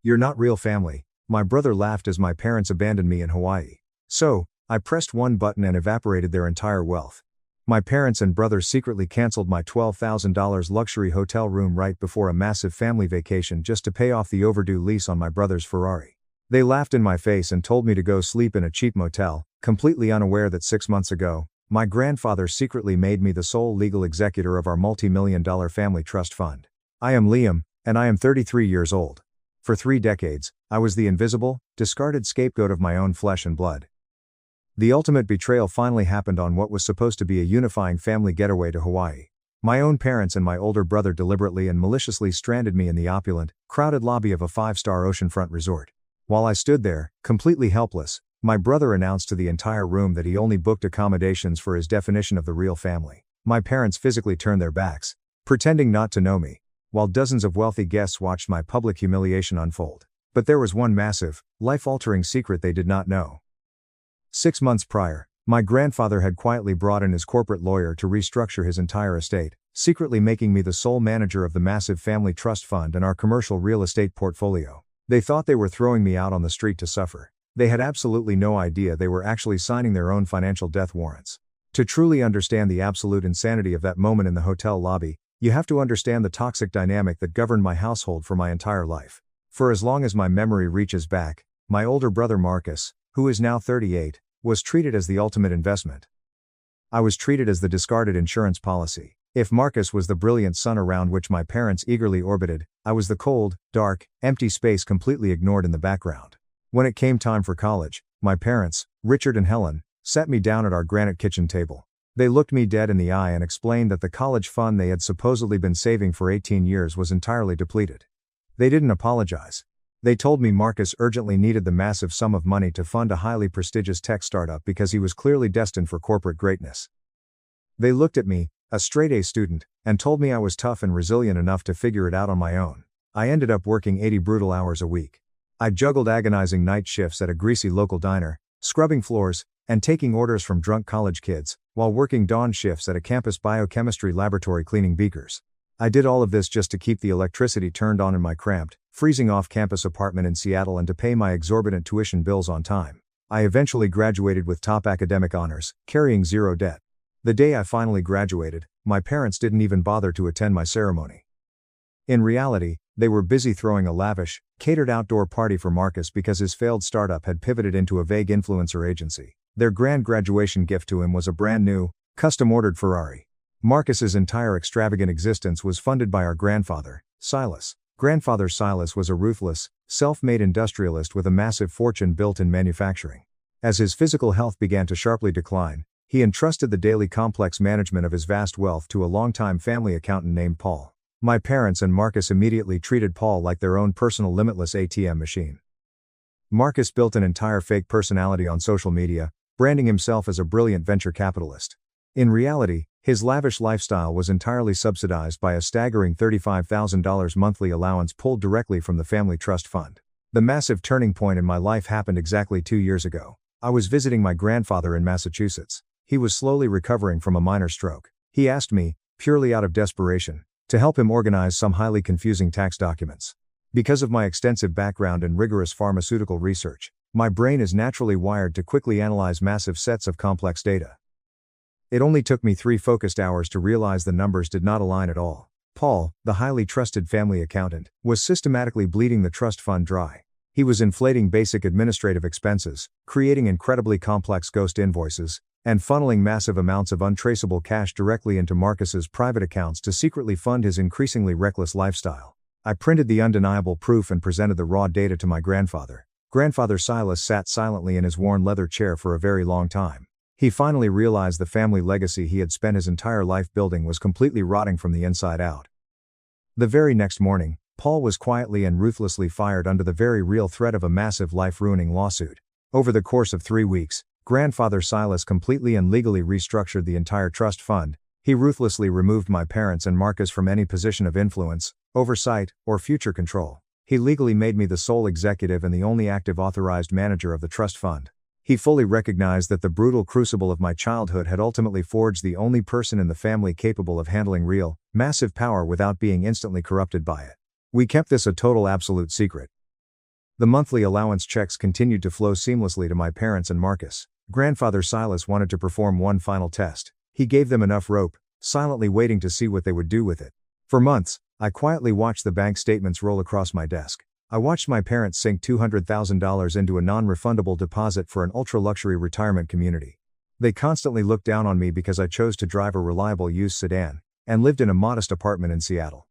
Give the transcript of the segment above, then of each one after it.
"You're not real family," my brother laughed as my parents abandoned me in Hawaii. So, I pressed one button and evaporated their entire wealth. My parents and brother secretly canceled my $12,000 luxury hotel room right before a massive family vacation just to pay off the overdue lease on my brother's Ferrari. They laughed in my face and told me to go sleep in a cheap motel, completely unaware that 6 months ago, my grandfather secretly made me the sole legal executor of our multi-million-dollar family trust fund. I am Liam, and I am 33 years old. For 3 decades, I was the invisible, discarded scapegoat of my own flesh and blood. The ultimate betrayal finally happened on what was supposed to be a unifying family getaway to Hawaii. My own parents and my older brother deliberately and maliciously stranded me in the opulent, crowded lobby of a 5-star oceanfront resort. While I stood there, completely helpless, my brother announced to the entire room that he only booked accommodations for his definition of the real family. My parents physically turned their backs, pretending not to know me, while dozens of wealthy guests watched my public humiliation unfold. But there was one massive, life-altering secret they did not know. 6 months prior, my grandfather had quietly brought in his corporate lawyer to restructure his entire estate, secretly making me the sole manager of the massive family trust fund and our commercial real estate portfolio. They thought they were throwing me out on the street to suffer. They had absolutely no idea they were actually signing their own financial death warrants. To truly understand the absolute insanity of that moment in the hotel lobby, you have to understand the toxic dynamic that governed my household for my entire life. For as long as my memory reaches back, my older brother Marcus, who is now 38, was treated as the ultimate investment. I was treated as the discarded insurance policy. If Marcus was the brilliant sun around which my parents eagerly orbited, I was the cold, dark, empty space completely ignored in the background. When it came time for college, my parents, Richard and Helen, sat me down at our granite kitchen table. They looked me dead in the eye and explained that the college fund they had supposedly been saving for 18 years was entirely depleted. They didn't apologize. They told me Marcus urgently needed the massive sum of money to fund a highly prestigious tech startup because he was clearly destined for corporate greatness. They looked at me, a straight-A student, and told me I was tough and resilient enough to figure it out on my own. I ended up working 80 brutal hours a week. I juggled agonizing night shifts at a greasy local diner, scrubbing floors, and taking orders from drunk college kids, while working dawn shifts at a campus biochemistry laboratory cleaning beakers. I did all of this just to keep the electricity turned on in my cramped, freezing off-campus apartment in Seattle and to pay my exorbitant tuition bills on time. I eventually graduated with top academic honors, carrying zero debt. The day I finally graduated, my parents didn't even bother to attend my ceremony. In reality, they were busy throwing a lavish, catered outdoor party for Marcus because his failed startup had pivoted into a vague influencer agency. Their grand graduation gift to him was a brand new, custom-ordered Ferrari. Marcus's entire extravagant existence was funded by our grandfather, Silas. Grandfather Silas was a ruthless, self-made industrialist with a massive fortune built in manufacturing. As his physical health began to sharply decline, he entrusted the daily complex management of his vast wealth to a longtime family accountant named Paul. My parents and Marcus immediately treated Paul like their own personal limitless ATM machine. Marcus built an entire fake personality on social media, branding himself as a brilliant venture capitalist. In reality, his lavish lifestyle was entirely subsidized by a staggering $35,000 monthly allowance pulled directly from the family trust fund. The massive turning point in my life happened exactly 2 years ago. I was visiting my grandfather in Massachusetts. He was slowly recovering from a minor stroke. He asked me, purely out of desperation, to help him organize some highly confusing tax documents. Because of my extensive background in rigorous pharmaceutical research, my brain is naturally wired to quickly analyze massive sets of complex data. It only took me 3 focused hours to realize the numbers did not align at all. Paul, the highly trusted family accountant, was systematically bleeding the trust fund dry. He was inflating basic administrative expenses, creating incredibly complex ghost invoices, and funneling massive amounts of untraceable cash directly into Marcus's private accounts to secretly fund his increasingly reckless lifestyle. I printed the undeniable proof and presented the raw data to my grandfather. Grandfather Silas sat silently in his worn leather chair for a very long time. He finally realized the family legacy he had spent his entire life building was completely rotting from the inside out. The very next morning, Paul was quietly and ruthlessly fired under the very real threat of a massive life-ruining lawsuit. Over the course of 3 weeks, Grandfather Silas completely and legally restructured the entire trust fund. He ruthlessly removed my parents and Marcus from any position of influence, oversight, or future control. He legally made me the sole executive and the only active authorized manager of the trust fund. He fully recognized that the brutal crucible of my childhood had ultimately forged the only person in the family capable of handling real, massive power without being instantly corrupted by it. We kept this a total absolute secret. The monthly allowance checks continued to flow seamlessly to my parents and Marcus. Grandfather Silas wanted to perform one final test. He gave them enough rope, silently waiting to see what they would do with it. For months, I quietly watched the bank statements roll across my desk. I watched my parents sink $200,000 into a non-refundable deposit for an ultra-luxury retirement community. They constantly looked down on me because I chose to drive a reliable used sedan and lived in a modest apartment in Seattle.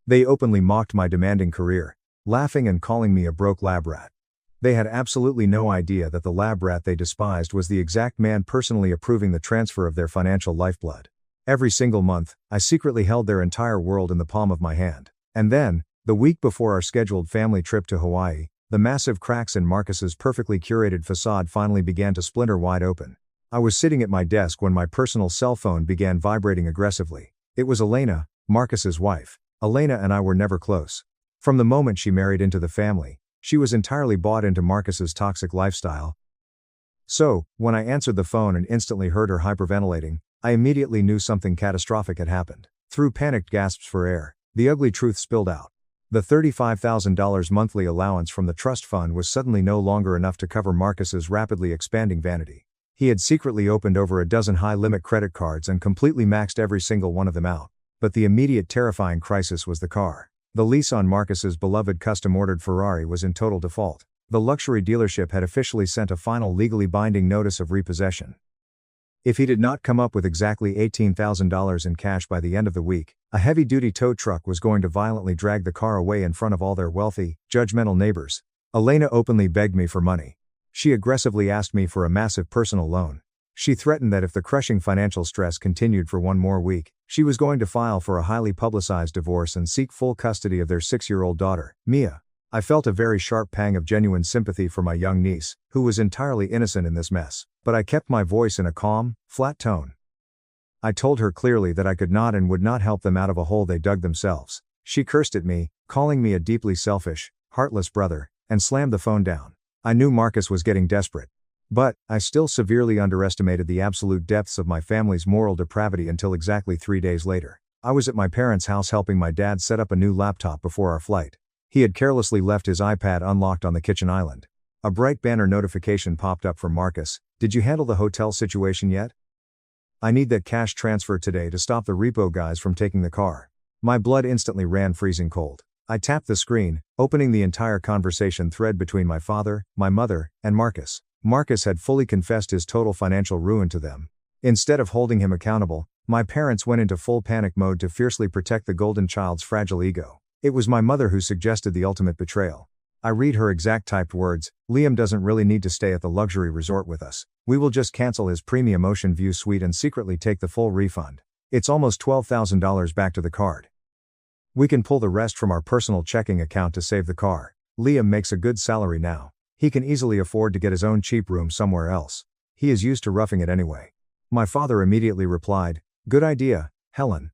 They openly mocked my demanding career, laughing and calling me a broke lab rat. They had absolutely no idea that the lab rat they despised was the exact man personally approving the transfer of their financial lifeblood. Every single month, I secretly held their entire world in the palm of my hand. And then, the week before our scheduled family trip to Hawaii, the massive cracks in Marcus's perfectly curated facade finally began to splinter wide open. I was sitting at my desk when my personal cell phone began vibrating aggressively. It was Elena, Marcus's wife. Elena and I were never close. From the moment she married into the family, she was entirely bought into Marcus's toxic lifestyle. So, when I answered the phone and instantly heard her hyperventilating, I immediately knew something catastrophic had happened. Through panicked gasps for air, the ugly truth spilled out. The $35,000 monthly allowance from the trust fund was suddenly no longer enough to cover Marcus's rapidly expanding vanity. He had secretly opened over a dozen high-limit credit cards and completely maxed every single one of them out. But the immediate terrifying crisis was the car. The lease on Marcus's beloved custom-ordered Ferrari was in total default. The luxury dealership had officially sent a final legally binding notice of repossession. If he did not come up with exactly $18,000 in cash by the end of the week, a heavy-duty tow truck was going to violently drag the car away in front of all their wealthy, judgmental neighbors. Elena openly begged me for money. She aggressively asked me for a massive personal loan. She threatened that if the crushing financial stress continued for one more week, she was going to file for a highly publicized divorce and seek full custody of their 6-year-old daughter, Mia. I felt a very sharp pang of genuine sympathy for my young niece, who was entirely innocent in this mess, but I kept my voice in a calm, flat tone. I told her clearly that I could not and would not help them out of a hole they dug themselves. She cursed at me, calling me a deeply selfish, heartless brother, and slammed the phone down. I knew Marcus was getting desperate. But, I still severely underestimated the absolute depths of my family's moral depravity until exactly 3 days later. I was at my parents' house helping my dad set up a new laptop before our flight. He had carelessly left his iPad unlocked on the kitchen island. A bright banner notification popped up from Marcus. "Did you handle the hotel situation yet? I need that cash transfer today to stop the repo guys from taking the car." My blood instantly ran freezing cold. I tapped the screen, opening the entire conversation thread between my father, my mother, and Marcus. Marcus had fully confessed his total financial ruin to them. Instead of holding him accountable, my parents went into full panic mode to fiercely protect the golden child's fragile ego. It was my mother who suggested the ultimate betrayal. I read her exact typed words: "Liam doesn't really need to stay at the luxury resort with us. We will just cancel his premium Ocean View suite and secretly take the full refund. It's almost $12,000 back to the card. We can pull the rest from our personal checking account to save the car. Liam makes a good salary now. He can easily afford to get his own cheap room somewhere else. He is used to roughing it anyway." My father immediately replied, "Good idea, Helen.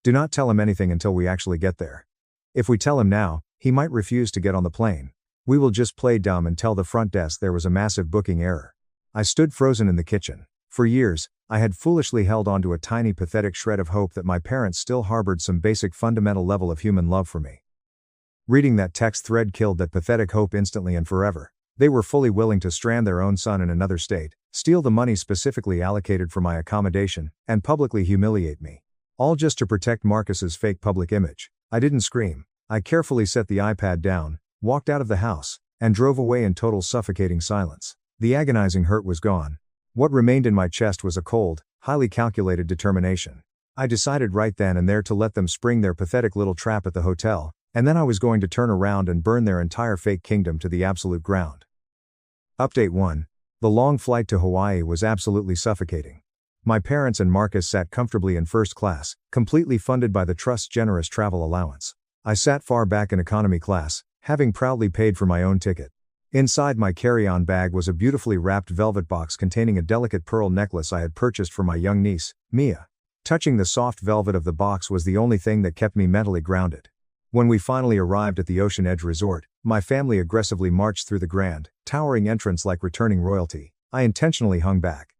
Do not tell him anything until we actually get there. If we tell him now, he might refuse to get on the plane. We will just play dumb and tell the front desk there was a massive booking error." I stood frozen in the kitchen. For years, I had foolishly held onto a tiny pathetic shred of hope that my parents still harbored some basic fundamental level of human love for me. Reading that text thread killed that pathetic hope instantly and forever. They were fully willing to strand their own son in another state, steal the money specifically allocated for my accommodation, and publicly humiliate me. All just to protect Marcus's fake public image. I didn't scream. I carefully set the iPad down, walked out of the house, and drove away in total suffocating silence. The agonizing hurt was gone. What remained in my chest was a cold, highly calculated determination. I decided right then and there to let them spring their pathetic little trap at the hotel, and then I was going to turn around and burn their entire fake kingdom to the absolute ground. Update 1. The long flight to Hawaii was absolutely suffocating. My parents and Marcus sat comfortably in first class, completely funded by the Trust's generous travel allowance. I sat far back in economy class, having proudly paid for my own ticket. Inside my carry-on bag was a beautifully wrapped velvet box containing a delicate pearl necklace I had purchased for my young niece, Mia. Touching the soft velvet of the box was the only thing that kept me mentally grounded. When we finally arrived at the Ocean Edge Resort, my family aggressively marched through the grand, towering entrance like returning royalty. I intentionally hung back.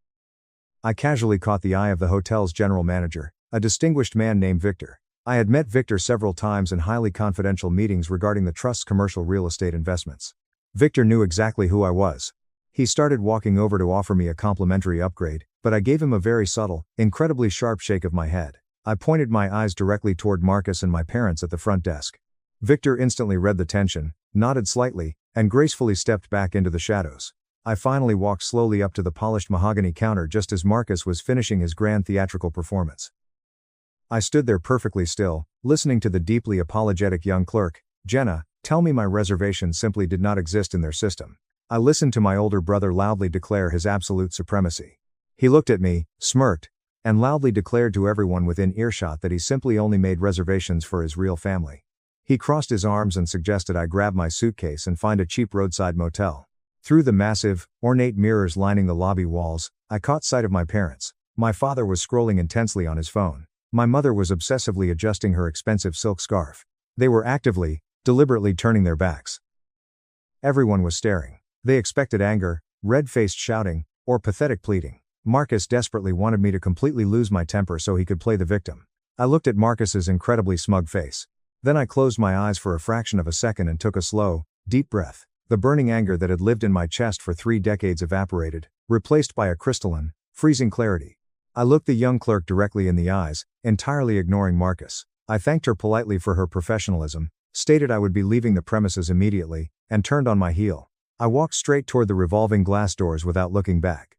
I casually caught the eye of the hotel's general manager, a distinguished man named Victor. I had met Victor several times in highly confidential meetings regarding the trust's commercial real estate investments. Victor knew exactly who I was. He started walking over to offer me a complimentary upgrade, but I gave him a very subtle, incredibly sharp shake of my head. I pointed my eyes directly toward Marcus and my parents at the front desk. Victor instantly read the tension, nodded slightly, and gracefully stepped back into the shadows. I finally walked slowly up to the polished mahogany counter just as Marcus was finishing his grand theatrical performance. I stood there perfectly still, listening to the deeply apologetic young clerk, Jenna, tell me my reservation simply did not exist in their system. I listened to my older brother loudly declare his absolute supremacy. He looked at me, smirked, and loudly declared to everyone within earshot that he simply only made reservations for his real family. He crossed his arms and suggested I grab my suitcase and find a cheap roadside motel. Through the massive, ornate mirrors lining the lobby walls, I caught sight of my parents. My father was scrolling intensely on his phone. My mother was obsessively adjusting her expensive silk scarf. They were actively, deliberately turning their backs. Everyone was staring. They expected anger, red-faced shouting, or pathetic pleading. Marcus desperately wanted me to completely lose my temper so he could play the victim. I looked at Marcus's incredibly smug face. Then I closed my eyes for a fraction of a second and took a slow, deep breath. The burning anger that had lived in my chest for 3 decades evaporated, replaced by a crystalline, freezing clarity. I looked the young clerk directly in the eyes, entirely ignoring Marcus. I thanked her politely for her professionalism, stated I would be leaving the premises immediately, and turned on my heel. I walked straight toward the revolving glass doors without looking back.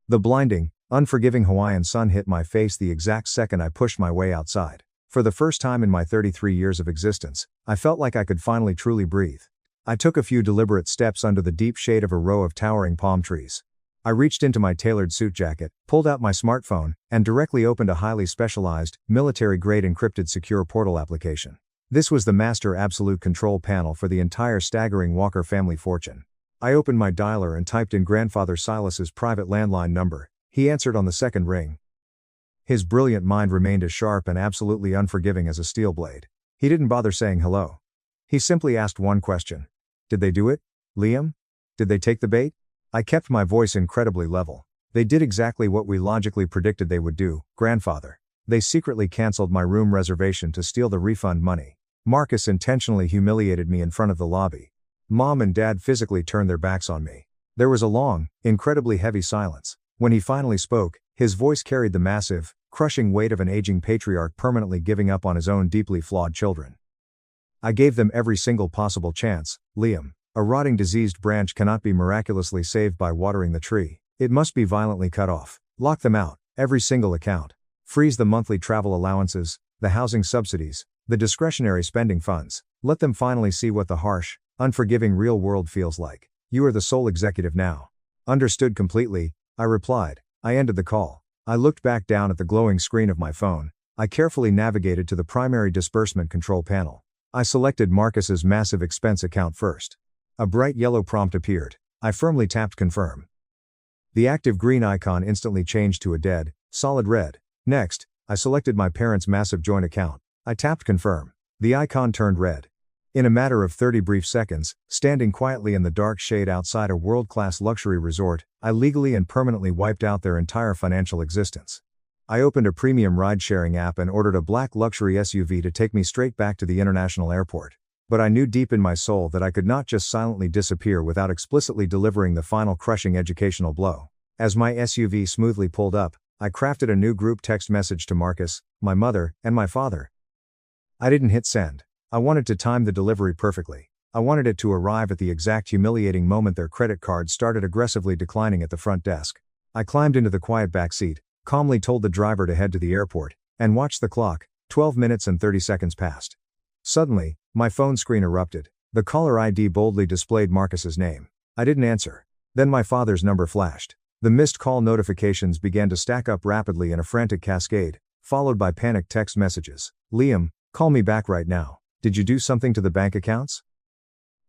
The blinding, unforgiving Hawaiian sun hit my face the exact second I pushed my way outside. For the first time in my 33 years of existence, I felt like I could finally truly breathe. I took a few deliberate steps under the deep shade of a row of towering palm trees. I reached into my tailored suit jacket, pulled out my smartphone, and directly opened a highly specialized, military-grade encrypted secure portal application. This was the master absolute control panel for the entire staggering Walker family fortune. I opened my dialer and typed in grandfather Silas's private landline number. He answered on the second ring. His brilliant mind remained as sharp and absolutely unforgiving as a steel blade. He didn't bother saying hello. He simply asked one question. Did they do it, Liam? Did they take the bait? I kept my voice incredibly level. They did exactly what we logically predicted they would do, grandfather. They secretly canceled my room reservation to steal the refund money. Marcus intentionally humiliated me in front of the lobby. Mom and Dad physically turned their backs on me. There was a long, incredibly heavy silence. When he finally spoke, his voice carried the massive, crushing weight of an aging patriarch permanently giving up on his own deeply flawed children. I gave them every single possible chance, Liam. A rotting diseased branch cannot be miraculously saved by watering the tree. It must be violently cut off. Lock them out, every single account. Freeze the monthly travel allowances, the housing subsidies, the discretionary spending funds. Let them finally see what the harsh, unforgiving real world feels like. You are the sole executive now. Understood completely, I replied. I ended the call. I looked back down at the glowing screen of my phone. I carefully navigated to the primary disbursement control panel. I selected Marcus's massive expense account first. A bright yellow prompt appeared. I firmly tapped confirm. The active green icon instantly changed to a dead, solid red. Next, I selected my parents' massive joint account. I tapped confirm. The icon turned red. In a matter of 30 brief seconds, standing quietly in the dark shade outside a world-class luxury resort, I legally and permanently wiped out their entire financial existence. I opened a premium ride-sharing app and ordered a black luxury SUV to take me straight back to the international airport. But I knew deep in my soul that I could not just silently disappear without explicitly delivering the final crushing educational blow. As my SUV smoothly pulled up, I crafted a new group text message to Marcus, my mother, and my father. I didn't hit send. I wanted to time the delivery perfectly. I wanted it to arrive at the exact humiliating moment their credit cards started aggressively declining at the front desk. I climbed into the quiet back seat, calmly told the driver to head to the airport, and watched the clock. 12 minutes and 30 seconds passed. Suddenly, my phone screen erupted. The caller ID boldly displayed Marcus's name. I didn't answer. Then my father's number flashed. The missed call notifications began to stack up rapidly in a frantic cascade, followed by panicked text messages. Liam, call me back right now. Did you do something to the bank accounts?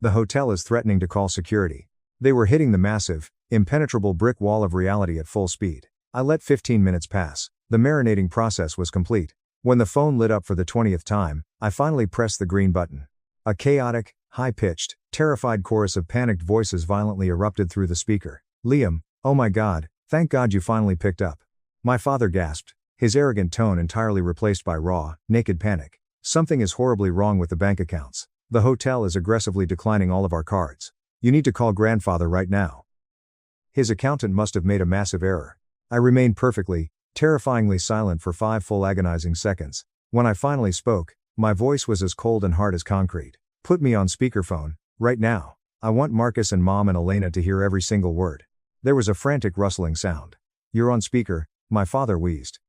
The hotel is threatening to call security. They were hitting the massive, impenetrable brick wall of reality at full speed. I let 15 minutes pass. The marinating process was complete. When the phone lit up for the 20th time, I finally pressed the green button. A chaotic, high-pitched, terrified chorus of panicked voices violently erupted through the speaker. Liam, oh my God, thank God you finally picked up. My father gasped. his arrogant tone entirely replaced by raw, naked panic. Something is horribly wrong with the bank accounts. The hotel is aggressively declining all of our cards. You need to call grandfather right now. His accountant must have made a massive error. I remained perfectly, terrifyingly silent for 5 full agonizing seconds. When I finally spoke, my voice was as cold and hard as concrete. Put me on speakerphone, right now. I want Marcus and Mom and Elena to hear every single word. There was a frantic rustling sound. You're on speaker, my father wheezed.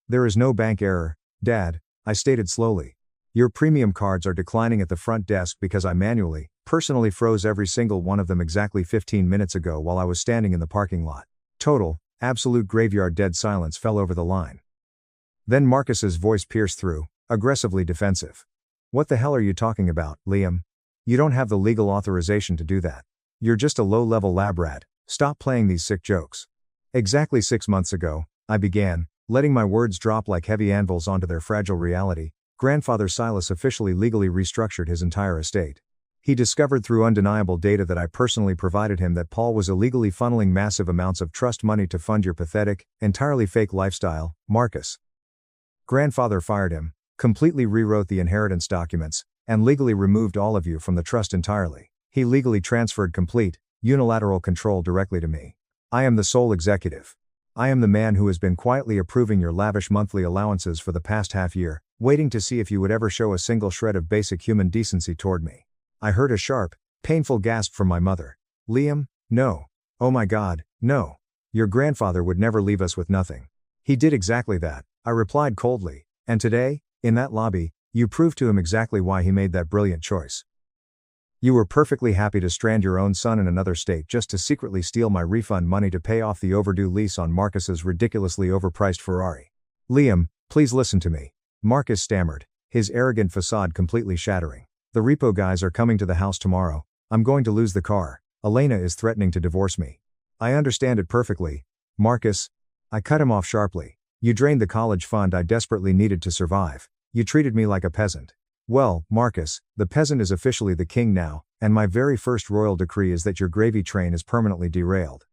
There is no bank error, Dad, I stated slowly. Your premium cards are declining at the front desk because I manually, personally froze every single one of them exactly 15 minutes ago while I was standing in the parking lot. Total, absolute graveyard dead silence fell over the line. Then Marcus's voice pierced through, aggressively defensive. What the hell are you talking about, Liam? You don't have the legal authorization to do that. You're just a low-level lab rat. Stop playing these sick jokes. Exactly 6 months ago, I began, letting my words drop like heavy anvils onto their fragile reality. Grandfather Silas officially legally restructured his entire estate. He discovered through undeniable data that I personally provided him that Paul was illegally funneling massive amounts of trust money to fund your pathetic, entirely fake lifestyle, Marcus. Grandfather fired him, completely rewrote the inheritance documents, and legally removed all of you from the trust entirely. He legally transferred complete, unilateral control directly to me. I am the sole executive. I am the man who has been quietly approving your lavish monthly allowances for the past half year, waiting to see if you would ever show a single shred of basic human decency toward me. I heard a sharp, painful gasp from my mother. Liam, no. Oh my God, no. Your grandfather would never leave us with nothing. He did exactly that, I replied coldly, and today, in that lobby, you proved to him exactly why he made that brilliant choice. You were perfectly happy to strand your own son in another state just to secretly steal my refund money to pay off the overdue lease on Marcus's ridiculously overpriced Ferrari. Liam, please listen to me. Marcus stammered, his arrogant facade completely shattering. The repo guys are coming to the house tomorrow. I'm going to lose the car. Elena is threatening to divorce me. I understand it perfectly. Marcus. I cut him off sharply. You drained the college fund I desperately needed to survive. You treated me like a peasant. Well, Marcus, the peasant is officially the king now, and my very first royal decree is that your gravy train is permanently derailed.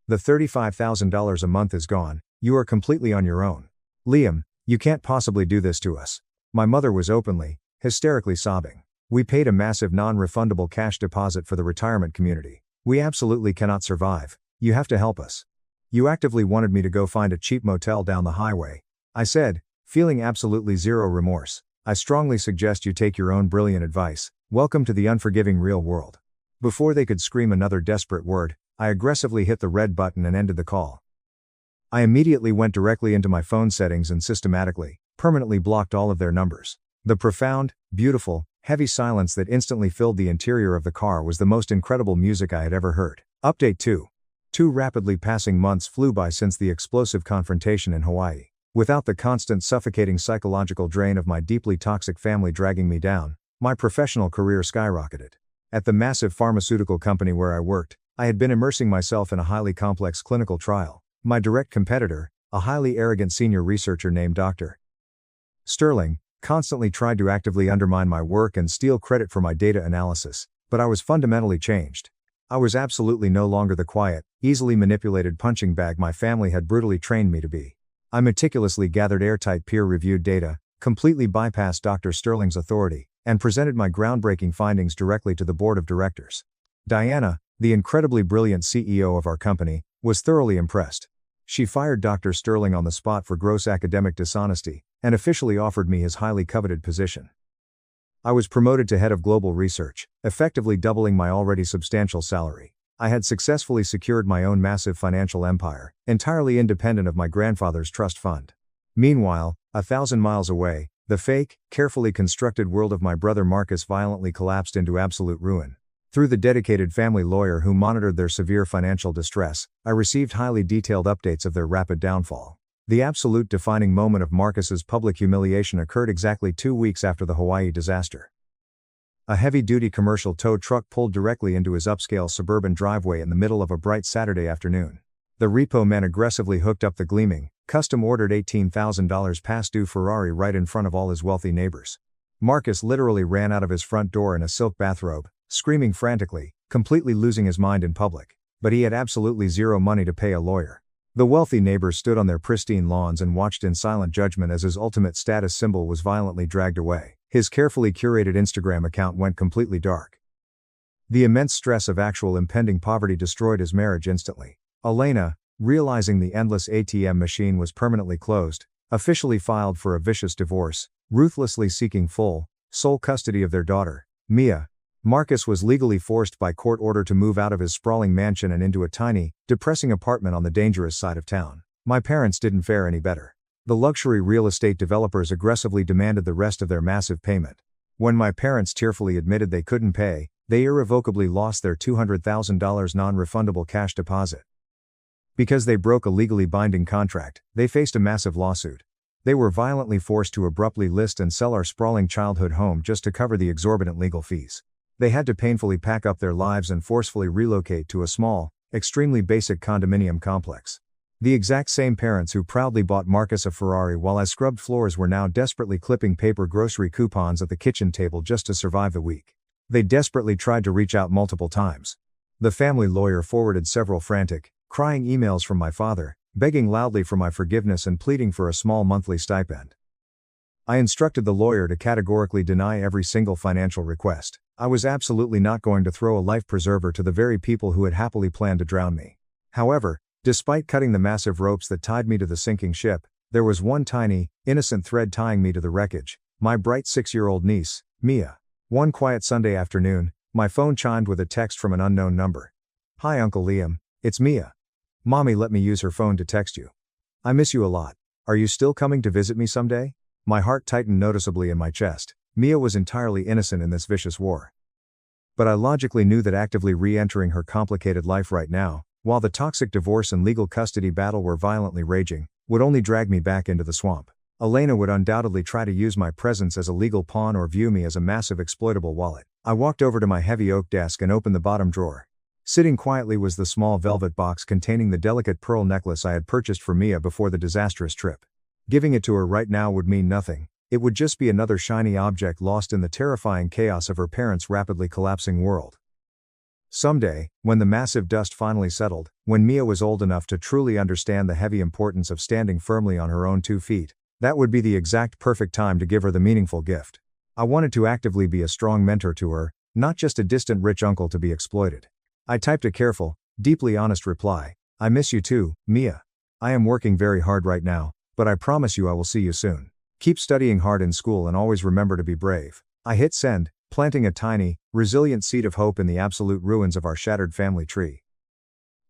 The $35,000 a month is gone, you are completely on your own. Liam, you can't possibly do this to us. My mother was openly, hysterically sobbing. We paid a massive non-refundable cash deposit for the retirement community. We absolutely cannot survive. You have to help us. You actively wanted me to go find a cheap motel down the highway. I said, feeling absolutely zero remorse. I strongly suggest you take your own brilliant advice. Welcome to the unforgiving real world. Before they could scream another desperate word, I aggressively hit the red button and ended the call. I immediately went directly into my phone settings and systematically, permanently blocked all of their numbers. The profound, beautiful, heavy silence that instantly filled the interior of the car was the most incredible music I had ever heard. Update 2. 2 rapidly passing months flew by since the explosive confrontation in Hawaii. Without the constant suffocating psychological drain of my deeply toxic family dragging me down, my professional career skyrocketed. At the massive pharmaceutical company where I worked, I had been immersing myself in a highly complex clinical trial. My direct competitor, a highly arrogant senior researcher named Dr. Sterling, constantly tried to actively undermine my work and steal credit for my data analysis, but I was fundamentally changed. I was absolutely no longer the quiet, easily manipulated punching bag my family had brutally trained me to be. I meticulously gathered airtight peer-reviewed data, completely bypassed Dr. Sterling's authority, and presented my groundbreaking findings directly to the board of directors. Diana, the incredibly brilliant CEO of our company, was thoroughly impressed. She fired Dr. Sterling on the spot for gross academic dishonesty, and officially offered me his highly coveted position. I was promoted to head of global research, effectively doubling my already substantial salary. I had successfully secured my own massive financial empire, entirely independent of my grandfather's trust fund. Meanwhile, 1,000 miles away, the fake, carefully constructed world of my brother Marcus violently collapsed into absolute ruin. Through the dedicated family lawyer who monitored their severe financial distress, I received highly detailed updates of their rapid downfall. The absolute defining moment of Marcus's public humiliation occurred exactly 2 weeks after the Hawaii disaster. A heavy-duty commercial tow truck pulled directly into his upscale suburban driveway in the middle of a bright Saturday afternoon. The repo man aggressively hooked up the gleaming, custom-ordered $18,000 past-due Ferrari right in front of all his wealthy neighbors. Marcus literally ran out of his front door in a silk bathrobe, screaming frantically, completely losing his mind in public. But he had absolutely zero money to pay a lawyer. The wealthy neighbors stood on their pristine lawns and watched in silent judgment as his ultimate status symbol was violently dragged away. His carefully curated Instagram account went completely dark. The immense stress of actual impending poverty destroyed his marriage instantly. Elena, realizing the endless ATM machine was permanently closed, officially filed for a vicious divorce, ruthlessly seeking sole custody of their daughter, Mia. Marcus was legally forced by court order to move out of his sprawling mansion and into a tiny, depressing apartment on the dangerous side of town. My parents didn't fare any better. The luxury real estate developers aggressively demanded the rest of their massive payment. When my parents tearfully admitted they couldn't pay, they irrevocably lost their $200,000 non-refundable cash deposit. Because they broke a legally binding contract, they faced a massive lawsuit. They were violently forced to abruptly list and sell our sprawling childhood home just to cover the exorbitant legal fees. They had to painfully pack up their lives and forcefully relocate to a small, extremely basic condominium complex. The exact same parents who proudly bought Marcus a Ferrari while as scrubbed floors were now desperately clipping paper grocery coupons at the kitchen table just to survive the week. They desperately tried to reach out multiple times. The family lawyer forwarded several frantic, crying emails from my father, begging loudly for my forgiveness and pleading for a small monthly stipend. I instructed the lawyer to categorically deny every single financial request. I was absolutely not going to throw a life preserver to the very people who had happily planned to drown me. However, despite cutting the massive ropes that tied me to the sinking ship, there was one tiny, innocent thread tying me to the wreckage: my bright 6-year-old niece, Mia. One quiet Sunday afternoon, my phone chimed with a text from an unknown number. "Hi Uncle Liam, it's Mia. Mommy let me use her phone to text you. I miss you a lot. Are you still coming to visit me someday?" My heart tightened noticeably in my chest. Mia was entirely innocent in this vicious war. But I logically knew that actively re-entering her complicated life right now, while the toxic divorce and legal custody battle were violently raging, would only drag me back into the swamp. Elena would undoubtedly try to use my presence as a legal pawn or view me as a massive exploitable wallet. I walked over to my heavy oak desk and opened the bottom drawer. Sitting quietly was the small velvet box containing the delicate pearl necklace I had purchased for Mia before the disastrous trip. Giving it to her right now would mean nothing. It would just be another shiny object lost in the terrifying chaos of her parents' rapidly collapsing world. Someday, when the massive dust finally settled, when Mia was old enough to truly understand the heavy importance of standing firmly on her own 2 feet, that would be the exact perfect time to give her the meaningful gift. I wanted to actively be a strong mentor to her, not just a distant rich uncle to be exploited. I typed a careful, deeply honest reply: "I miss you too, Mia. I am working very hard right now, but I promise you I will see you soon. Keep studying hard in school and always remember to be brave." I hit send, planting a tiny, resilient seed of hope in the absolute ruins of our shattered family tree.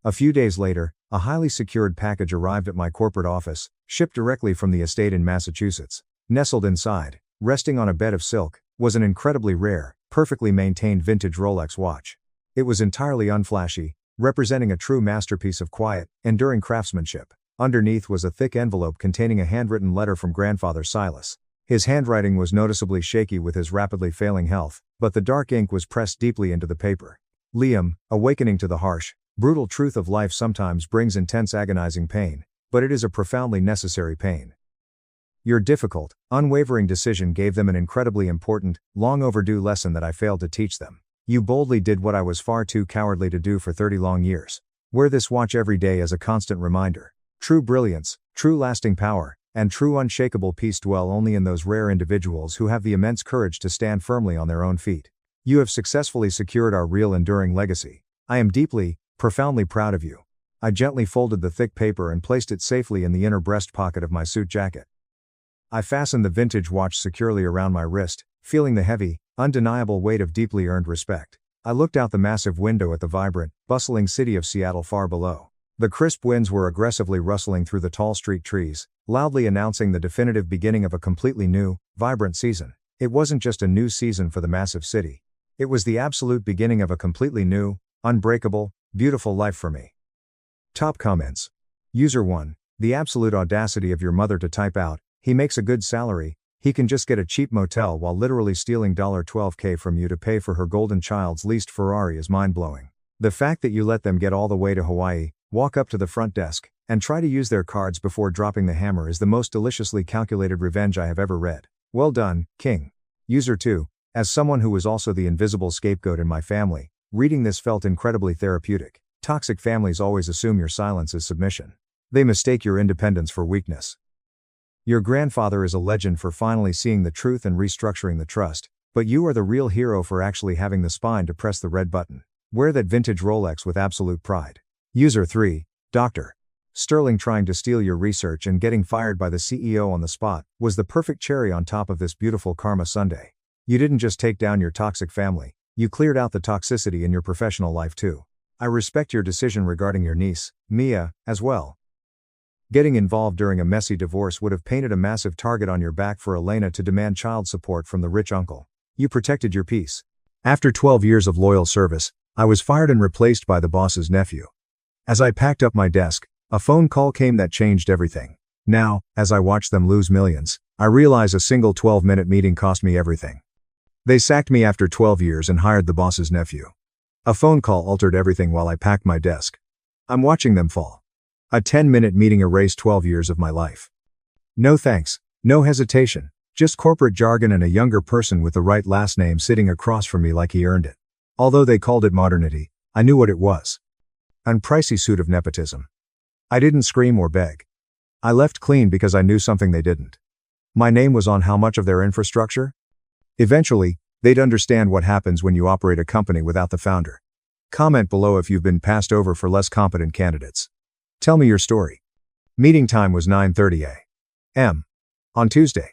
A few days later, a highly secured package arrived at my corporate office, shipped directly from the estate in Massachusetts. Nestled inside, resting on a bed of silk, was an incredibly rare, perfectly maintained vintage Rolex watch. It was entirely unflashy, representing a true masterpiece of quiet, enduring craftsmanship. Underneath was a thick envelope containing a handwritten letter from grandfather Silas. His handwriting was noticeably shaky with his rapidly failing health, but the dark ink was pressed deeply into the paper. "Liam, awakening to the harsh, brutal truth of life sometimes brings intense agonizing pain, but it is a profoundly necessary pain. Your difficult, unwavering decision gave them an incredibly important, long overdue lesson that I failed to teach them. You boldly did what I was far too cowardly to do for 30 long years. Wear this watch every day as a constant reminder. True brilliance, true lasting power, and true unshakable peace dwell only in those rare individuals who have the immense courage to stand firmly on their own feet. You have successfully secured our real enduring legacy. I am deeply, profoundly proud of you." I gently folded the thick paper and placed it safely in the inner breast pocket of my suit jacket. I fastened the vintage watch securely around my wrist, feeling the heavy, undeniable weight of deeply earned respect. I looked out the massive window at the vibrant, bustling city of Seattle far below. The crisp winds were aggressively rustling through the tall street trees, loudly announcing the definitive beginning of a completely new, vibrant season. It wasn't just a new season for the massive city. It was the absolute beginning of a completely new, unbreakable, beautiful life for me. Top comments. User 1. The absolute audacity of your mother to type out, "He makes a good salary, he can just get a cheap motel," while literally stealing $12K from you to pay for her golden child's leased Ferrari is mind-blowing. The fact that you let them get all the way to Hawaii, walk up to the front desk, and try to use their cards before dropping the hammer is the most deliciously calculated revenge I have ever read. Well done, King. User 2. As someone who was also the invisible scapegoat in my family, reading this felt incredibly therapeutic. Toxic families always assume your silence is submission. They mistake your independence for weakness. Your grandfather is a legend for finally seeing the truth and restructuring the trust, but you are the real hero for actually having the spine to press the red button. Wear that vintage Rolex with absolute pride. User 3, Dr. Sterling trying to steal your research and getting fired by the CEO on the spot was the perfect cherry on top of this beautiful karma sundae. You didn't just take down your toxic family, you cleared out the toxicity in your professional life too. I respect your decision regarding your niece, Mia, as well. Getting involved during a messy divorce would have painted a massive target on your back for Elena to demand child support from the rich uncle. You protected your peace. After 12 years of loyal service, I was fired and replaced by the boss's nephew. As I packed up my desk, a phone call came that changed everything. Now, as I watched them lose millions, I realize a single 12-minute meeting cost me everything. They sacked me after 12 years and hired the boss's nephew. A phone call altered everything while I packed my desk. I'm watching them fall. A 10-minute meeting erased 12 years of my life. No thanks, no hesitation, just corporate jargon and a younger person with the right last name sitting across from me like he earned it. Although they called it modernity, I knew what it was. An pricey suit of nepotism. I didn't scream or beg. I left clean because I knew something they didn't. My name was on how much of their infrastructure? Eventually, they'd understand what happens when you operate a company without the founder. Comment below if you've been passed over for less competent candidates. Tell me your story. Meeting time was 9:30 a.m. on Tuesday.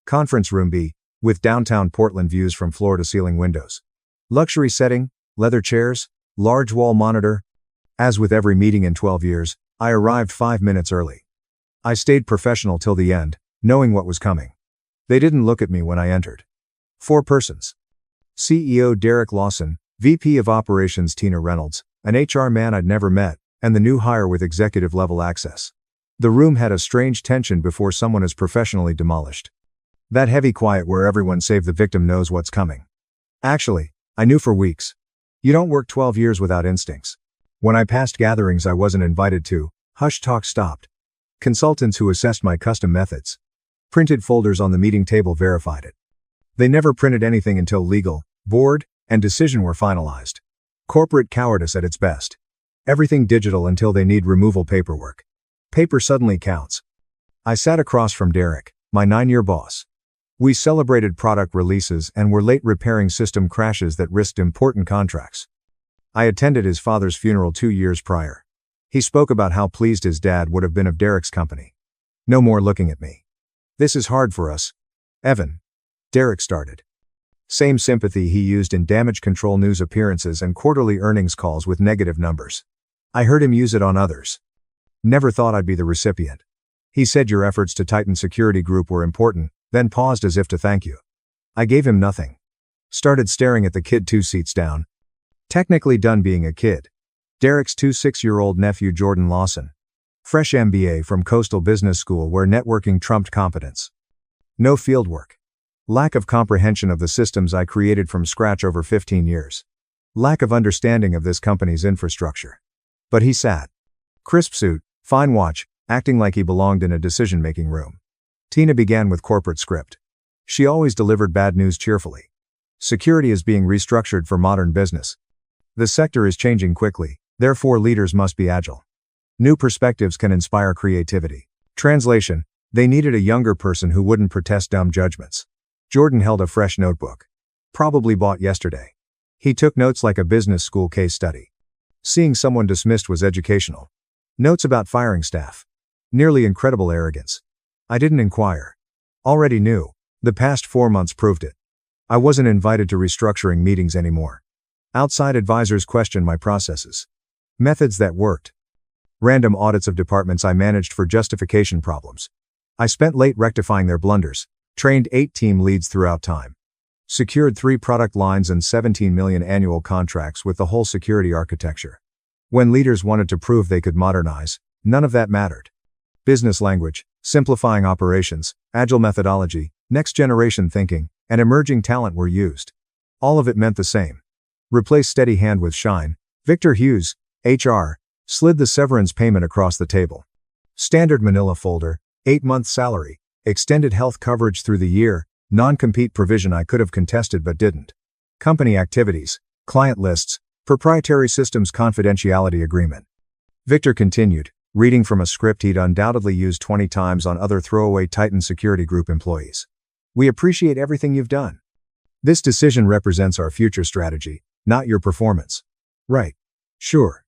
Conference room B, with downtown Portland views from floor-to-ceiling windows. Luxury setting, leather chairs, large wall monitor. As with every meeting in 12 years, I arrived 5 minutes early. I stayed professional till the end, knowing what was coming. They didn't look at me when I entered. 4 persons. CEO Derek Lawson, VP of Operations Tina Reynolds, an HR man I'd never met, and the new hire with executive-level access. The room had a strange tension before someone is professionally demolished. That heavy quiet where everyone save the victim knows what's coming. Actually, I knew for weeks. You don't work 12 years without instincts. When I passed gatherings I wasn't invited to, hush talk stopped. Consultants who assessed my custom methods. Printed folders on the meeting table verified it. They never printed anything until legal, board, and decision were finalized. Corporate cowardice at its best. Everything digital until they need removal paperwork. Paper suddenly counts. I sat across from Derek, my 9-year boss. We celebrated product releases and were late repairing system crashes that risked important contracts. I attended his father's funeral 2 years prior. He spoke about how pleased his dad would have been of Derek's company. No more looking at me. This is hard for us, Evan. Derek started. Same sympathy he used in damage control news appearances and quarterly earnings calls with negative numbers. I heard him use it on others. Never thought I'd be the recipient. He said your efforts to tighten security group were important, then paused as if to thank you. I gave him nothing. Started staring at the kid 2 seats down. Technically done being a kid. Derek's 6-year-old nephew Jordan Lawson. Fresh MBA from Coastal Business School where networking trumped competence. No fieldwork. Lack of comprehension of the systems I created from scratch over 15 years. Lack of understanding of this company's infrastructure. But he sat. Crisp suit, fine watch, acting like he belonged in a decision-making room. Tina began with corporate script. She always delivered bad news cheerfully. Security is being restructured for modern business. The sector is changing quickly, therefore leaders must be agile. New perspectives can inspire creativity. Translation: they needed a younger person who wouldn't protest dumb judgments. Jordan held a fresh notebook. Probably bought yesterday. He took notes like a business school case study. Seeing someone dismissed was educational. Notes about firing staff. Nearly incredible arrogance. I didn't inquire. Already knew. The past 4 months proved it. I wasn't invited to restructuring meetings anymore. Outside advisors questioned my processes. Methods that worked. Random audits of departments I managed for justification problems. I spent late rectifying their blunders. Trained 8 team leads throughout time. Secured 3 product lines and 17 million annual contracts with the whole security architecture. When leaders wanted to prove they could modernize, none of that mattered. Business language, simplifying operations, agile methodology, next-generation thinking, and emerging talent were used. All of it meant the same. Replace steady hand with shine. Victor Hughes, HR, slid the severance payment across the table. Standard manila folder, 8-month salary, extended health coverage through the year, non-compete provision I could have contested but didn't. Company activities, client lists, proprietary systems confidentiality agreement. Victor continued, reading from a script he'd undoubtedly used 20 times on other throwaway Titan Security Group employees. "We appreciate everything you've done. This decision represents our future strategy, not your performance." "Right. Sure."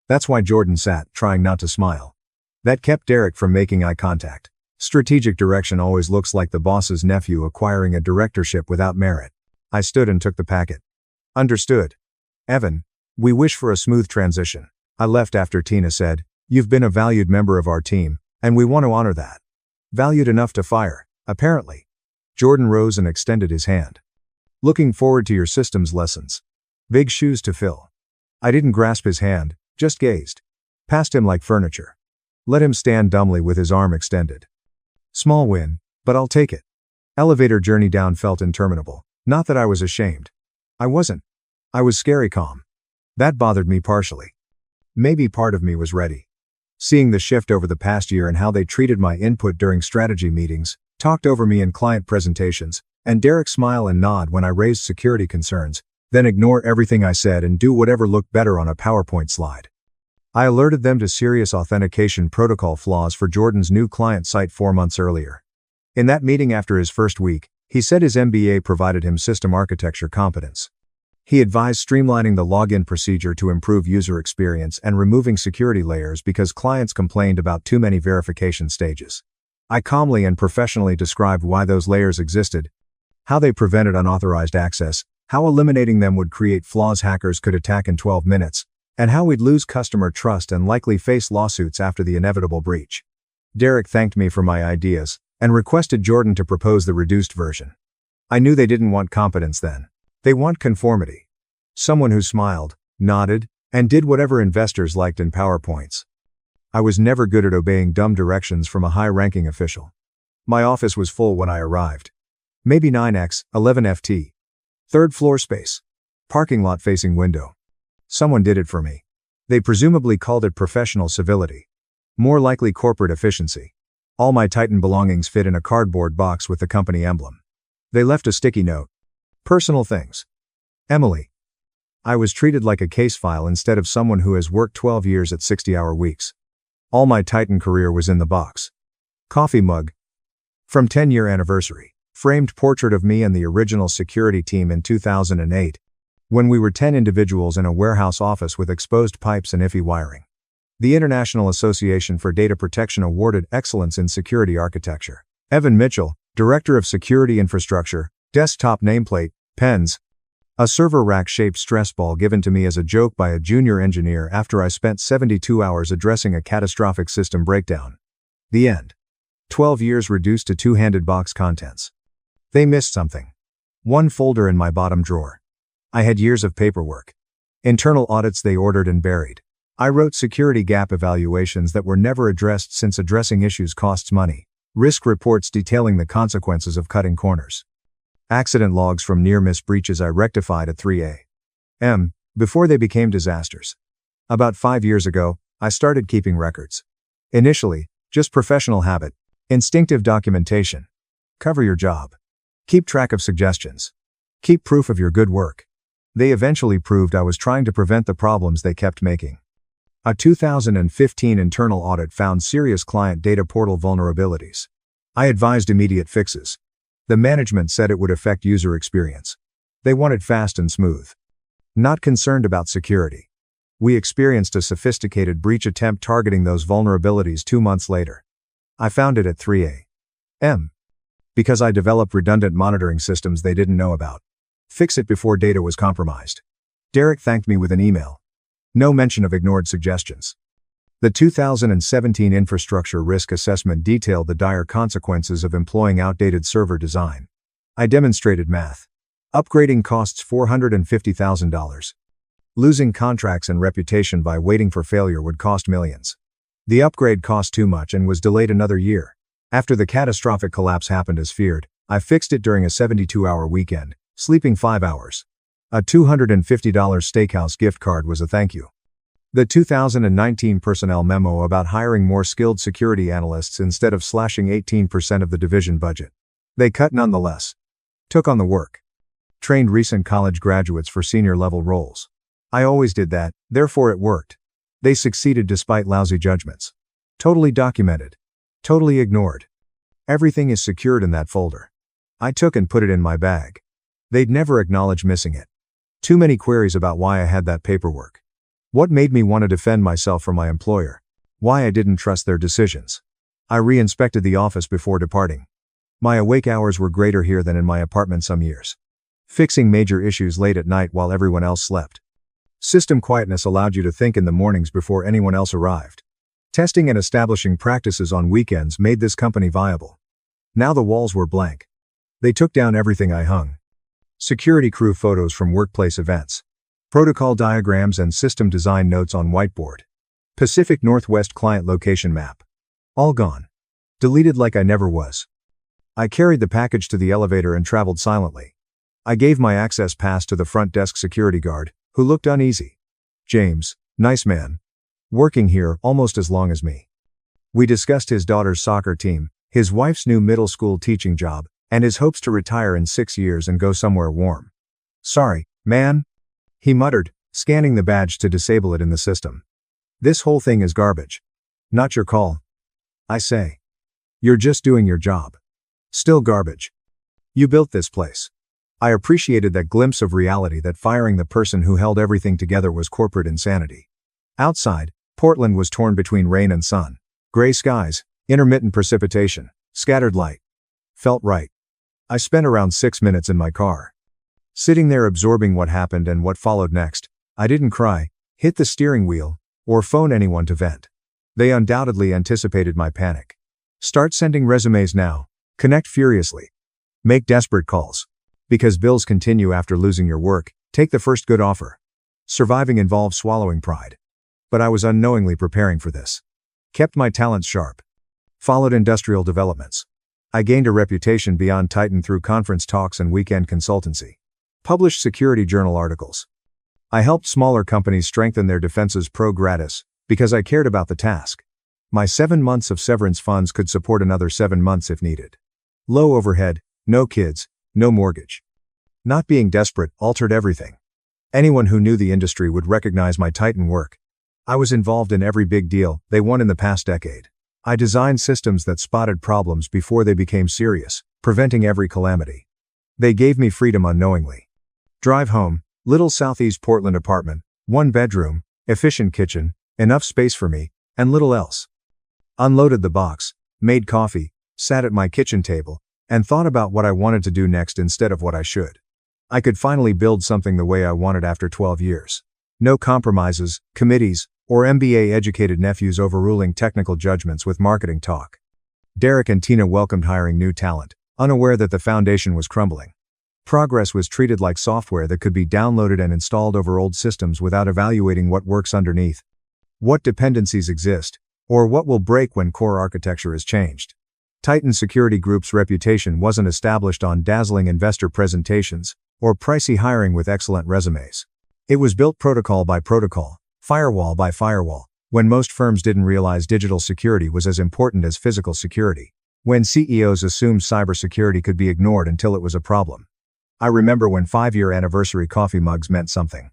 That's why Jordan sat, trying not to smile. That kept Derek from making eye contact. Strategic direction always looks like the boss's nephew acquiring a directorship without merit. I stood and took the packet. "Understood. Evan, we wish for a smooth transition." I left after Tina said, "You've been a valued member of our team, and we want to honor that." Valued enough to fire, apparently. Jordan rose and extended his hand. "Looking forward to your systems lessons. Big shoes to fill." I didn't grasp his hand, just gazed. Past him like furniture. Let him stand dumbly with his arm extended. Small win, but I'll take it. Elevator journey down felt interminable. Not that I was ashamed. I wasn't. I was scary calm. That bothered me partially. Maybe part of me was ready. Seeing the shift over the past year and how they treated my input during strategy meetings, talked over me in client presentations, and Derek smile and nod when I raised security concerns, then ignore everything I said and do whatever looked better on a PowerPoint slide. I alerted them to serious authentication protocol flaws for Jordan's new client site 4 months earlier. In that meeting after his first week, he said his MBA provided him system architecture competence. He advised streamlining the login procedure to improve user experience and removing security layers because clients complained about too many verification stages. I calmly and professionally described why those layers existed, how they prevented unauthorized access, how eliminating them would create flaws hackers could attack in 12 minutes, and how we'd lose customer trust and likely face lawsuits after the inevitable breach. Derek thanked me for my ideas and requested Jordan to propose the reduced version. I knew they didn't want competence then. They want conformity. Someone who smiled, nodded, and did whatever investors liked in PowerPoints. I was never good at obeying dumb directions from a high-ranking official. My office was full when I arrived. Maybe 9x, 11 FT. Third floor space. Parking lot facing window. Someone did it for me. They presumably called it professional civility. More likely corporate efficiency. All my Titan belongings fit in a cardboard box with the company emblem. They left a sticky note. Personal things. Emily. I was treated like a case file instead of someone who has worked 12 years at 60-hour weeks. All my Titan career was in the box. Coffee mug. From 10-year anniversary. Framed portrait of me and the original security team in 2008. When we were 10 individuals in a warehouse office with exposed pipes and iffy wiring. The International Association for Data Protection awarded Excellence in Security Architecture. Evan Mitchell, Director of Security Infrastructure, desktop nameplate, pens. A server rack-shaped stress ball given to me as a joke by a junior engineer after I spent 72 hours addressing a catastrophic system breakdown. The end. 12 years reduced to two-handed box contents. They missed something. One folder in my bottom drawer. I had years of paperwork. Internal audits they ordered and buried. I wrote security gap evaluations that were never addressed since addressing issues costs money. Risk reports detailing the consequences of cutting corners. Accident logs from near-miss breaches I rectified at 3 a.m. before they became disasters. About 5 years ago, I started keeping records. Initially, just professional habit. Instinctive documentation. Cover your job. Keep track of suggestions. Keep proof of your good work. They eventually proved I was trying to prevent the problems they kept making. A 2015 internal audit found serious client data portal vulnerabilities. I advised immediate fixes. The management said it would affect user experience. They wanted fast and smooth. Not concerned about security. We experienced a sophisticated breach attempt targeting those vulnerabilities 2 months later. I found it at 3 a.m. because I developed redundant monitoring systems they didn't know about. Fix it before data was compromised. Derek thanked me with an email. No mention of ignored suggestions. The 2017 infrastructure risk assessment detailed the dire consequences of employing outdated server design. I demonstrated math. Upgrading costs $450,000. Losing contracts and reputation by waiting for failure would cost millions. The upgrade cost too much and was delayed another year. After the catastrophic collapse happened as feared, I fixed it during a 72-hour weekend, sleeping 5 hours. A $250 steakhouse gift card was a thank you. The 2019 personnel memo about hiring more skilled security analysts instead of slashing 18% of the division budget. They cut nonetheless. Took on the work. Trained recent college graduates for senior-level roles. I always did that, therefore it worked. They succeeded despite lousy judgments. Totally documented. Totally ignored. Everything is secured in that folder. I took and put it in my bag. They'd never acknowledge missing it. Too many queries about why I had that paperwork. What made me want to defend myself from my employer? Why I didn't trust their decisions. I re-inspected the office before departing. My awake hours were greater here than in my apartment some years. Fixing major issues late at night while everyone else slept. System quietness allowed you to think in the mornings before anyone else arrived. Testing and establishing practices on weekends made this company viable. Now the walls were blank. They took down everything I hung. Security crew photos from workplace events. Protocol diagrams and system design notes on whiteboard. Pacific Northwest client location map. All gone. Deleted like I never was. I carried the package to the elevator and traveled silently. I gave my access pass to the front desk security guard, who looked uneasy. James, nice man. Working here almost as long as me. We discussed his daughter's soccer team, his wife's new middle school teaching job, and his hopes to retire in 6 years and go somewhere warm. Sorry, man, he muttered, scanning the badge to disable it in the system. This whole thing is garbage. Not your call. I say. You're just doing your job. Still garbage. You built this place. I appreciated that glimpse of reality that firing the person who held everything together was corporate insanity. Outside, Portland was torn between rain and sun. Gray skies, intermittent precipitation, scattered light. Felt right. I spent around 6 minutes in my car. Sitting there absorbing what happened and what followed next, I didn't cry, hit the steering wheel, or phone anyone to vent. They undoubtedly anticipated my panic. Start sending resumes now. Connect furiously. Make desperate calls. Because bills continue after losing your work, take the first good offer. Surviving involves swallowing pride. But I was unknowingly preparing for this. Kept my talents sharp. Followed industrial developments. I gained a reputation beyond Titan through conference talks and weekend consultancy. Published security journal articles. I helped smaller companies strengthen their defenses pro gratis, because I cared about the task. My 7 months of severance funds could support another 7 months if needed. Low overhead, no kids, no mortgage. Not being desperate altered everything. Anyone who knew the industry would recognize my Titan work. I was involved in every big deal they won in the past decade. I designed systems that spotted problems before they became serious, preventing every calamity. They gave me freedom unknowingly. Drive home, little southeast Portland apartment, 1 bedroom, efficient kitchen, enough space for me, and little else. Unloaded the box, made coffee, sat at my kitchen table, and thought about what I wanted to do next instead of what I should. I could finally build something the way I wanted after 12 years. No compromises, committees, or MBA-educated nephews overruling technical judgments with marketing talk. Derek and Tina welcomed hiring new talent, unaware that the foundation was crumbling. Progress was treated like software that could be downloaded and installed over old systems without evaluating what works underneath. What dependencies exist, or what will break when core architecture is changed. Titan Security Group's reputation wasn't established on dazzling investor presentations, or pricey hiring with excellent resumes. It was built protocol by protocol, firewall by firewall, when most firms didn't realize digital security was as important as physical security. When CEOs assumed cybersecurity could be ignored until it was a problem. I remember when 5-year anniversary coffee mugs meant something.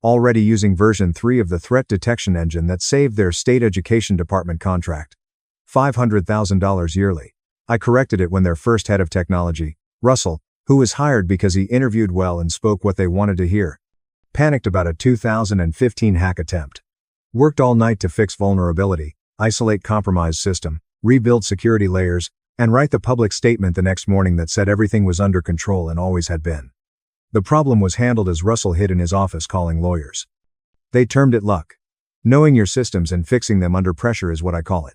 Already using version 3 of the threat detection engine that saved their state education department contract. $500,000 yearly. I corrected it when their first head of technology, Russell, who was hired because he interviewed well and spoke what they wanted to hear, panicked about a 2015 hack attempt. Worked all night to fix vulnerability, isolate compromised system, rebuild security layers, and write the public statement the next morning that said everything was under control and always had been. The problem was handled as Russell hid in his office calling lawyers. They termed it luck. Knowing your systems and fixing them under pressure is what I call it.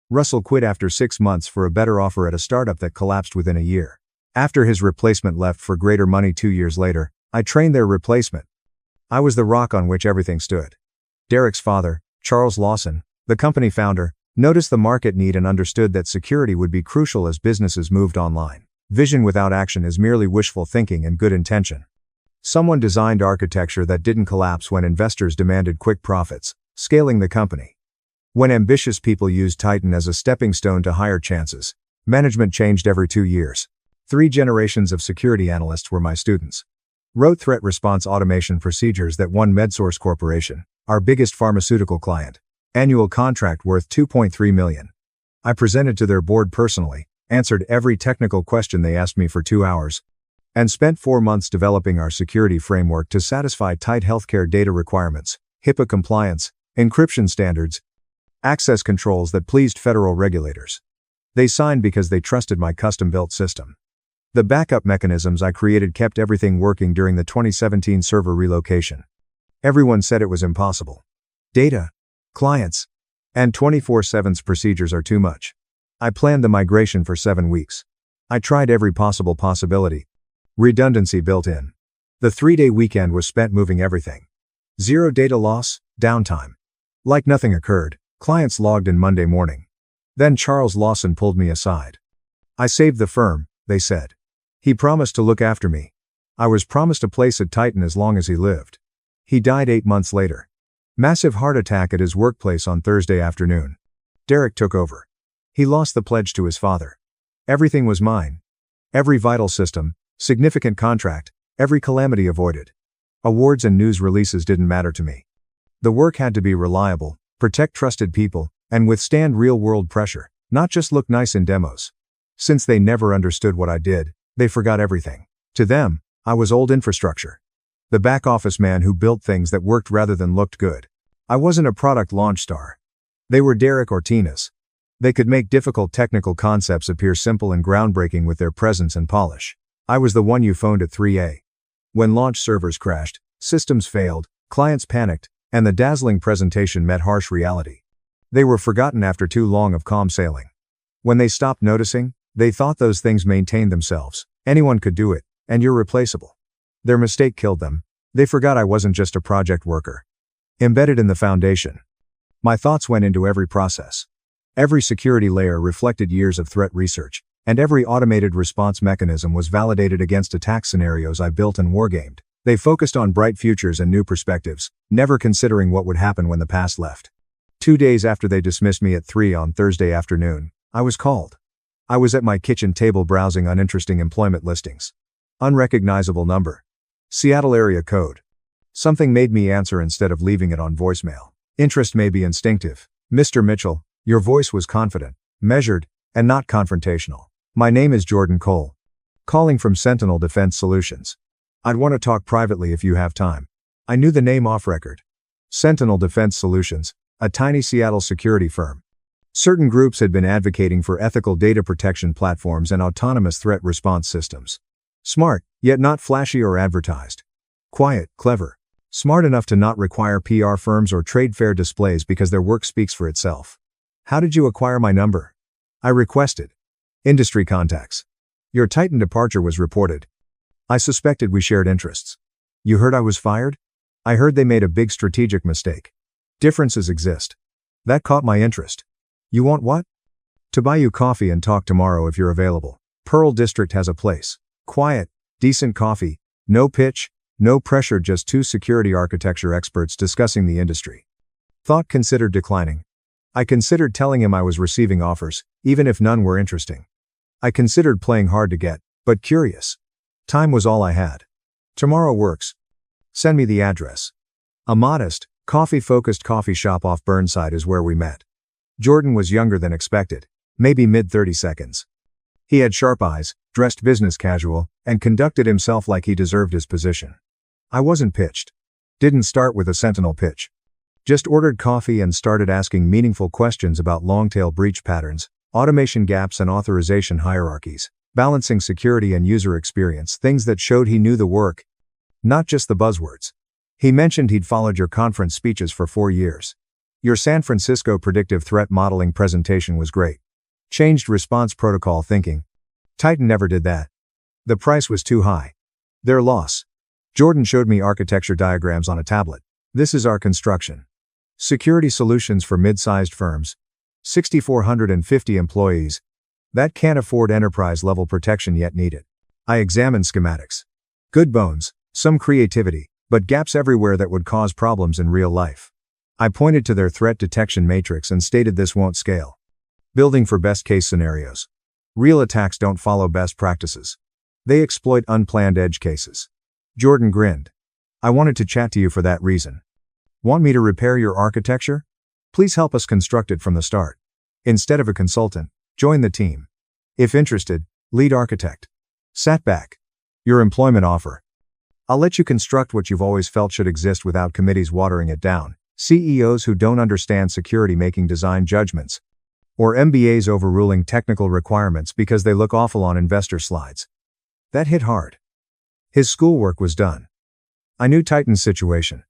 Russell quit after 6 months for a better offer at a startup that collapsed within a year. After his replacement left for greater money 2 years later, I trained their replacement. I was the rock on which everything stood. Derek's father, Charles Lawson, the company founder, noticed the market need and understood that security would be crucial as businesses moved online. Vision without action is merely wishful thinking and good intention. Someone designed architecture that didn't collapse when investors demanded quick profits, scaling the company. When ambitious people used Titan as a stepping stone to higher chances, management changed every 2 years. 3 generations of security analysts were my students. Wrote threat response automation procedures that won MedSource Corporation, our biggest pharmaceutical client, Annual contract worth $2.3 million. I presented to their board personally, answered every technical question they asked me for 2 hours, and spent 4 months developing our security framework to satisfy tight healthcare data requirements, HIPAA compliance, encryption standards, access controls that pleased federal regulators. They signed because they trusted my custom-built system. The backup mechanisms I created kept everything working during the 2017 server relocation. Everyone said it was impossible. Data, clients, and 24/7 procedures are too much. I planned the migration for 7 weeks. I tried every possible possibility. Redundancy built in. The 3-day weekend was spent moving everything. Zero data loss, downtime. Like nothing occurred, clients logged in Monday morning. Then Charles Lawson pulled me aside. I saved the firm, they said. He promised to look after me. I was promised a place at Titan as long as he lived. He died 8 months later. Massive heart attack at his workplace on Thursday afternoon. Derek took over. He lost the pledge to his father. Everything was mine. Every vital system, significant contract, every calamity avoided. Awards and news releases didn't matter to me. The work had to be reliable, protect trusted people, and withstand real-world pressure, not just look nice in demos. Since they never understood what I did, they forgot everything. To them, I was old infrastructure. The back-office man who built things that worked rather than looked good. I wasn't a product launch star. They were Derek or Tina's. They could make difficult technical concepts appear simple and groundbreaking with their presence and polish. I was the one you phoned at 3 a.m. When launch servers crashed, systems failed, clients panicked, and the dazzling presentation met harsh reality. They were forgotten after too long of calm sailing. When they stopped noticing, they thought those things maintained themselves. Anyone could do it, and you're replaceable. Their mistake killed them. They forgot I wasn't just a project worker. Embedded in the foundation. My thoughts went into every process. Every security layer reflected years of threat research, and every automated response mechanism was validated against attack scenarios I built and wargamed. They focused on bright futures and new perspectives, never considering what would happen when the past left. 2 days after they dismissed me at 3 on Thursday afternoon, I was called. I was at my kitchen table browsing uninteresting employment listings. Unrecognizable number. Seattle area code. Something made me answer instead of leaving it on voicemail. Interest may be instinctive. Mr. Mitchell, your voice was confident, measured, and not confrontational. My name is Jordan Cole. Calling from Sentinel Defense Solutions. I'd want to talk privately if you have time. I knew the name off record. Sentinel Defense Solutions, a tiny Seattle security firm. Certain groups had been advocating for ethical data protection platforms and autonomous threat response systems. Smart, yet not flashy or advertised. Quiet, clever. Smart enough to not require PR firms or trade fair displays because their work speaks for itself. How did you acquire my number? I requested. Industry contacts. Your Titan departure was reported. I suspected we shared interests. You heard I was fired? I heard they made a big strategic mistake. Differences exist. That caught my interest. You want what? To buy you coffee and talk tomorrow if you're available. Pearl District has a place. Quiet, decent coffee, no pitch, no pressure, just 2 security architecture experts discussing the industry. Thought considered declining. I considered telling him I was receiving offers, even if none were interesting. I considered playing hard to get, but curious. Time was all I had. Tomorrow works. Send me the address. A modest, coffee-focused coffee shop off Burnside is where we met. Jordan was younger than expected, maybe mid-30s. He had sharp eyes, dressed business casual, and conducted himself like he deserved his position. I wasn't pitched. Didn't start with a Sentinel pitch. Just ordered coffee and started asking meaningful questions about long-tail breach patterns, automation gaps and authorization hierarchies, balancing security and user experience, things that showed he knew the work, not just the buzzwords. He mentioned he'd followed your conference speeches for 4 years. Your San Francisco predictive threat modeling presentation was great. Changed response protocol thinking. Titan never did that. The price was too high. Their loss. Jordan showed me architecture diagrams on a tablet. This is our construction. Security solutions for mid-sized firms. 6,450 employees. That can't afford enterprise-level protection yet need it. I examined schematics. Good bones, some creativity, but gaps everywhere that would cause problems in real life. I pointed to their threat detection matrix and stated this won't scale. Building for best-case scenarios. Real attacks don't follow best practices. They exploit unplanned edge cases. Jordan grinned. I wanted to chat to you for that reason. Want me to repair your architecture? Please help us construct it from the start. Instead of a consultant, join the team. If interested, lead architect. Sat back. Your employment offer. I'll let you construct what you've always felt should exist without committees watering it down, CEOs who don't understand security making design judgments, or MBAs overruling technical requirements because they look awful on investor slides. That hit hard. His schoolwork was done. I knew Titan's situation.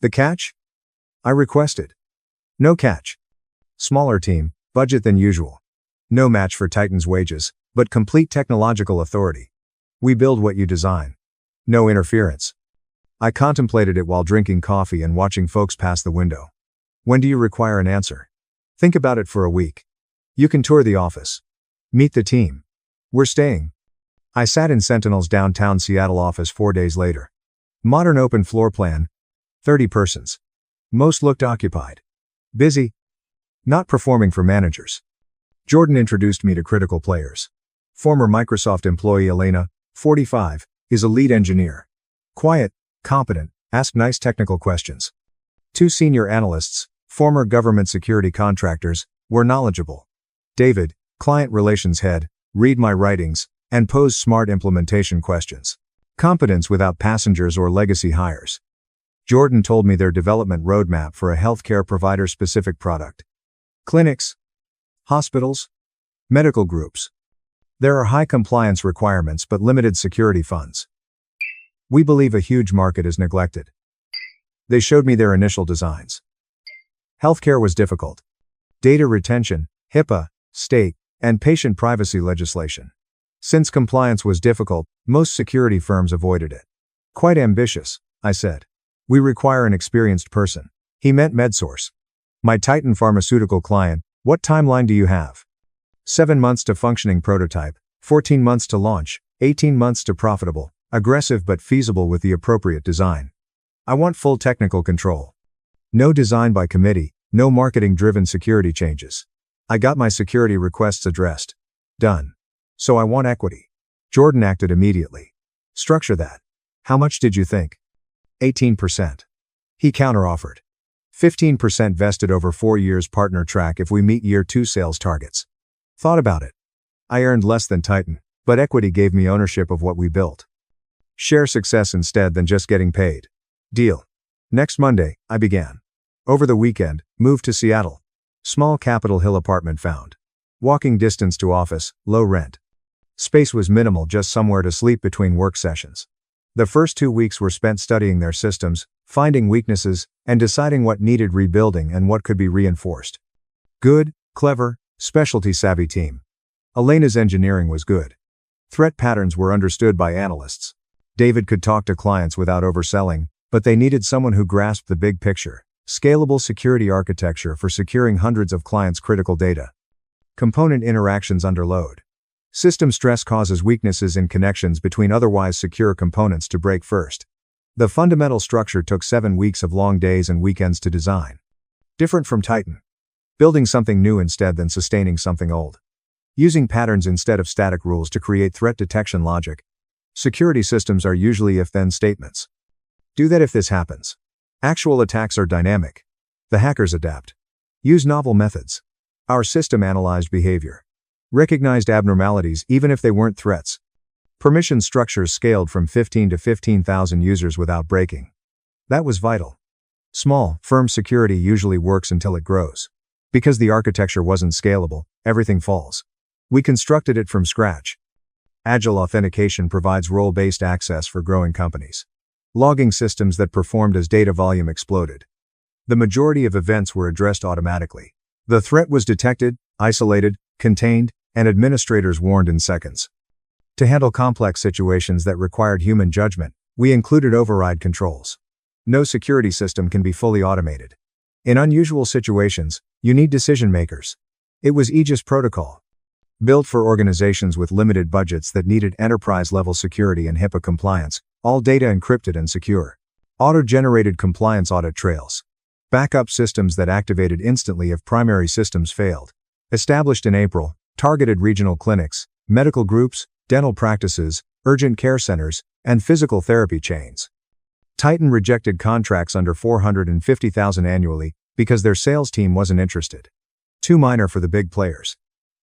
The catch? I requested. No catch. Smaller team, budget than usual. No match for Titan's wages, but complete technological authority. We build what you design. No interference. I contemplated it while drinking coffee and watching folks pass the window. When do you require an answer? Think about it for a week. You can tour the office. Meet the team. We're staying. I sat in Sentinel's downtown Seattle office 4 days later. Modern open floor plan. 30 persons. Most looked occupied. Busy. Not performing for managers. Jordan introduced me to critical players. Former Microsoft employee Elena, 45, is a lead engineer. Quiet, competent, ask nice technical questions. 2 senior analysts, former government security contractors, were knowledgeable. David, client relations head, read my writings, and pose smart implementation questions. Competence without passengers or legacy hires. Jordan told me their development roadmap for a healthcare provider-specific product. Clinics, hospitals, medical groups. There are high compliance requirements but limited security funds. We believe a huge market is neglected. They showed me their initial designs. Healthcare was difficult. Data retention, HIPAA, state, and patient privacy legislation. Since compliance was difficult, most security firms avoided it. Quite ambitious, I said. We require an experienced person. He meant MedSource. My Titan pharmaceutical client, what timeline do you have? 7 months to functioning prototype, 14 months to launch, 18 months to profitable, aggressive but feasible with the appropriate design. I want full technical control. No design by committee, no marketing-driven security changes. I got my security requests addressed. Done. So I want equity. Jordan acted immediately. Structure that. How much did you think? 18%. He counteroffered. 15% vested over 4 years partner track if we meet year 2 sales targets. Thought about it. I earned less than Titan, but equity gave me ownership of what we built. Share success instead than just getting paid. Deal. Next Monday, I began. Over the weekend, moved to Seattle. Small Capitol Hill apartment found. Walking distance to office, low rent. Space was minimal, just somewhere to sleep between work sessions. The first 2 weeks were spent studying their systems, finding weaknesses, and deciding what needed rebuilding and what could be reinforced. Good, clever, specialty-savvy team. Elena's engineering was good. Threat patterns were understood by analysts. David could talk to clients without overselling, but they needed someone who grasped the big picture. Scalable security architecture for securing hundreds of clients' critical data. Component interactions under load. System stress causes weaknesses in connections between otherwise secure components to break first. The fundamental structure took 7 weeks of long days and weekends to design. Different from Titan. Building something new instead than sustaining something old. Using patterns instead of static rules to create threat detection logic. Security systems are usually if-then statements. Do that if this happens. Actual attacks are dynamic. The hackers adapt. Use novel methods. Our system analyzed behavior. Recognized abnormalities even if they weren't threats. Permission structures scaled from 15 to 15,000 users without breaking. That was vital. Small, firm security usually works until it grows. Because the architecture wasn't scalable, everything falls. We constructed it from scratch. Agile authentication provides role-based access for growing companies. Logging systems that performed as data volume exploded. The majority of events were addressed automatically. The threat was detected, isolated, contained, and administrators warned in seconds. To handle complex situations that required human judgment, we included override controls. No security system can be fully automated. In unusual situations, you need decision makers. It was Aegis Protocol. Built for organizations with limited budgets that needed enterprise-level security and HIPAA compliance, all data encrypted and secure. Auto-generated compliance audit trails. Backup systems that activated instantly if primary systems failed. Established in April, targeted regional clinics, medical groups, dental practices, urgent care centers, and physical therapy chains. Titan rejected contracts under $450,000 annually, Because their sales team wasn't interested. Too minor for the big players.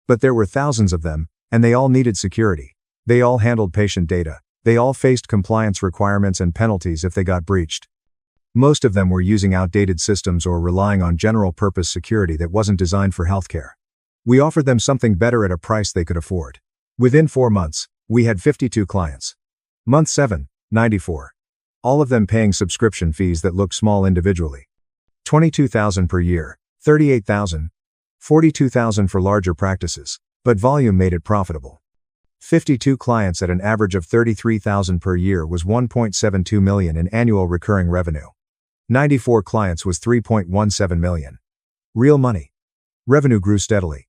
But there were thousands of them, and they all needed security. They all handled patient data. They all faced compliance requirements and penalties if they got breached. Most of them were using outdated systems or relying on general-purpose security that wasn't designed for healthcare. We offered them something better at a price they could afford. Within 4 months, we had 52 clients. Month 7, 94. All of them paying subscription fees that looked small individually. $22,000 per year, $38,000, $42,000 for larger practices, but volume made it profitable. 52 clients at an average of $33,000 per year was $1.72 million in annual recurring revenue. 94 clients was $3.17 million. Real money. Revenue grew steadily.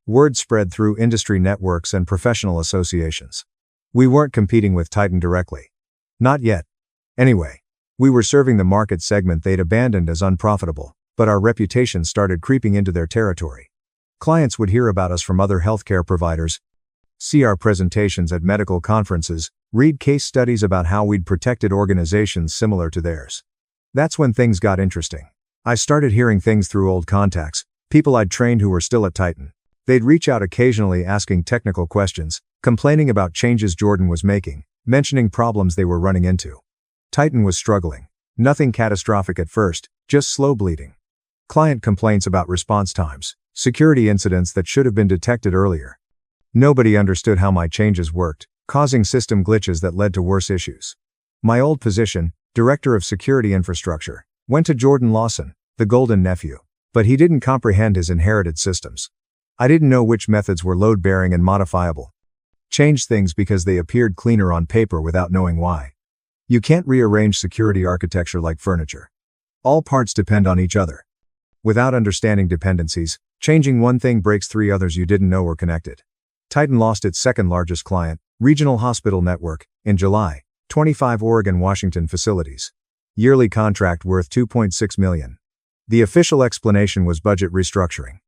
Word spread through industry networks and professional associations. We weren't competing with Titan directly. Not yet. Anyway, we were serving the market segment they'd abandoned as unprofitable, but our reputation started creeping into their territory. Clients would hear about us from other healthcare providers, see our presentations at medical conferences, read case studies about how we'd protected organizations similar to theirs. That's when things got interesting. I started hearing things through old contacts, people I'd trained who were still at Titan. They'd reach out occasionally asking technical questions, complaining about changes Jordan was making, mentioning problems they were running into. Titan was struggling. Nothing catastrophic at first, just slow bleeding. Client complaints about response times, security incidents that should have been detected earlier. Nobody understood how my changes worked, causing system glitches that led to worse issues. My old position, Director of Security Infrastructure, went to Jordan Lawson, the golden nephew, but he didn't comprehend his inherited systems. I didn't know which methods were load-bearing and modifiable. Changed things because they appeared cleaner on paper without knowing why. You can't rearrange security architecture like furniture. All parts depend on each other. Without understanding dependencies, changing one thing breaks 3 others you didn't know were connected. Titan lost its second largest client, Regional Hospital Network, in July, 25 Oregon-Washington facilities. Yearly contract worth $2.6 million. The official explanation was budget restructuring.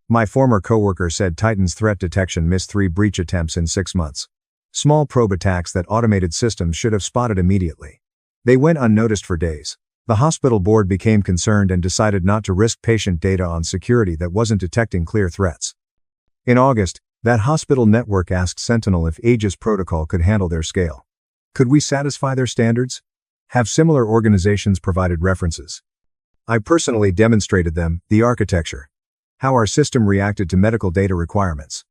My former coworker said Titan's threat detection missed 3 breach attempts in 6 months. Small probe attacks that automated systems should have spotted immediately. They went unnoticed for days. The hospital board became concerned and decided not to risk patient data on security that wasn't detecting clear threats. In August, that hospital network asked Sentinel if Aegis Protocol could handle their scale. Could we satisfy their standards? Have similar organizations provided references? I personally demonstrated them, the architecture. How our system reacted to medical data requirements.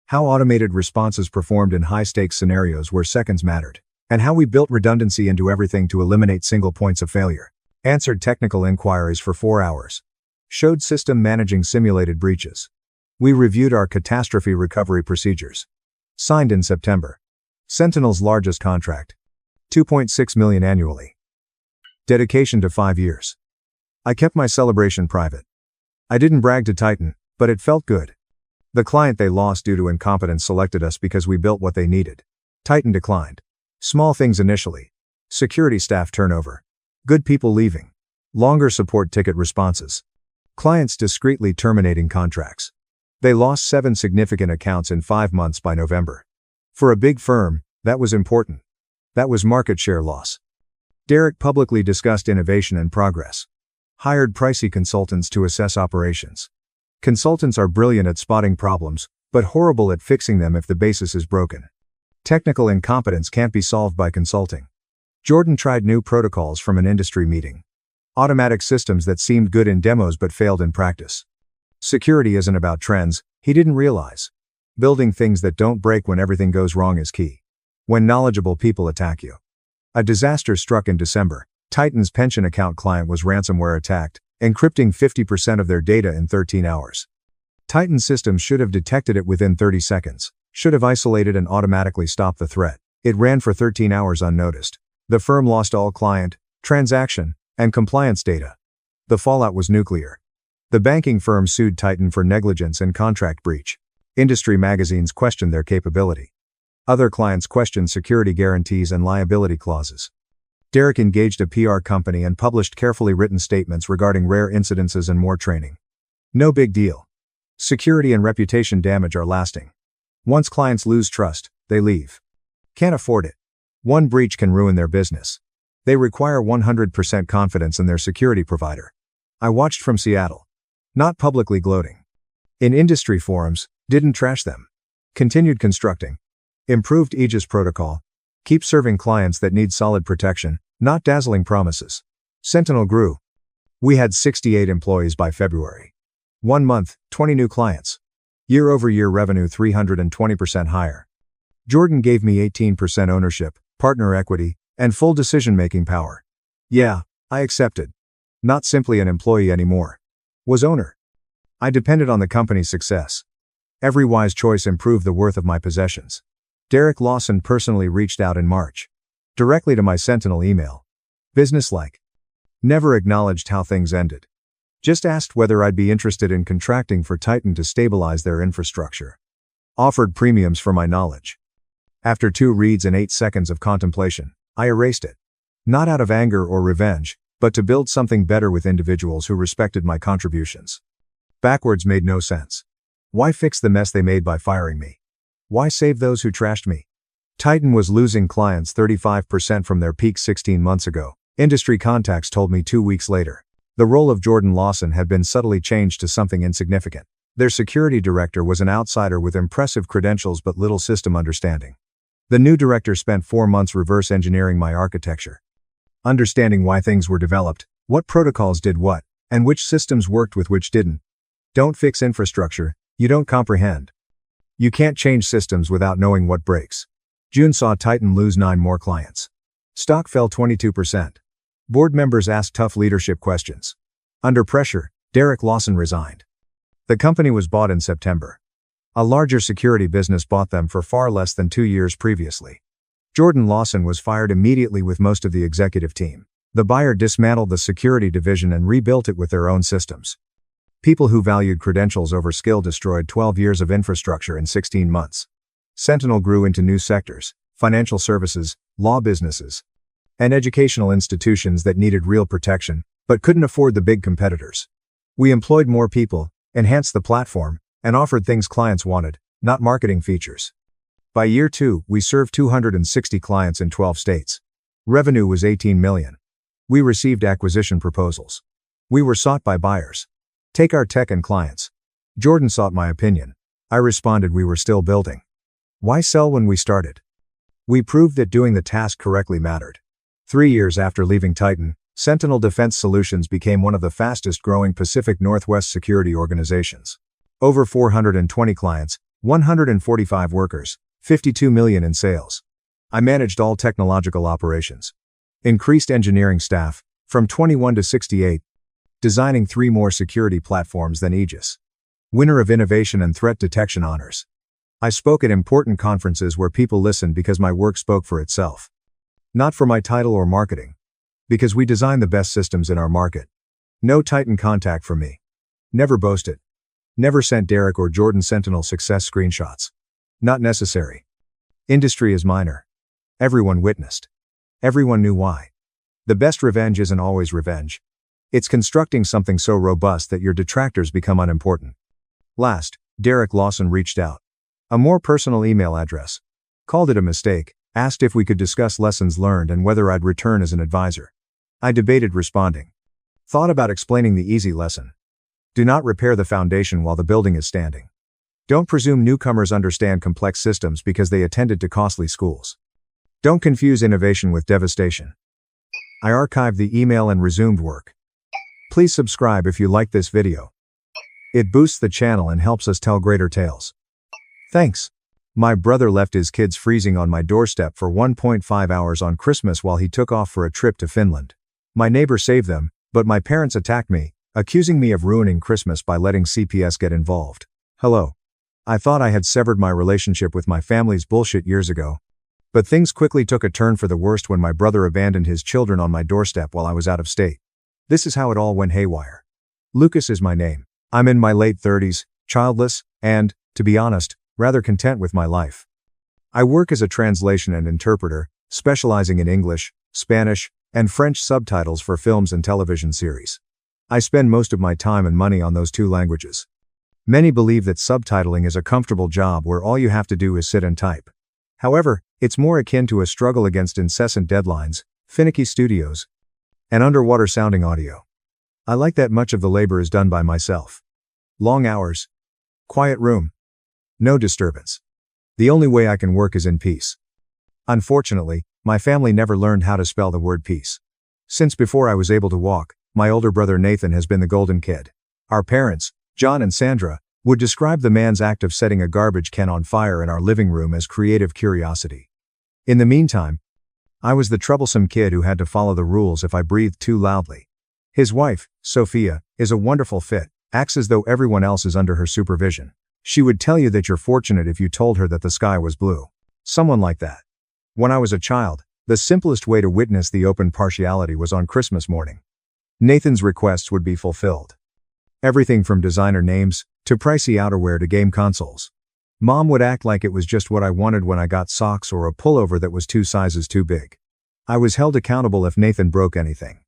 How automated responses performed in high-stakes scenarios where seconds mattered. And how we built redundancy into everything to eliminate single points of failure. Answered technical inquiries for 4 hours. Showed system managing simulated breaches. We reviewed our catastrophe recovery procedures. Signed in September. Sentinel's largest contract. $2.6 million annually. Dedication to 5 years. I kept my celebration private. I didn't brag to Titan, but it felt good. The client they lost due to incompetence selected us because we built what they needed. Titan declined. Small things initially. Security staff turnover. Good people leaving. Longer support ticket responses. Clients discreetly terminating contracts. They lost 7 significant accounts in 5 months by November. For a big firm, that was important. That was market share loss. Derek publicly discussed innovation and progress. Hired pricey consultants to assess operations. Consultants are brilliant at spotting problems, but horrible at fixing them if the basis is broken. Technical incompetence can't be solved by consulting. Jordan tried new protocols from an industry meeting. Automatic systems that seemed good in demos but failed in practice. Security isn't about trends, he didn't realize. Building things that don't break when everything goes wrong is key. When knowledgeable people attack you. A disaster struck in December. Titan's pension account client was ransomware attacked, encrypting 50% of their data in 13 hours. Titan systems should have detected it within 30 seconds, should have isolated and automatically stopped the threat. It ran for 13 hours unnoticed. The firm lost all client, transaction, and compliance data. The fallout was nuclear. The banking firm sued Titan for negligence and contract breach. Industry magazines questioned their capability. Other clients questioned security guarantees and liability clauses. Derek engaged a PR company and published carefully written statements regarding rare incidences and more training. No big deal. Security and reputation damage are lasting. Once clients lose trust, they leave. Can't afford it. One breach can ruin their business. They require 100% confidence in their security provider. I watched from Seattle. Not publicly gloating. In industry forums, didn't trash them. Continued constructing. Improved Aegis protocol. Keep serving clients that need solid protection, not dazzling promises. Sentinel grew. We had 68 employees by February. 1 month, 20 new clients. Year-over-year revenue 320% higher. Jordan gave me 18% ownership, partner equity, and full decision-making power. Yeah, I accepted. Not simply an employee anymore. Was owner. I depended on the company's success. Every wise choice improved the worth of my possessions. Derek Lawson personally reached out in March. Directly to my Sentinel email. Businesslike. Never acknowledged how things ended. Just asked whether I'd be interested in contracting for Titan to stabilize their infrastructure. Offered premiums for my knowledge. After 2 reads and 8 seconds of contemplation, I erased it. Not out of anger or revenge, but to build something better with individuals who respected my contributions. Backwards made no sense. Why fix the mess they made by firing me? Why save those who trashed me? Titan was losing clients 35% from their peak 16 months ago, industry contacts told me 2 weeks later. The role of Jordan Lawson had been subtly changed to something insignificant. Their security director was an outsider with impressive credentials but little system understanding. The new director spent 4 months reverse engineering my architecture. Understanding why things were developed, what protocols did what, and which systems worked with which didn't. Don't fix infrastructure, you don't comprehend. You can't change systems without knowing what breaks. June saw Titan lose 9 more clients. Stock fell 22%. Board members asked tough leadership questions. Under pressure, Derek Lawson resigned. The company was bought in September. A larger security business bought them for far less than 2 years previously. Jordan Lawson was fired immediately with most of the executive team. The buyer dismantled the security division and rebuilt it with their own systems. People who valued credentials over skill destroyed 12 years of infrastructure in 16 months. Sentinel grew into new sectors: financial services, law businesses, and educational institutions that needed real protection, but couldn't afford the big competitors. We employed more people, enhanced the platform, and offered things clients wanted, not marketing features. By year 2, we served 260 clients in 12 states. Revenue was $18 million. We received acquisition proposals. We were sought by buyers. Take our tech and clients. Jordan sought my opinion. I responded we were still building. Why sell when we started? We proved that doing the task correctly mattered. 3 years after leaving Titan, Sentinel Defense Solutions became one of the fastest growing Pacific Northwest security organizations. Over 420 clients, 145 workers, $52 million in sales. I managed all technological operations. Increased engineering staff, from 21 to 68. Designing 3 more security platforms than Aegis. Winner of Innovation and Threat Detection honors. I spoke at important conferences where people listened because my work spoke for itself. Not for my title or marketing. Because we design the best systems in our market. No Titan contact from me. Never boasted. Never sent Derek or Jordan Sentinel success screenshots. Not necessary. Industry is minor. Everyone witnessed. Everyone knew why. The best revenge isn't always revenge. It's constructing something so robust that your detractors become unimportant. Last, Derek Lawson reached out. A more personal email address. Called it a mistake, asked if we could discuss lessons learned and whether I'd return as an advisor. I debated responding. Thought about explaining the easy lesson. Do not repair the foundation while the building is standing. Don't presume newcomers understand complex systems because they attended to costly schools. Don't confuse innovation with devastation. I archived the email and resumed work. Please subscribe if you liked this video. It boosts the channel and helps us tell greater tales. Thanks. My brother left his kids freezing on my doorstep for 1.5 hours on Christmas while he took off for a trip to Finland. My neighbor saved them, but my parents attacked me, accusing me of ruining Christmas by letting CPS get involved. Hello. I thought I had severed my relationship with my family's bullshit years ago. But things quickly took a turn for the worst when my brother abandoned his children on my doorstep while I was out of state. This is how it all went haywire. Lucas is my name. I'm in my late 30s, childless, and, to be honest, rather content with my life. I work as a translation and interpreter, specializing in English, Spanish, and French subtitles for films and television series. I spend most of my time and money on those 2 languages. Many believe that subtitling is a comfortable job where all you have to do is sit and type. However, it's more akin to a struggle against incessant deadlines, finicky studios, and underwater sounding audio. I like that much of the labor is done by myself. Long hours. Quiet room. No disturbance. The only way I can work is in peace. Unfortunately, my family never learned how to spell the word peace. Since before I was able to walk, my older brother Nathan has been the golden kid. Our parents, John and Sandra, would describe the man's act of setting a garbage can on fire in our living room as creative curiosity. In the meantime, I was the troublesome kid who had to follow the rules if I breathed too loudly. His wife, Sophia, is a wonderful fit, acts as though everyone else is under her supervision. She would tell you that you're fortunate if you told her that the sky was blue. Someone like that. When I was a child, the simplest way to witness the open partiality was on Christmas morning. Nathan's requests would be fulfilled. Everything from designer names, to pricey outerwear to game consoles. Mom would act like it was just what I wanted when I got socks or a pullover that was 2 sizes too big. I was held accountable if Nathan broke anything.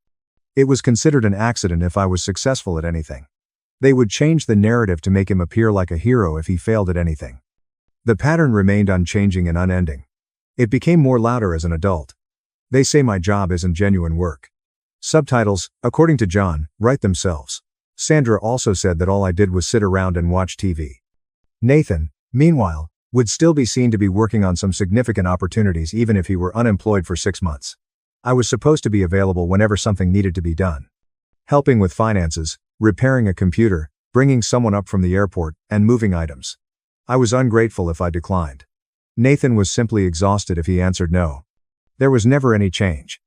It was considered an accident if I was successful at anything. They would change the narrative to make him appear like a hero if he failed at anything. The pattern remained unchanging and unending. It became more louder as an adult. They say my job isn't genuine work. Subtitles, according to John, write themselves. Sandra also said that all I did was sit around and watch TV. Nathan, meanwhile, would still be seen to be working on some significant opportunities even if he were unemployed for 6 months. I was supposed to be available whenever something needed to be done. Helping with finances, repairing a computer, bringing someone up from the airport, and moving items. I was ungrateful if I declined. Nathan was simply exhausted if he answered no. There was never any change.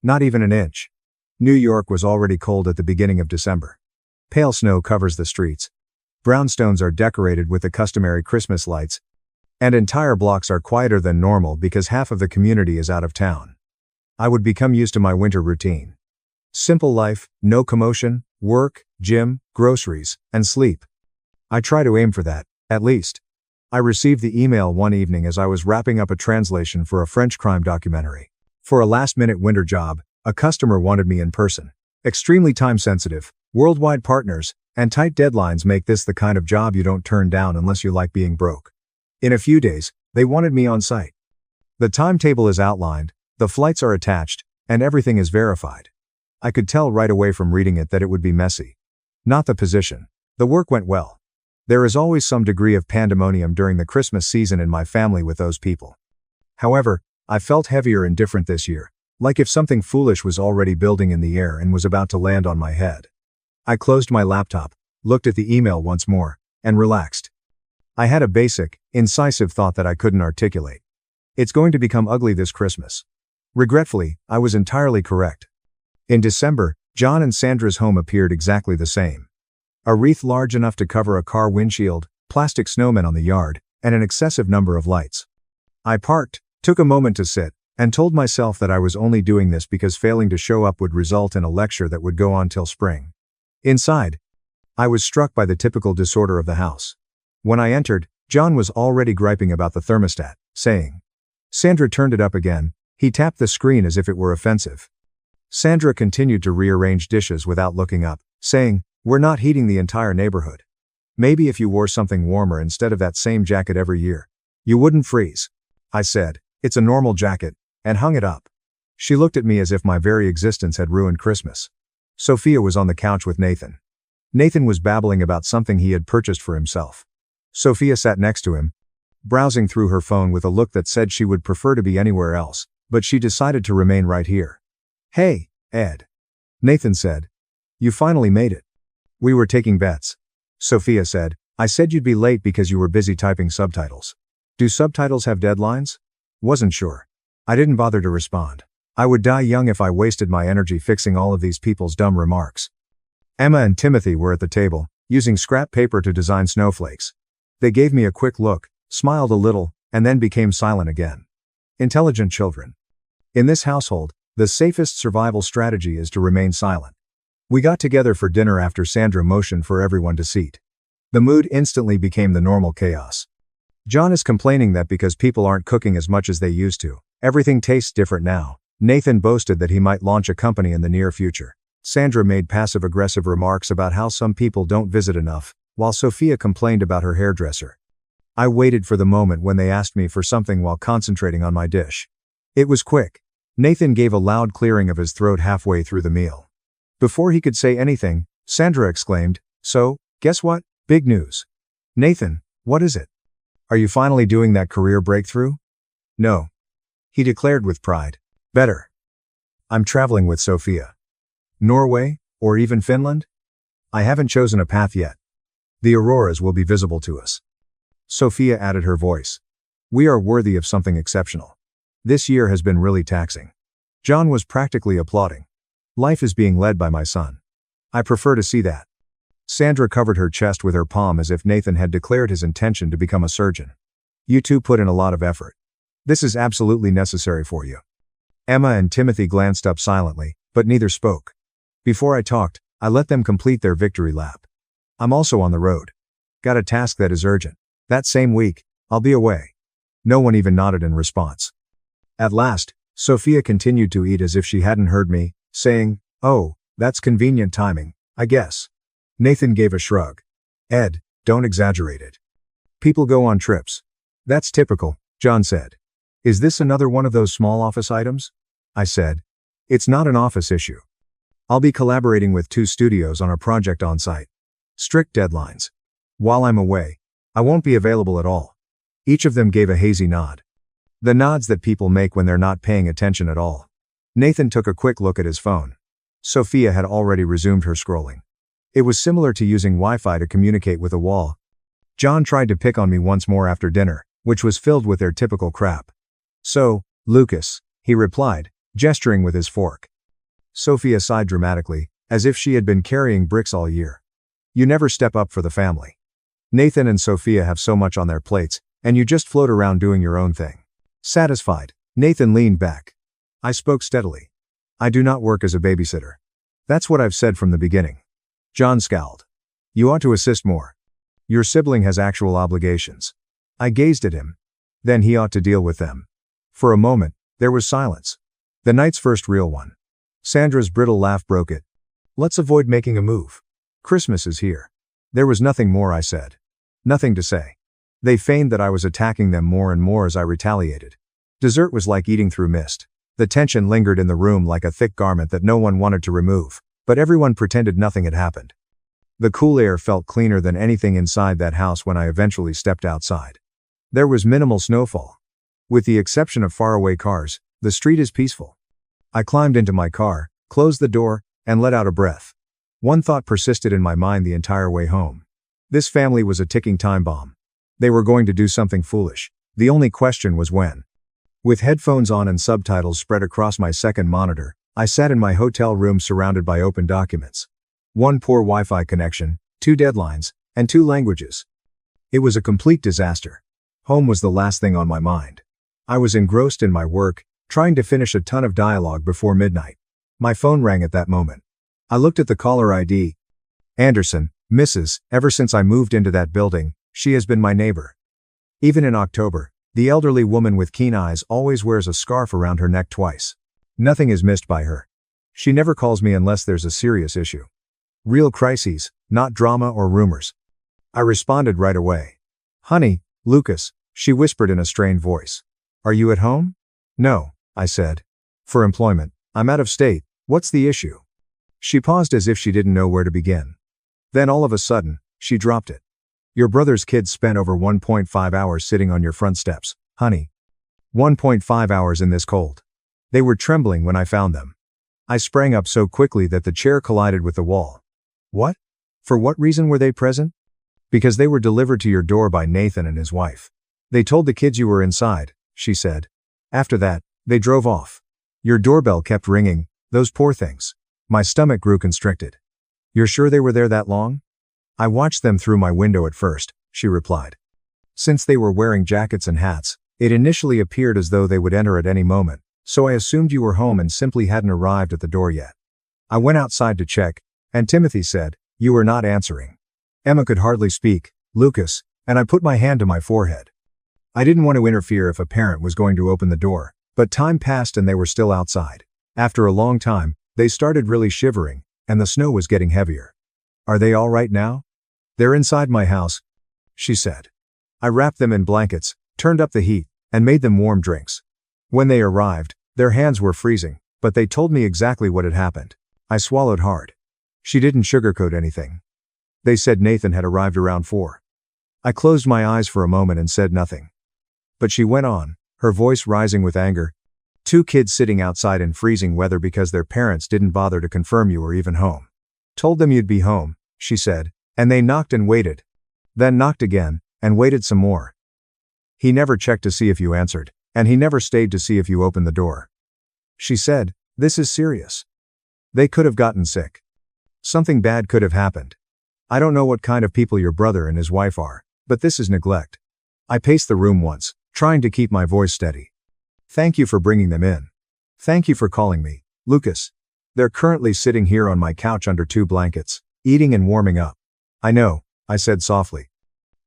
Not even an inch. New York was already cold at the beginning of December. Pale snow covers the streets. Brownstones are decorated with the customary Christmas lights. And entire blocks are quieter than normal because half of the community is out of town. I would become used to my winter routine. Simple life, no commotion, work, gym, groceries, and sleep. I try to aim for that, at least. I received the email one evening as I was wrapping up a translation for a French crime documentary. For a last-minute winter job, a customer wanted me in person. Extremely time-sensitive, worldwide partners, and tight deadlines make this the kind of job you don't turn down unless you like being broke. In a few days, they wanted me on site. The timetable is outlined, the flights are attached, and everything is verified. I could tell right away from reading it that it would be messy. Not the position. The work went well. There is always some degree of pandemonium during the Christmas season in my family with those people. However, I felt heavier and different this year, like if something foolish was already building in the air and was about to land on my head. I closed my laptop, looked at the email once more, and relaxed. I had a basic, incisive thought that I couldn't articulate. It's going to become ugly this Christmas. Regretfully, I was entirely correct. In December, John and Sandra's home appeared exactly the same. A wreath large enough to cover a car windshield, plastic snowmen on the yard, and an excessive number of lights. I parked, took a moment to sit, and told myself that I was only doing this because failing to show up would result in a lecture that would go on till spring. Inside, I was struck by the typical disorder of the house. When I entered, John was already griping about the thermostat, saying, "Sandra turned it up again." He tapped the screen as if it were offensive. Sandra continued to rearrange dishes without looking up, saying, "We're not heating the entire neighborhood. Maybe if you wore something warmer instead of that same jacket every year, you wouldn't freeze." I said, "It's a normal jacket," and hung it up. She looked at me as if my very existence had ruined Christmas. Sophia was on the couch with Nathan. Nathan was babbling about something he had purchased for himself. Sophia sat next to him, browsing through her phone with a look that said she would prefer to be anywhere else, but she decided to remain right here. "Hey, Ed," Nathan said. "You finally made it." "We were taking bets," Sophia said. "I said you'd be late because you were busy typing subtitles." "Do subtitles have deadlines?" "Wasn't sure." I didn't bother to respond. I would die young if I wasted my energy fixing all of these people's dumb remarks. Emma and Timothy were at the table, using scrap paper to design snowflakes. They gave me a quick look, smiled a little, and then became silent again. Intelligent children. In this household, the safest survival strategy is to remain silent. We got together for dinner after Sandra motioned for everyone to seat. The mood instantly became the normal chaos. John is complaining that because people aren't cooking as much as they used to, everything tastes different now. Nathan boasted that he might launch a company in the near future. Sandra made passive-aggressive remarks about how some people don't visit enough, while Sophia complained about her hairdresser. I waited for the moment when they asked me for something while concentrating on my dish. It was quick. Nathan gave a loud clearing of his throat halfway through the meal. Before he could say anything, Sandra exclaimed, "So, guess what? Big news." "Nathan, what is it? Are you finally doing that career breakthrough?" "No," he declared with pride. "Better. I'm traveling with Sophia. Norway, or even Finland? I haven't chosen a path yet. The auroras will be visible to us." Sophia added her voice. "We are worthy of something exceptional. This year has been really taxing." John was practically applauding. "Life is being led by my son. I prefer to see that." Sandra covered her chest with her palm as if Nathan had declared his intention to become a surgeon. "You two put in a lot of effort. This is absolutely necessary for you." Emma and Timothy glanced up silently, but neither spoke. Before I talked, I let them complete their victory lap. "I'm also on the road. Got a task that is urgent. That same week, I'll be away." No one even nodded in response. At last, Sophia continued to eat as if she hadn't heard me, saying, "Oh, that's convenient timing, I guess." Nathan gave a shrug. "Ed, don't exaggerate it. People go on trips. That's typical," John said. "Is this another one of those small office items?" I said. "It's not an office issue. I'll be collaborating with 2 studios on a project on site. Strict deadlines. While I'm away, I won't be available at all." Each of them gave a hazy nod. The nods that people make when they're not paying attention at all. Nathan took a quick look at his phone. Sophia had already resumed her scrolling. It was similar to using Wi-Fi to communicate with a wall. John tried to pick on me once more after dinner, which was filled with their typical crap. "So, Lucas," he replied, gesturing with his fork. Sophia sighed dramatically, as if she had been carrying bricks all year. "You never step up for the family. Nathan and Sophia have so much on their plates, and you just float around doing your own thing." Satisfied, Nathan leaned back. I spoke steadily. "I do not work as a babysitter. That's what I've said from the beginning." John scowled. "You ought to assist more. Your sibling has actual obligations." I gazed at him. "Then he ought to deal with them." For a moment, there was silence. The night's first real one. Sandra's brittle laugh broke it. "Let's avoid making a move. Christmas is here." There was nothing more I said. Nothing to say. They feigned that I was attacking them more and more as I retaliated. Dessert was like eating through mist. The tension lingered in the room like a thick garment that no one wanted to remove, but everyone pretended nothing had happened. The cool air felt cleaner than anything inside that house when I eventually stepped outside. There was minimal snowfall. With the exception of faraway cars, the street is peaceful. I climbed into my car, closed the door, and let out a breath. One thought persisted in my mind the entire way home. This family was a ticking time bomb. They were going to do something foolish. The only question was when. With headphones on and subtitles spread across my second monitor, I sat in my hotel room surrounded by open documents. 1 poor Wi-Fi connection, 2 deadlines, and 2 languages. It was a complete disaster. Home was the last thing on my mind. I was engrossed in my work, trying to finish a ton of dialogue before midnight. My phone rang at that moment. I looked at the caller ID. Anderson, Mrs. Ever since I moved into that building, she has been my neighbor. Even in October, the elderly woman with keen eyes always wears a scarf around her neck twice. Nothing is missed by her. She never calls me unless there's a serious issue. Real crises, not drama or rumors. I responded right away. "Honey, Lucas," she whispered in a strained voice. "Are you at home?" "No," I said. "For employment. I'm out of state. What's the issue?" She paused as if she didn't know where to begin. Then all of a sudden, she dropped it. "Your brother's kids spent over 1.5 hours sitting on your front steps, honey. 1.5 hours in this cold. They were trembling when I found them." I sprang up so quickly that the chair collided with the wall. "What? For what reason were they present?" "Because they were delivered to your door by Nathan and his wife. They told the kids you were inside," she said. "After that, they drove off. Your doorbell kept ringing, those poor things." My stomach grew constricted. "You're sure they were there that long?" "I watched them through my window at first," she replied. "Since they were wearing jackets and hats, it initially appeared as though they would enter at any moment, so I assumed you were home and simply hadn't arrived at the door yet. I went outside to check, and Timothy said, 'You were not answering.' Emma could hardly speak, Lucas, and I put my hand to my forehead. I didn't want to interfere if a parent was going to open the door, but time passed and they were still outside. After a long time, they started really shivering, and the snow was getting heavier. 'Are they all right now?' 'They're inside my house,' she said. I wrapped them in blankets, turned up the heat, and made them warm drinks. When they arrived, their hands were freezing, but they told me exactly what had happened. I swallowed hard. She didn't sugarcoat anything. They said Nathan had arrived around 4. I closed my eyes for a moment and said nothing. But she went on, her voice rising with anger. 2 kids sitting outside in freezing weather because their parents didn't bother to confirm you were even home. Told them you'd be home, she said, and they knocked and waited. Then knocked again, and waited some more. He never checked to see if you answered, and he never stayed to see if you opened the door. She said, this is serious. They could have gotten sick. Something bad could have happened. I don't know what kind of people your brother and his wife are, but this is neglect. I paced the room once, trying to keep my voice steady. Thank you for bringing them in. Thank you for calling me, Lucas. They're currently sitting here on my couch under 2 blankets, eating and warming up. I know, I said softly.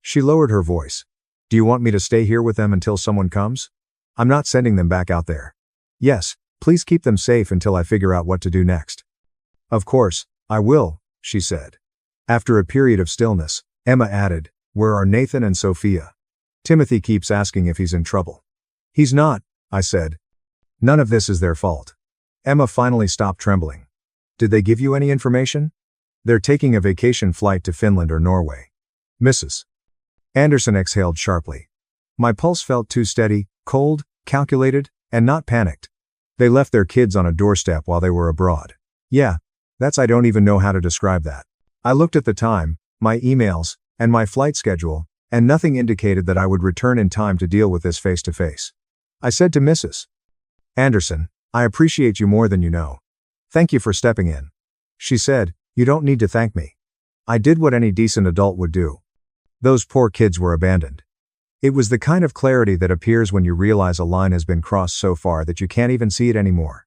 She lowered her voice. Do you want me to stay here with them until someone comes? I'm not sending them back out there. Yes, please keep them safe until I figure out what to do next. Of course, I will, she said. After a period of stillness, Emma added, where are Nathan and Sophia? Timothy keeps asking if he's in trouble. He's not, I said. None of this is their fault. Emma finally stopped trembling. Did they give you any information? They're taking a vacation flight to Finland or Norway. Mrs. Anderson exhaled sharply. My pulse felt too steady, cold, calculated, and not panicked. They left their kids on a doorstep while they were abroad. Yeah, I don't even know how to describe that. I looked at the time, my emails, and my flight schedule, and nothing indicated that I would return in time to deal with this face to face. I said to Mrs. Anderson, I appreciate you more than you know. Thank you for stepping in. She said, you don't need to thank me. I did what any decent adult would do. Those poor kids were abandoned. It was the kind of clarity that appears when you realize a line has been crossed so far that you can't even see it anymore.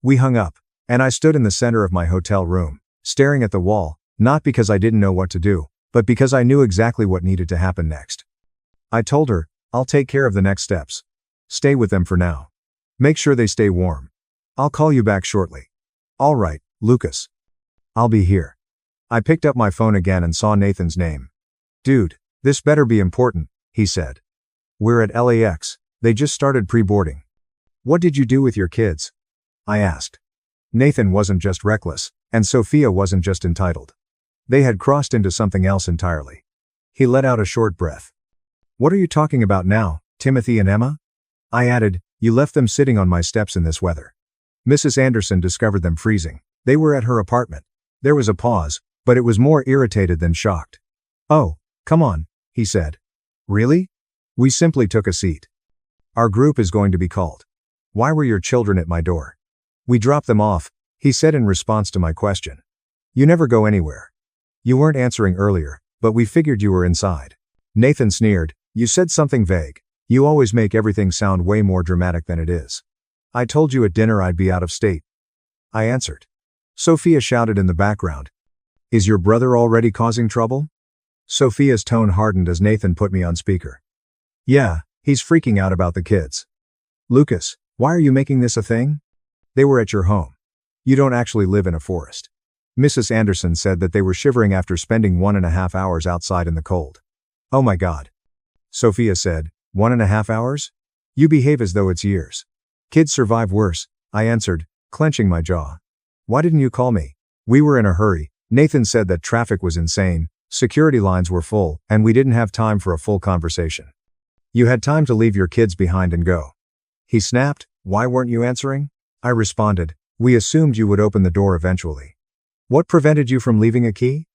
We hung up, and I stood in the center of my hotel room, staring at the wall, not because I didn't know what to do, but because I knew exactly what needed to happen next. I told her, I'll take care of the next steps. Stay with them for now. Make sure they stay warm. I'll call you back shortly. All right, Lucas. I'll be here. I picked up my phone again and saw Nathan's name. Dude, this better be important, he said. We're at LAX, they just started pre-boarding. What did you do with your kids? I asked. Nathan wasn't just reckless, and Sophia wasn't just entitled. They had crossed into something else entirely. He let out a short breath. What are you talking about now, Timothy and Emma? I added, you left them sitting on my steps in this weather. Mrs. Anderson discovered them freezing. They were at her apartment. There was a pause, but it was more irritated than shocked. Oh, come on, he said. Really? We simply took a seat. Our group is going to be called. Why were your children at my door? We dropped them off, he said in response to my question. You never go anywhere. You weren't answering earlier, but we figured you were inside. Nathan sneered, you said something vague. You always make everything sound way more dramatic than it is. I told you at dinner I'd be out of state. I answered. Sophia shouted in the background. Is your brother already causing trouble? Sophia's tone hardened as Nathan put me on speaker. Yeah, he's freaking out about the kids. Lucas, why are you making this a thing? They were at your home. You don't actually live in a forest. Mrs. Anderson said that they were shivering after spending 1.5 hours outside in the cold. Oh my God. Sophia said, 1.5 hours? You behave as though it's years. Kids survive worse, I answered, clenching my jaw. Why didn't you call me? We were in a hurry. Nathan said that traffic was insane, security lines were full, and we didn't have time for a full conversation. You had time to leave your kids behind and go. He snapped, why weren't you answering? I responded, we assumed you would open the door eventually. What prevented you from leaving a key?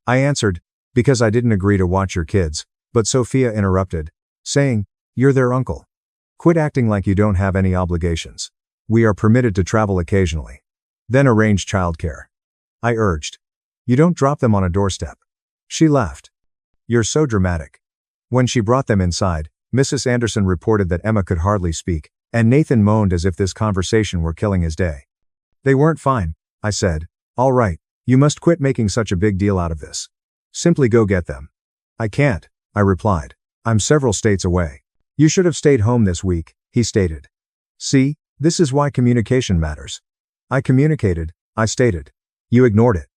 I answered, because I didn't agree to watch your kids, but Sophia interrupted, saying, you're their uncle. Quit acting like you don't have any obligations. We are permitted to travel occasionally. Then arrange childcare. I urged. You don't drop them on a doorstep. She laughed. You're so dramatic. When she brought them inside, Mrs. Anderson reported that Emma could hardly speak, and Nathan moaned as if this conversation were killing his day. They weren't fine, I said. All right, you must quit making such a big deal out of this. Simply go get them. I can't, I replied. I'm several states away. You should have stayed home this week, he stated. See, this is why communication matters. I communicated, I stated. You ignored it.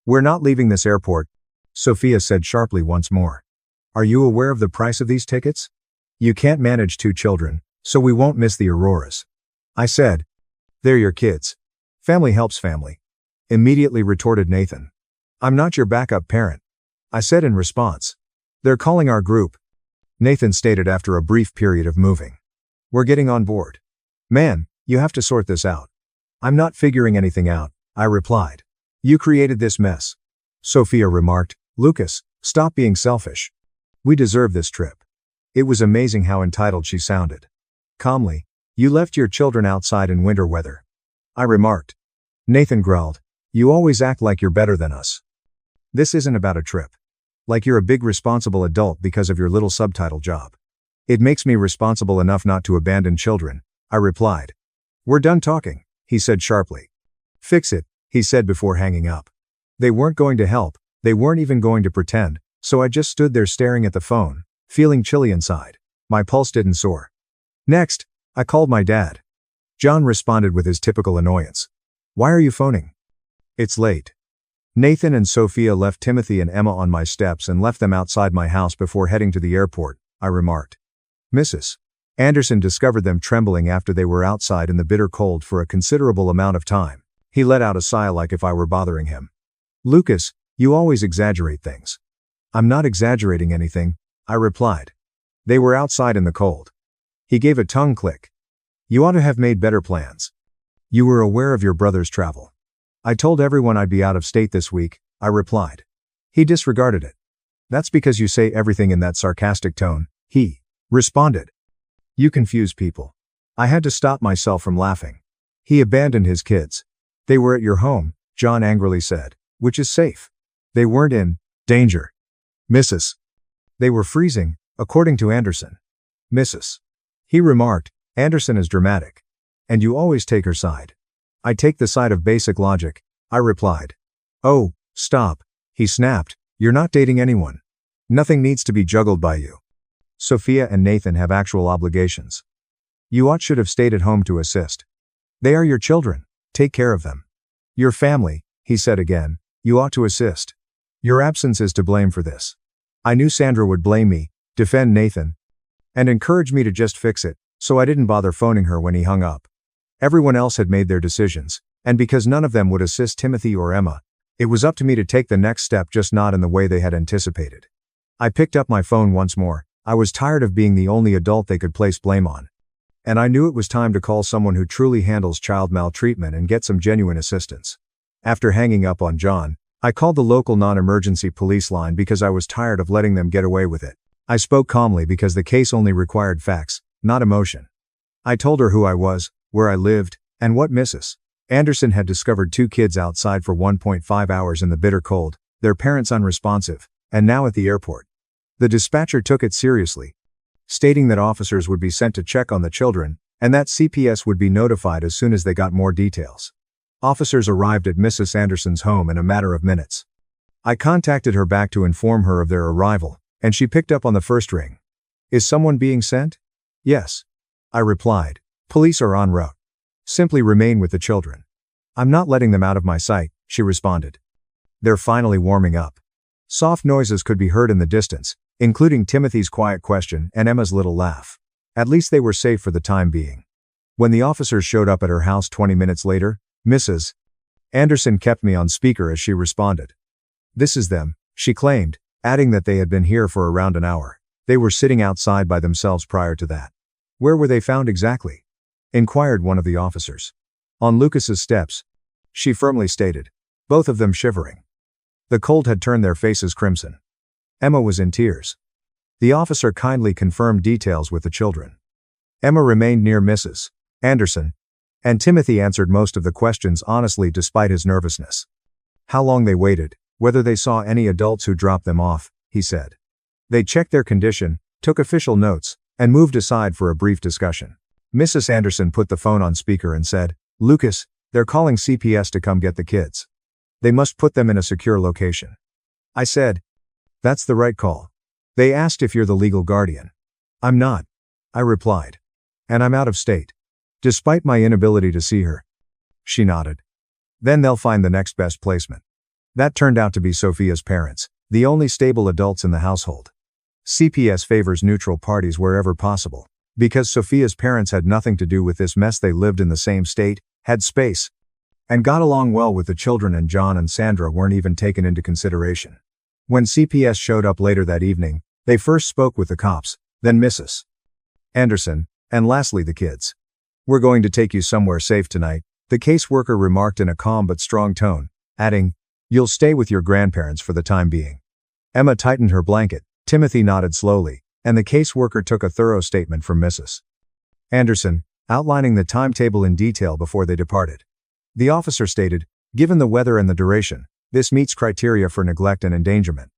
We're not leaving this airport, Sophia said sharply once more. Are you aware of the price of these tickets? You can't manage 2 children, so we won't miss the auroras. I said. They're your kids. Family helps family. immediately retorted Nathan. I'm not your backup parent, I said in response. They're calling our group, Nathan stated after a brief period of moving. We're getting on board. Man, you have to sort this out. I'm not figuring anything out, I replied. You created this mess. Sophia remarked. Lucas, stop being selfish. We deserve this trip. It was amazing how entitled she sounded. Calmly, you left your children outside in winter weather, I remarked. Nathan growled. You always act like you're better than us. This isn't about a trip. Like you're a big responsible adult because of your little subtitle job. It makes me responsible enough not to abandon children, I replied. We're done talking, he said sharply. Fix it, he said before hanging up. They weren't going to help, they weren't even going to pretend, so I just stood there staring at the phone, feeling chilly inside. My pulse didn't soar. Next, I called my dad. John responded with his typical annoyance. Why are you phoning? It's late. Nathan and Sophia left Timothy and Emma on my steps and left them outside my house before heading to the airport, I remarked. Mrs. Anderson discovered them trembling after they were outside in the bitter cold for a considerable amount of time. He let out a sigh like if I were bothering him. Lucas, you always exaggerate things. I'm not exaggerating anything, I replied. They were outside in the cold. He gave a tongue click. You ought to have made better plans. You were aware of your brother's travel. I told everyone I'd be out of state this week, I replied. He disregarded it. That's because you say everything in that sarcastic tone, he responded. You confuse people. I had to stop myself from laughing. He abandoned his kids. They were at your home, John angrily said, which is safe. They weren't in danger. Mrs. They were freezing, according to Anderson. Mrs. He remarked, Anderson is dramatic. And you always take her side. I take the side of basic logic, I replied. Oh, stop, he snapped, you're not dating anyone. Nothing needs to be juggled by you. Sophia and Nathan have actual obligations. You should have stayed at home to assist. They are your children, take care of them. Your family, he said again, you ought to assist. Your absence is to blame for this. I knew Sandra would blame me, defend Nathan, and encourage me to just fix it, so I didn't bother phoning her when he hung up. Everyone else had made their decisions, and because none of them would assist Timothy or Emma, it was up to me to take the next step, just not in the way they had anticipated. I picked up my phone once more. I was tired of being the only adult they could place blame on. And I knew it was time to call someone who truly handles child maltreatment and get some genuine assistance. After hanging up on John, I called the local non-emergency police line because I was tired of letting them get away with it. I spoke calmly because the case only required facts, not emotion. I told her who I was, where I lived, and what Mrs. Anderson had discovered: 2 kids outside for 1.5 hours in the bitter cold, their parents unresponsive, and now at the airport. The dispatcher took it seriously, stating that officers would be sent to check on the children, and that CPS would be notified as soon as they got more details. Officers arrived at Mrs. Anderson's home in a matter of minutes. I contacted her back to inform her of their arrival, and she picked up on the first ring. Is someone being sent? Yes, I replied. Police are en route. Simply remain with the children. I'm not letting them out of my sight, she responded. They're finally warming up. Soft noises could be heard in the distance, including Timothy's quiet question and Emma's little laugh. At least they were safe for the time being. When the officers showed up at her house 20 minutes later, Mrs. Anderson kept me on speaker as she responded. This is them, she claimed, adding that they had been here for around an hour. They were sitting outside by themselves prior to that. Where were they found exactly? Inquired one of the officers. On Lucas's steps, she firmly stated, both of them shivering. The cold had turned their faces crimson. Emma was in tears. The officer kindly confirmed details with the children. Emma remained near Mrs. Anderson, and Timothy answered most of the questions honestly despite his nervousness. How long they waited, whether they saw any adults who dropped them off, he said. They checked their condition, took official notes, and moved aside for a brief discussion. Mrs. Anderson put the phone on speaker and said, Lucas, they're calling CPS to come get the kids. They must put them in a secure location. I said, that's the right call. They asked if you're the legal guardian. I'm not, I replied. And I'm out of state. Despite my inability to see her. She nodded. Then they'll find the next best placement. That turned out to be Sophia's parents, the only stable adults in the household. CPS favors neutral parties wherever possible. Because Sophia's parents had nothing to do with this mess, they lived in the same state, had space, and got along well with the children, and John and Sandra weren't even taken into consideration. When CPS showed up later that evening, they first spoke with the cops, then Mrs. Anderson, and lastly the kids. "We're going to take you somewhere safe tonight," the caseworker remarked in a calm but strong tone, adding, "You'll stay with your grandparents for the time being." Emma tightened her blanket, Timothy nodded slowly, and the caseworker took a thorough statement from Mrs. Anderson, outlining the timetable in detail before they departed. The officer stated, "Given the weather and the duration, this meets criteria for neglect and endangerment."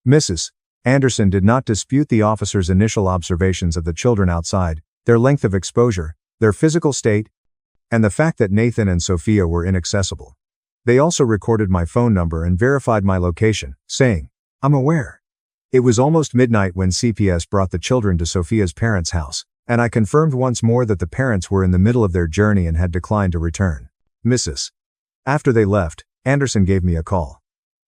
Mrs. Anderson did not dispute the officer's initial observations of the children outside, their length of exposure, their physical state, and the fact that Nathan and Sophia were inaccessible. They also recorded my phone number and verified my location, saying, "I'm aware." It was almost midnight when CPS brought the children to Sophia's parents' house, and I confirmed once more that the parents were in the middle of their journey and had declined to return. Mrs. After they left, Anderson gave me a call.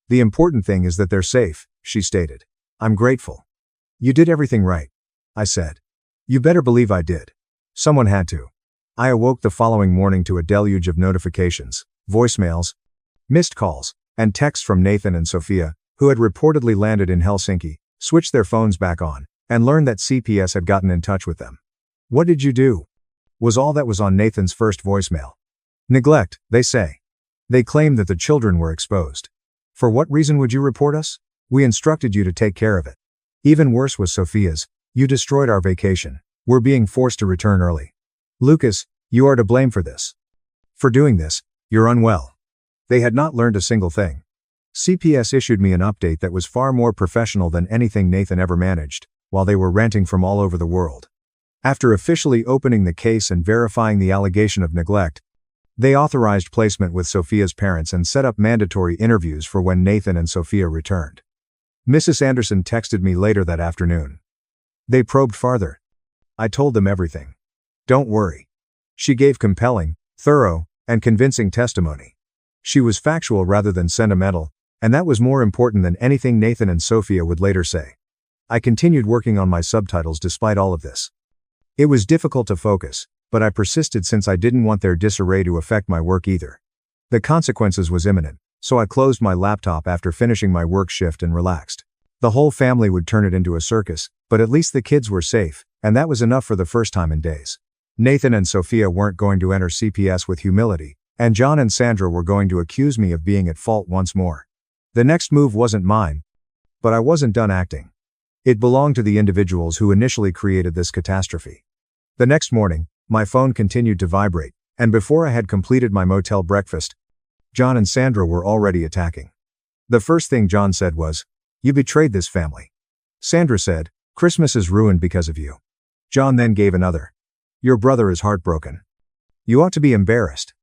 "The important thing is that they're safe," she stated. "I'm grateful." "You did everything right," I said. "You better believe I did. Someone had to." I awoke the following morning to a deluge of notifications, voicemails, missed calls, and texts from Nathan and Sophia, who had reportedly landed in Helsinki, switched their phones back on, and learned that CPS had gotten in touch with them. "What did you do?" was all that was on Nathan's first voicemail. "Neglect, they say. They claim that the children were exposed. For what reason would you report us? We instructed you to take care of it. Even worse was Sophia's, you destroyed our vacation. We're being forced to return early. Lucas, you are to blame for this. For doing this, you're unwell." They had not learned a single thing. CPS issued me an update that was far more professional than anything Nathan ever managed, while they were ranting from all over the world. After officially opening the case and verifying the allegation of neglect, they authorized placement with Sophia's parents and set up mandatory interviews for when Nathan and Sophia returned. Mrs. Anderson texted me later that afternoon. "They probed farther. I told them everything. Don't worry." She gave compelling, thorough, and convincing testimony. She was factual rather than sentimental, and that was more important than anything Nathan and Sophia would later say. I continued working on my subtitles despite all of this. It was difficult to focus, but I persisted since I didn't want their disarray to affect my work either. The consequences was imminent, so I closed my laptop after finishing my work shift and relaxed. The whole family would turn it into a circus, but at least the kids were safe, and that was enough for the first time in days. Nathan and Sophia weren't going to enter CPS with humility, and John and Sandra were going to accuse me of being at fault once more. The next move wasn't mine, but I wasn't done acting. It belonged to the individuals who initially created this catastrophe. The next morning, my phone continued to vibrate, and before I had completed my motel breakfast, John and Sandra were already attacking. The first thing John said was, "You betrayed this family." Sandra said, "Christmas is ruined because of you." John then gave another, "Your brother is heartbroken. You ought to be embarrassed."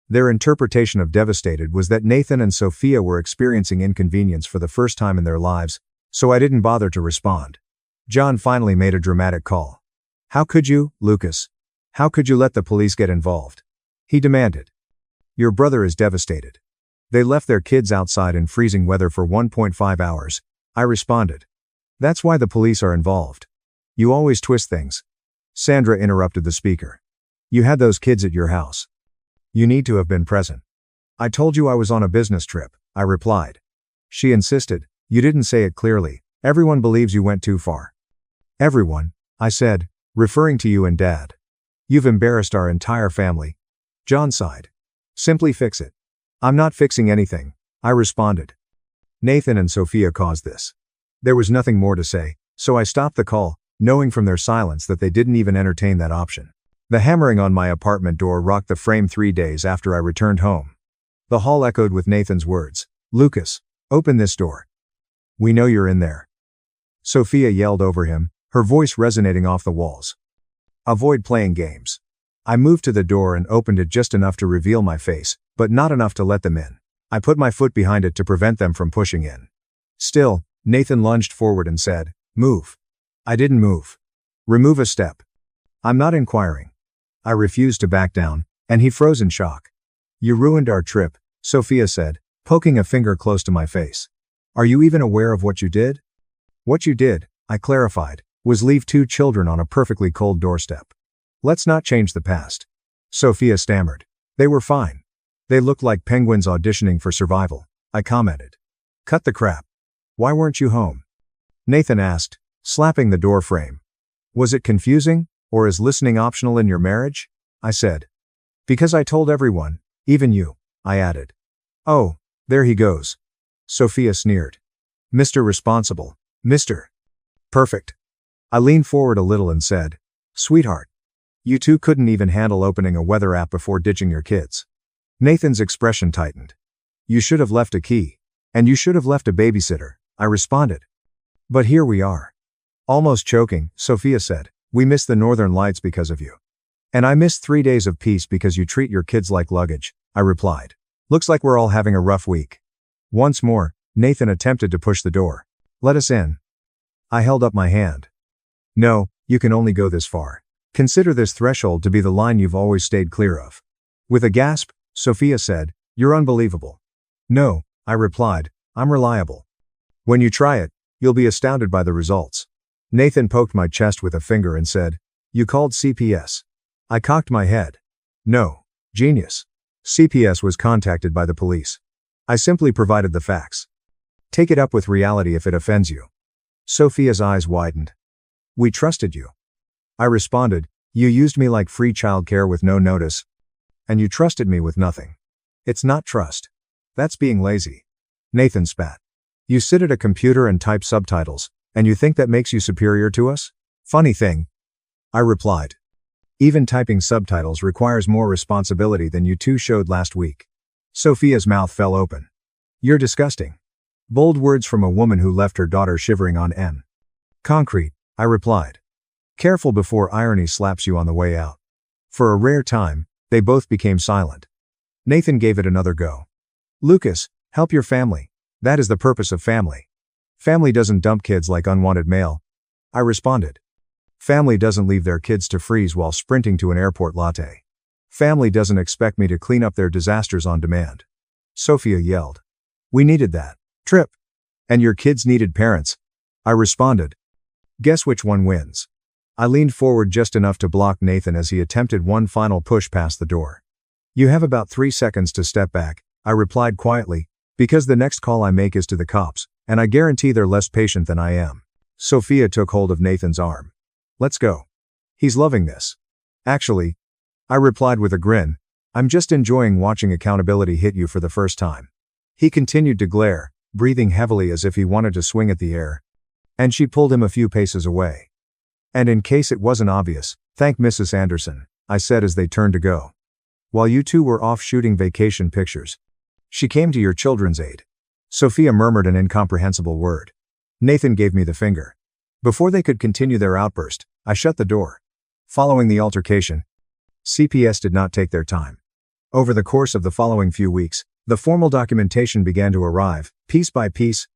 Their interpretation of devastated was that Nathan and Sophia were experiencing inconvenience for the first time in their lives, so I didn't bother to respond. John finally made a dramatic call. "How could you, Lucas? How could you let the police get involved?" he demanded. "Your brother is devastated. They left their kids outside in freezing weather for 1.5 hours, I responded. "That's why the police are involved. You always twist things." Sandra interrupted the speaker. "You had those kids at your house. You need to have been present." "I told you I was on a business trip," I replied. She insisted, "You didn't say it clearly. Everyone believes you went too far." "Everyone," I said, referring to you and Dad. "You've embarrassed our entire family." John sighed. "Simply fix it." "I'm not fixing anything," I responded. Nathan and Sophia caused this. There was nothing more to say, so I stopped the call, knowing from their silence that they didn't even entertain that option. The hammering on my apartment door rocked the frame 3 days after I returned home. The hall echoed with Nathan's words, "Lucas, open this door. We know you're in there." Sophia yelled over him, her voice resonating off the walls. "Avoid playing games." I moved to the door and opened it just enough to reveal my face, but not enough to let them in. I put my foot behind it to prevent them from pushing in. Still, Nathan lunged forward and said, "Move." I didn't move. "Remove a step." "I'm not inquiring." I refused to back down, and he froze in shock. "You ruined our trip," Sophia said, poking a finger close to my face. "Are you even aware of what you did?" "What you did," I clarified, "was leave 2 children on a perfectly cold doorstep. Let's not change the past." Sophia stammered. "They were fine. They looked like penguins auditioning for survival, I commented. Cut the crap. Why weren't you home? Nathan asked, slapping the door frame. Was it confusing, or is listening optional in your marriage? I said. Because I told everyone, even you, I added. Oh, there he goes. Sophia sneered. Mr. Responsible, Mr. Perfect. I leaned forward a little and said, Sweetheart. You two couldn't even handle opening a weather app before ditching your kids. Nathan's expression tightened. You should have left a key. And you should have left a babysitter, I responded. But here we are. Almost choking, Sophia said, we missed the northern lights because of you. And I missed 3 days of peace because you treat your kids like luggage, I replied. Looks like we're all having a rough week. Once more, Nathan attempted to push the door. Let us in. I held up my hand. No, you can only go this far. Consider this threshold to be the line you've always stayed clear of. With a gasp, Sophia said, You're unbelievable. No, I replied, I'm reliable. When you try it, you'll be astounded by the results. Nathan poked my chest with a finger and said, You called CPS. I cocked my head. No, genius. CPS was contacted by the police. I simply provided the facts. Take it up with reality if it offends you. Sophia's eyes widened. We trusted you. I responded, You used me like free childcare with no notice. And you trusted me with nothing. It's not trust. That's being lazy. Nathan spat. You sit at a computer and type subtitles, and you think that makes you superior to us? Funny thing. I replied. Even typing subtitles requires more responsibility than you two showed last week. Sophia's mouth fell open. You're disgusting. Bold words from a woman who left her daughter shivering on N. Concrete, I replied. Careful before irony slaps you on the way out. For a rare time, they both became silent. Nathan gave it another go. Lucas, help your family. That is the purpose of family. Family doesn't dump kids like unwanted mail. I responded. Family doesn't leave their kids to freeze while sprinting to an airport latte. Family doesn't expect me to clean up their disasters on demand. Sophia yelled. We needed that. Trip. And your kids needed parents. I responded. Guess which one wins? I leaned forward just enough to block Nathan as he attempted one final push past the door. You have about 3 seconds to step back, I replied quietly, because the next call I make is to the cops, and I guarantee they're less patient than I am. Sophia took hold of Nathan's arm. Let's go. He's loving this. Actually, I replied with a grin, I'm just enjoying watching accountability hit you for the first time. He continued to glare, breathing heavily as if he wanted to swing at the air. And she pulled him a few paces away. And in case it wasn't obvious, thank Mrs. Anderson, I said as they turned to go. While you two were off shooting vacation pictures, she came to your children's aid. Sophia murmured an incomprehensible word. Nathan gave me the finger. Before they could continue their outburst, I shut the door. Following the altercation, CPS did not take their time. Over the course of the following few weeks, the formal documentation began to arrive, piece by piece,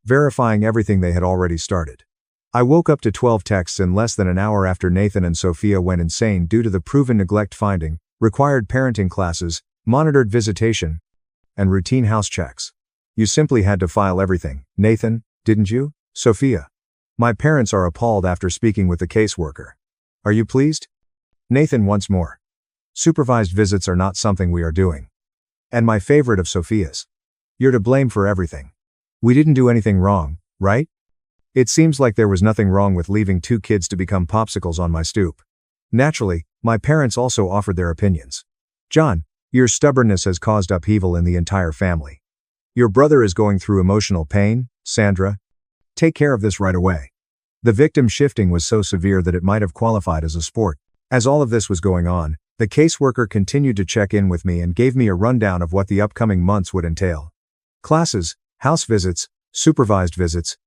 verifying everything they had already started. I woke up to 12 texts in less than an hour after Nathan and Sophia went insane due to the proven neglect finding, required parenting classes, monitored visitation, and routine house checks. You simply had to file everything, Nathan, didn't you? Sophia. My parents are appalled after speaking with the caseworker. Are you pleased? Nathan once more. Supervised visits are not something we are doing. And my favorite of Sophia's. You're to blame for everything. We didn't do anything wrong, right? It seems like there was nothing wrong with leaving 2 kids to become popsicles on my stoop. Naturally, my parents also offered their opinions. John, your stubbornness has caused upheaval in the entire family. Your brother is going through emotional pain, Sandra. Take care of this right away. The victim shifting was so severe that it might have qualified as a sport. As all of this was going on, the caseworker continued to check in with me and gave me a rundown of what the upcoming months would entail. Classes, house visits, supervised visits,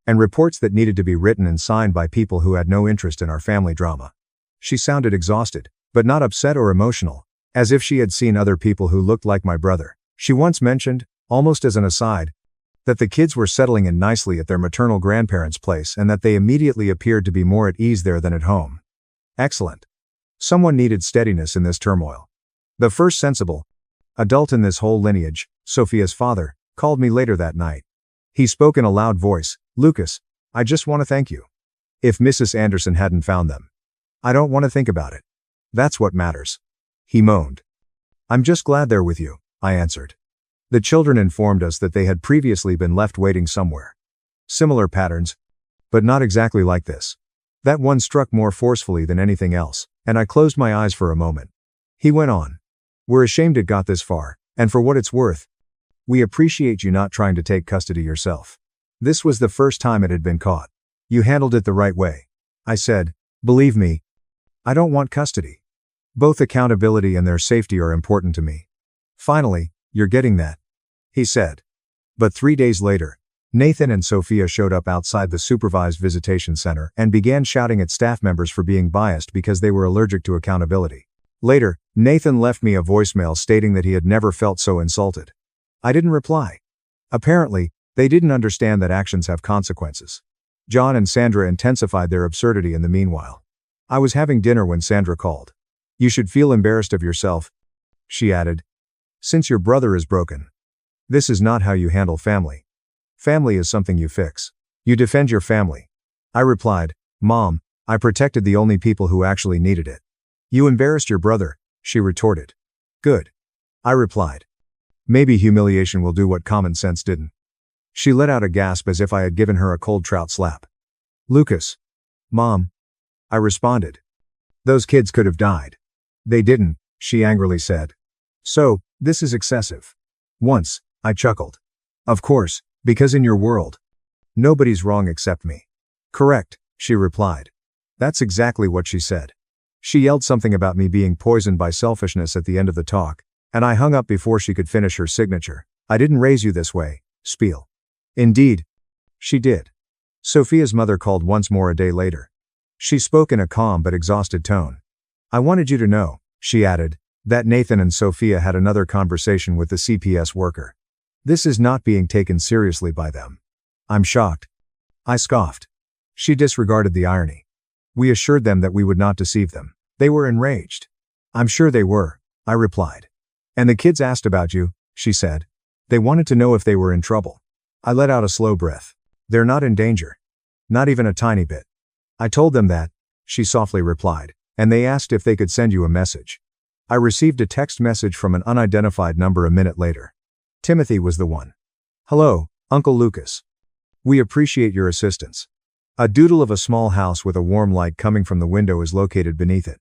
and reports that needed to be written and signed by people who had no interest in our family drama. She sounded exhausted, but not upset or emotional, as if she had seen other people who looked like my brother. She once mentioned, almost as an aside, that the kids were settling in nicely at their maternal grandparents' place and that they immediately appeared to be more at ease there than at home. Excellent. Someone needed steadiness in this turmoil. The first sensible adult in this whole lineage, Sophia's father, called me later that night. He spoke in a loud voice, Lucas, I just want to thank you. If Mrs. Anderson hadn't found them. I don't want to think about it. That's what matters. He moaned. I'm just glad they're with you, I answered. The children informed us that they had previously been left waiting somewhere. Similar patterns, but not exactly like this. That one struck more forcefully than anything else, and I closed my eyes for a moment. He went on. We're ashamed it got this far, and for what it's worth, we appreciate you not trying to take custody yourself. This was the first time it had been caught. You handled it the right way. I said, believe me, I don't want custody. Both accountability and their safety are important to me. Finally, you're getting that, he said. But 3 days later, Nathan and Sophia showed up outside the supervised visitation center and began shouting at staff members for being biased because they were allergic to accountability. Later, Nathan left me a voicemail stating that he had never felt so insulted. I didn't reply. Apparently, they didn't understand that actions have consequences. John and Sandra intensified their absurdity in the meanwhile. I was having dinner when Sandra called. You should feel embarrassed of yourself, she added, since your brother is broken. This is not how you handle family. Family is something you fix. You defend your family. I replied, Mom, I protected the only people who actually needed it. You embarrassed your brother, she retorted. Good. I replied. Maybe humiliation will do what common sense didn't. She let out a gasp as if I had given her a cold trout slap. Lucas. Mom. I responded. Those kids could have died. They didn't, she angrily said. So, this is excessive. Once, I chuckled. Of course, because in your world, nobody's wrong except me. Correct, she replied. That's exactly what she said. She yelled something about me being poisoned by selfishness at the end of the talk, and I hung up before she could finish her signature. I didn't raise you this way, spiel. Indeed, she did. Sophia's mother called once more a day later. She spoke in a calm but exhausted tone. I wanted you to know, she added, that Nathan and Sophia had another conversation with the CPS worker. This is not being taken seriously by them. I'm shocked. I scoffed. She disregarded the irony. We assured them that we would not deceive them. They were enraged. I'm sure they were, I replied. And the kids asked about you, she said. They wanted to know if they were in trouble. I let out a slow breath. They're not in danger. Not even a tiny bit. I told them that, she softly replied, and they asked if they could send you a message. I received a text message from an unidentified number a minute later. Timothy was the one. Hello, Uncle Lucas. We appreciate your assistance. A doodle of a small house with a warm light coming from the window is located beneath it.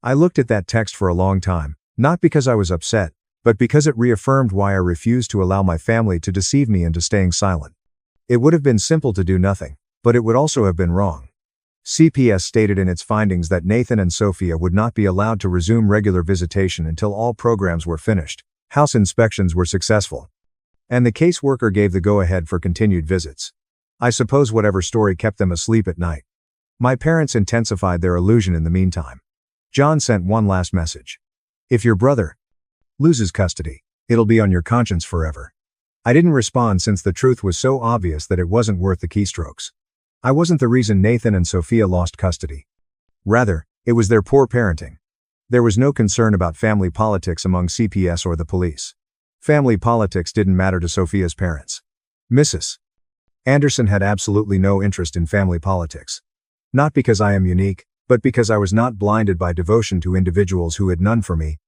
I looked at that text for a long time, not because I was upset, but because it reaffirmed why I refused to allow my family to deceive me into staying silent. It would have been simple to do nothing, but it would also have been wrong. CPS stated in its findings that Nathan and Sophia would not be allowed to resume regular visitation until all programs were finished, house inspections were successful, and the caseworker gave the go-ahead for continued visits. I suppose whatever story kept them asleep at night. My parents intensified their illusion in the meantime. John sent one last message. If your brother loses custody, it'll be on your conscience forever. I didn't respond since the truth was so obvious that it wasn't worth the keystrokes. I wasn't the reason Nathan and Sophia lost custody. Rather, it was their poor parenting. There was no concern about family politics among CPS or the police. Family politics didn't matter to Sophia's parents. Mrs. Anderson had absolutely no interest in family politics. Not because I am unique, but because I was not blinded by devotion to individuals who had none for me.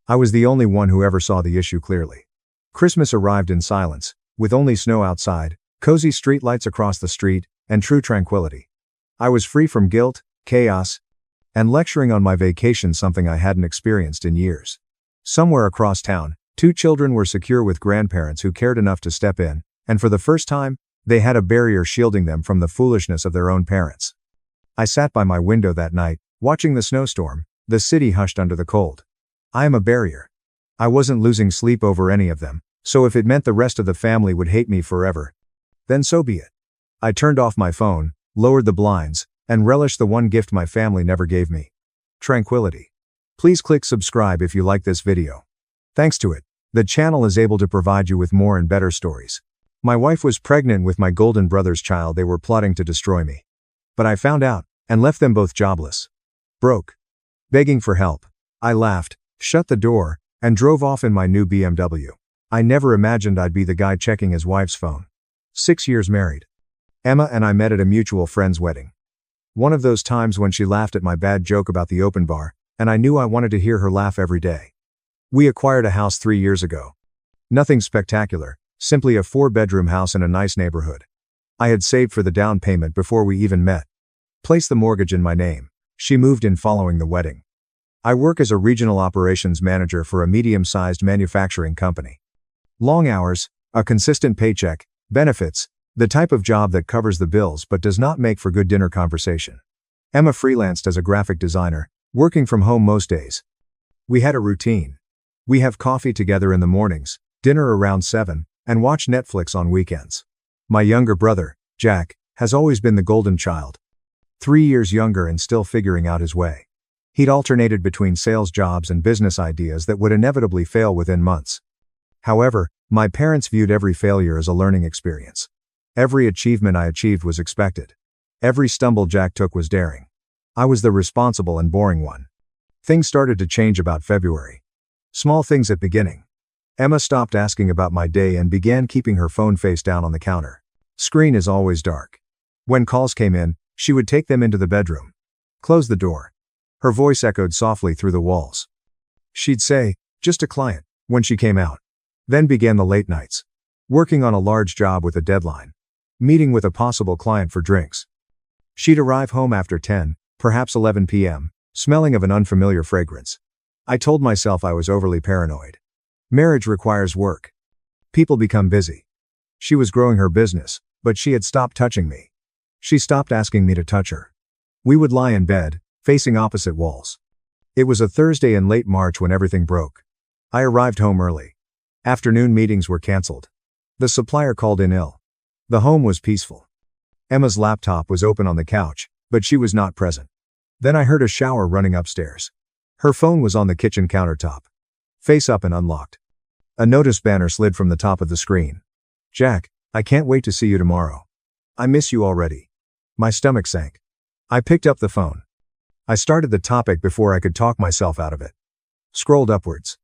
I was the only one who ever saw the issue clearly. Christmas arrived in silence, with only snow outside, cozy streetlights across the street, and true tranquility. I was free from guilt, chaos, and lecturing on my vacation, something I hadn't experienced in years. Somewhere across town, 2 children were secure with grandparents who cared enough to step in, and for the first time, they had a barrier shielding them from the foolishness of their own parents. I sat by my window that night, watching the snowstorm, the city hushed under the cold. I am a barrier. I wasn't losing sleep over any of them, so if it meant the rest of the family would hate me forever, then so be it. I turned off my phone, lowered the blinds, and relished the one gift my family never gave me. Tranquility. Please click subscribe if you like this video. Thanks to it, the channel is able to provide you with more and better stories. My wife was pregnant with my golden brother's child. They were plotting to destroy me. But I found out, and left them both jobless. Broke. Begging for help. I laughed, shut the door, and drove off in my new BMW. I never imagined I'd be the guy checking his wife's phone. 6 years married. Emma and I met at a mutual friend's wedding. One of those times when she laughed at my bad joke about the open bar, and I knew I wanted to hear her laugh every day. We acquired a house 3 years ago. Nothing spectacular, simply a 4-bedroom house in a nice neighborhood. I had saved for the down payment before we even met. Placed the mortgage in my name. She moved in following the wedding. I work as a regional operations manager for a medium-sized manufacturing company. Long hours, a consistent paycheck, benefits, the type of job that covers the bills but does not make for good dinner conversation. Emma freelanced as a graphic designer, working from home most days. We had a routine. We have coffee together in the mornings, dinner around 7, and watch Netflix on weekends. My younger brother, Jack, has always been the golden child. 3 years younger and still figuring out his way. He'd alternated between sales jobs and business ideas that would inevitably fail within months. However, my parents viewed every failure as a learning experience. Every achievement I achieved was expected. Every stumble Jack took was daring. I was the responsible and boring one. Things started to change about February. Small things at beginning. Emma stopped asking about my day and began keeping her phone face down on the counter. Screen is always dark. When calls came in, she would take them into the bedroom. Close the door. Her voice echoed softly through the walls. She'd say, "Just a client," when she came out. Then began the late nights. Working on a large job with a deadline. Meeting with a possible client for drinks. She'd arrive home after 10, perhaps 11 p.m., smelling of an unfamiliar fragrance. I told myself I was overly paranoid. Marriage requires work. People become busy. She was growing her business, but she had stopped touching me. She stopped asking me to touch her. We would lie in bed, facing opposite walls. It was a Thursday in late March when everything broke. I arrived home early. Afternoon meetings were canceled. The supplier called in ill. The home was peaceful. Emma's laptop was open on the couch, but she was not present. Then I heard a shower running upstairs. Her phone was on the kitchen countertop. Face up and unlocked. A notice banner slid from the top of the screen. "Jack, I can't wait to see you tomorrow. I miss you already." My stomach sank. I picked up the phone. I started the topic before I could talk myself out of it. Scrolled upwards.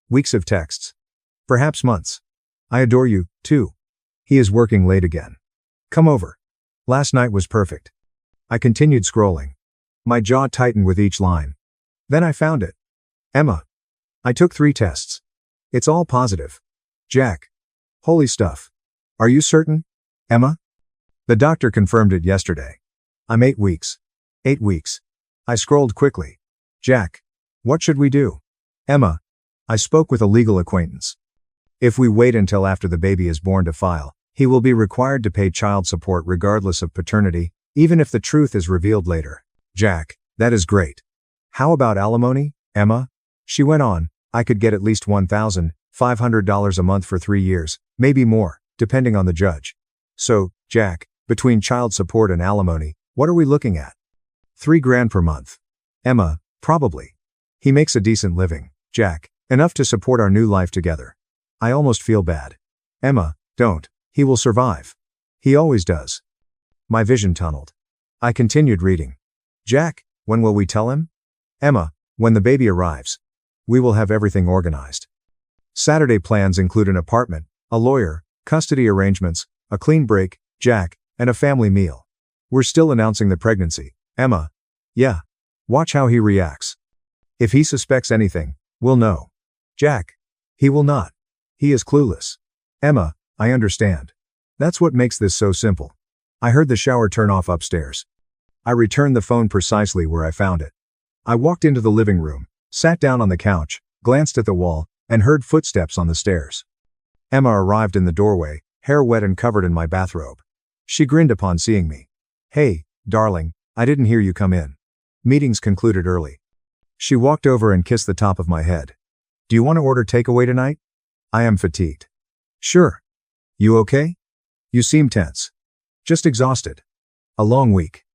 Weeks of texts. Perhaps months. "I adore you, too. He is working late again. Come over. Last night was perfect." I continued scrolling. My jaw tightened with each line. Then I found it. "Emma. I took 3 tests. It's all positive. Jack. Holy stuff. Are you certain, Emma?" The doctor confirmed it yesterday. I'm 8 weeks. 8 weeks. I scrolled quickly. "Jack. What should we do?" "Emma. I spoke with a legal acquaintance. If we wait until after the baby is born to file, he will be required to pay child support regardless of paternity, even if the truth is revealed later." "Jack, that is great. How about alimony, Emma?" She went on. "I could get at least $1,500 a month for 3 years, maybe more, depending on the judge. So, Jack, between child support and alimony, what are we looking at?" $3,000 per month. "Emma, probably. He makes a decent living, Jack, enough to support our new life together. I almost feel bad." "Emma, don't. He will survive. He always does." My vision tunneled. I continued reading. "Jack, when will we tell him?" "Emma, when the baby arrives. We will have everything organized. Saturday plans include an apartment, a lawyer, custody arrangements, a clean break, Jack, and a family meal. We're still announcing the pregnancy, Emma. Yeah. Watch how he reacts. If he suspects anything, we'll know. Jack. He will not. He is clueless. Emma, I understand. That's what makes this so simple." I heard the shower turn off upstairs. I returned the phone precisely where I found it. I walked into the living room, sat down on the couch, glanced at the wall, and heard footsteps on the stairs. Emma arrived in the doorway, hair wet and covered in my bathrobe. She grinned upon seeing me. "Hey, darling, I didn't hear you come in. Meetings concluded early." She walked over and kissed the top of my head. "Do you want to order takeaway tonight? I am fatigued." "Sure. You okay? You seem tense." "Just exhausted. A long week."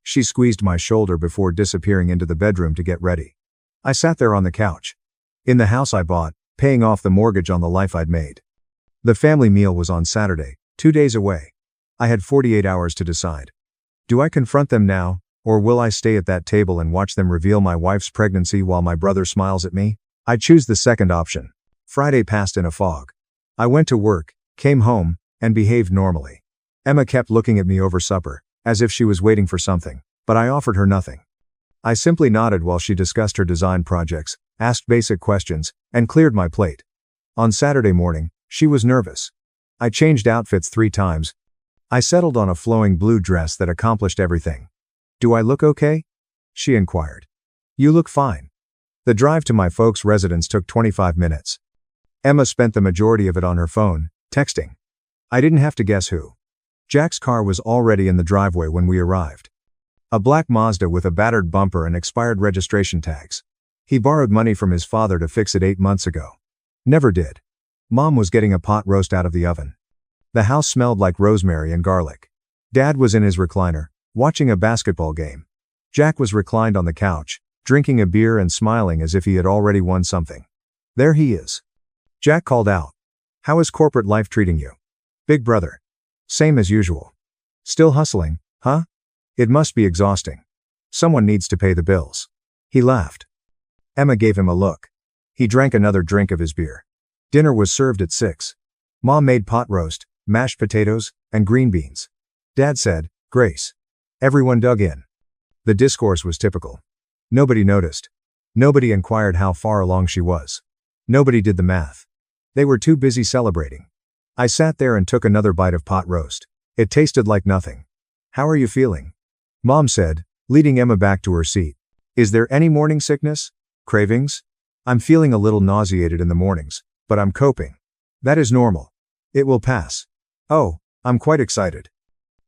She squeezed my shoulder before disappearing into the bedroom to get ready. I sat there on the couch. In the house I bought, paying off the mortgage on the life I'd made. The family meal was on Saturday, 2 days away. I had 48 hours to decide. Do I confront them now, or will I stay at that table and watch them reveal my wife's pregnancy while my brother smiles at me? I choose the second option. Friday passed in a fog. I went to work, came home, and behaved normally. Emma kept looking at me over supper, as if she was waiting for something, but I offered her nothing. I simply nodded while she discussed her design projects, asked basic questions, and cleared my plate. On Saturday morning, she was nervous. I changed outfits 3 times. I settled on a flowing blue dress that accomplished everything. "Do I look okay?" she inquired. "You look fine." The drive to my folks' residence took 25 minutes. Emma spent the majority of it on her phone, texting. I didn't have to guess who. Jack's car was already in the driveway when we arrived. A black Mazda with a battered bumper and expired registration tags. He borrowed money from his father to fix it 8 months ago. Never did. Mom was getting a pot roast out of the oven. The house smelled like rosemary and garlic. Dad was in his recliner, watching a basketball game. Jack was reclined on the couch, drinking a beer and smiling as if he had already won something. There he is. Jack called out. "How is corporate life treating you?" "Big brother. Same as usual." "Still hustling, huh? It must be exhausting. Someone needs to pay the bills." He laughed. Emma gave him a look. He drank another drink of his beer. Dinner was served at 6. Mom made pot roast, mashed potatoes, and green beans. Dad said, "Grace." Everyone dug in. The discourse was typical. Nobody noticed. Nobody inquired how far along she was. Nobody did the math. They were too busy celebrating. I sat there and took another bite of pot roast. It tasted like nothing. "How are you feeling?" Mom said, leading Emma back to her seat. "Is there any morning sickness? Cravings?" "I'm feeling a little nauseated in the mornings, but I'm coping. That is normal. It will pass." "Oh, I'm quite excited."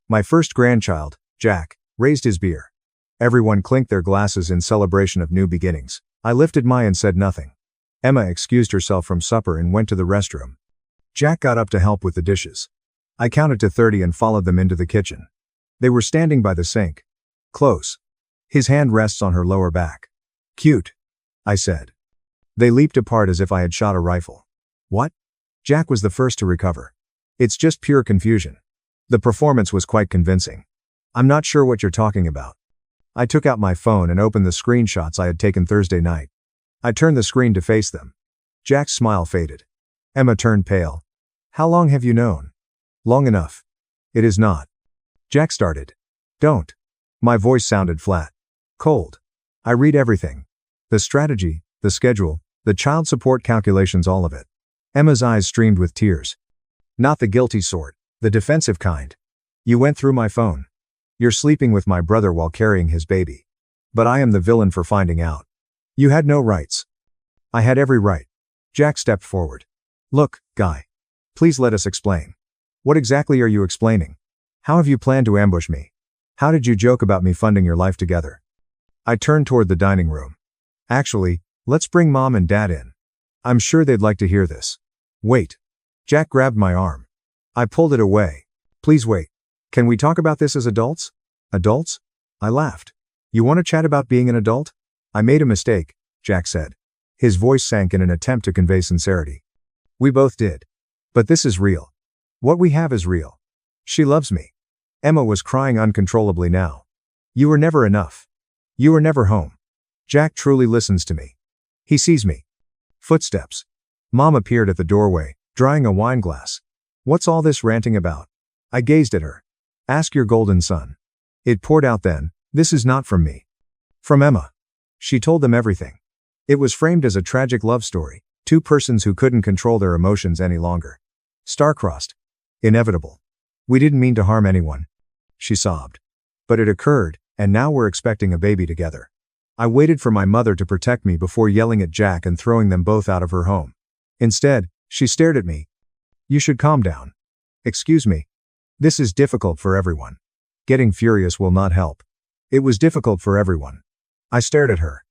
My first grandchild, Jack, raised his beer. Everyone clinked their glasses in celebration of new beginnings. I lifted mine and said nothing. Emma excused herself from supper and went to the restroom. Jack got up to help with the dishes. I counted to 30 and followed them into the kitchen. They were standing by the sink. Close. His hand rests on her lower back. "Cute," I said. They leaped apart as if I had shot a rifle. "What?" Jack was the first to recover. "It's just pure confusion." The performance was quite convincing. "I'm not sure what you're talking about." I took out my phone and opened the screenshots I had taken Thursday night. I turned the screen to face them. Jack's smile faded. Emma turned pale. "How long have you known?" "Long enough." "It is not." Jack started. "Don't." My voice sounded flat. Cold. "I read everything. The strategy, the schedule, the child support calculations, all of it." Emma's eyes streamed with tears. "Not the guilty sort, the defensive kind. You went through my phone. You're sleeping with my brother while carrying his baby. But I am the villain for finding out. You had no rights." "I had every right." Jack stepped forward. "Look, Guy. Please let us explain. What exactly are you explaining? How have you planned to ambush me? How did you joke about me funding your life together?" I turned toward the dining room. "Actually, let's bring Mom and Dad in. I'm sure they'd like to hear this." "Wait." Jack grabbed my arm. I pulled it away. "Please wait. Can we talk about this as adults?" "Adults?" I laughed. "You want to chat about being an adult?" "I made a mistake," Jack said. His voice sank in an attempt to convey sincerity. "We both did. But this is real. What we have is real. She loves me." Emma was crying uncontrollably now. "You were never enough. You were never home. Jack truly listens to me. He sees me." Footsteps. Mom appeared at the doorway, drying a wine glass. "What's all this ranting about?" I gazed at her. "Ask your golden son." It poured out then, "This is not from me. From Emma." She told them everything. It was framed as a tragic love story, two persons who couldn't control their emotions any longer. Star-crossed. Inevitable. "We didn't mean to harm anyone," she sobbed. "But it occurred, and now we're expecting a baby together." I waited for my mother to protect me before yelling at Jack and throwing them both out of her home. Instead, she stared at me. "You should calm down." "Excuse me. This is difficult for everyone. Getting furious will not help." It was difficult for everyone. I stared at her.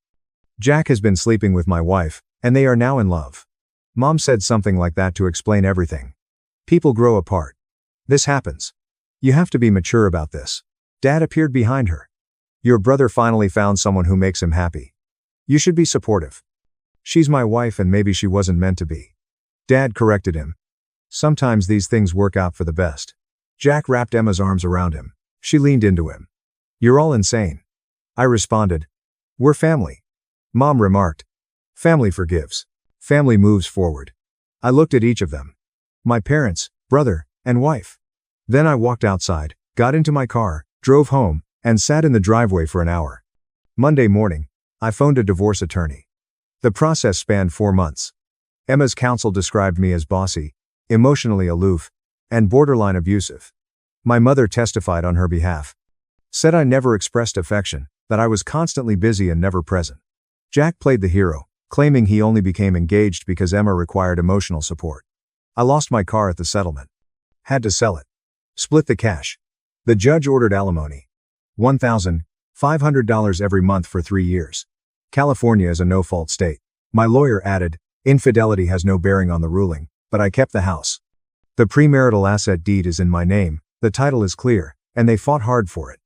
"Jack has been sleeping with my wife, and they are now in love." Mom said something like that to explain everything. "People grow apart. This happens. You have to be mature about this." Dad appeared behind her. "Your brother finally found someone who makes him happy. You should be supportive." "She's my wife and maybe she wasn't meant to be." Dad corrected him. "Sometimes these things work out for the best." Jack wrapped Emma's arms around him. She leaned into him. "You're all insane." I responded. "We're family." Mom remarked. "Family forgives. Family moves forward." I looked at each of them. My parents, brother, and wife. Then I walked outside, got into my car, drove home, and sat in the driveway for an hour. Monday morning, I phoned a divorce attorney. The process spanned 4 months. Emma's counsel described me as bossy, emotionally aloof, and borderline abusive. My mother testified on her behalf. Said I never expressed affection, that I was constantly busy and never present. Jack played the hero, claiming he only became engaged because Emma required emotional support. I lost my car at the settlement. Had to sell it. Split the cash. The judge ordered alimony. $1,500 every month for 3 years. California is a no-fault state. My lawyer added, infidelity has no bearing on the ruling, but I kept the house. The premarital asset deed is in my name, the title is clear, and they fought hard for it.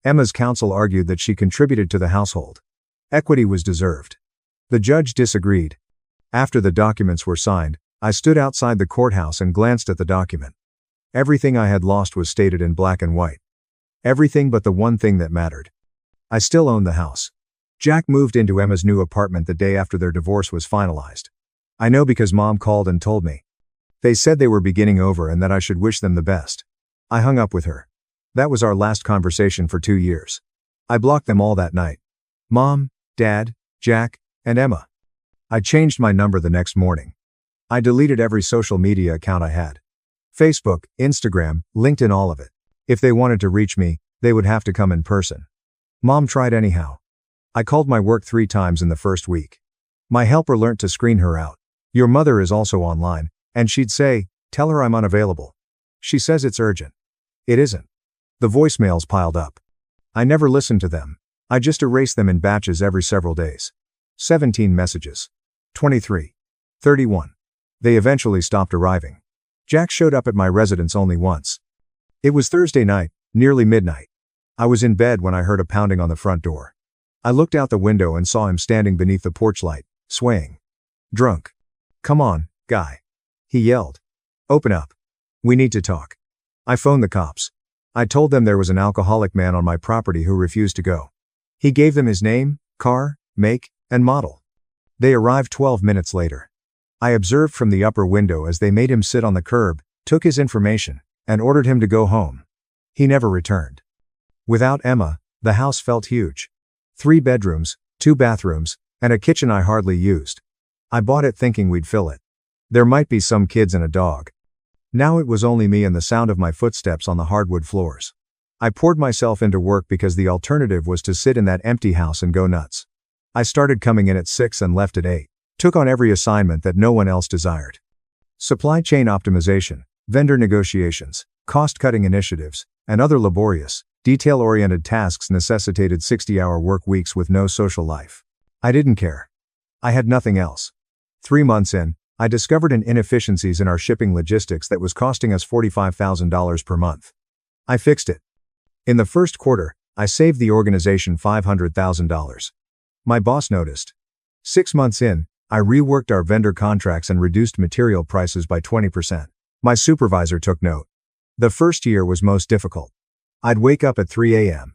Emma's counsel argued that she contributed to the household. Equity was deserved. The judge disagreed. After the documents were signed, I stood outside the courthouse and glanced at the document. Everything I had lost was stated in black and white. Everything but the one thing that mattered. I still owned the house. Jack moved into Emma's new apartment the day after their divorce was finalized. I know because Mom called and told me. They said they were beginning over and that I should wish them the best. I hung up with her. That was our last conversation for 2 years. I blocked them all that night. Mom, Dad, Jack, and Emma. I changed my number the next morning. I deleted every social media account I had. Facebook, Instagram, LinkedIn, all of it. If they wanted to reach me, they would have to come in person. Mom tried anyhow. I called my work 3 times in the first week. My helper learnt to screen her out. Your mother is also online, and she'd say, tell her I'm unavailable. She says it's urgent. It isn't. The voicemails piled up. I never listened to them. I just erased them in batches every several days. 17 messages. 23. 31. They eventually stopped arriving. Jack showed up at my residence only once. It was Thursday night, nearly midnight. I was in bed when I heard a pounding on the front door. I looked out the window and saw him standing beneath the porch light, swaying. Drunk. Come on, guy. He yelled. Open up. We need to talk. I phoned the cops. I told them there was an alcoholic man on my property who refused to go. He gave them his name, car, make, and model. They arrived 12 minutes later. I observed from the upper window as they made him sit on the curb, took his information, and ordered him to go home. He never returned. Without Emma, the house felt huge. 3 bedrooms, 2 bathrooms, and a kitchen I hardly used. I bought it thinking we'd fill it. There might be some kids and a dog. Now it was only me and the sound of my footsteps on the hardwood floors. I poured myself into work because the alternative was to sit in that empty house and go nuts. I started coming in at 6 and left at 8. Took on every assignment that no one else desired. Supply chain optimization, vendor negotiations, cost-cutting initiatives, and other laborious, detail-oriented tasks necessitated 60-hour work weeks with no social life. I didn't care. I had nothing else. 3 months in, I discovered an inefficiencies in our shipping logistics that was costing us $45,000 per month. I fixed it. In the first quarter, I saved the organization $500,000. My boss noticed. 6 months in, I reworked our vendor contracts and reduced material prices by 20%. My supervisor took note. The first year was most difficult. I'd wake up at 3 a.m.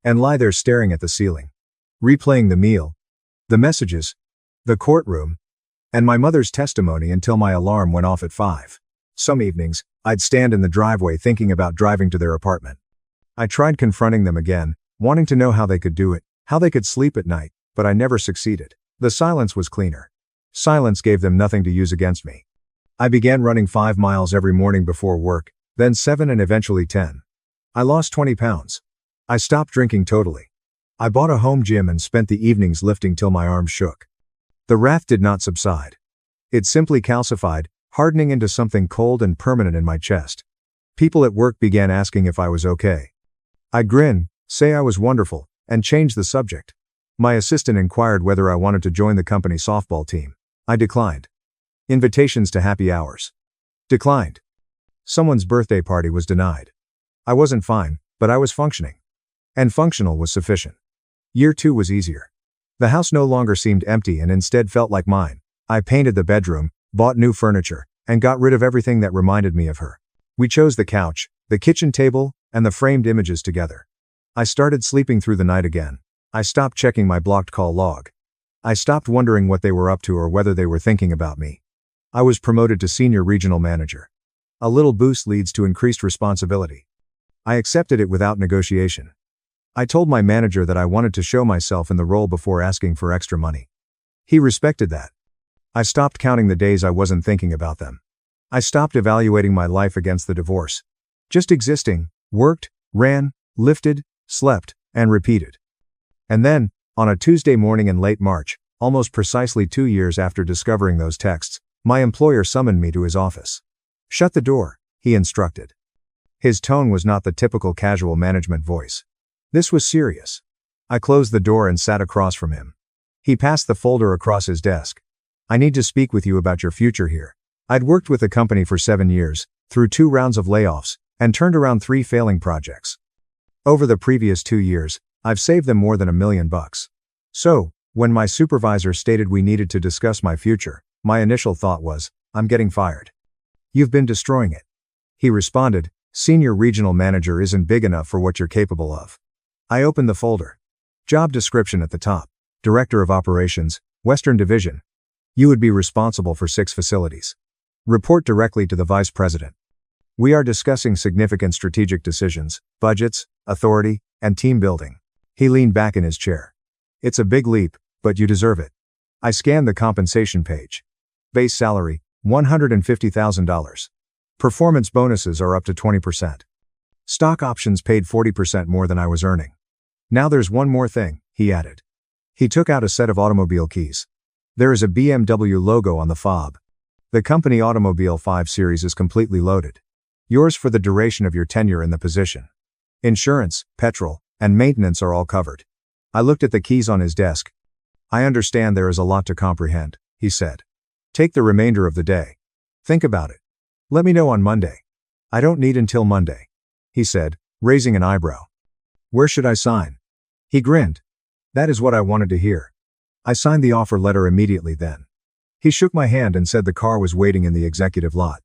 and lie there staring at the ceiling, replaying the meal, the messages, the courtroom, and my mother's testimony until my alarm went off at 5. Some evenings, I'd stand in the driveway thinking about driving to their apartment. I tried confronting them again, wanting to know how they could do it, how they could sleep at night, but I never succeeded. The silence was cleaner. Silence gave them nothing to use against me. I began running 5 miles every morning before work, then 7 and eventually 10. I lost 20 pounds. I stopped drinking totally. I bought a home gym and spent the evenings lifting till my arms shook. The wrath did not subside. It simply calcified, hardening into something cold and permanent in my chest. People at work began asking if I was okay. I'd grin, say I was wonderful, and change the subject. My assistant inquired whether I wanted to join the company softball team. I declined. Invitations to happy hours. Declined. Someone's birthday party was denied. I wasn't fine, but I was functioning. And functional was sufficient. Year 2 was easier. The house no longer seemed empty and instead felt like mine. I painted the bedroom, bought new furniture, and got rid of everything that reminded me of her. We chose the couch, the kitchen table, and the framed images together. I started sleeping through the night again. I stopped checking my blocked call log. I stopped wondering what they were up to or whether they were thinking about me. I was promoted to senior regional manager. A little boost leads to increased responsibility. I accepted it without negotiation. I told my manager that I wanted to show myself in the role before asking for extra money. He respected that. I stopped counting the days I wasn't thinking about them. I stopped evaluating my life against the divorce. Just existing, worked, ran, lifted, slept, and repeated. And then, on a Tuesday morning in late March, almost precisely 2 years after discovering those texts, my employer summoned me to his office. "Shut the door," he instructed. His tone was not the typical casual management voice. This was serious. I closed the door and sat across from him. He passed the folder across his desk. "I need to speak with you about your future here." I'd worked with the company for 7 years, through 2 rounds of layoffs, and turned around 3 failing projects. Over the previous 2 years, I've saved them more than $1 million. So, when my supervisor stated we needed to discuss my future, my initial thought was, I'm getting fired. "You've been destroying it." He responded, "Senior regional manager isn't big enough for what you're capable of." I opened the folder. Job description at the top. Director of Operations, Western Division. You would be responsible for 6 facilities. Report directly to the Vice President. We are discussing significant strategic decisions, budgets, authority, and team building. He leaned back in his chair. "It's a big leap, but you deserve it." I scanned the compensation page. Base salary, $150,000. Performance bonuses are up to 20%. Stock options paid 40% more than I was earning. "Now there's one more thing," he added. He took out a set of automobile keys. There is a BMW logo on the fob. The company automobile 5 Series is completely loaded. Yours for the duration of your tenure in the position. Insurance, petrol, and maintenance are all covered. I looked at the keys on his desk. "I understand there is a lot to comprehend," he said. "Take the remainder of the day. Think about it. Let me know on Monday." "I don't need until Monday," he said, raising an eyebrow. "Where should I sign?" He grinned. "That is what I wanted to hear." I signed the offer letter immediately then. He shook my hand and said the car was waiting in the executive lot.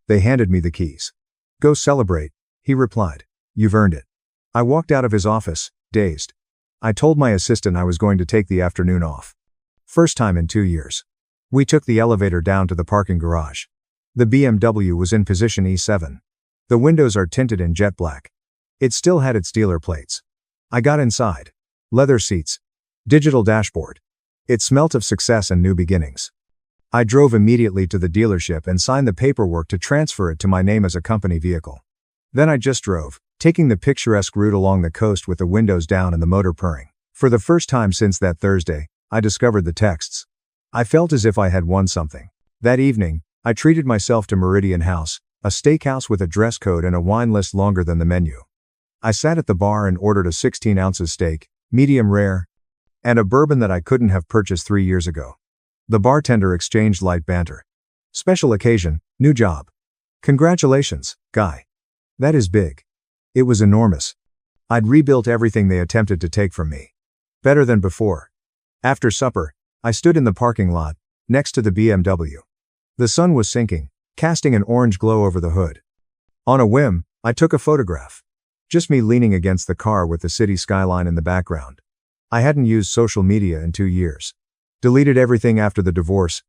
They handed me the keys. "Go celebrate," he replied. "You've earned it." I walked out of his office, dazed. I told my assistant I was going to take the afternoon off. First time in 2 years. We took the elevator down to the parking garage. The BMW was in position E7. The windows are tinted in jet black. It still had its dealer plates. I got inside. Leather seats. Digital dashboard. It smelt of success and new beginnings. I drove immediately to the dealership and signed the paperwork to transfer it to my name as a company vehicle. Then I just drove, taking the picturesque route along the coast with the windows down and the motor purring. For the first time since that Thursday, I discovered the texts. I felt as if I had won something. That evening, I treated myself to Meridian House, a steakhouse with a dress code and a wine list longer than the menu. I sat at the bar and ordered a 16 ounces steak, medium rare, and a bourbon that I couldn't have purchased 3 years ago. The bartender exchanged light banter. "Special occasion, new job. Congratulations, guy. That is big." It was enormous. I'd rebuilt everything they attempted to take from me. Better than before. After supper, I stood in the parking lot, next to the BMW. The sun was sinking, casting an orange glow over the hood. On a whim, I took a photograph. Just me leaning against the car with the city skyline in the background. I hadn't used social media in 2 years. Deleted everything after the divorce.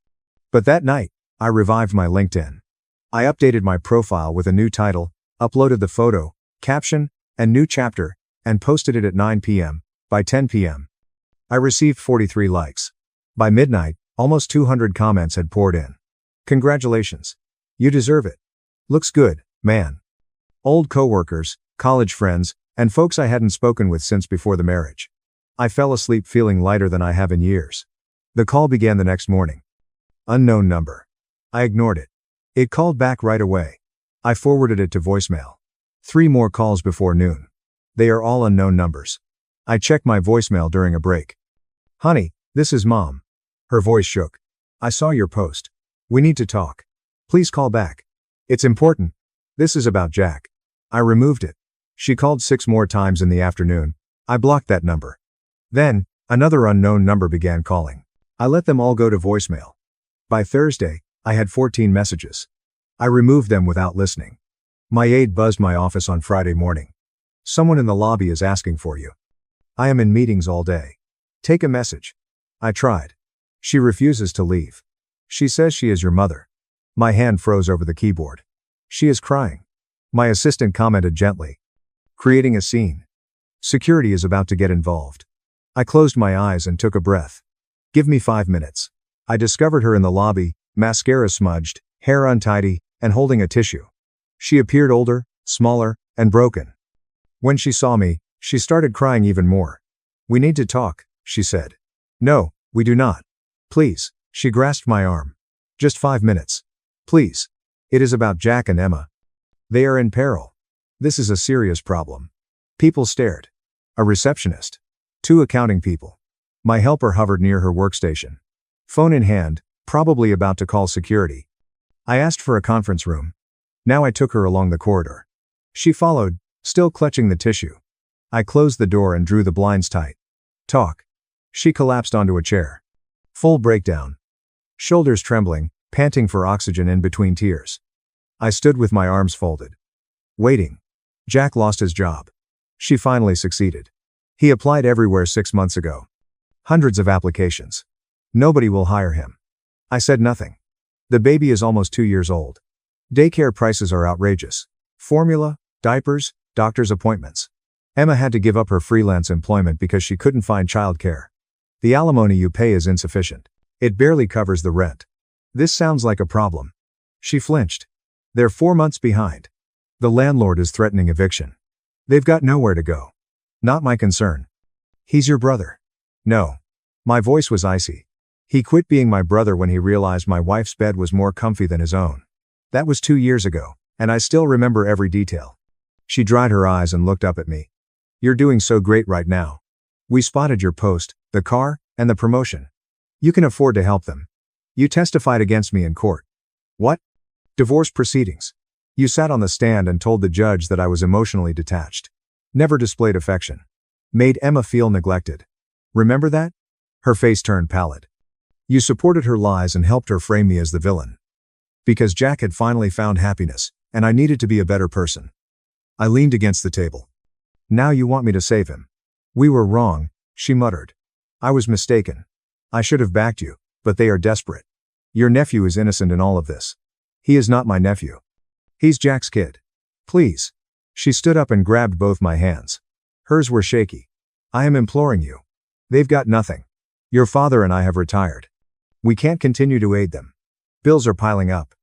But that night, I revived my LinkedIn. I updated my profile with a new title, uploaded the photo, caption, and new chapter, and posted it at 9 p.m. By 10 p.m. I received 43 likes. By midnight, almost 200 comments had poured in. "Congratulations. You deserve it. Looks good, man." Old coworkers, college friends, and folks I hadn't spoken with since before the marriage. I fell asleep feeling lighter than I have in years. The call began the next morning. Unknown number. I ignored it. It called back right away. I forwarded it to voicemail. 3 more calls before noon. They are all unknown numbers. I checked my voicemail during a break. "Honey, this is Mom." Her voice shook. "I saw your post. We need to talk. Please call back. It's important. This is about Jack." I removed it. She called 6 more times in the afternoon. I blocked that number. Then, another unknown number began calling. I let them all go to voicemail. By Thursday, I had 14 messages. I removed them without listening. My aide buzzed my office on Friday morning. "Someone in the lobby is asking for you." "I am in meetings all day. Take a message." I tried. "She refuses to leave. She says she is your mother." My hand froze over the keyboard. "She is crying." My assistant commented gently. "Creating a scene. Security is about to get involved." I closed my eyes and took a breath. "Give me 5 minutes." I discovered her in the lobby, mascara smudged, hair untidy, and holding a tissue. She appeared older, smaller, and broken. When she saw me, she started crying even more. "We need to talk," she said. "No, we do not. Please." She grasped my arm. "Just 5 minutes. Please. It is about Jack and Emma. They are in peril. This is a serious problem." People stared. A receptionist. 2 accounting people. My helper hovered near her workstation. Phone in hand, probably about to call security. I asked for a conference room. Now I took her along the corridor. She followed, still clutching the tissue. I closed the door and drew the blinds tight. "Talk." She collapsed onto a chair. Full breakdown. Shoulders trembling, panting for oxygen in between tears. I stood with my arms folded. Waiting. Jack lost his job. She finally succeeded. He applied everywhere 6 months ago. Hundreds of applications. Nobody will hire him. I said nothing. The baby is almost 2 years old. Daycare prices are outrageous. Formula, diapers, doctor's appointments. Emma had to give up her freelance employment because she couldn't find childcare. The alimony you pay is insufficient. It barely covers the rent. This sounds like a problem. She flinched. They're 4 months behind. The landlord is threatening eviction. They've got nowhere to go. Not my concern. He's your brother. No. My voice was icy. He quit being my brother when he realized my wife's bed was more comfy than his own. That was 2 years ago, and I still remember every detail. She dried her eyes and looked up at me. "You're doing so great right now. We spotted your post, the car, and the promotion. You can afford to help them. You testified against me in court." "What?" "Divorce proceedings. You sat on the stand and told the judge that I was emotionally detached. Never displayed affection. Made Emma feel neglected. Remember that?" Her face turned pallid. "You supported her lies and helped her frame me as the villain. Because Jack had finally found happiness, and I needed to be a better person." I leaned against the table. "Now you want me to save him." "We were wrong," she muttered. "I was mistaken. I should have backed you, but they are desperate. Your nephew is innocent in all of this." "He is not my nephew. He's Jack's kid. Please." She stood up and grabbed both my hands. Hers were shaky. "I am imploring you. They've got nothing. Your father and I have retired. We can't continue to aid them. Bills are piling up.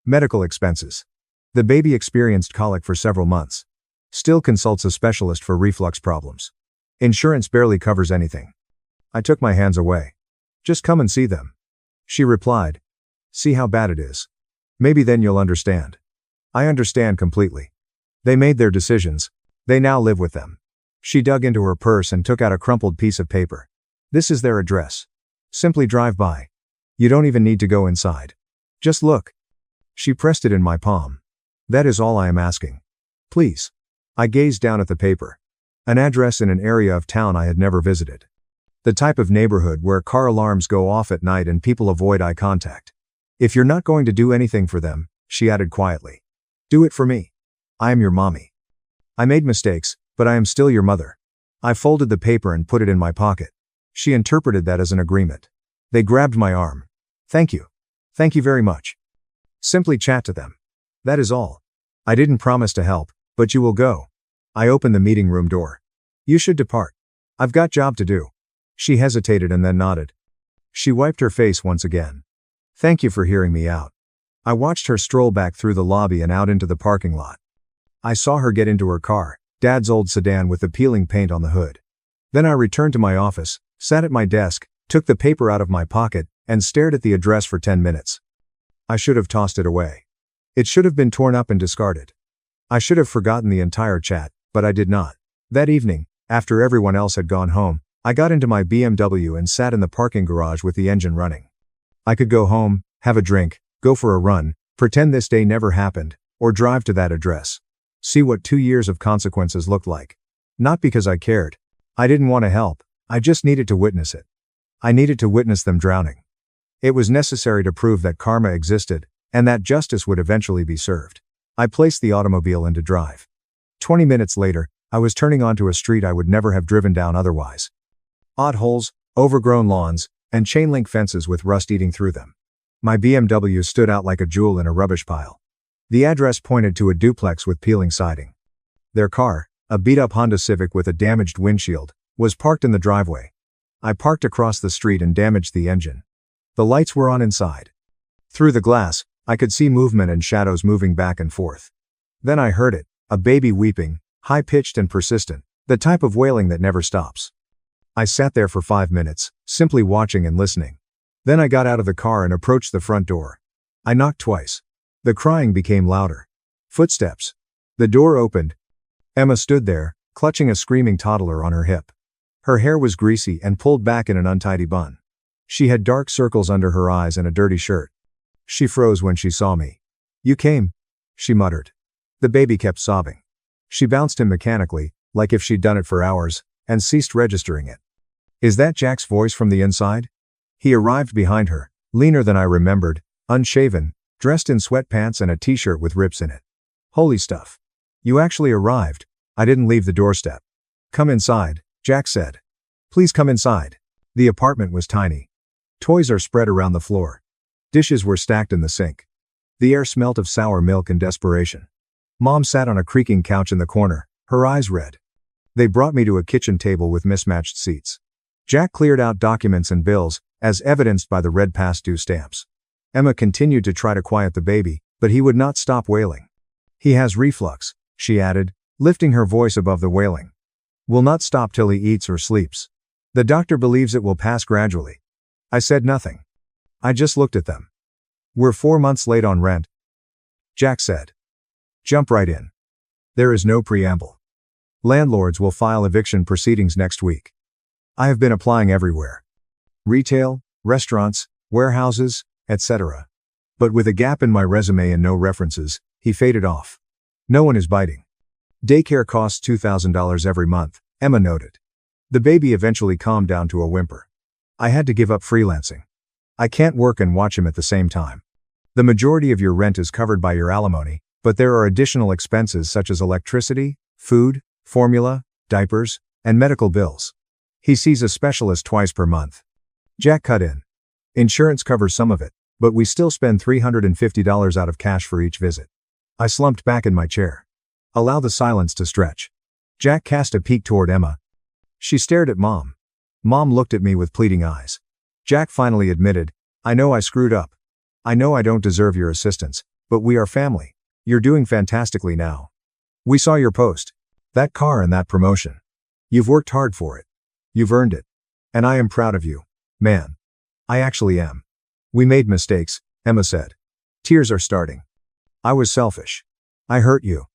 Medical expenses. The baby experienced colic for several months. Still consults a specialist for reflux problems. Insurance barely covers anything." I took my hands away. "Just come and see them." She replied. "See how bad it is. Maybe then you'll understand." "I understand completely. They made their decisions. They now live with them." She dug into her purse and took out a crumpled piece of paper. "This is their address. Simply drive by. You don't even need to go inside. Just look." She pressed it in my palm. "That is all I am asking. Please." I gazed down at the paper. An address in an area of town I had never visited. The type of neighborhood where car alarms go off at night and people avoid eye contact. "If you're not going to do anything for them," she added quietly, "do it for me. I am your mommy. I made mistakes, but I am still your mother." I folded the paper and put it in my pocket. She interpreted that as an agreement. They grabbed my arm. "Thank you. Thank you very much. Simply chat to them. That is all. I didn't promise to help, but you will go." I opened the meeting room door. "You should depart. I've got job to do." She hesitated and then nodded. She wiped her face once again. "Thank you for hearing me out." I watched her stroll back through the lobby and out into the parking lot. I saw her get into her car, Dad's old sedan with the peeling paint on the hood. Then I returned to my office, sat at my desk, took the paper out of my pocket, and stared at the address for 10 minutes. I should have tossed it away. It should have been torn up and discarded. I should have forgotten the entire chat, but I did not. That evening, after everyone else had gone home, I got into my BMW and sat in the parking garage with the engine running. I could go home, have a drink, go for a run, pretend this day never happened, or drive to that address. See what 2 years of consequences looked like. Not because I cared. I didn't want to help. I just needed to witness it. I needed to witness them drowning. It was necessary to prove that karma existed, and that justice would eventually be served. I placed the automobile into drive. 20 minutes later, I was turning onto a street I would never have driven down otherwise. Odd holes, overgrown lawns, and chain-link fences with rust eating through them. My BMW stood out like a jewel in a rubbish pile. The address pointed to a duplex with peeling siding. Their car, a beat-up Honda Civic with a damaged windshield, was parked in the driveway. I parked across the street and damaged the engine. The lights were on inside. Through the glass, I could see movement and shadows moving back and forth. Then I heard it, a baby weeping, high-pitched and persistent, the type of wailing that never stops. I sat there for 5 minutes, simply watching and listening. Then I got out of the car and approached the front door. I knocked twice. The crying became louder. Footsteps. The door opened. Emma stood there, clutching a screaming toddler on her hip. Her hair was greasy and pulled back in an untidy bun. She had dark circles under her eyes and a dirty shirt. She froze when she saw me. "You came," she muttered. The baby kept sobbing. She bounced him mechanically, like if she'd done it for hours, and ceased registering it. "Is that Jack's voice from the inside?" He arrived behind her, leaner than I remembered, unshaven, dressed in sweatpants and a t-shirt with rips in it. "Holy stuff. You actually arrived. I didn't leave the doorstep." "Come inside," Jack said. "Please come inside." The apartment was tiny. Toys are spread around the floor. Dishes were stacked in the sink. The air smelt of sour milk and desperation. Mom sat on a creaking couch in the corner, her eyes red. They brought me to a kitchen table with mismatched seats. Jack cleared out documents and bills, as evidenced by the red past due stamps. Emma continued to try to quiet the baby, but he would not stop wailing. "He has reflux," she added, lifting her voice above the wailing. "Will not stop till he eats or sleeps. The doctor believes it will pass gradually." I said nothing. I just looked at them. "We're 4 months late on rent," Jack said. "Jump right in. There is no preamble. Landlords will file eviction proceedings next week. I have been applying everywhere. Retail, restaurants, warehouses, etc. But with a gap in my resume and no references, he faded off. No one is biting. Daycare costs $2,000 every month," Emma noted. The baby eventually calmed down to a whimper. "I had to give up freelancing. I can't work and watch him at the same time. The majority of your rent is covered by your alimony, but there are additional expenses such as electricity, food, formula, diapers, and medical bills. He sees a specialist twice per month." Jack cut in. "Insurance covers some of it, but we still spend $350 out of cash for each visit." I slumped back in my chair. "Allow the silence to stretch." Jack cast a peek toward Emma. She stared at Mom. Mom looked at me with pleading eyes. Jack finally admitted, "I know I screwed up. I know I don't deserve your assistance, but we are family. You're doing fantastically now. We saw your post. That car and that promotion. You've worked hard for it. You've earned it. And I am proud of you. Man. I actually am. We made mistakes," Emma said. Tears are starting. "I was selfish. I hurt you.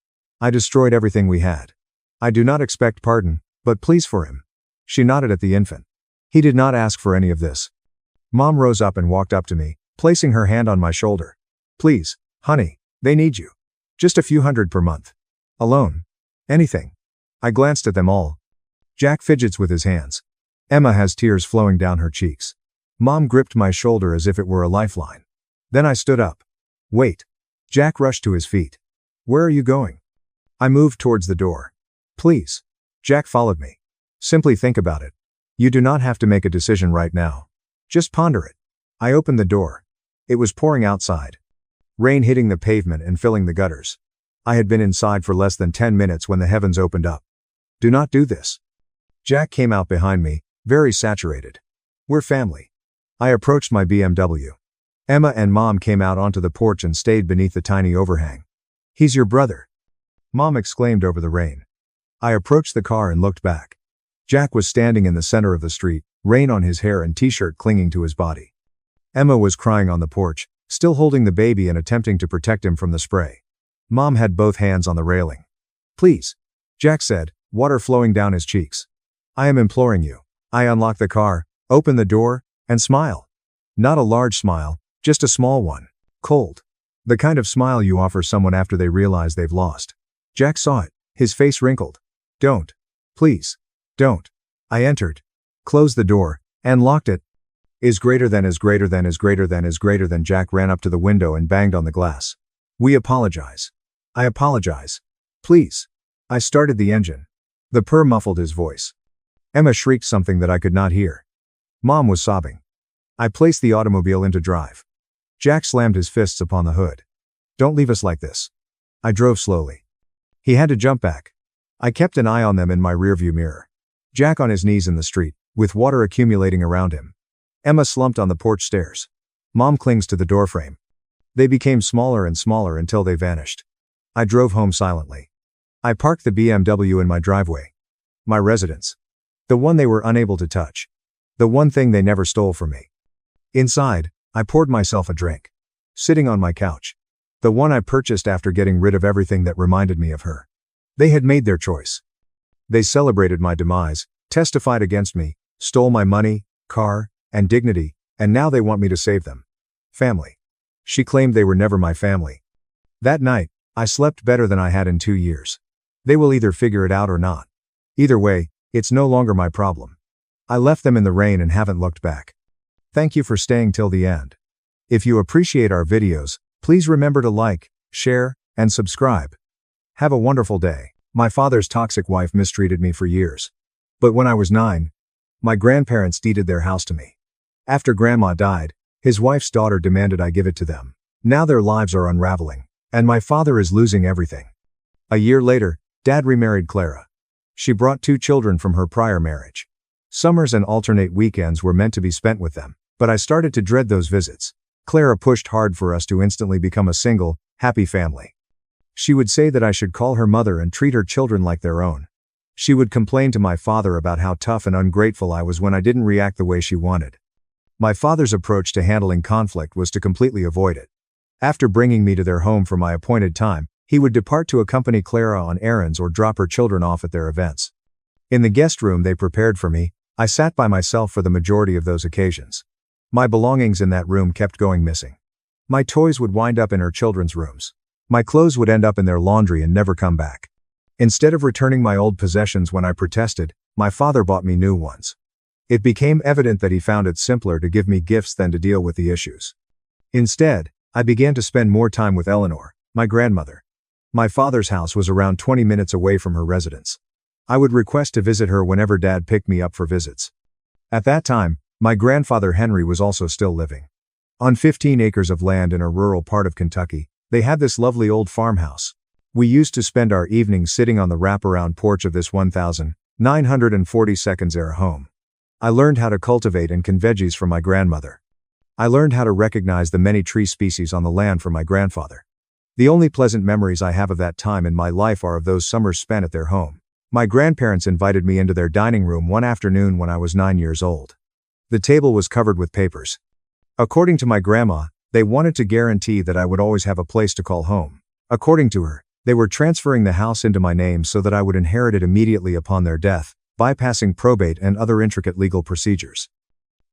I destroyed everything we had. I do not expect pardon, but please for him." She nodded at the infant. "He did not ask for any of this." Mom rose up and walked up to me, placing her hand on my shoulder. "Please, honey, they need you. Just a few hundred per month. Alone. Anything." I glanced at them all. Jack fidgets with his hands. Emma has tears flowing down her cheeks. Mom gripped my shoulder as if it were a lifeline. Then I stood up. "Wait." Jack rushed to his feet. "Where are you going?" I moved towards the door. "Please." Jack followed me. "Simply think about it. You do not have to make a decision right now. Just ponder it." I opened the door. It was pouring outside. Rain hitting the pavement and filling the gutters. I had been inside for less than 10 minutes when the heavens opened up. "Do not do this." Jack came out behind me, very saturated. "We're family." I approached my BMW. Emma and Mom came out onto the porch and stayed beneath the tiny overhang. "He's your brother," Mom exclaimed over the rain. I approached the car and looked back. Jack was standing in the center of the street, rain on his hair and t-shirt clinging to his body. Emma was crying on the porch, still holding the baby and attempting to protect him from the spray. Mom had both hands on the railing. "Please," Jack said, water flowing down his cheeks. "I am imploring you." I unlock the car, open the door, and smile. Not a large smile, just a small one. Cold. The kind of smile you offer someone after they realize they've lost. Jack saw it, his face wrinkled. "Don't. Please. Don't." I entered, closed the door, and locked it. Is greater than is greater than is greater than is greater than. Jack ran up to the window and banged on the glass. "We apologize." "I apologize. Please." I started the engine. The purr muffled his voice. Emma shrieked something that I could not hear. Mom was sobbing. I placed the automobile into drive. Jack slammed his fists upon the hood. "Don't leave us like this." I drove slowly. He had to jump back. I kept an eye on them in my rearview mirror. Jack on his knees in the street, with water accumulating around him. Emma slumped on the porch stairs. Mom clings to the doorframe. They became smaller and smaller until they vanished. I drove home silently. I parked the BMW in my driveway. My residence. The one they were unable to touch. The one thing they never stole from me. Inside, I poured myself a drink. Sitting on my couch. The one I purchased after getting rid of everything that reminded me of her. They had made their choice. They celebrated my demise, testified against me, stole my money, car, and dignity, and now they want me to save them. Family. She claimed they were never my family. That night, I slept better than I had in 2 years. They will either figure it out or not. Either way, it's no longer my problem. I left them in the rain and haven't looked back. Thank you for staying till the end. If you appreciate our videos, please remember to like, share, and subscribe. Have a wonderful day. My father's toxic wife mistreated me for years. But when I was 9, my grandparents deeded their house to me. After Grandma died, his wife's daughter demanded I give it to them. Now their lives are unraveling, and my father is losing everything. A year later, Dad remarried Clara. She brought 2 children from her prior marriage. Summers and alternate weekends were meant to be spent with them, but I started to dread those visits. Clara pushed hard for us to instantly become a single, happy family. She would say that I should call her mother and treat her children like their own. She would complain to my father about how tough and ungrateful I was when I didn't react the way she wanted. My father's approach to handling conflict was to completely avoid it. After bringing me to their home for my appointed time, he would depart to accompany Clara on errands or drop her children off at their events. In the guest room they prepared for me, I sat by myself for the majority of those occasions. My belongings in that room kept going missing. My toys would wind up in her children's rooms. My clothes would end up in their laundry and never come back. Instead of returning my old possessions when I protested, my father bought me new ones. It became evident that he found it simpler to give me gifts than to deal with the issues. Instead, I began to spend more time with Eleanor, my grandmother. My father's house was around 20 minutes away from her residence. I would request to visit her whenever Dad picked me up for visits. At that time, my grandfather Henry was also still living. On 15 acres of land in a rural part of Kentucky, they had this lovely old farmhouse. We used to spend our evenings sitting on the wraparound porch of this 1,942-era home. I learned how to cultivate and can veggies from my grandmother. I learned how to recognize the many tree species on the land from my grandfather. The only pleasant memories I have of that time in my life are of those summers spent at their home. My grandparents invited me into their dining room one afternoon when I was 9 years old. The table was covered with papers. According to my grandma, they wanted to guarantee that I would always have a place to call home. According to her, they were transferring the house into my name so that I would inherit it immediately upon their death, bypassing probate and other intricate legal procedures.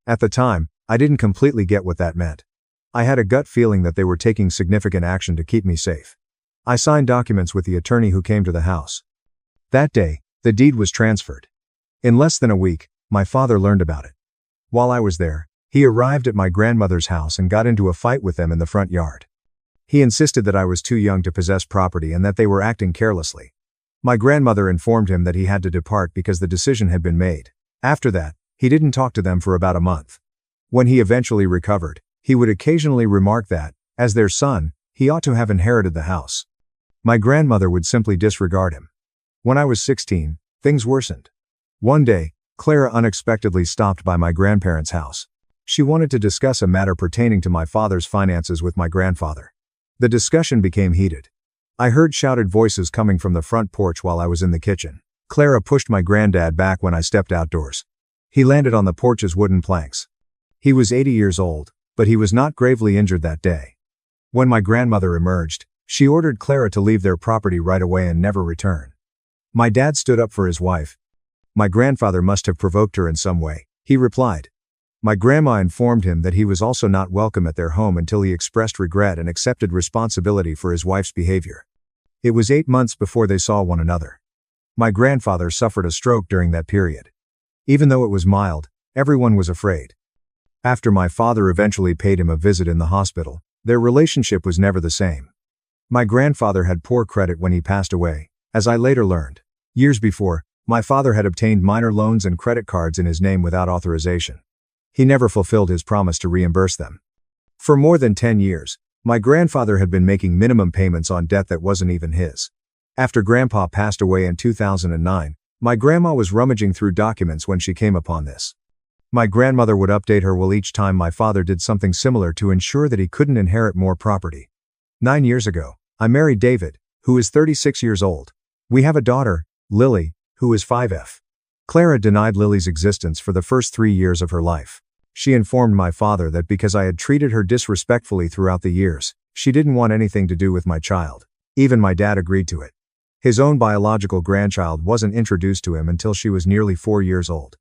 At the time, I didn't completely get what that meant. I had a gut feeling that they were taking significant action to keep me safe. I signed documents with the attorney who came to the house. That day, the deed was transferred. In less than a week, my father learned about it. While I was there, he arrived at my grandmother's house and got into a fight with them in the front yard. He insisted that I was too young to possess property and that they were acting carelessly. My grandmother informed him that he had to depart because the decision had been made. After that, he didn't talk to them for about a month. When he eventually recovered, he would occasionally remark that, as their son, he ought to have inherited the house. My grandmother would simply disregard him. When I was 16, things worsened. One day, Clara unexpectedly stopped by my grandparents' house. She wanted to discuss a matter pertaining to my father's finances with my grandfather. The discussion became heated. I heard shouted voices coming from the front porch while I was in the kitchen. Clara pushed my granddad back when I stepped outdoors. He landed on the porch's wooden planks. He was 80 years old, but he was not gravely injured that day. When my grandmother emerged, she ordered Clara to leave their property right away and never return. My dad stood up for his wife. My grandfather must have provoked her in some way, he replied. My grandma informed him that he was also not welcome at their home until he expressed regret and accepted responsibility for his wife's behavior. It was 8 months before they saw one another. My grandfather suffered a stroke during that period. Even though it was mild, everyone was afraid. After my father eventually paid him a visit in the hospital, their relationship was never the same. My grandfather had poor credit when he passed away, as I later learned. Years before, my father had obtained minor loans and credit cards in his name without authorization. He never fulfilled his promise to reimburse them. For more than 10 years, my grandfather had been making minimum payments on debt that wasn't even his. After Grandpa passed away in 2009, my grandma was rummaging through documents when she came upon this. My grandmother would update her will each time my father did something similar to ensure that he couldn't inherit more property. 9 years ago, I married David, who is 36 years old. We have a daughter, Lily, who is 5F. Clara denied Lily's existence for the first 3 years of her life. She informed my father that because I had treated her disrespectfully throughout the years, she didn't want anything to do with my child. Even my dad agreed to it. His own biological grandchild wasn't introduced to him until she was nearly 4 years old.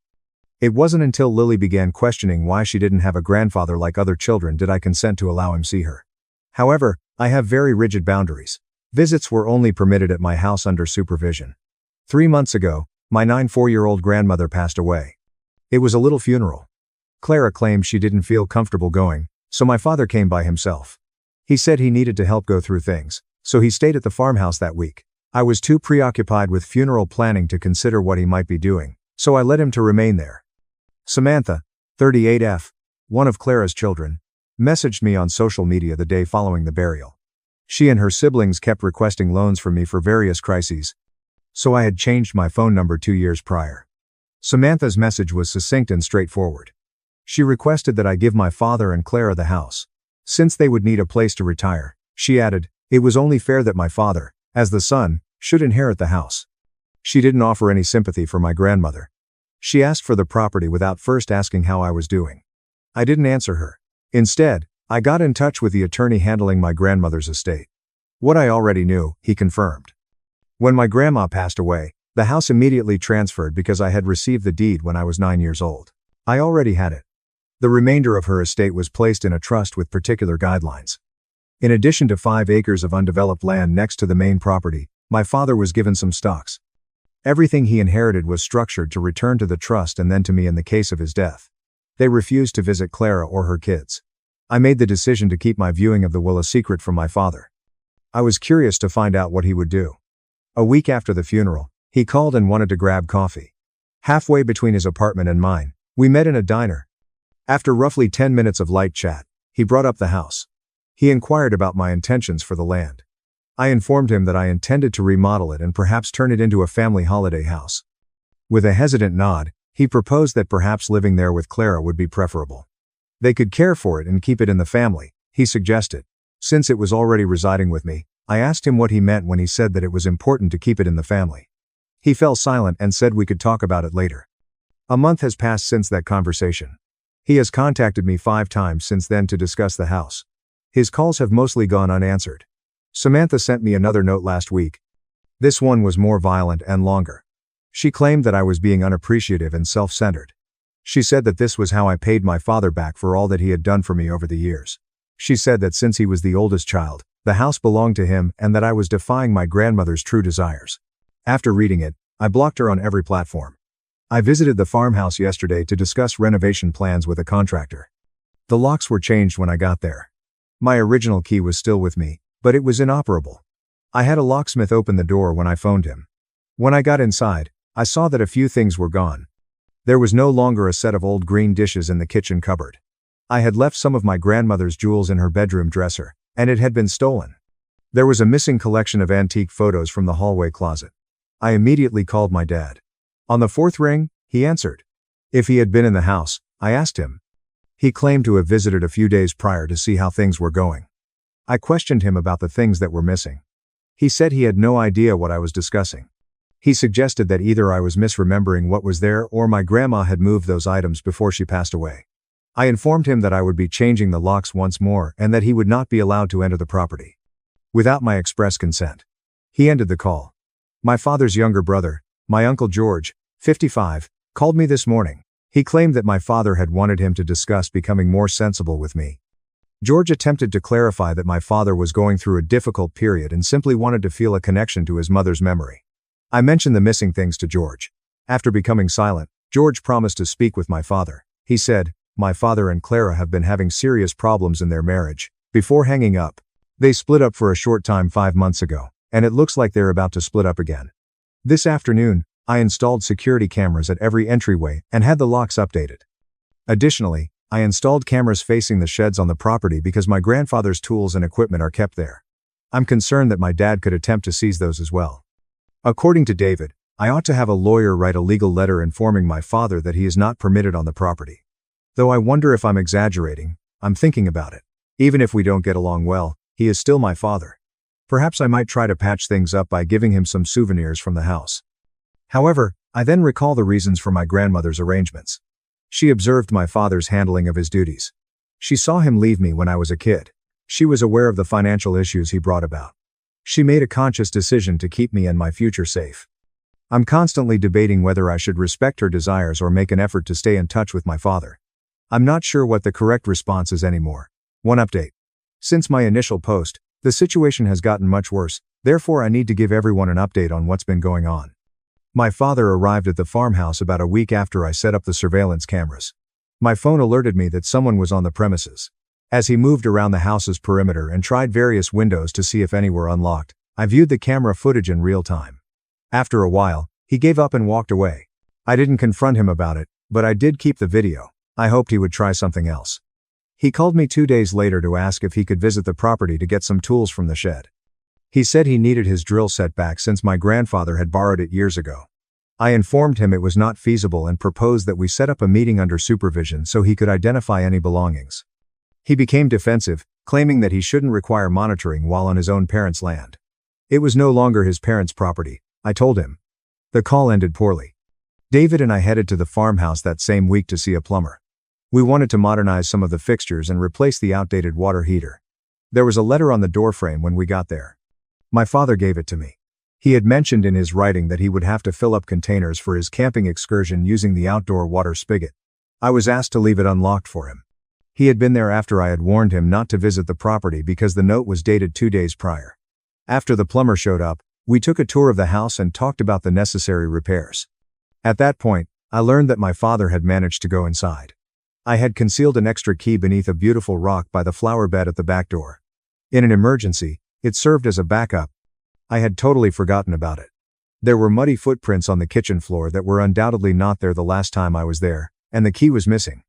It wasn't until Lily began questioning why she didn't have a grandfather like other children did I consent to allow him see her. However, I have very rigid boundaries. Visits were only permitted at my house under supervision. 3 months ago, my 94-year-old grandmother passed away. It was a little funeral. Clara claimed she didn't feel comfortable going, so my father came by himself. He said he needed to help go through things, so he stayed at the farmhouse that week. I was too preoccupied with funeral planning to consider what he might be doing, so I let him to remain there. Samantha, 38F, one of Clara's children, messaged me on social media the day following the burial. She and her siblings kept requesting loans from me for various crises, so I had changed my phone number 2 years prior. Samantha's message was succinct and straightforward. She requested that I give my father and Clara the house. Since they would need a place to retire, she added, it was only fair that my father, as the son, should inherit the house. She didn't offer any sympathy for my grandmother. She asked for the property without first asking how I was doing. I didn't answer her. Instead, I got in touch with the attorney handling my grandmother's estate. What I already knew, he confirmed. When my grandma passed away, the house immediately transferred because I had received the deed when I was 9 years old. I already had it. The remainder of her estate was placed in a trust with particular guidelines. In addition to 5 acres of undeveloped land next to the main property, my father was given some stocks. Everything he inherited was structured to return to the trust and then to me in the case of his death. They refused to visit Clara or her kids. I made the decision to keep my viewing of the will a secret from my father. I was curious to find out what he would do. A week after the funeral, he called and wanted to grab coffee. Halfway between his apartment and mine, we met in a diner. After roughly 10 minutes of light chat, he brought up the house. He inquired about my intentions for the land. I informed him that I intended to remodel it and perhaps turn it into a family holiday house. With a hesitant nod, he proposed that perhaps living there with Clara would be preferable. They could care for it and keep it in the family, he suggested. Since it was already residing with me, I asked him what he meant when he said that it was important to keep it in the family. He fell silent and said we could talk about it later. A month has passed since that conversation. He has contacted me 5 times since then to discuss the house. His calls have mostly gone unanswered. Samantha sent me another note last week. This one was more violent and longer. She claimed that I was being unappreciative and self-centered. She said that this was how I paid my father back for all that he had done for me over the years. She said that since he was the oldest child, the house belonged to him and that I was defying my grandmother's true desires. After reading it, I blocked her on every platform. I visited the farmhouse yesterday to discuss renovation plans with a contractor. The locks were changed when I got there. My original key was still with me, but it was inoperable. I had a locksmith open the door when I phoned him. When I got inside, I saw that a few things were gone. There was no longer a set of old green dishes in the kitchen cupboard. I had left some of my grandmother's jewels in her bedroom dresser, and it had been stolen. There was a missing collection of antique photos from the hallway closet. I immediately called my dad. On the 4th ring, he answered. If he had been in the house, I asked him. He claimed to have visited a few days prior to see how things were going. I questioned him about the things that were missing. He said he had no idea what I was discussing. He suggested that either I was misremembering what was there or my grandma had moved those items before she passed away. I informed him that I would be changing the locks once more and that he would not be allowed to enter the property without my express consent. He ended the call. My father's younger brother, my Uncle George, 55, called me this morning. He claimed that my father had wanted him to discuss becoming more sensible with me. George attempted to clarify that my father was going through a difficult period and simply wanted to feel a connection to his mother's memory. I mentioned the missing things to George. After becoming silent, George promised to speak with my father. He said, my father and Clara have been having serious problems in their marriage. Before hanging up, they split up for a short time 5 months ago, and it looks like they're about to split up again. This afternoon, I installed security cameras at every entryway and had the locks updated. Additionally, I installed cameras facing the sheds on the property because my grandfather's tools and equipment are kept there. I'm concerned that my dad could attempt to seize those as well. According to David, I ought to have a lawyer write a legal letter informing my father that he is not permitted on the property. Though I wonder if I'm exaggerating, I'm thinking about it. Even if we don't get along well, he is still my father. Perhaps I might try to patch things up by giving him some souvenirs from the house. However, I then recall the reasons for my grandmother's arrangements. She observed my father's handling of his duties. She saw him leave me when I was a kid. She was aware of the financial issues he brought about. She made a conscious decision to keep me and my future safe. I'm constantly debating whether I should respect her desires or make an effort to stay in touch with my father. I'm not sure what the correct response is anymore. One update. Since my initial post, the situation has gotten much worse, therefore I need to give everyone an update on what's been going on. My father arrived at the farmhouse about a week after I set up the surveillance cameras. My phone alerted me that someone was on the premises. As he moved around the house's perimeter and tried various windows to see if any were unlocked, I viewed the camera footage in real time. After a while, he gave up and walked away. I didn't confront him about it, but I did keep the video. I hoped he would try something else. He called me 2 days later to ask if he could visit the property to get some tools from the shed. He said he needed his drill set back since my grandfather had borrowed it years ago. I informed him it was not feasible and proposed that we set up a meeting under supervision so he could identify any belongings. He became defensive, claiming that he shouldn't require monitoring while on his own parents' land. It was no longer his parents' property, I told him. The call ended poorly. David and I headed to the farmhouse that same week to see a plumber. We wanted to modernize some of the fixtures and replace the outdated water heater. There was a letter on the doorframe when we got there. My father gave it to me. He had mentioned in his writing that he would have to fill up containers for his camping excursion using the outdoor water spigot. I was asked to leave it unlocked for him. He had been there after I had warned him not to visit the property because the note was dated 2 days prior. After the plumber showed up, we took a tour of the house and talked about the necessary repairs. At that point, I learned that my father had managed to go inside. I had concealed an extra key beneath a beautiful rock by the flower bed at the back door. In an emergency, it served as a backup. I had totally forgotten about it. There were muddy footprints on the kitchen floor that were undoubtedly not there the last time I was there, and the key was missing.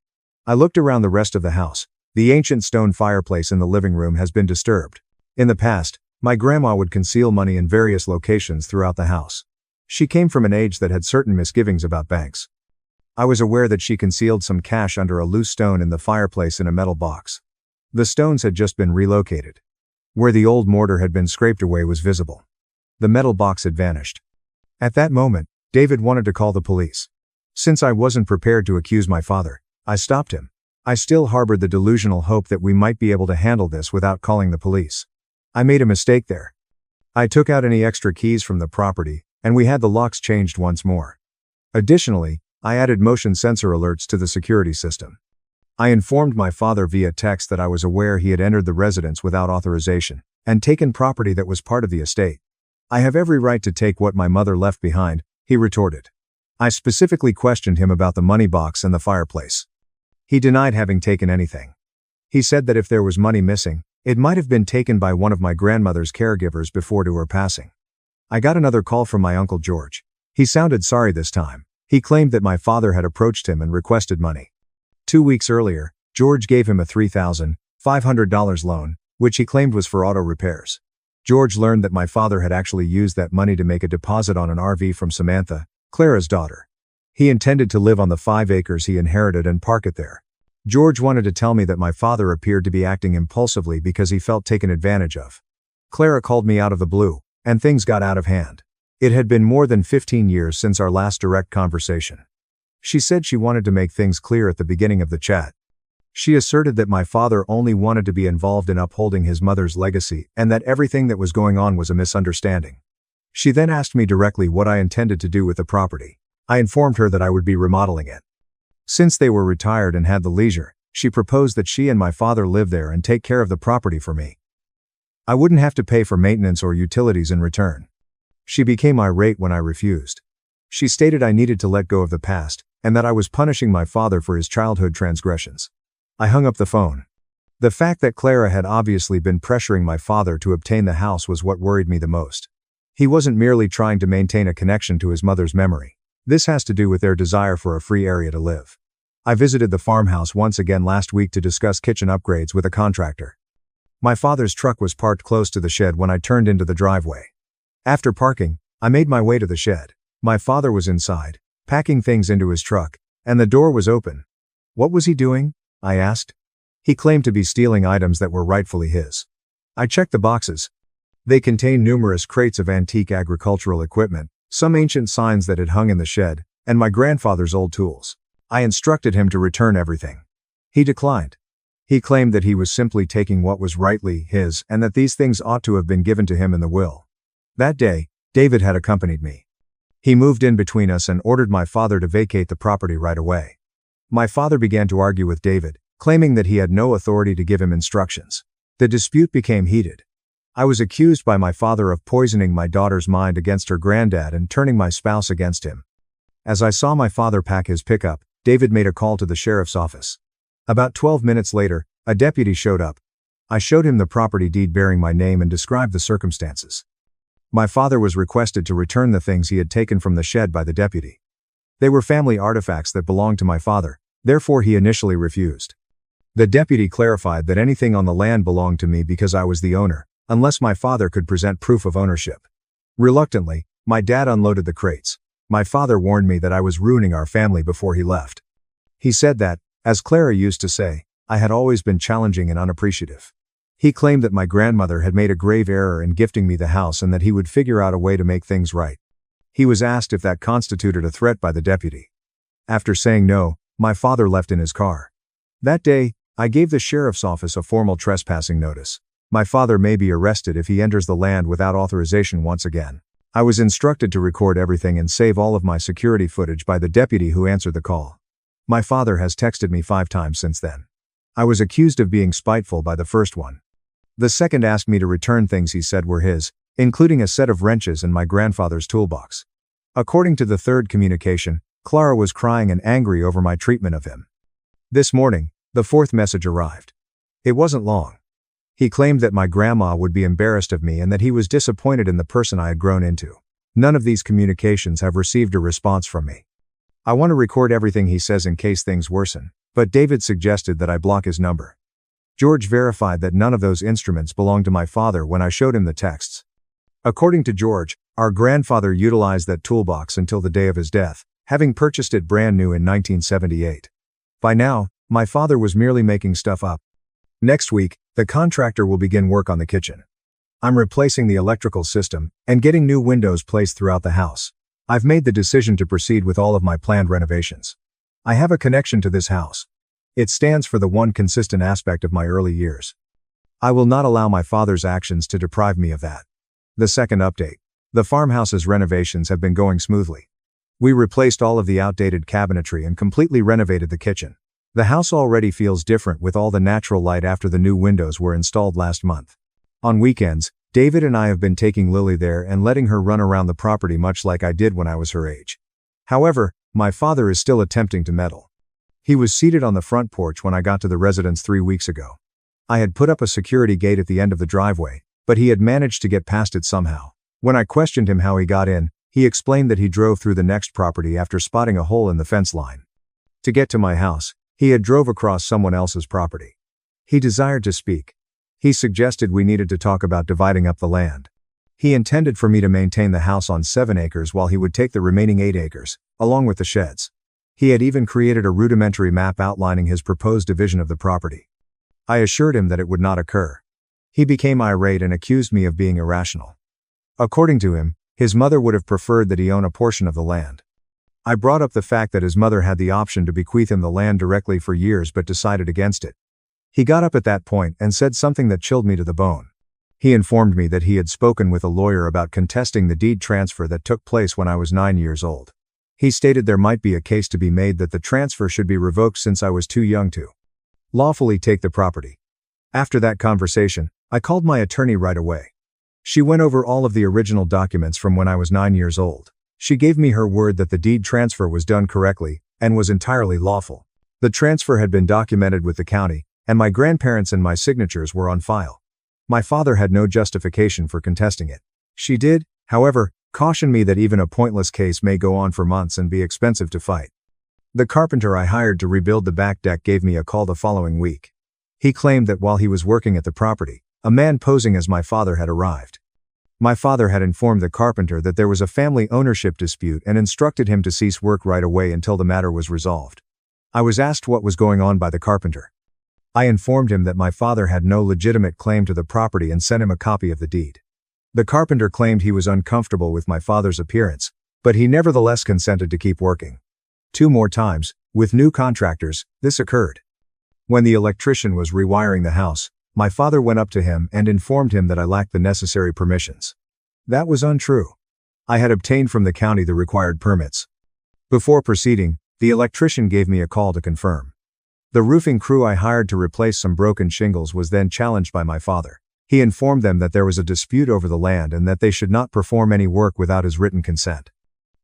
I looked around the rest of the house. The ancient stone fireplace in the living room has been disturbed. In the past, my grandma would conceal money in various locations throughout the house. She came from an age that had certain misgivings about banks. I was aware that she concealed some cash under a loose stone in the fireplace in a metal box. The stones had just been relocated. Where the old mortar had been scraped away was visible. The metal box had vanished. At that moment, David wanted to call the police. Since I wasn't prepared to accuse my father, I stopped him. I still harbored the delusional hope that we might be able to handle this without calling the police. I made a mistake there. I took out any extra keys from the property, and we had the locks changed once more. Additionally, I added motion sensor alerts to the security system. I informed my father via text that I was aware he had entered the residence without authorization, and taken property that was part of the estate. I have every right to take what my mother left behind, he retorted. I specifically questioned him about the money box and the fireplace. He denied having taken anything. He said that if there was money missing, it might have been taken by one of my grandmother's caregivers before to her passing. I got another call from my Uncle George. He sounded sorry this time. He claimed that my father had approached him and requested money. 2 weeks earlier, George gave him a $3,500 loan, which he claimed was for auto repairs. George learned that my father had actually used that money to make a deposit on an RV from Samantha, Clara's daughter. He intended to live on the 5 acres he inherited and park it there. George wanted to tell me that my father appeared to be acting impulsively because he felt taken advantage of. Clara called me out of the blue, and things got out of hand. It had been more than 15 years since our last direct conversation. She said she wanted to make things clear at the beginning of the chat. She asserted that my father only wanted to be involved in upholding his mother's legacy and that everything that was going on was a misunderstanding. She then asked me directly what I intended to do with the property. I informed her that I would be remodeling it. Since they were retired and had the leisure, she proposed that she and my father live there and take care of the property for me. I wouldn't have to pay for maintenance or utilities in return. She became irate when I refused. She stated I needed to let go of the past, and that I was punishing my father for his childhood transgressions. I hung up the phone. The fact that Clara had obviously been pressuring my father to obtain the house was what worried me the most. He wasn't merely trying to maintain a connection to his mother's memory. This has to do with their desire for a free area to live. I visited the farmhouse once again last week to discuss kitchen upgrades with a contractor. My father's truck was parked close to the shed when I turned into the driveway. After parking, I made my way to the shed. My father was inside, packing things into his truck, and the door was open. What was he doing? I asked. He claimed to be stealing items that were rightfully his. I checked the boxes. They contained numerous crates of antique agricultural equipment, some ancient signs that had hung in the shed, and my grandfather's old tools. I instructed him to return everything. He declined. He claimed that he was simply taking what was rightly his and that these things ought to have been given to him in the will. That day, David had accompanied me. He moved in between us and ordered my father to vacate the property right away. My father began to argue with David, claiming that he had no authority to give him instructions. The dispute became heated. I was accused by my father of poisoning my daughter's mind against her granddad and turning my spouse against him. As I saw my father pack his pickup, David made a call to the sheriff's office. About 12 minutes later, a deputy showed up. I showed him the property deed bearing my name and described the circumstances. My father was requested to return the things he had taken from the shed by the deputy. They were family artifacts that belonged to my father, therefore he initially refused. The deputy clarified that anything on the land belonged to me because I was the owner, unless my father could present proof of ownership. Reluctantly, my dad unloaded the crates. My father warned me that I was ruining our family before he left. He said that, as Clara used to say, I had always been challenging and unappreciative. He claimed that my grandmother had made a grave error in gifting me the house and that he would figure out a way to make things right. He was asked if that constituted a threat by the deputy. After saying no, my father left in his car. That day, I gave the sheriff's office a formal trespassing notice. My father may be arrested if he enters the land without authorization once again. I was instructed to record everything and save all of my security footage by the deputy who answered the call. My father has texted me 5 times since then. I was accused of being spiteful by the first one. The second asked me to return things he said were his, including a set of wrenches and my grandfather's toolbox. According to the third communication, Clara was crying and angry over my treatment of him. This morning, the fourth message arrived. It wasn't long. He claimed that my grandma would be embarrassed of me and that he was disappointed in the person I had grown into. None of these communications have received a response from me. I want to record everything he says in case things worsen, but David suggested that I block his number. George verified that none of those instruments belonged to my father when I showed him the texts. According to George, our grandfather utilized that toolbox until the day of his death, having purchased it brand new in 1978. By now, my father was merely making stuff up. Next week, the contractor will begin work on the kitchen. I'm replacing the electrical system and getting new windows placed throughout the house. I've made the decision to proceed with all of my planned renovations. I have a connection to this house. It stands for the one consistent aspect of my early years. I will not allow my father's actions to deprive me of that. The second update. The farmhouse's renovations have been going smoothly. We replaced all of the outdated cabinetry and completely renovated the kitchen. The house already feels different with all the natural light after the new windows were installed last month. On weekends, David and I have been taking Lily there and letting her run around the property much like I did when I was her age. However, my father is still attempting to meddle. He was seated on the front porch when I got to the residence 3 weeks ago. I had put up a security gate at the end of the driveway, but he had managed to get past it somehow. When I questioned him how he got in, he explained that he drove through the next property after spotting a hole in the fence line. To get to my house, he had drove across someone else's property. He desired to speak. He suggested we needed to talk about dividing up the land. He intended for me to maintain the house on 7 acres while he would take the remaining 8 acres, along with the sheds. He had even created a rudimentary map outlining his proposed division of the property. I assured him that it would not occur. He became irate and accused me of being irrational. According to him, his mother would have preferred that he own a portion of the land. I brought up the fact that his mother had the option to bequeath him the land directly for years but decided against it. He got up at that point and said something that chilled me to the bone. He informed me that he had spoken with a lawyer about contesting the deed transfer that took place when I was 9 years old. He stated there might be a case to be made that the transfer should be revoked since I was too young to lawfully take the property. After that conversation, I called my attorney right away. She went over all of the original documents from when I was 9 years old. She gave me her word that the deed transfer was done correctly and was entirely lawful. The transfer had been documented with the county, and my grandparents and my signatures were on file. My father had no justification for contesting it. She did, however, caution me that even a pointless case may go on for months and be expensive to fight. The carpenter I hired to rebuild the back deck gave me a call the following week. He claimed that while he was working at the property, a man posing as my father had arrived. My father had informed the carpenter that there was a family ownership dispute and instructed him to cease work right away until the matter was resolved. I was asked what was going on by the carpenter. I informed him that my father had no legitimate claim to the property and sent him a copy of the deed. The carpenter claimed he was uncomfortable with my father's appearance, but he nevertheless consented to keep working. 2 more times, with new contractors, this occurred. When the electrician was rewiring the house, my father went up to him and informed him that I lacked the necessary permissions. That was untrue. I had obtained from the county the required permits. Before proceeding, the electrician gave me a call to confirm. The roofing crew I hired to replace some broken shingles was then challenged by my father. He informed them that there was a dispute over the land and that they should not perform any work without his written consent.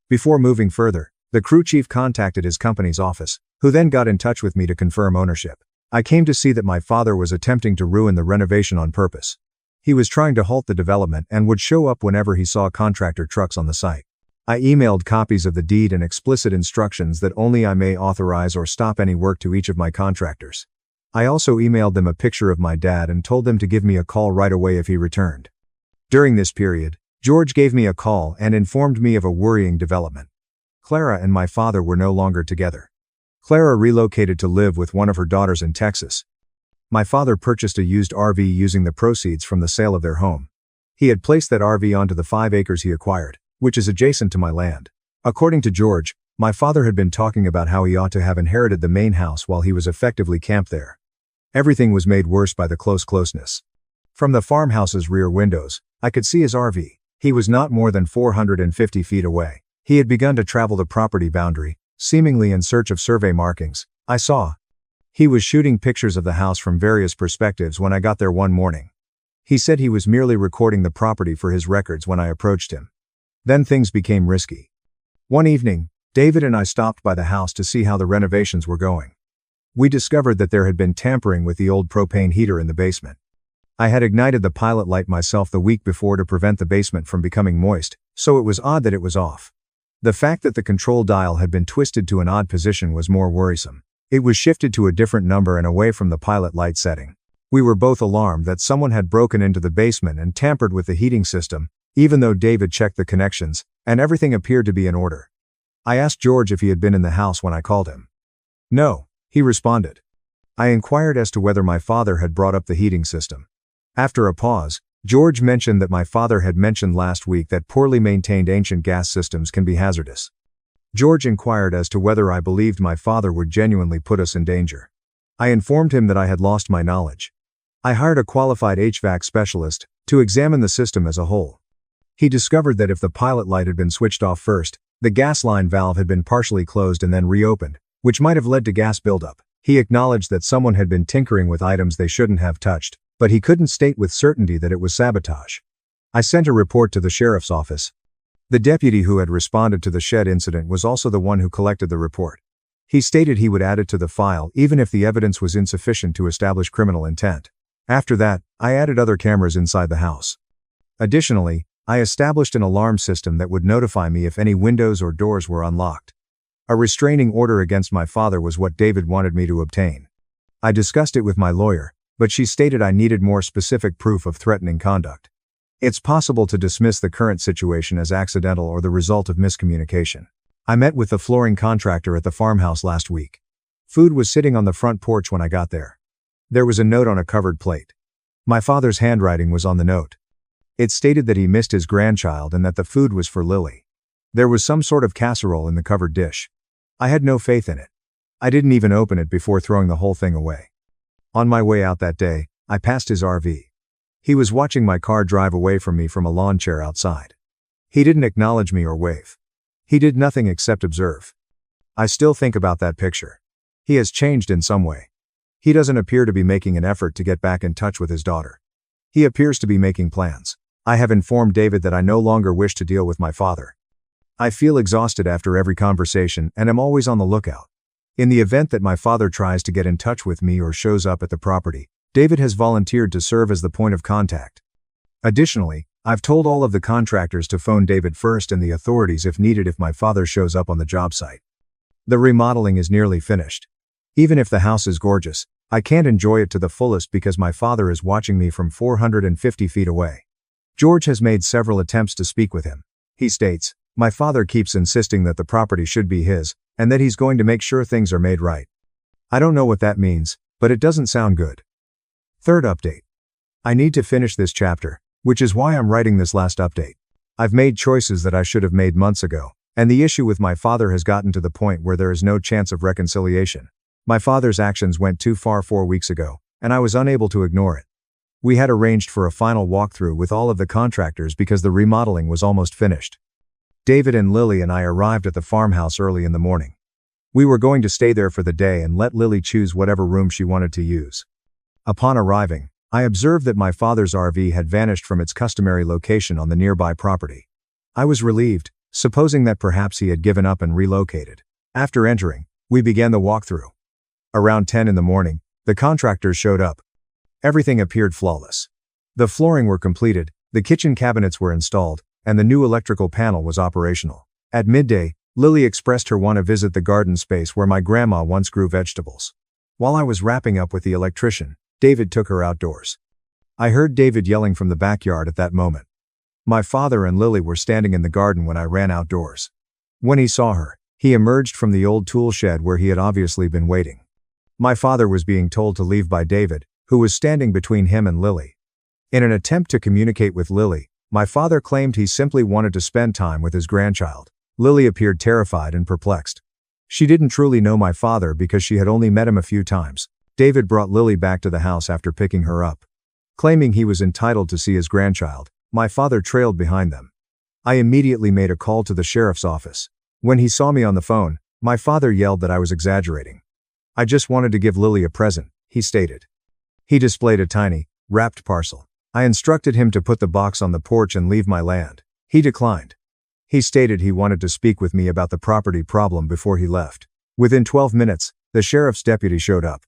Before moving further, the crew chief contacted his company's office, who then got in touch with me to confirm ownership. I came to see that my father was attempting to ruin the renovation on purpose. He was trying to halt the development and would show up whenever he saw contractor trucks on the site. I emailed copies of the deed and explicit instructions that only I may authorize or stop any work to each of my contractors. I also emailed them a picture of my dad and told them to give me a call right away if he returned. During this period, George gave me a call and informed me of a worrying development. Clara and my father were no longer together. Clara relocated to live with one of her daughters in Texas. My father purchased a used RV using the proceeds from the sale of their home. He had placed that RV onto the 5 acres he acquired, which is adjacent to my land. According to George, my father had been talking about how he ought to have inherited the main house while he was effectively camped there. Everything was made worse by the closeness. From the farmhouse's rear windows, I could see his RV. He was not more than 450 feet away. He had begun to travel the property boundary, seemingly in search of survey markings. I saw. He was shooting pictures of the house from various perspectives when I got there one morning. He said he was merely recording the property for his records when I approached him. Then things became risky. One evening, David and I stopped by the house to see how the renovations were going. We discovered that there had been tampering with the old propane heater in the basement. I had ignited the pilot light myself the week before to prevent the basement from becoming moist, so it was odd that it was off. The fact that the control dial had been twisted to an odd position was more worrisome. It was shifted to a different number and away from the pilot light setting. We were both alarmed that someone had broken into the basement and tampered with the heating system, even though David checked the connections, and everything appeared to be in order. I asked George if he had been in the house when I called him. No, he responded. I inquired as to whether my father had brought up the heating system. After a pause, George mentioned that my father had mentioned last week that poorly maintained ancient gas systems can be hazardous. George inquired as to whether I believed my father would genuinely put us in danger. I informed him that I had lost my knowledge. I hired a qualified HVAC specialist to examine the system as a whole. He discovered that if the pilot light had been switched off first, the gas line valve had been partially closed and then reopened, which might have led to gas buildup. He acknowledged that someone had been tinkering with items they shouldn't have touched, but he couldn't state with certainty that it was sabotage. I sent a report to the sheriff's office. The deputy who had responded to the shed incident was also the one who collected the report. He stated he would add it to the file even if the evidence was insufficient to establish criminal intent. After that, I added other cameras inside the house. Additionally, I established an alarm system that would notify me if any windows or doors were unlocked. A restraining order against my father was what David wanted me to obtain. I discussed it with my lawyer, but she stated I needed more specific proof of threatening conduct. It's possible to dismiss the current situation as accidental or the result of miscommunication. I met with the flooring contractor at the farmhouse last week. Food was sitting on the front porch when I got there. There was a note on a covered plate. My father's handwriting was on the note. It stated that he missed his grandchild and that the food was for Lily. There was some sort of casserole in the covered dish. I had no faith in it. I didn't even open it before throwing the whole thing away. On my way out that day, I passed his RV. He was watching my car drive away from me from a lawn chair outside. He didn't acknowledge me or wave. He did nothing except observe. I still think about that picture. He has changed in some way. He doesn't appear to be making an effort to get back in touch with his daughter. He appears to be making plans. I have informed David that I no longer wish to deal with my father. I feel exhausted after every conversation and am always on the lookout. In the event that my father tries to get in touch with me or shows up at the property, David has volunteered to serve as the point of contact. Additionally, I've told all of the contractors to phone David first and the authorities if needed if my father shows up on the job site. The remodeling is nearly finished. Even if the house is gorgeous, I can't enjoy it to the fullest because my father is watching me from 450 feet away. George has made several attempts to speak with him. He states, "My father keeps insisting that the property should be his, and that he's going to make sure things are made right. I don't know what that means, but it doesn't sound good." Third update. I need to finish this chapter, which is why I'm writing this last update. I've made choices that I should have made months ago, and the issue with my father has gotten to the point where there is no chance of reconciliation. My father's actions went too far 4 weeks ago, and I was unable to ignore it. We had arranged for a final walkthrough with all of the contractors because the remodeling was almost finished. David and Lily and I arrived at the farmhouse early in the morning. We were going to stay there for the day and let Lily choose whatever room she wanted to use. Upon arriving, I observed that my father's RV had vanished from its customary location on the nearby property. I was relieved, supposing that perhaps he had given up and relocated. After entering, we began the walkthrough. Around 10 in the morning, the contractors showed up. Everything appeared flawless. The flooring were completed, the kitchen cabinets were installed, and the new electrical panel was operational. At midday, Lily expressed her want to visit the garden space where my grandma once grew vegetables. While I was wrapping up with the electrician, David took her outdoors. I heard David yelling from the backyard at that moment. My father and Lily were standing in the garden when I ran outdoors. When he saw her, he emerged from the old tool shed where he had obviously been waiting. My father was being told to leave by David, who was standing between him and Lily. In an attempt to communicate with Lily, my father claimed he simply wanted to spend time with his grandchild. Lily appeared terrified and perplexed. She didn't truly know my father because she had only met him a few times. David brought Lily back to the house after picking her up. Claiming he was entitled to see his grandchild, my father trailed behind them. I immediately made a call to the sheriff's office. When he saw me on the phone, my father yelled that I was exaggerating. "I just wanted to give Lily a present," he stated. He displayed a tiny, wrapped parcel. I instructed him to put the box on the porch and leave my land. He declined. He stated he wanted to speak with me about the property problem before he left. Within 12 minutes, the sheriff's deputy showed up.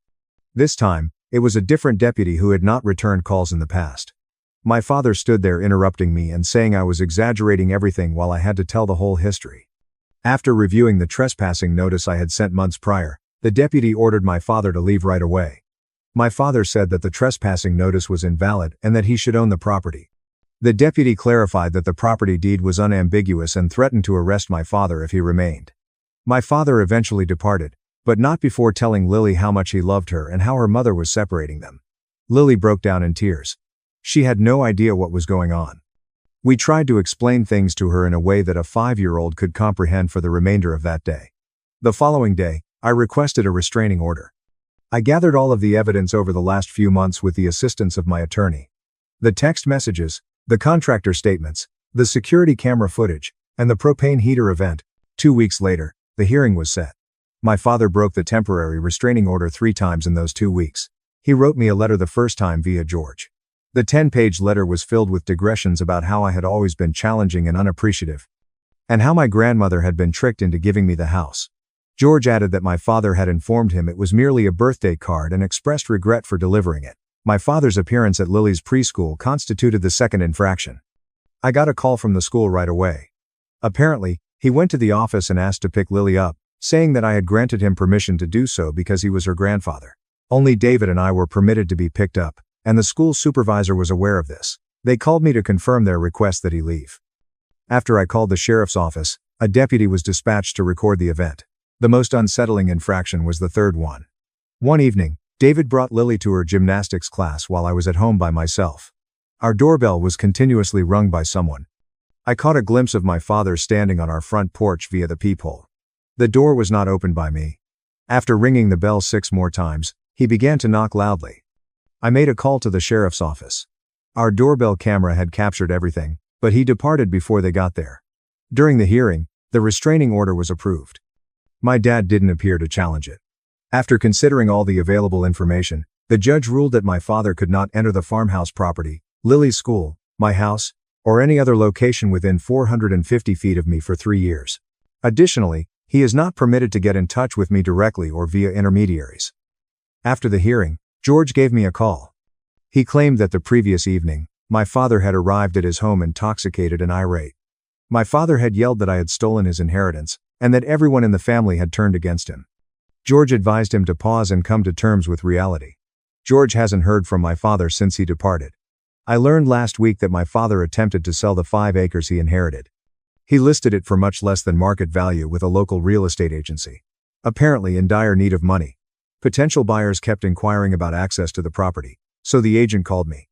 This time, it was a different deputy who had not returned calls in the past. My father stood there interrupting me and saying I was exaggerating everything while I had to tell the whole history. After reviewing the trespassing notice I had sent months prior, the deputy ordered my father to leave right away. My father said that the trespassing notice was invalid and that he should own the property. The deputy clarified that the property deed was unambiguous and threatened to arrest my father if he remained. My father eventually departed, but not before telling Lily how much he loved her and how her mother was separating them. Lily broke down in tears. She had no idea what was going on. We tried to explain things to her in a way that a 5-year-old could comprehend for the remainder of that day. The following day, I requested a restraining order. I gathered all of the evidence over the last few months with the assistance of my attorney. The text messages, the contractor statements, the security camera footage, and the propane heater event. 2 weeks later, the hearing was set. My father broke the temporary restraining order 3 times in those 2 weeks. He wrote me a letter the first time via George. The 10-page letter was filled with digressions about how I had always been challenging and unappreciative, and how my grandmother had been tricked into giving me the house. George added that my father had informed him it was merely a birthday card and expressed regret for delivering it. My father's appearance at Lily's preschool constituted the second infraction. I got a call from the school right away. Apparently, he went to the office and asked to pick Lily up, saying that I had granted him permission to do so because he was her grandfather. Only David and I were permitted to be picked up, and the school supervisor was aware of this. They called me to confirm their request that he leave. After I called the sheriff's office, a deputy was dispatched to record the event. The most unsettling infraction was the third one. One evening, David brought Lily to her gymnastics class while I was at home by myself. Our doorbell was continuously rung by someone. I caught a glimpse of my father standing on our front porch via the peephole. The door was not opened by me. After ringing the bell 6 more times, he began to knock loudly. I made a call to the sheriff's office. Our doorbell camera had captured everything, but he departed before they got there. During the hearing, the restraining order was approved. My dad didn't appear to challenge it. After considering all the available information, the judge ruled that my father could not enter the farmhouse property, Lily's school, my house, or any other location within 450 feet of me for 3 years. Additionally, he is not permitted to get in touch with me directly or via intermediaries. After the hearing, George gave me a call. He claimed that the previous evening, my father had arrived at his home intoxicated and irate. My father had yelled that I had stolen his inheritance, and that everyone in the family had turned against him. George advised him to pause and come to terms with reality. George hasn't heard from my father since he departed. I learned last week that my father attempted to sell the 5 acres he inherited. He listed it for much less than market value with a local real estate agency. Apparently in dire need of money. Potential buyers kept inquiring about access to the property, so the agent called me.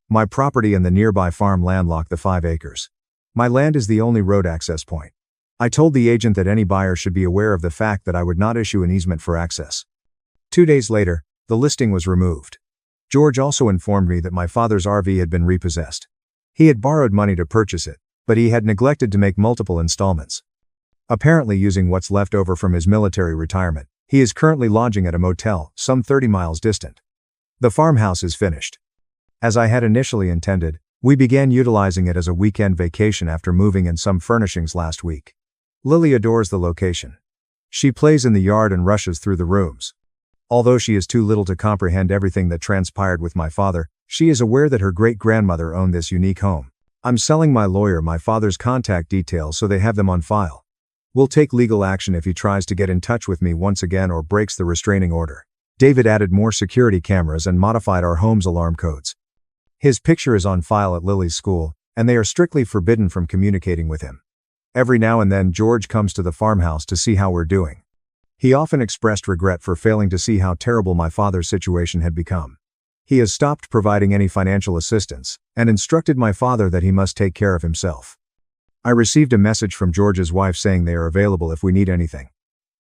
My property and the nearby farm landlocked the 5 acres. My land is the only road access point. I told the agent that any buyer should be aware of the fact that I would not issue an easement for access. 2 days later, the listing was removed. George also informed me that my father's RV had been repossessed. He had borrowed money to purchase it, but he had neglected to make multiple installments. Apparently using what's left over from his military retirement, he is currently lodging at a motel, some 30 miles distant. The farmhouse is finished. As I had initially intended, we began utilizing it as a weekend vacation after moving in some furnishings last week. Lily adores the location. She plays in the yard and rushes through the rooms. Although she is too little to comprehend everything that transpired with my father, she is aware that her great-grandmother owned this unique home. I'm selling my lawyer my father's contact details so they have them on file. We'll take legal action if he tries to get in touch with me once again or breaks the restraining order. David added more security cameras and modified our home's alarm codes. His picture is on file at Lily's school, and they are strictly forbidden from communicating with him. Every now and then George comes to the farmhouse to see how we're doing. He often expressed regret for failing to see how terrible my father's situation had become. He has stopped providing any financial assistance, and instructed my father that he must take care of himself. I received a message from George's wife saying they are available if we need anything.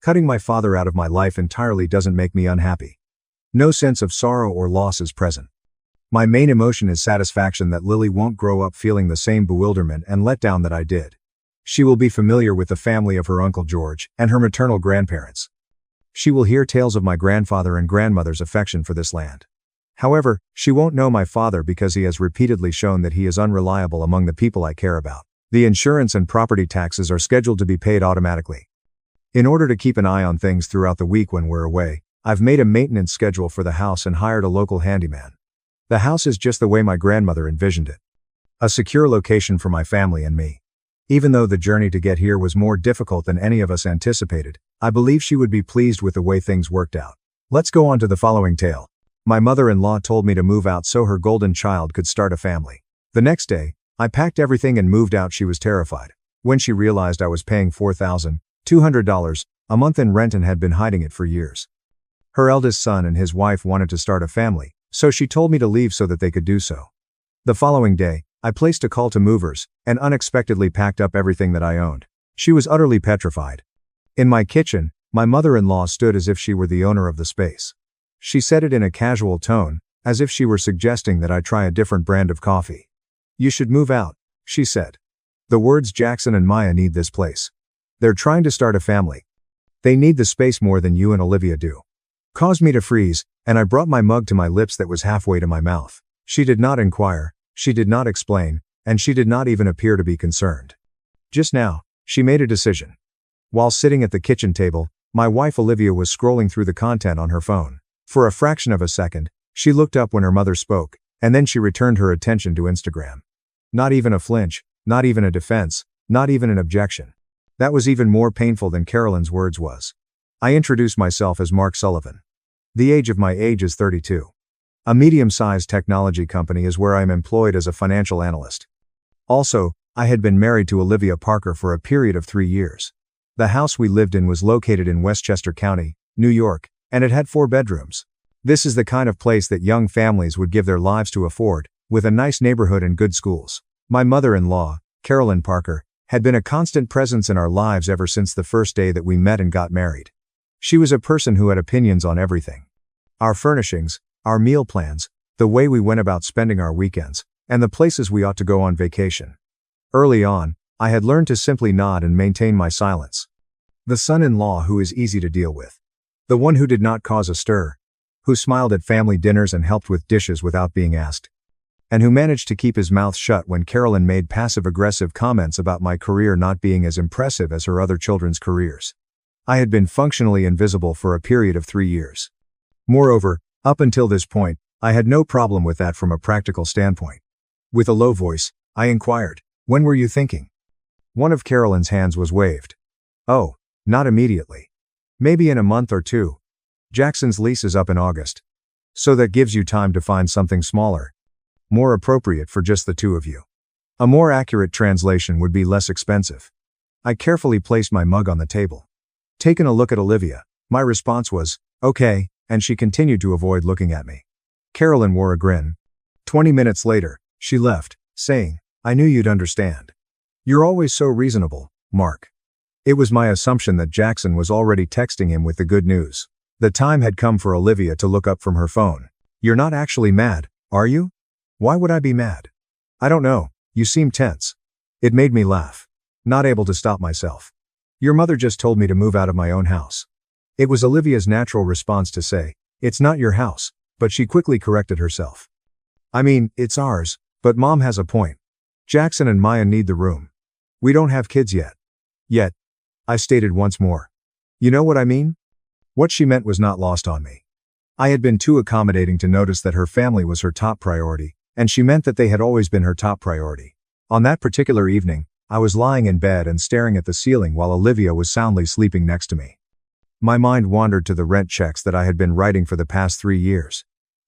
Cutting my father out of my life entirely doesn't make me unhappy. No sense of sorrow or loss is present. My main emotion is satisfaction that Lily won't grow up feeling the same bewilderment and letdown that I did. She will be familiar with the family of her Uncle George and her maternal grandparents. She will hear tales of my grandfather and grandmother's affection for this land. However, she won't know my father because he has repeatedly shown that he is unreliable among the people I care about. The insurance and property taxes are scheduled to be paid automatically. In order to keep an eye on things throughout the week when we're away, I've made a maintenance schedule for the house and hired a local handyman. The house is just the way my grandmother envisioned it. A secure location for my family and me. Even though the journey to get here was more difficult than any of us anticipated, I believe she would be pleased with the way things worked out. Let's go on to the following tale. My mother-in-law told me to move out so her golden child could start a family. The next day, I packed everything and moved out. She was terrified. When she realized I was paying $4,200 a month in rent and had been hiding it for years. Her eldest son and his wife wanted to start a family, so she told me to leave so that they could do so. The following day, I placed a call to movers, and unexpectedly packed up everything that I owned. She was utterly petrified. In my kitchen, my mother-in-law stood as if she were the owner of the space. She said it in a casual tone, as if she were suggesting that I try a different brand of coffee. "You should move out," she said. The words "Jackson and Maya need this place. They're trying to start a family. They need the space more than you and Olivia do." Caused me to freeze, and I brought my mug to my lips that was halfway to my mouth. She did not inquire, she did not explain, and she did not even appear to be concerned. Just now, she made a decision. While sitting at the kitchen table, my wife Olivia was scrolling through the content on her phone. For a fraction of a second, she looked up when her mother spoke, and then she returned her attention to Instagram. Not even a flinch, not even a defense, not even an objection. That was even more painful than Carolyn's words was. I introduced myself as Mark Sullivan. The age of my age is 32. A medium-sized technology company is where I am employed as a financial analyst. Also, I had been married to Olivia Parker for a period of 3 years. The house we lived in was located in Westchester County, New York, and it had 4 bedrooms. This is the kind of place that young families would give their lives to afford, with a nice neighborhood and good schools. My mother-in-law, Carolyn Parker, had been a constant presence in our lives ever since the first day that we met and got married. She was a person who had opinions on everything. Our furnishings, our meal plans, the way we went about spending our weekends, and the places we ought to go on vacation. Early on, I had learned to simply nod and maintain my silence. The son-in-law who is easy to deal with. The one who did not cause a stir. Who smiled at family dinners and helped with dishes without being asked. And who managed to keep his mouth shut when Carolyn made passive-aggressive comments about my career not being as impressive as her other children's careers. I had been functionally invisible for a period of 3 years. Moreover, up until this point, I had no problem with that from a practical standpoint. With a low voice, I inquired, "When were you thinking?" One of Carolyn's hands was waved. "Oh, not immediately. Maybe in a month or 2. Jackson's lease is up in August. So that gives you time to find something smaller." more appropriate for just the two of you. A more accurate translation would be less expensive. I carefully placed my mug on the table. Taking a look at Olivia, my response was, okay, and she continued to avoid looking at me. Carolyn wore a grin. 20 minutes later, she left, saying, I knew you'd understand. You're always so reasonable, Mark. It was my assumption that Jackson was already texting him with the good news. The time had come for Olivia to look up from her phone. You're not actually mad, are you? Why would I be mad? I don't know, you seem tense. It made me laugh. Not able to stop myself. Your mother just told me to move out of my own house. It was Olivia's natural response to say, it's not your house, but she quickly corrected herself. I mean, it's ours, but Mom has a point. Jackson and Maya need the room. We don't have kids yet. Yet. I stated once more. You know what I mean? What she meant was not lost on me. I had been too accommodating to notice that her family was her top priority, and she meant that they had always been her top priority. On that particular evening, I was lying in bed and staring at the ceiling while Olivia was soundly sleeping next to me. My mind wandered to the rent checks that I had been writing for the past 3 years.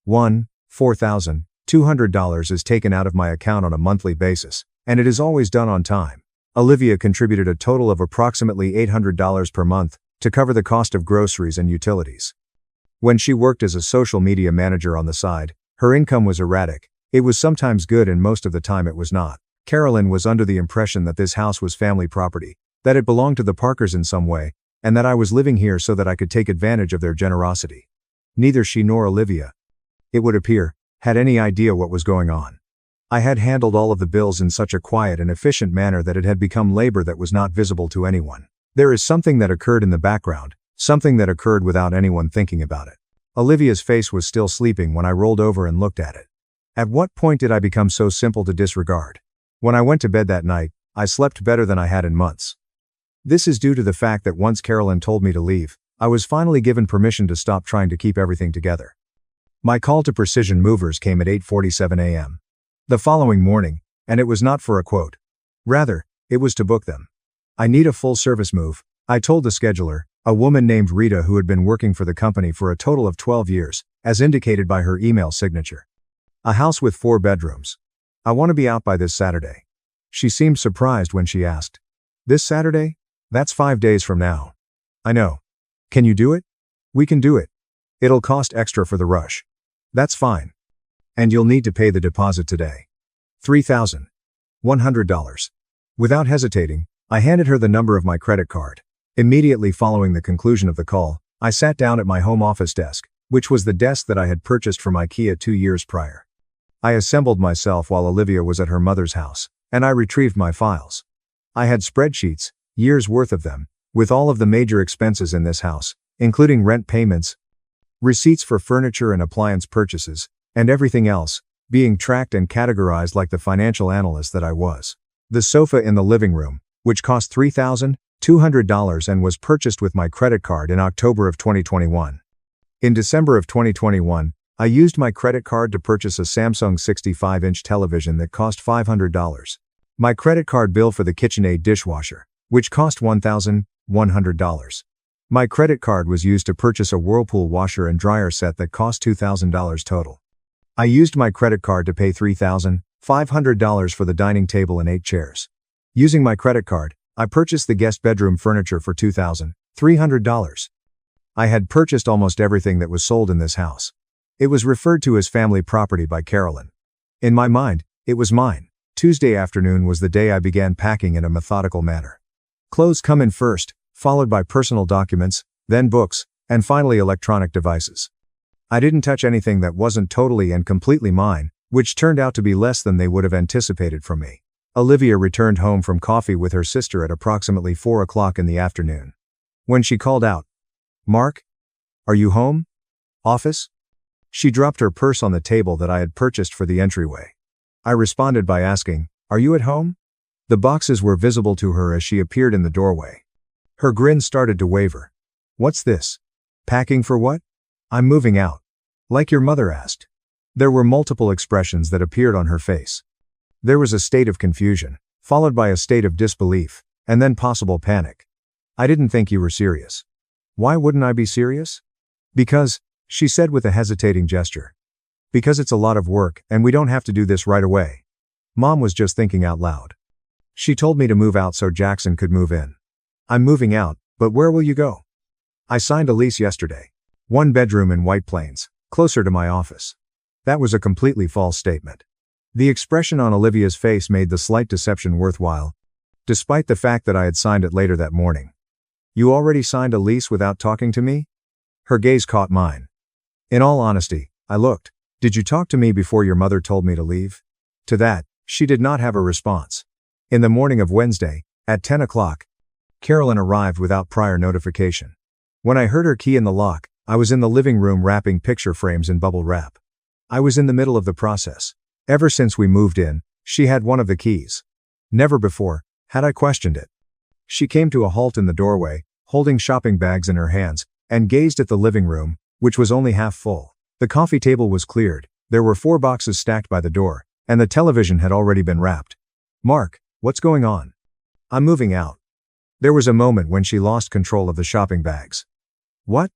$4,200 is taken out of my account on a monthly basis, and it is always done on time. Olivia contributed a total of approximately $800 per month to cover the cost of groceries and utilities. When she worked as a social media manager on the side, her income was erratic. It was sometimes good and most of the time it was not. Carolyn was under the impression that this house was family property, that it belonged to the Parkers in some way, and that I was living here so that I could take advantage of their generosity. Neither she nor Olivia, it would appear, had any idea what was going on. I had handled all of the bills in such a quiet and efficient manner that it had become labor that was not visible to anyone. There is something that occurred in the background, something that occurred without anyone thinking about it. Olivia's face was still sleeping when I rolled over and looked at it. At what point did I become so simple to disregard? When I went to bed that night, I slept better than I had in months. This is due to the fact that once Carolyn told me to leave, I was finally given permission to stop trying to keep everything together. My call to Precision Movers came at 8:47 a.m. the following morning, and it was not for a quote. Rather, it was to book them. I need a full-service move, I told the scheduler, a woman named Rita who had been working for the company for a total of 12 years, as indicated by her email signature. A house with 4 bedrooms. I want to be out by this Saturday. She seemed surprised when she asked. This Saturday? That's 5 days from now. I know. Can you do it? We can do it. It'll cost extra for the rush. That's fine. And you'll need to pay the deposit today. $3,100. Without hesitating, I handed her the number of my credit card. Immediately following the conclusion of the call, I sat down at my home office desk, which was the desk that I had purchased from IKEA 2 years prior. I assembled myself while Olivia was at her mother's house, and I retrieved my files. I had spreadsheets, years worth of them, with all of the major expenses in this house, including rent payments, receipts for furniture and appliance purchases, and everything else, being tracked and categorized like the financial analyst that I was. The sofa in the living room, which cost $3,200 and was purchased with my credit card in October of 2021. In December of 2021, I used my credit card to purchase a Samsung 65-inch television that cost $500. My credit card bill for the KitchenAid dishwasher, which cost $1,100. My credit card was used to purchase a Whirlpool washer and dryer set that cost $2,000 total. I used my credit card to pay $3,500 for the dining table and 8 chairs. Using my credit card, I purchased the guest bedroom furniture for $2,300. I had purchased almost everything that was sold in this house. It was referred to as family property by Carolyn. In my mind, it was mine. Tuesday afternoon was the day I began packing in a methodical manner. Clothes come in first, followed by personal documents, then books, and finally electronic devices. I didn't touch anything that wasn't totally and completely mine, which turned out to be less than they would have anticipated from me. Olivia returned home from coffee with her sister at approximately 4 o'clock in the afternoon. When she called out, "Mark? Are you home? Office?" She dropped her purse on the table that I had purchased for the entryway. I responded by asking, "Are you at home?" The boxes were visible to her as she appeared in the doorway. Her grin started to waver. "What's this? Packing for what?" "I'm moving out. Like your mother asked." There were multiple expressions that appeared on her face. There was a state of confusion, followed by a state of disbelief, and then possible panic. "I didn't think you were serious." "Why wouldn't I be serious?" "Because," she said with a hesitating gesture. Because it's a lot of work, and we don't have to do this right away. Mom was just thinking out loud. She told me to move out so Jackson could move in. I'm moving out, but where will you go? I signed a lease yesterday. 1 bedroom in White Plains, closer to my office. That was a completely false statement. The expression on Olivia's face made the slight deception worthwhile, despite the fact that I had signed it later that morning. You already signed a lease without talking to me? Her gaze caught mine. In all honesty, I looked. Did you talk to me before your mother told me to leave? To that, she did not have a response. In the morning of Wednesday, at 10 o'clock, Carolyn arrived without prior notification. When I heard her key in the lock, I was in the living room wrapping picture frames in bubble wrap. I was in the middle of the process. Ever since we moved in, she had one of the keys. Never before had I questioned it. She came to a halt in the doorway, holding shopping bags in her hands, and gazed at the living room, which was only half full. The coffee table was cleared, there were 4 boxes stacked by the door, and the television had already been wrapped. Mark, what's going on? I'm moving out. There was a moment when she lost control of the shopping bags. What?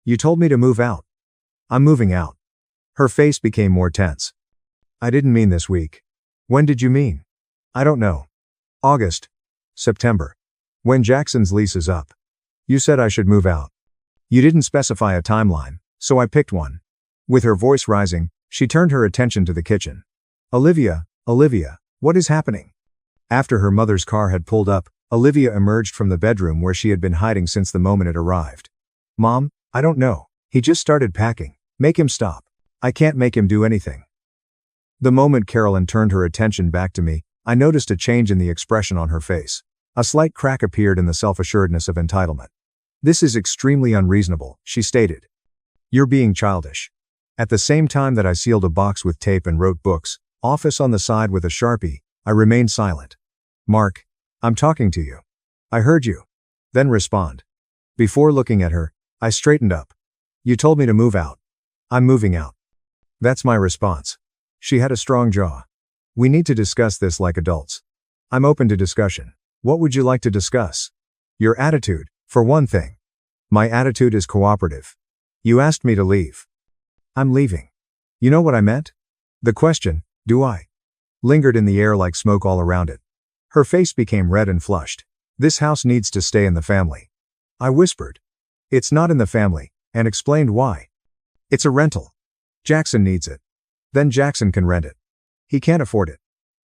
You told me to move out. I'm moving out. Her face became more tense. I didn't mean this week. When did you mean? I don't know. August. September. When Jackson's lease is up. You said I should move out. You didn't specify a timeline, so I picked one. With her voice rising, she turned her attention to the kitchen. Olivia, what is happening? After her mother's car had pulled up, Olivia emerged from the bedroom where she had been hiding since the moment it arrived. Mom, I don't know. He just started packing. Make him stop. I can't make him do anything. The moment Carolyn turned her attention back to me, I noticed a change in the expression on her face. A slight crack appeared in the self-assuredness of entitlement. This is extremely unreasonable, she stated. You're being childish. At the same time that I sealed a box with tape and wrote books, office on the side with a Sharpie, I remained silent. Mark, I'm talking to you. I heard you. Then respond. Before looking at her, I straightened up. You told me to move out. I'm moving out. That's my response. She had a strong jaw. We need to discuss this like adults. I'm open to discussion. What would you like to discuss? Your attitude, for one thing. My attitude is cooperative. You asked me to leave. I'm leaving. You know what I meant? The question, do I? Lingered in the air like smoke all around it. Her face became red and flushed. This house needs to stay in the family. I whispered. It's not in the family, and explained why. It's a rental. Jackson needs it. Then Jackson can rent it. He can't afford it.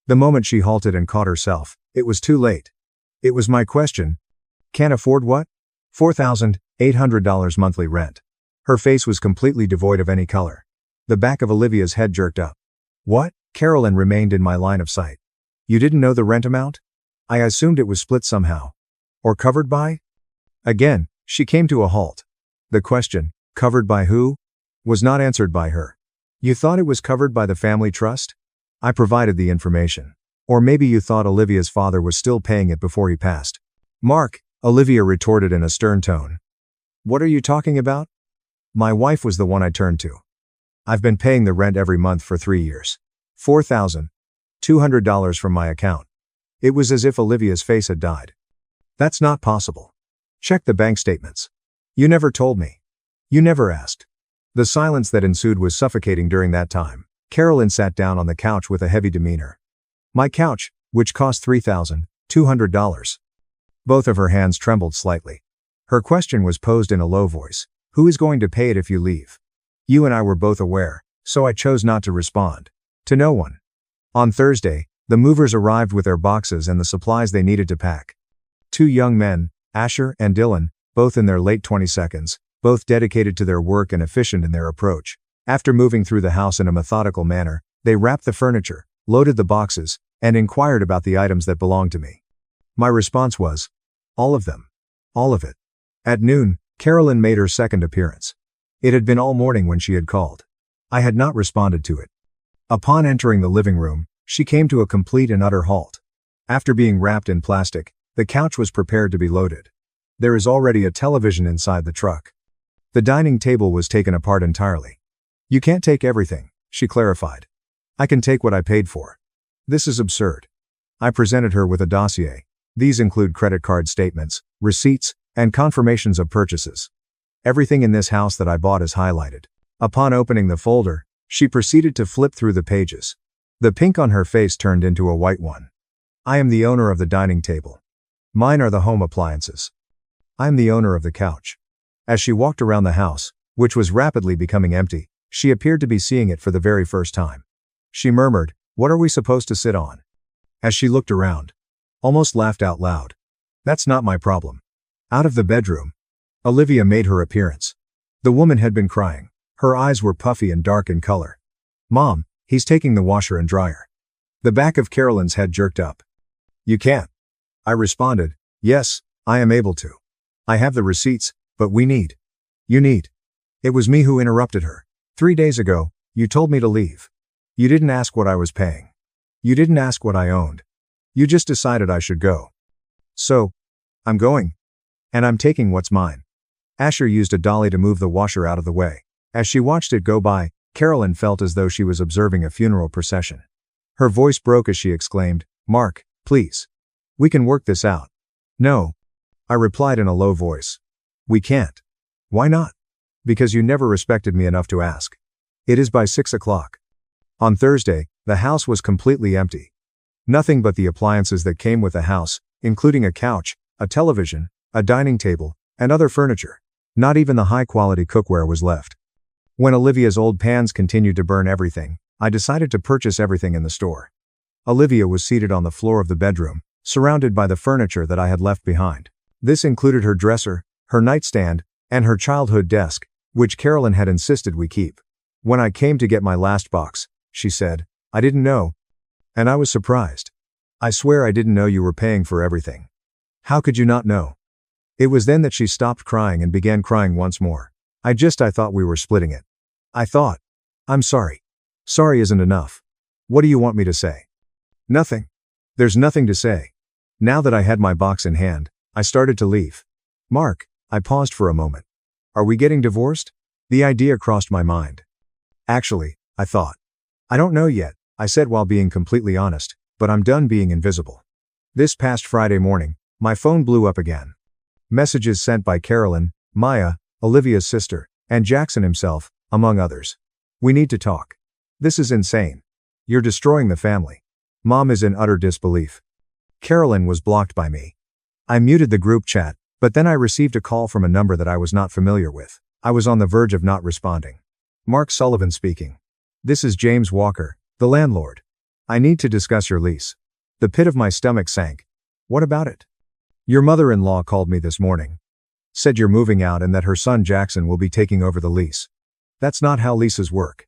The moment she halted and caught herself, it was too late. It was my question. Can't afford what? $4,800 monthly rent. Her face was completely devoid of any color. The back of Olivia's head jerked up. What? Carolyn remained in my line of sight. You didn't know the rent amount? I assumed it was split somehow. Or covered by? Again, she came to a halt. The question, covered by who? Was not answered by her. You thought it was covered by the family trust? I provided the information. Or maybe you thought Olivia's father was still paying it before he passed. Mark, Olivia retorted in a stern tone. What are you talking about? My wife was the one I turned to. I've been paying the rent every month for 3 years. $4,200 from my account. It was as if Olivia's face had died. That's not possible. Check the bank statements. You never told me. You never asked. The silence that ensued was suffocating during that time. Carolyn sat down on the couch with a heavy demeanor. My couch, which cost $3,200. Both of her hands trembled slightly. Her question was posed in a low voice. Who is going to pay it if you leave? You and I were both aware, so I chose not to respond. To no one. On Thursday, the movers arrived with their boxes and the supplies they needed to pack. 2 young men, Asher and Dylan, both in their late 22s, both dedicated to their work and efficient in their approach. After moving through the house in a methodical manner, they wrapped the furniture, loaded the boxes, and inquired about the items that belonged to me. My response was, all of them. All of it. At noon, Carolyn made her second appearance. It had been all morning when she had called. I had not responded to it. Upon entering the living room, she came to a complete and utter halt. After being wrapped in plastic, the couch was prepared to be loaded. There is already a television inside the truck. The dining table was taken apart entirely. You can't take everything, she clarified. I can take what I paid for. This is absurd. I presented her with a dossier. These include credit card statements, receipts, and confirmations of purchases. Everything in this house that I bought is highlighted. Upon opening the folder, She proceeded to flip through the pages. The pink on her face turned into a white one. I am the owner of the dining table. Mine are the home appliances. I am the owner of the couch. As she walked around the house, which was rapidly becoming empty, she appeared to be seeing it for the very first time. She murmured, "What are we supposed to sit on?" As she looked around. Almost laughed out loud. That's not my problem. Out of the bedroom. Olivia made her appearance. The woman had been crying. Her eyes were puffy and dark in color. "Mom, he's taking the washer and dryer." The back of Carolyn's head jerked up. "You can't." I responded, "Yes, I am able to. I have the receipts, but we need." "You need." It was me who interrupted her. 3 days ago, you told me to leave. You didn't ask what I was paying. You didn't ask what I owned. You just decided I should go. So, I'm going. And I'm taking what's mine. Asher used a dolly to move the washer out of the way. As she watched it go by, Carolyn felt as though she was observing a funeral procession. Her voice broke as she exclaimed, "Mark, please. We can work this out." "No." I replied in a low voice. "We can't." "Why not?" "Because you never respected me enough to ask." It is by 6 o'clock. On Thursday, the house was completely empty. Nothing but the appliances that came with the house, including a couch, a television, a dining table, and other furniture. Not even the high-quality cookware was left. When Olivia's old pans continued to burn everything, I decided to purchase everything in the store. Olivia was seated on the floor of the bedroom, surrounded by the furniture that I had left behind. This included her dresser, her nightstand, and her childhood desk, which Carolyn had insisted we keep. When I came to get my last box, she said, "I didn't know." And I was surprised. "I swear I didn't know you were paying for everything." "How could you not know?" It was then that she stopped crying and began crying once more. I thought we were splitting it. I thought. I'm sorry. Sorry isn't enough. What do you want me to say? Nothing. There's nothing to say. Now that I had my box in hand, I started to leave. "Mark," I paused for a moment. "Are we getting divorced?" The idea crossed my mind. "Actually," I thought. "I don't know yet," I said while being completely honest, "but I'm done being invisible." This past Friday morning, my phone blew up again. Messages sent by Carolyn, Maya, Olivia's sister, and Jackson himself, among others. "We need to talk. This is insane. You're destroying the family." Mom is in utter disbelief. Carolyn was blocked by me. I muted the group chat, but then I received a call from a number that I was not familiar with. I was on the verge of not responding. Mark Sullivan speaking. "This is James Walker, the landlord. I need to discuss your lease." The pit of my stomach sank. "What about it?" "Your mother-in-law called me this morning. Said you're moving out and that her son Jackson will be taking over the lease." "That's not how leases work."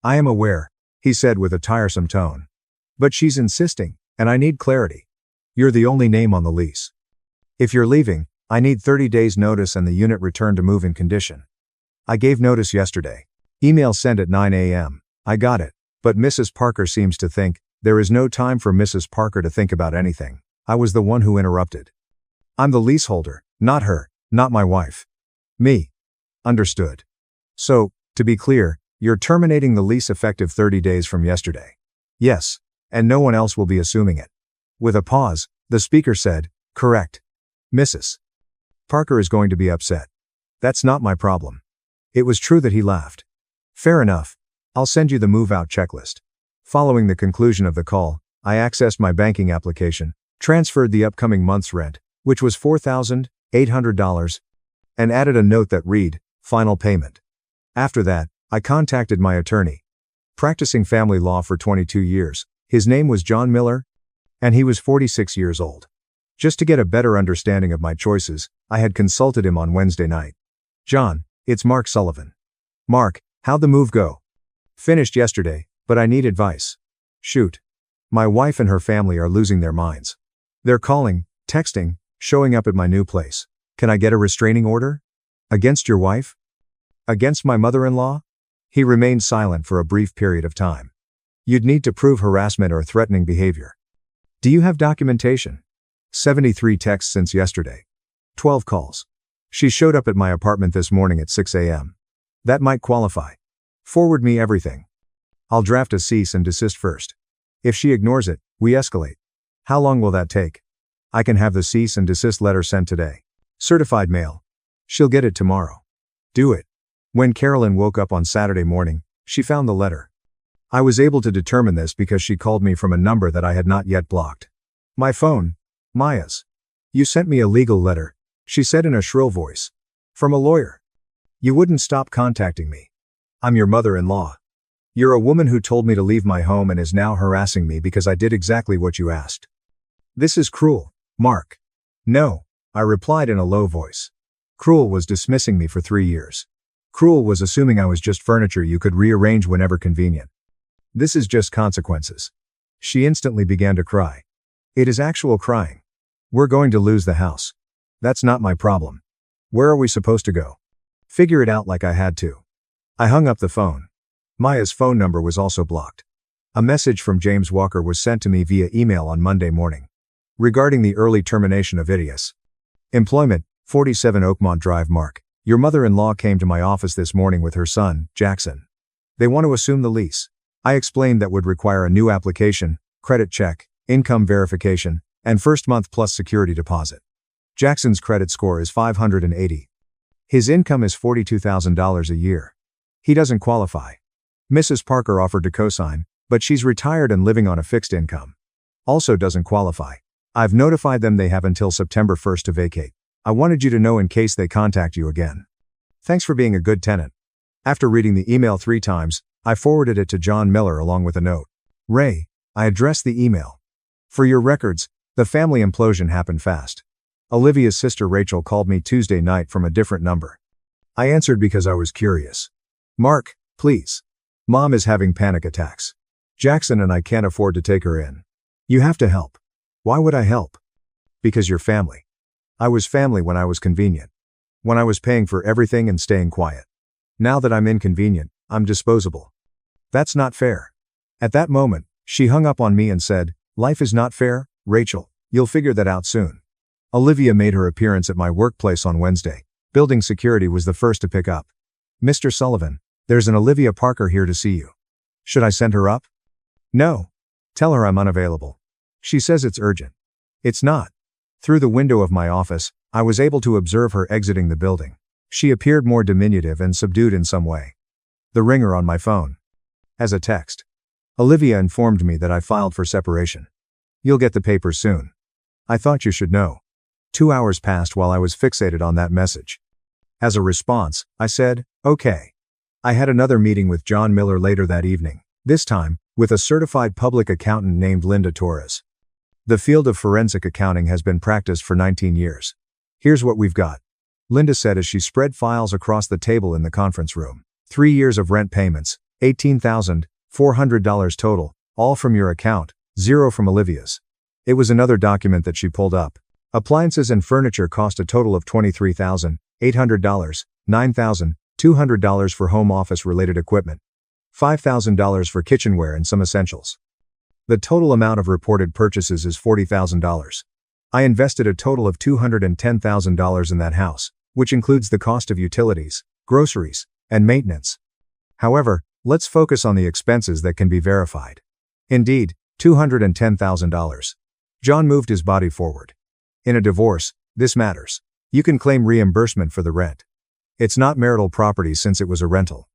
"I am aware," he said with a tiresome tone. "But she's insisting, and I need clarity. You're the only name on the lease. If you're leaving, I need 30 days notice and the unit returned to move-in condition." I gave notice yesterday. Email sent at 9 a.m. I got it, but Mrs. Parker seems to think, there is no time for Mrs. Parker to think about anything. I was the one who interrupted. "I'm the leaseholder, not her, not my wife." "Me." "Understood. So, to be clear, you're terminating the lease effective 30 days from yesterday." "Yes. And no one else will be assuming it." With a pause, the speaker said, "Correct. Mrs. Parker is going to be upset." "That's not my problem." It was true that he laughed. "Fair enough. I'll send you the move-out checklist." Following the conclusion of the call, I accessed my banking application, transferred the upcoming month's rent, which was $4,800, and added a note that read, "Final payment." After that, I contacted my attorney. Practicing family law for 22 years, his name was John Miller, and he was 46 years old. Just to get a better understanding of my choices, I had consulted him on Wednesday night. "John, it's Mark Sullivan." "Mark, how'd the move go?" "Finished yesterday, but I need advice." "Shoot. My wife and her family are losing their minds. They're calling, texting, showing up at my new place. Can I get a restraining order?" "Against your wife? Against my mother-in-law?" He remained silent for a brief period of time. "You'd need to prove harassment or threatening behavior." "Do you have documentation?" 73 texts since yesterday. 12 calls. She showed up at my apartment this morning at 6 a.m. That might qualify. Forward me everything. I'll draft a cease and desist first. If she ignores it, we escalate. How long will that take? I can have the cease and desist letter sent today. Certified mail. She'll get it tomorrow. Do it. When Carolyn woke up on Saturday morning, She found the letter. I was able to determine this because she called me from a number that I had not yet blocked. My phone. Maya's. You sent me a legal letter, she said in a shrill voice. From a lawyer. You wouldn't stop contacting me. I'm your mother-in-law. You're a woman who told me to leave my home and is now harassing me because I did exactly what you asked. This is cruel, Mark. No, I replied in a low voice. Cruel was dismissing me for 3 years. Cruel was assuming I was just furniture you could rearrange whenever convenient. This is just consequences. She instantly began to cry. It is actual crying. We're going to lose the house. That's not my problem. Where are we supposed to go? Figure it out like I had to. I hung up the phone. Maya's phone number was also blocked. A message from James Walker was sent to me via email on Monday morning. Regarding the early termination of ITIAS. Employment, 47 Oakmont Drive. Mark, your mother-in-law came to my office this morning with her son, Jackson. They want to assume the lease. I explained that would require a new application, credit check, income verification, and first month plus security deposit. Jackson's credit score is 580. His income is $42,000 a year. He doesn't qualify. Mrs. Parker offered to co-sign, but she's retired and living on a fixed income. Also doesn't qualify. I've notified them they have until September 1st to vacate. I wanted you to know in case they contact you again. Thanks for being a good tenant. After reading the email 3 times, I forwarded it to John Miller along with a note. Ray, I addressed the email. For your records, the family implosion happened fast. Olivia's sister Rachel called me Tuesday night from a different number. I answered because I was curious. Mark, please. Mom is having panic attacks. Jackson and I can't afford to take her in. You have to help. Why would I help? Because you're family. I was family when I was convenient. When I was paying for everything and staying quiet. Now that I'm inconvenient, I'm disposable. That's not fair. At that moment, she hung up on me and said, life is not fair, Rachel, you'll figure that out soon. Olivia made her appearance at my workplace on Wednesday. Building security was the first to pick up. Mr. Sullivan, there's an Olivia Parker here to see you. Should I send her up? No. Tell her I'm unavailable. She says it's urgent. It's not. Through the window of my office, I was able to observe her exiting the building. She appeared more diminutive and subdued in some way. The ringer on my phone. As a text. Olivia informed me that I filed for separation. You'll get the papers soon. I thought you should know. 2 hours passed while I was fixated on that message. As a response, I said, okay. I had another meeting with John Miller later that evening, this time, with a certified public accountant named Linda Torres. The field of forensic accounting has been practiced for 19 years. Here's what we've got. Linda said as she spread files across the table in the conference room. 3 years of rent payments, $18,400 total, all from your account, 0 from Olivia's. It was another document that she pulled up. Appliances and furniture cost a total of $23,800, $9,200 for home office related equipment, $5,000 for kitchenware and some essentials. The total amount of reported purchases is $40,000. I invested a total of $210,000 in that house, which includes the cost of utilities, groceries, and maintenance. However, let's focus on the expenses that can be verified. Indeed, $210,000. John moved his body forward. In a divorce, this matters. You can claim reimbursement for the rent. It's not marital property since it was a rental.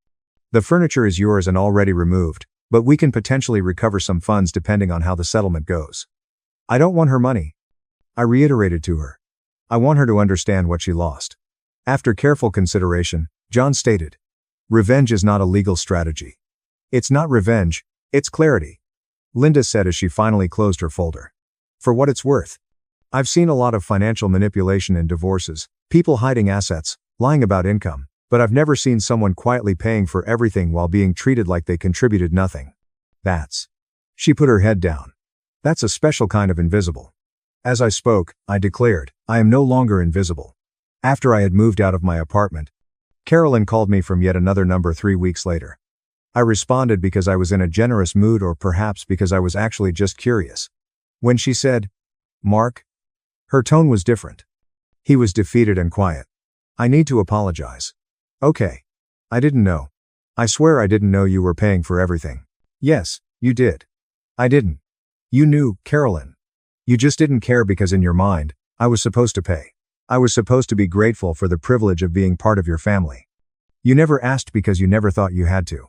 The furniture is yours and already removed, but we can potentially recover some funds depending on how the settlement goes. I don't want her money. I reiterated to her. I want her to understand what she lost. After careful consideration, John stated, revenge is not a legal strategy. It's not revenge, it's clarity. Linda said as she finally closed her folder. For what it's worth. I've seen a lot of financial manipulation in divorces, people hiding assets, lying about income, but I've never seen someone quietly paying for everything while being treated like they contributed nothing. She put her head down. That's a special kind of invisible. As I spoke, I declared, I am no longer invisible. After I had moved out of my apartment, Carolyn called me from yet another number 3 weeks later. I responded because I was in a generous mood or perhaps because I was actually just curious. When she said, Mark, her tone was different. He was defeated and quiet. I need to apologize. Okay. I didn't know. I swear I didn't know you were paying for everything. Yes, you did. I didn't. You knew, Carolyn. You just didn't care because in your mind, I was supposed to pay. I was supposed to be grateful for the privilege of being part of your family. You never asked because you never thought you had to.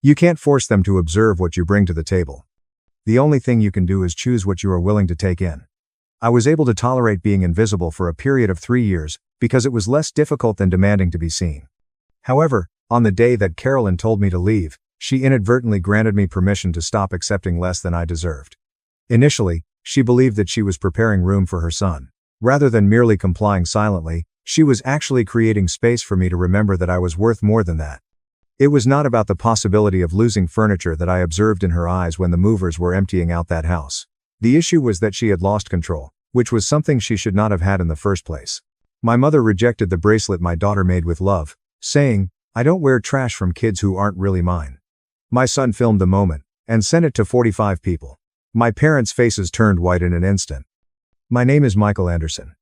You can't force them to observe what you bring to the table. The only thing you can do is choose what you are willing to take in. I was able to tolerate being invisible for a period of 3 years, because it was less difficult than demanding to be seen. However, on the day that Carolyn told me to leave, she inadvertently granted me permission to stop accepting less than I deserved. Initially, she believed that she was preparing room for her son. Rather than merely complying silently, she was actually creating space for me to remember that I was worth more than that. It was not about the possibility of losing furniture that I observed in her eyes when the movers were emptying out that house. The issue was that she had lost control, which was something she should not have had in the first place. My mother rejected the bracelet my daughter made with love, saying, "I don't wear trash from kids who aren't really mine." My son filmed the moment, and sent it to 45 people. My parents' faces turned white in an instant. My name is Michael Anderson.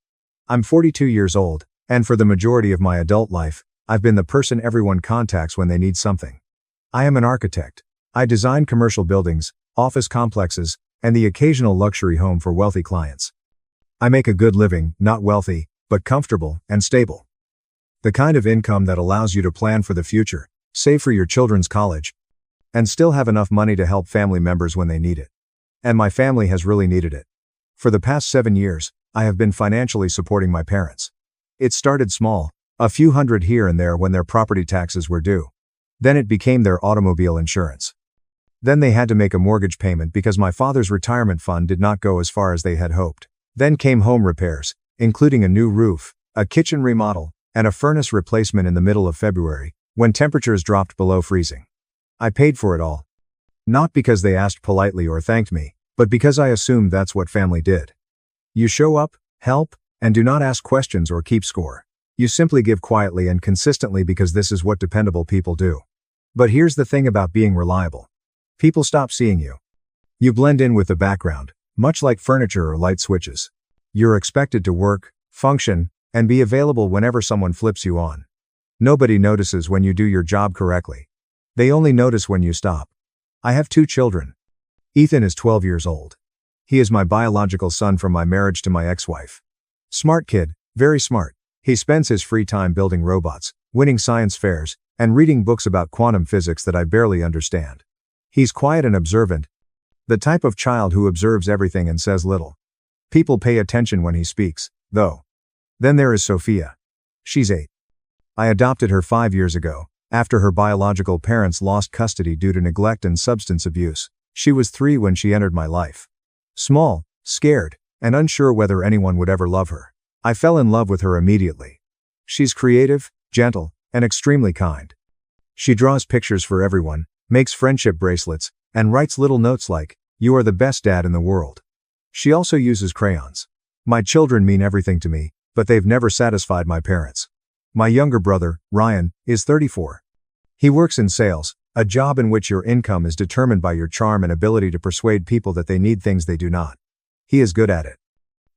I'm 42 years old, and for the majority of my adult life, I've been the person everyone contacts when they need something. I am an architect. I design commercial buildings, office complexes, and the occasional luxury home for wealthy clients. I make a good living, not wealthy, but comfortable and stable. The kind of income that allows you to plan for the future, save for your children's college, and still have enough money to help family members when they need it. And my family has really needed it. For the past 7 years, I have been financially supporting my parents. It started small, a few hundred here and there when their property taxes were due. Then it became their automobile insurance. Then they had to make a mortgage payment because my father's retirement fund did not go as far as they had hoped. Then came home repairs, including a new roof, a kitchen remodel, and a furnace replacement in the middle of February, when temperatures dropped below freezing. I paid for it all. Not because they asked politely or thanked me, but because I assumed that's what family did. You show up, help, and do not ask questions or keep score. You simply give quietly and consistently because this is what dependable people do. But here's the thing about being reliable. People stop seeing you. You blend in with the background, much like furniture or light switches. You're expected to work, function, and be available whenever someone flips you on. Nobody notices when you do your job correctly. They only notice when you stop. I have 2 children. Ethan is 12 years old. He is my biological son from my marriage to my ex-wife. Smart kid, very smart. He spends his free time building robots, winning science fairs, and reading books about quantum physics that I barely understand. He's quiet and observant, the type of child who observes everything and says little. People pay attention when he speaks, though. Then there is Sophia. She's 8. I adopted her 5 years ago, after her biological parents lost custody due to neglect and substance abuse. She was 3 when she entered my life. Small, scared, and unsure whether anyone would ever love her. I fell in love with her immediately. She's creative, gentle, and extremely kind. She draws pictures for everyone, makes friendship bracelets, and writes little notes like, "You are the best dad in the world." She also uses crayons. My children mean everything to me, but they've never satisfied my parents. My younger brother, Ryan, is 34. He works in sales, a job in which your income is determined by your charm and ability to persuade people that they need things they do not. He is good at it.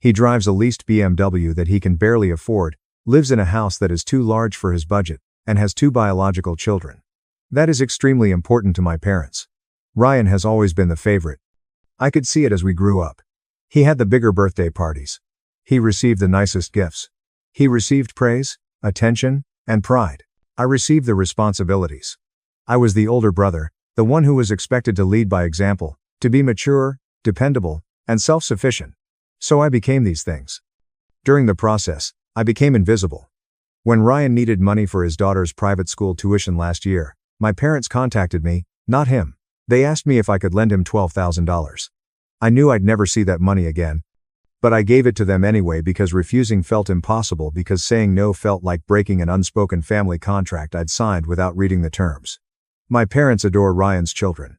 He drives a leased BMW that he can barely afford, lives in a house that is too large for his budget, and has 2 biological children. That is extremely important to my parents. Ryan has always been the favorite. I could see it as we grew up. He had the bigger birthday parties. He received the nicest gifts. He received praise, attention, and pride. I received the responsibilities. I was the older brother, the one who was expected to lead by example, to be mature, dependable, and self-sufficient. So I became these things. During the process, I became invisible. When Ryan needed money for his daughter's private school tuition last year, my parents contacted me, not him. They asked me if I could lend him $12,000. I knew I'd never see that money again. But I gave it to them anyway because refusing felt impossible because saying no felt like breaking an unspoken family contract I'd signed without reading the terms. My parents adore Ryan's children.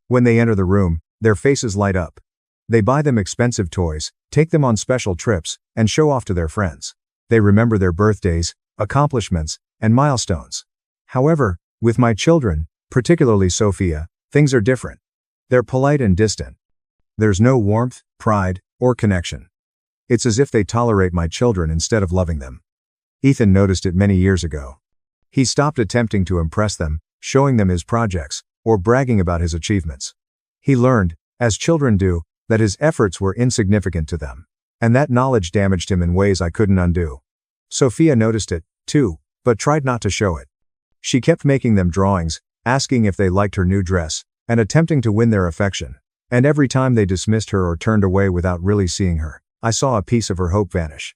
When they enter the room, their faces light up. They buy them expensive toys, take them on special trips, and show off to their friends. They remember their birthdays, accomplishments, and milestones. However, with my children, particularly Sophia, things are different. They're polite and distant. There's no warmth, pride, or connection. It's as if they tolerate my children instead of loving them. Ethan noticed it many years ago. He stopped attempting to impress them, showing them his projects, or bragging about his achievements. He learned, as children do, that his efforts were insignificant to them. And that knowledge damaged him in ways I couldn't undo. Sophia noticed it, too, but tried not to show it. She kept making them drawings, asking if they liked her new dress, and attempting to win their affection. And every time they dismissed her or turned away without really seeing her, I saw a piece of her hope vanish.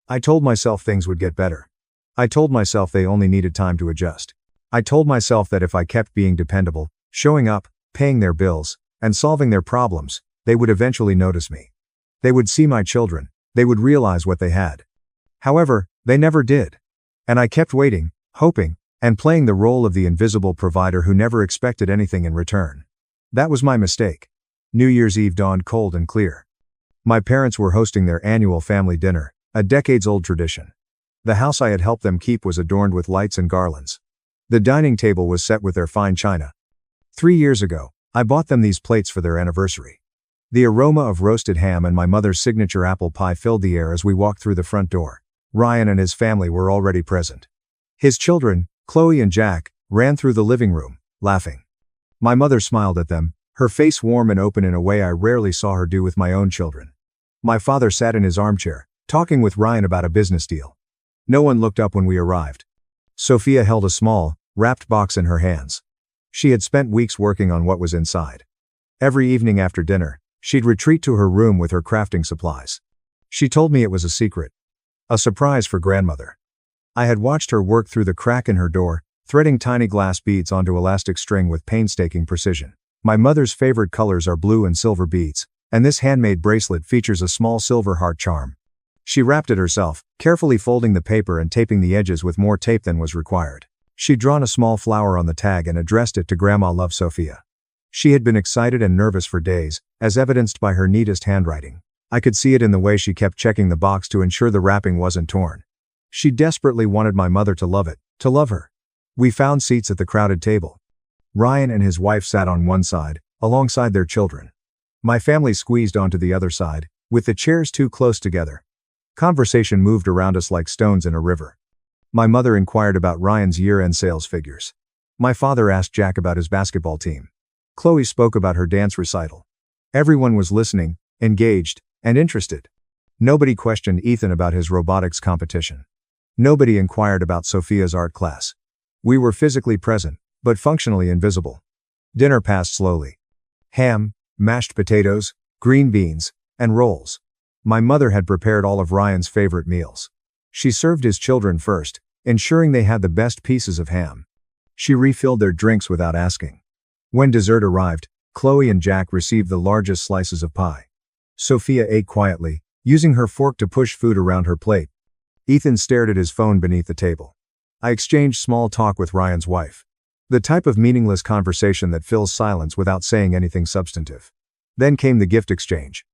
I told myself things would get better. I told myself they only needed time to adjust. I told myself that if I kept being dependable, showing up, paying their bills, and solving their problems, they would eventually notice me. They would see my children, they would realize what they had. However, they never did. And I kept waiting, hoping, and playing the role of the invisible provider who never expected anything in return. That was my mistake. New Year's Eve dawned cold and clear. My parents were hosting their annual family dinner, a decades-old tradition. The house I had helped them keep was adorned with lights and garlands. The dining table was set with their fine china. 3 years ago, I bought them these plates for their anniversary. The aroma of roasted ham and my mother's signature apple pie filled the air as we walked through the front door. Ryan and his family were already present. His children, Chloe and Jack, ran through the living room, laughing. My mother smiled at them, her face warm and open in a way I rarely saw her do with my own children. My father sat in his armchair, talking with Ryan about a business deal. No one looked up when we arrived. Sophia held a small, wrapped box in her hands. She had spent weeks working on what was inside. Every evening after dinner, she'd retreat to her room with her crafting supplies. She told me it was a secret. A surprise for grandmother. I had watched her work through the crack in her door, threading tiny glass beads onto elastic string with painstaking precision. My mother's favorite colors are blue and silver beads, and this handmade bracelet features a small silver heart charm. She wrapped it herself, carefully folding the paper and taping the edges with more tape than was required. She'd drawn a small flower on the tag and addressed it to Grandma Love Sophia. She had been excited and nervous for days, as evidenced by her neatest handwriting. I could see it in the way she kept checking the box to ensure the wrapping wasn't torn. She desperately wanted my mother to love it, to love her. We found seats at the crowded table. Ryan and his wife sat on one side, alongside their children. My family squeezed onto the other side, with the chairs too close together. Conversation moved around us like stones in a river. My mother inquired about Ryan's year-end sales figures. My father asked Jack about his basketball team. Chloe spoke about her dance recital. Everyone was listening, engaged, and interested. Nobody questioned Ethan about his robotics competition. Nobody inquired about Sophia's art class. We were physically present, but functionally invisible. Dinner passed slowly. Ham, mashed potatoes, green beans, and rolls. My mother had prepared all of Ryan's favorite meals. She served his children first, ensuring they had the best pieces of ham. She refilled their drinks without asking. When dessert arrived, Chloe and Jack received the largest slices of pie. Sophia ate quietly, using her fork to push food around her plate. Ethan stared at his phone beneath the table. I exchanged small talk with Ryan's wife. The type of meaningless conversation that fills silence without saying anything substantive. Then came the gift exchange.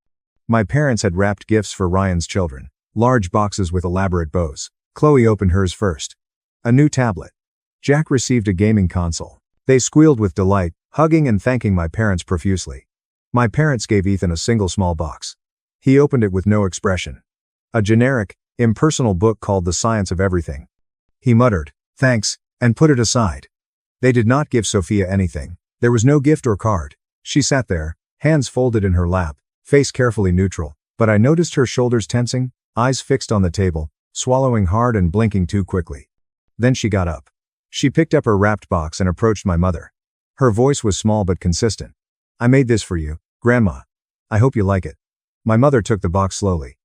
My parents had wrapped gifts for Ryan's children, large boxes with elaborate bows. Chloe opened hers first. A new tablet. Jack received a gaming console. They squealed with delight, hugging and thanking my parents profusely. My parents gave Ethan a single small box. He opened it with no expression. A generic, impersonal book called The Science of Everything. He muttered, "Thanks," and put it aside. They did not give Sophia anything. There was no gift or card. She sat there, hands folded in her lap, face carefully neutral, but I noticed her shoulders tensing, eyes fixed on the table, swallowing hard and blinking too quickly. Then she got up. She picked up her wrapped box and approached my mother. Her voice was small but consistent. "I made this for you, Grandma. I hope you like it." My mother took the box slowly.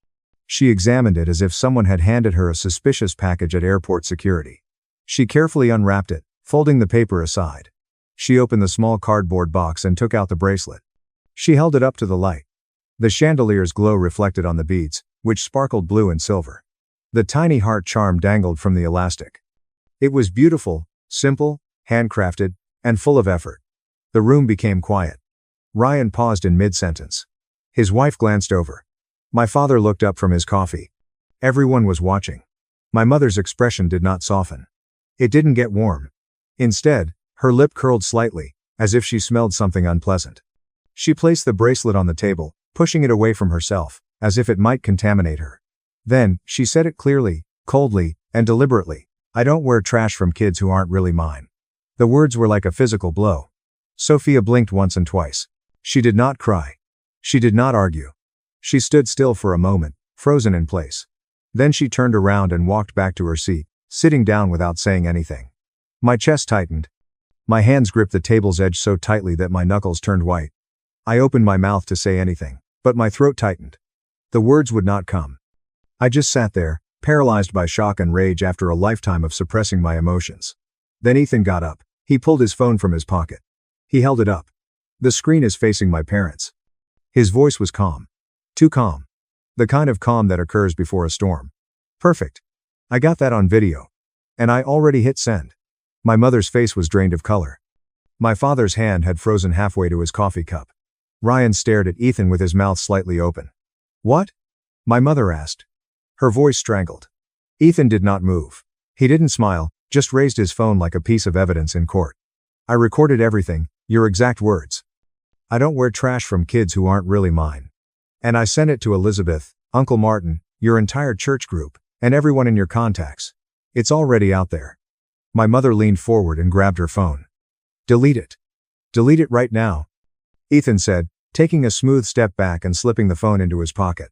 She examined it as if someone had handed her a suspicious package at airport security. She carefully unwrapped it, folding the paper aside. She opened the small cardboard box and took out the bracelet. She held it up to the light. The chandelier's glow reflected on the beads, which sparkled blue and silver. The tiny heart charm dangled from the elastic. It was beautiful, simple, handcrafted, and full of effort. The room became quiet. Ryan paused in mid-sentence. His wife glanced over. My father looked up from his coffee. Everyone was watching. My mother's expression did not soften. It didn't get warm. Instead, her lip curled slightly, as if she smelled something unpleasant. She placed the bracelet on the table, pushing it away from herself, as if it might contaminate her. Then, she said it clearly, coldly, and deliberately, "I don't wear trash from kids who aren't really mine." The words were like a physical blow. Sophia blinked once and twice. She did not cry. She did not argue. She stood still for a moment, frozen in place. Then she turned around and walked back to her seat, sitting down without saying anything. My chest tightened. My hands gripped the table's edge so tightly that my knuckles turned white. I opened my mouth to say anything, but my throat tightened. The words would not come. I just sat there, paralyzed by shock and rage after a lifetime of suppressing my emotions. Then Ethan got up. He pulled his phone from his pocket. He held it up. The screen is facing my parents. His voice was calm. Too calm. The kind of calm that occurs before a storm. Perfect. I got that on video. And I already hit send. My mother's face was drained of color. My father's hand had frozen halfway to his coffee cup. Ryan stared at Ethan with his mouth slightly open. What? My mother asked. Her voice strangled. Ethan did not move. He didn't smile, just raised his phone like a piece of evidence in court. I recorded everything, your exact words. I don't wear trash from kids who aren't really mine. And I sent it to Elizabeth, Uncle Martin, your entire church group, and everyone in your contacts. It's already out there. My mother leaned forward and grabbed her phone. Delete it. Delete it right now. Ethan said, taking a smooth step back and slipping the phone into his pocket.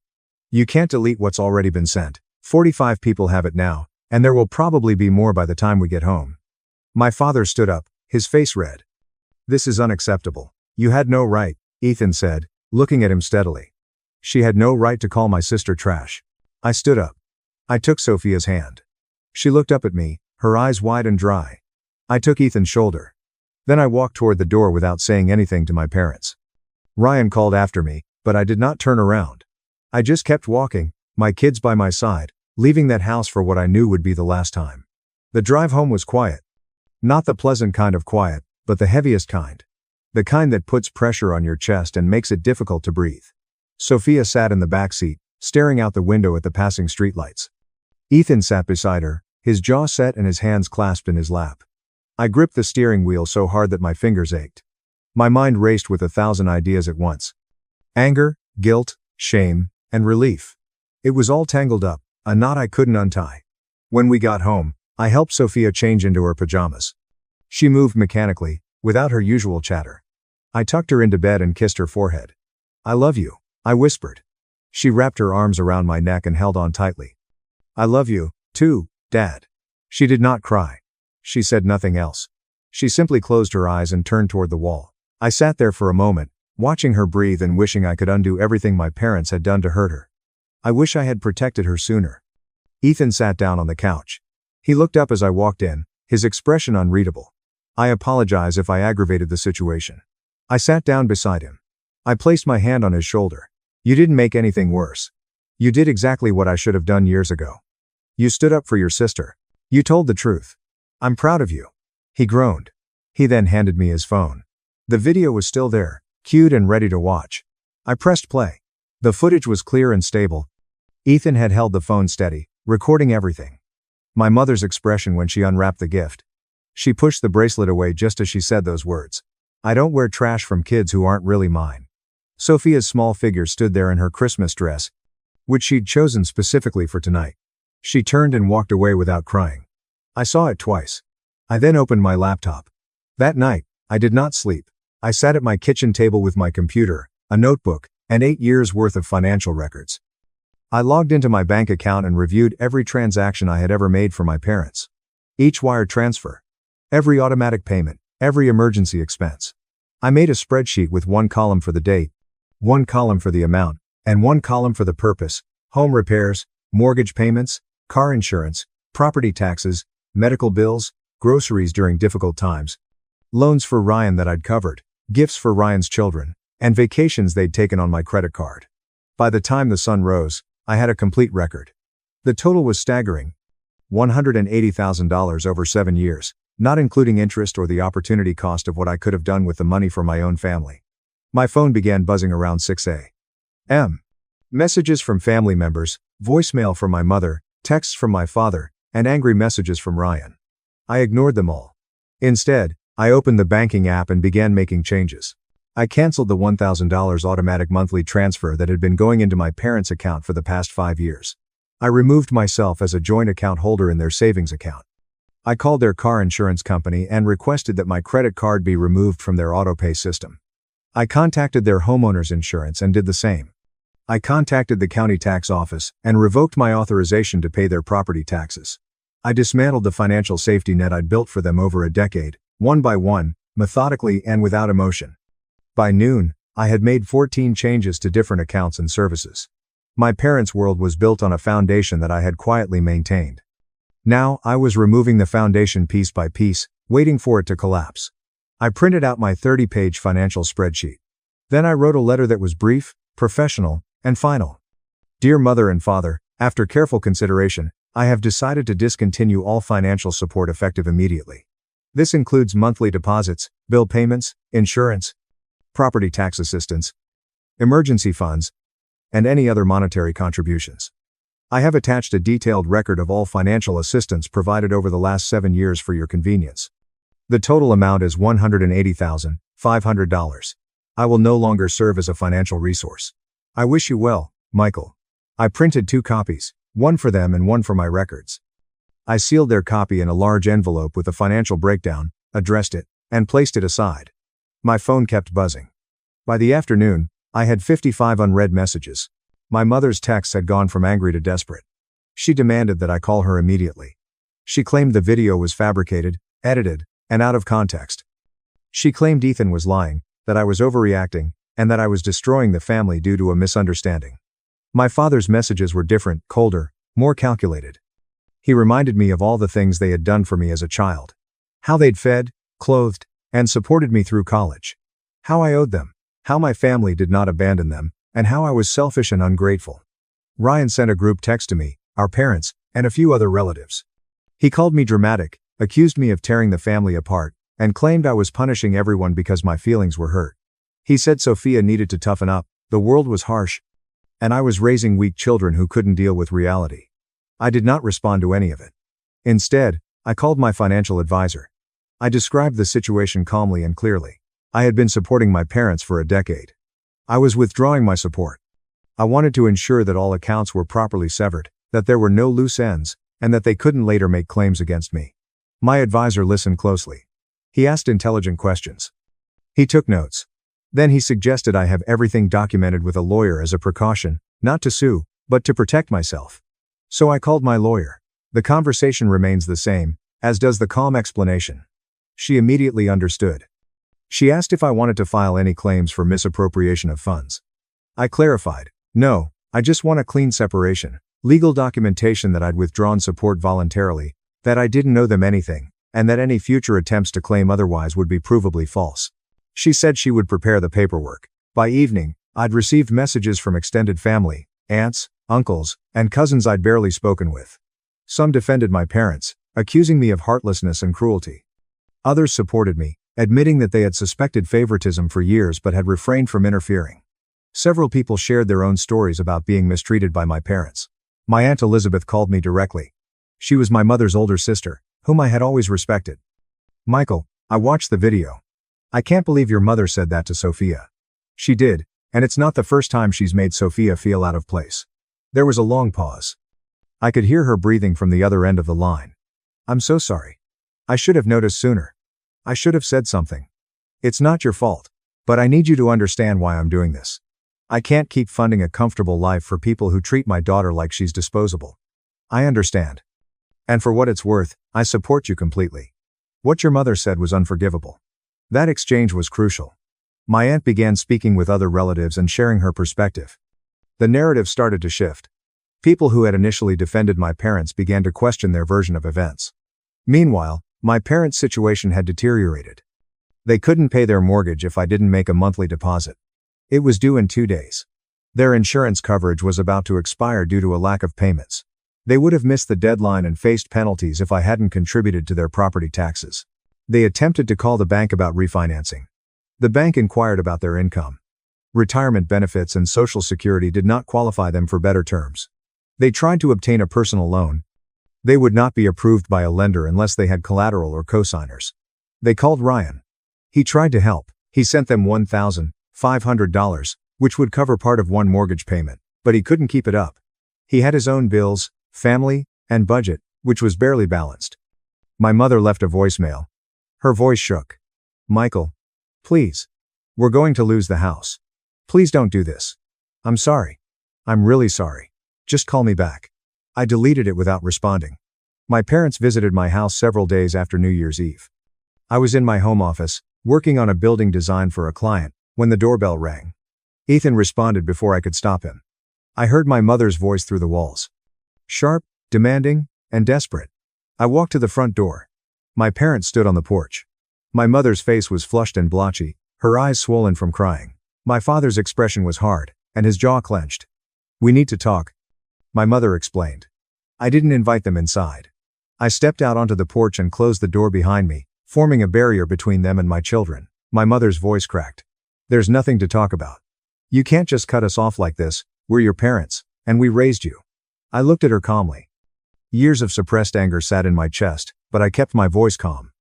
You can't delete what's already been sent. 45 people have it now, and there will probably be more by the time we get home. My father stood up, his face red. This is unacceptable. You had no right, Ethan said, looking at him steadily. She had no right to call my sister trash. I stood up. I took Sophia's hand. She looked up at me, her eyes wide and dry. I took Ethan's shoulder. Then I walked toward the door without saying anything to my parents. Ryan called after me, but I did not turn around. I just kept walking, my kids by my side, leaving that house for what I knew would be the last time. The drive home was quiet. Not the pleasant kind of quiet, but the heaviest kind. The kind that puts pressure on your chest and makes it difficult to breathe. Sophia sat in the back seat, staring out the window at the passing streetlights. Ethan sat beside her, his jaw set and his hands clasped in his lap. I gripped the steering wheel so hard that my fingers ached. My mind raced with 1,000 ideas at once. Anger, guilt, shame, and relief. It was all tangled up, a knot I couldn't untie. When we got home, I helped Sophia change into her pajamas. She moved mechanically, without her usual chatter. I tucked her into bed and kissed her forehead. I love you, I whispered. She wrapped her arms around my neck and held on tightly. I love you, too, Dad. She did not cry. She said nothing else. She simply closed her eyes and turned toward the wall. I sat there for a moment, watching her breathe and wishing I could undo everything my parents had done to hurt her. I wish I had protected her sooner. Ethan sat down on the couch. He looked up as I walked in, his expression unreadable. I apologize if I aggravated the situation. I sat down beside him. I placed my hand on his shoulder. You didn't make anything worse. You did exactly what I should have done years ago. You stood up for your sister. You told the truth. I'm proud of you. He groaned. He then handed me his phone. The video was still there, cued and ready to watch. I pressed play. The footage was clear and stable. Ethan had held the phone steady, recording everything. My mother's expression when she unwrapped the gift. She pushed the bracelet away just as she said those words. I don't wear trash from kids who aren't really mine. Sophia's small figure stood there in her Christmas dress, which she'd chosen specifically for tonight. She turned and walked away without crying. I saw it twice. I then opened my laptop. That night, I did not sleep. I sat at my kitchen table with my computer, a notebook, and 8 years' worth of financial records. I logged into my bank account and reviewed every transaction I had ever made for my parents. Each wire transfer. Every automatic payment, every emergency expense. I made a spreadsheet with one column for the date, one column for the amount, and one column for the purpose: home repairs, mortgage payments, car insurance, property taxes, medical bills, groceries during difficult times, loans for Ryan that I'd covered, gifts for Ryan's children, and vacations they'd taken on my credit card. By the time the sun rose, I had a complete record. The total was staggering. $180,000 over 7 years, not including interest or the opportunity cost of what I could have done with the money for my own family. My phone began buzzing around 6 a.m. Messages from family members, voicemail from my mother, texts from my father, and angry messages from Ryan. I ignored them all. Instead, I opened the banking app and began making changes. I canceled the $1,000 automatic monthly transfer that had been going into my parents' account for the past 5 years. I removed myself as a joint account holder in their savings account. I called their car insurance company and requested that my credit card be removed from their autopay system. I contacted their homeowner's insurance and did the same. I contacted the county tax office and revoked my authorization to pay their property taxes. I dismantled the financial safety net I'd built for them over a decade, one by one, methodically and without emotion. By noon, I had made 14 changes to different accounts and services. My parents' world was built on a foundation that I had quietly maintained. Now, I was removing the foundation piece by piece, waiting for it to collapse. I printed out my 30-page financial spreadsheet. Then I wrote a letter that was brief, professional, and final. Dear Mother and Father, after careful consideration, I have decided to discontinue all financial support effective immediately. This includes monthly deposits, bill payments, insurance, property tax assistance, emergency funds, and any other monetary contributions. I have attached a detailed record of all financial assistance provided over the last 7 years for your convenience. The total amount is $180,500. I will no longer serve as a financial resource. I wish you well, Michael. I printed 2 copies, one for them and one for my records. I sealed their copy in a large envelope with a financial breakdown, addressed it, and placed it aside. My phone kept buzzing. By the afternoon, I had 55 unread messages. My mother's texts had gone from angry to desperate. She demanded that I call her immediately. She claimed the video was fabricated, edited, and out of context. She claimed Ethan was lying, that I was overreacting, and that I was destroying the family due to a misunderstanding. My father's messages were different, colder, more calculated. He reminded me of all the things they had done for me as a child. How they'd fed, clothed, and supported me through college. How I owed them. How my family did not abandon them, and how I was selfish and ungrateful. Ryan sent a group text to me, our parents, and a few other relatives. He called me dramatic, accused me of tearing the family apart, and claimed I was punishing everyone because my feelings were hurt. He said Sophia needed to toughen up, the world was harsh, and I was raising weak children who couldn't deal with reality. I did not respond to any of it. Instead, I called my financial advisor. I described the situation calmly and clearly. I had been supporting my parents for a decade. I was withdrawing my support. I wanted to ensure that all accounts were properly severed, that there were no loose ends, and that they couldn't later make claims against me. My advisor listened closely. He asked intelligent questions. He took notes. Then he suggested I have everything documented with a lawyer as a precaution, not to sue, but to protect myself. So I called my lawyer. The conversation remains the same, as does the calm explanation. She immediately understood. She asked if I wanted to file any claims for misappropriation of funds. I clarified, no, I just want a clean separation, legal documentation that I'd withdrawn support voluntarily, that I didn't owe them anything, and that any future attempts to claim otherwise would be provably false. She said she would prepare the paperwork. By evening, I'd received messages from extended family, aunts, uncles, and cousins I'd barely spoken with. Some defended my parents, accusing me of heartlessness and cruelty. Others supported me, admitting that they had suspected favoritism for years but had refrained from interfering. Several people shared their own stories about being mistreated by my parents. My Aunt Elizabeth called me directly. She was my mother's older sister, whom I had always respected. Michael, I watched the video. I can't believe your mother said that to Sophia. She did, and it's not the first time she's made Sophia feel out of place. There was a long pause. I could hear her breathing from the other end of the line. I'm so sorry. I should have noticed sooner. I should have said something. It's not your fault, but I need you to understand why I'm doing this. I can't keep funding a comfortable life for people who treat my daughter like she's disposable. I understand. And for what it's worth, I support you completely. What your mother said was unforgivable. That exchange was crucial. My aunt began speaking with other relatives and sharing her perspective. The narrative started to shift. People who had initially defended my parents began to question their version of events. Meanwhile, my parents' situation had deteriorated. They couldn't pay their mortgage if I didn't make a monthly deposit. It was due in 2 days. Their insurance coverage was about to expire due to a lack of payments. They would have missed the deadline and faced penalties if I hadn't contributed to their property taxes. They attempted to call the bank about refinancing. The bank inquired about their income. Retirement benefits and Social Security did not qualify them for better terms. They tried to obtain a personal loan. They would not be approved by a lender unless they had collateral or cosigners. They called Ryan. He tried to help. He sent them $1,500, which would cover part of one mortgage payment, but he couldn't keep it up. He had his own bills, family, and budget, which was barely balanced. My mother left a voicemail. Her voice shook. Michael, please. We're going to lose the house. Please don't do this. I'm sorry. I'm really sorry. Just call me back. I deleted it without responding. My parents visited my house several days after New Year's Eve. I was in my home office, working on a building design for a client, when the doorbell rang. Ethan responded before I could stop him. I heard my mother's voice through the walls. Sharp, demanding, and desperate. I walked to the front door. My parents stood on the porch. My mother's face was flushed and blotchy, her eyes swollen from crying. My father's expression was hard, and his jaw clenched. "We need to talk," my mother explained. I didn't invite them inside. I stepped out onto the porch and closed the door behind me, forming a barrier between them and my children. My mother's voice cracked. "There's nothing to talk about. You can't just cut us off like this. We're your parents, and we raised you." I looked at her calmly. Years of suppressed anger sat in my chest, but I kept my voice calm.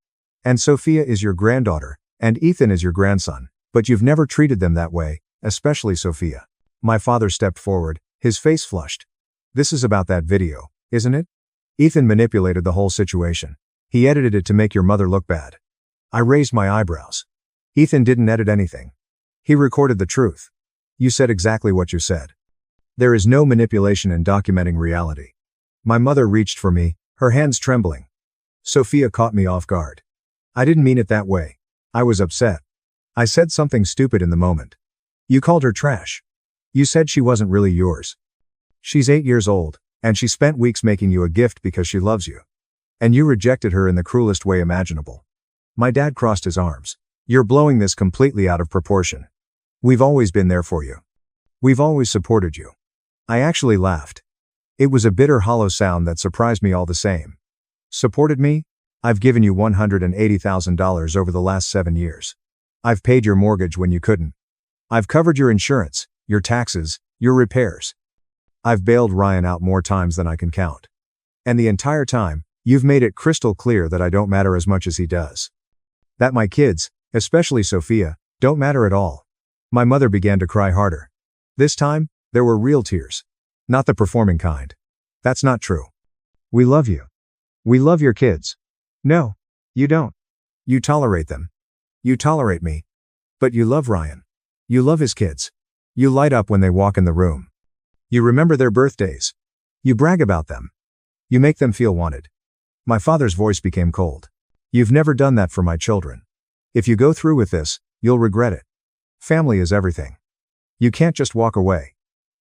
"And Sophia is your granddaughter, and Ethan is your grandson, but you've never treated them that way, especially Sophia." My father stepped forward, his face flushed. "This is about that video, isn't it? Ethan manipulated the whole situation. He edited it to make your mother look bad." I raised my eyebrows. "Ethan didn't edit anything. He recorded the truth. You said exactly what you said. There is no manipulation in documenting reality." My mother reached for me, her hands trembling. Sophia caught me off guard. "I didn't mean it that way. I was upset. I said something stupid in the moment. You called her trash. You said she wasn't really yours. She's 8 years old, and she spent weeks making you a gift because she loves you. And you rejected her in the cruelest way imaginable." My dad crossed his arms. "You're blowing this completely out of proportion. We've always been there for you. We've always supported you." I actually laughed. It was a bitter, hollow sound that surprised me all the same. "Supported me? I've given you $180,000 over the last 7 years. I've paid your mortgage when you couldn't. I've covered your insurance, your taxes, your repairs. I've bailed Ryan out more times than I can count. And the entire time, you've made it crystal clear that I don't matter as much as he does. That my kids, especially Sophia, don't matter at all." My mother began to cry harder. This time, there were real tears. Not the performing kind. "That's not true. We love you. We love your kids." "No, you don't. You tolerate them. You tolerate me. But you love Ryan. You love his kids. You light up when they walk in the room. You remember their birthdays. You brag about them. You make them feel wanted." My father's voice became cold. "You've never done that for my children. If you go through with this, you'll regret it. Family is everything. You can't just walk away."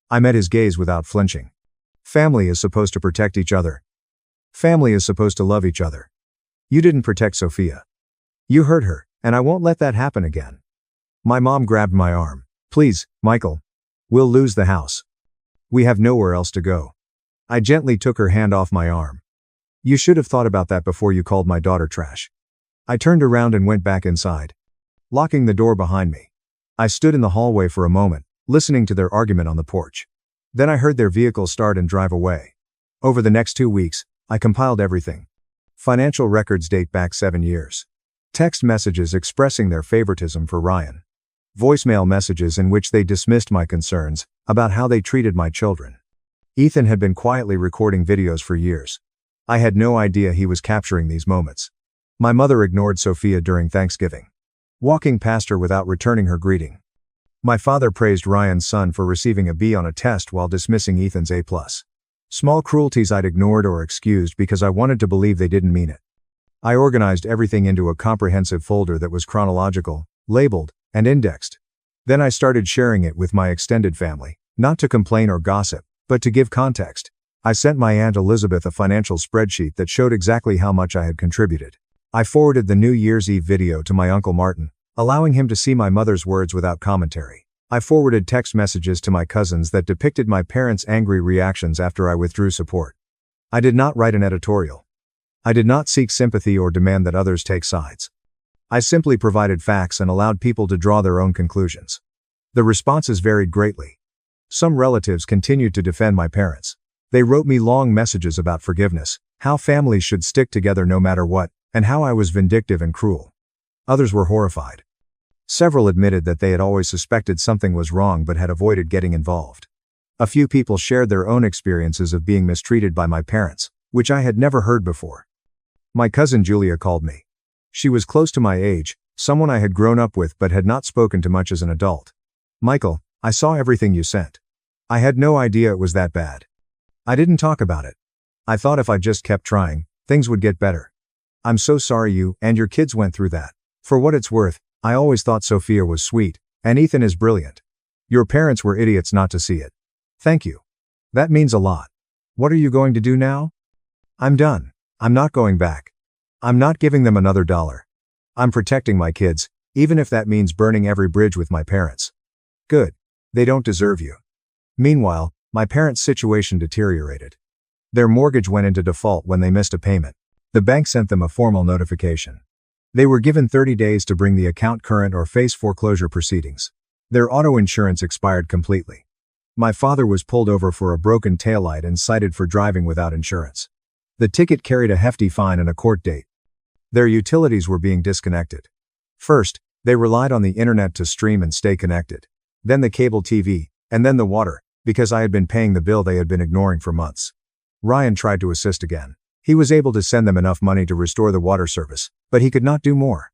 I met his gaze without flinching. "Family is supposed to protect each other. Family is supposed to love each other. You didn't protect Sophia. You hurt her, and I won't let that happen again." My mom grabbed my arm. "Please, Michael. We'll lose the house. We have nowhere else to go." I gently took her hand off my arm. "You should have thought about that before you called my daughter trash." I turned around and went back inside, locking the door behind me. I stood in the hallway for a moment, listening to their argument on the porch. Then I heard their vehicle start and drive away. Over the next 2 weeks, I compiled everything. Financial records date back 7 years. Text messages expressing their favoritism for Ryan. Voicemail messages in which they dismissed my concerns about how they treated my children. Ethan had been quietly recording videos for years. I had no idea he was capturing these moments. My mother ignored Sophia during Thanksgiving, walking past her without returning her greeting. My father praised Ryan's son for receiving a B on a test while dismissing Ethan's A+. Small cruelties I'd ignored or excused because I wanted to believe they didn't mean it. I organized everything into a comprehensive folder that was chronological, labeled, and indexed. Then I started sharing it with my extended family, not to complain or gossip, but to give context. I sent my Aunt Elizabeth a financial spreadsheet that showed exactly how much I had contributed. I forwarded the New Year's Eve video to my Uncle Martin, allowing him to see my mother's words without commentary. I forwarded text messages to my cousins that depicted my parents' angry reactions after I withdrew support. I did not write an editorial. I did not seek sympathy or demand that others take sides. I simply provided facts and allowed people to draw their own conclusions. The responses varied greatly. Some relatives continued to defend my parents. They wrote me long messages about forgiveness, how families should stick together no matter what, and how I was vindictive and cruel. Others were horrified. Several admitted that they had always suspected something was wrong but had avoided getting involved. A few people shared their own experiences of being mistreated by my parents, which I had never heard before. My cousin Julia called me. She was close to my age, someone I had grown up with but had not spoken to much as an adult. "Michael, I saw everything you sent. I had no idea it was that bad. I didn't talk about it. I thought if I just kept trying, things would get better. I'm so sorry you and your kids went through that. For what it's worth, I always thought Sophia was sweet, and Ethan is brilliant. Your parents were idiots not to see it. Thank you. That means a lot. What are you going to do now? I'm done. I'm not going back. I'm not giving them another dollar. I'm protecting my kids, even if that means burning every bridge with my parents. Good. They don't deserve you. Meanwhile, my parents' situation deteriorated. Their mortgage went into default when they missed a payment. The bank sent them a formal notification. They were given 30 days to bring the account current or face foreclosure proceedings. Their auto insurance expired completely. My father was pulled over for a broken taillight and cited for driving without insurance. The ticket carried a hefty fine and a court date. Their utilities were being disconnected. First, they relied on the internet to stream and stay connected. Then the cable TV, and then the water, because I had been paying the bill they had been ignoring for months. Ryan tried to assist again. He was able to send them enough money to restore the water service, but he could not do more.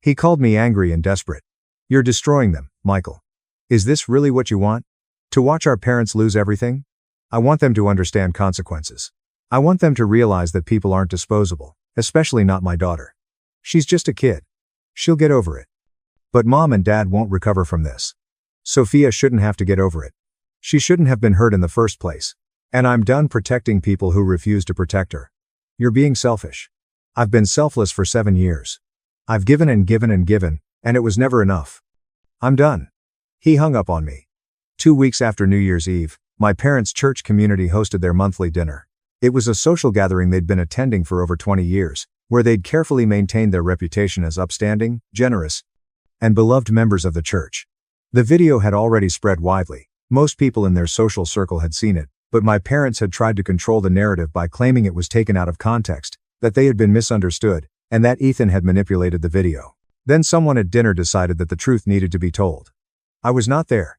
He called me angry and desperate. You're destroying them, Michael. Is this really what you want? To watch our parents lose everything? I want them to understand consequences. I want them to realize that people aren't disposable, especially not my daughter. She's just a kid. She'll get over it. But Mom and Dad won't recover from this. Sophia shouldn't have to get over it. She shouldn't have been hurt in the first place. And I'm done protecting people who refuse to protect her. You're being selfish. I've been selfless for 7 years. I've given and given and given, and it was never enough. I'm done. He hung up on me. 2 weeks after New Year's Eve, my parents' church community hosted their monthly dinner. It was a social gathering they'd been attending for over 20 years, where they'd carefully maintained their reputation as upstanding, generous, and beloved members of the church. The video had already spread widely. Most people in their social circle had seen it, but my parents had tried to control the narrative by claiming it was taken out of context, that they had been misunderstood, and that Ethan had manipulated the video. Then someone at dinner decided that the truth needed to be told. I was not there.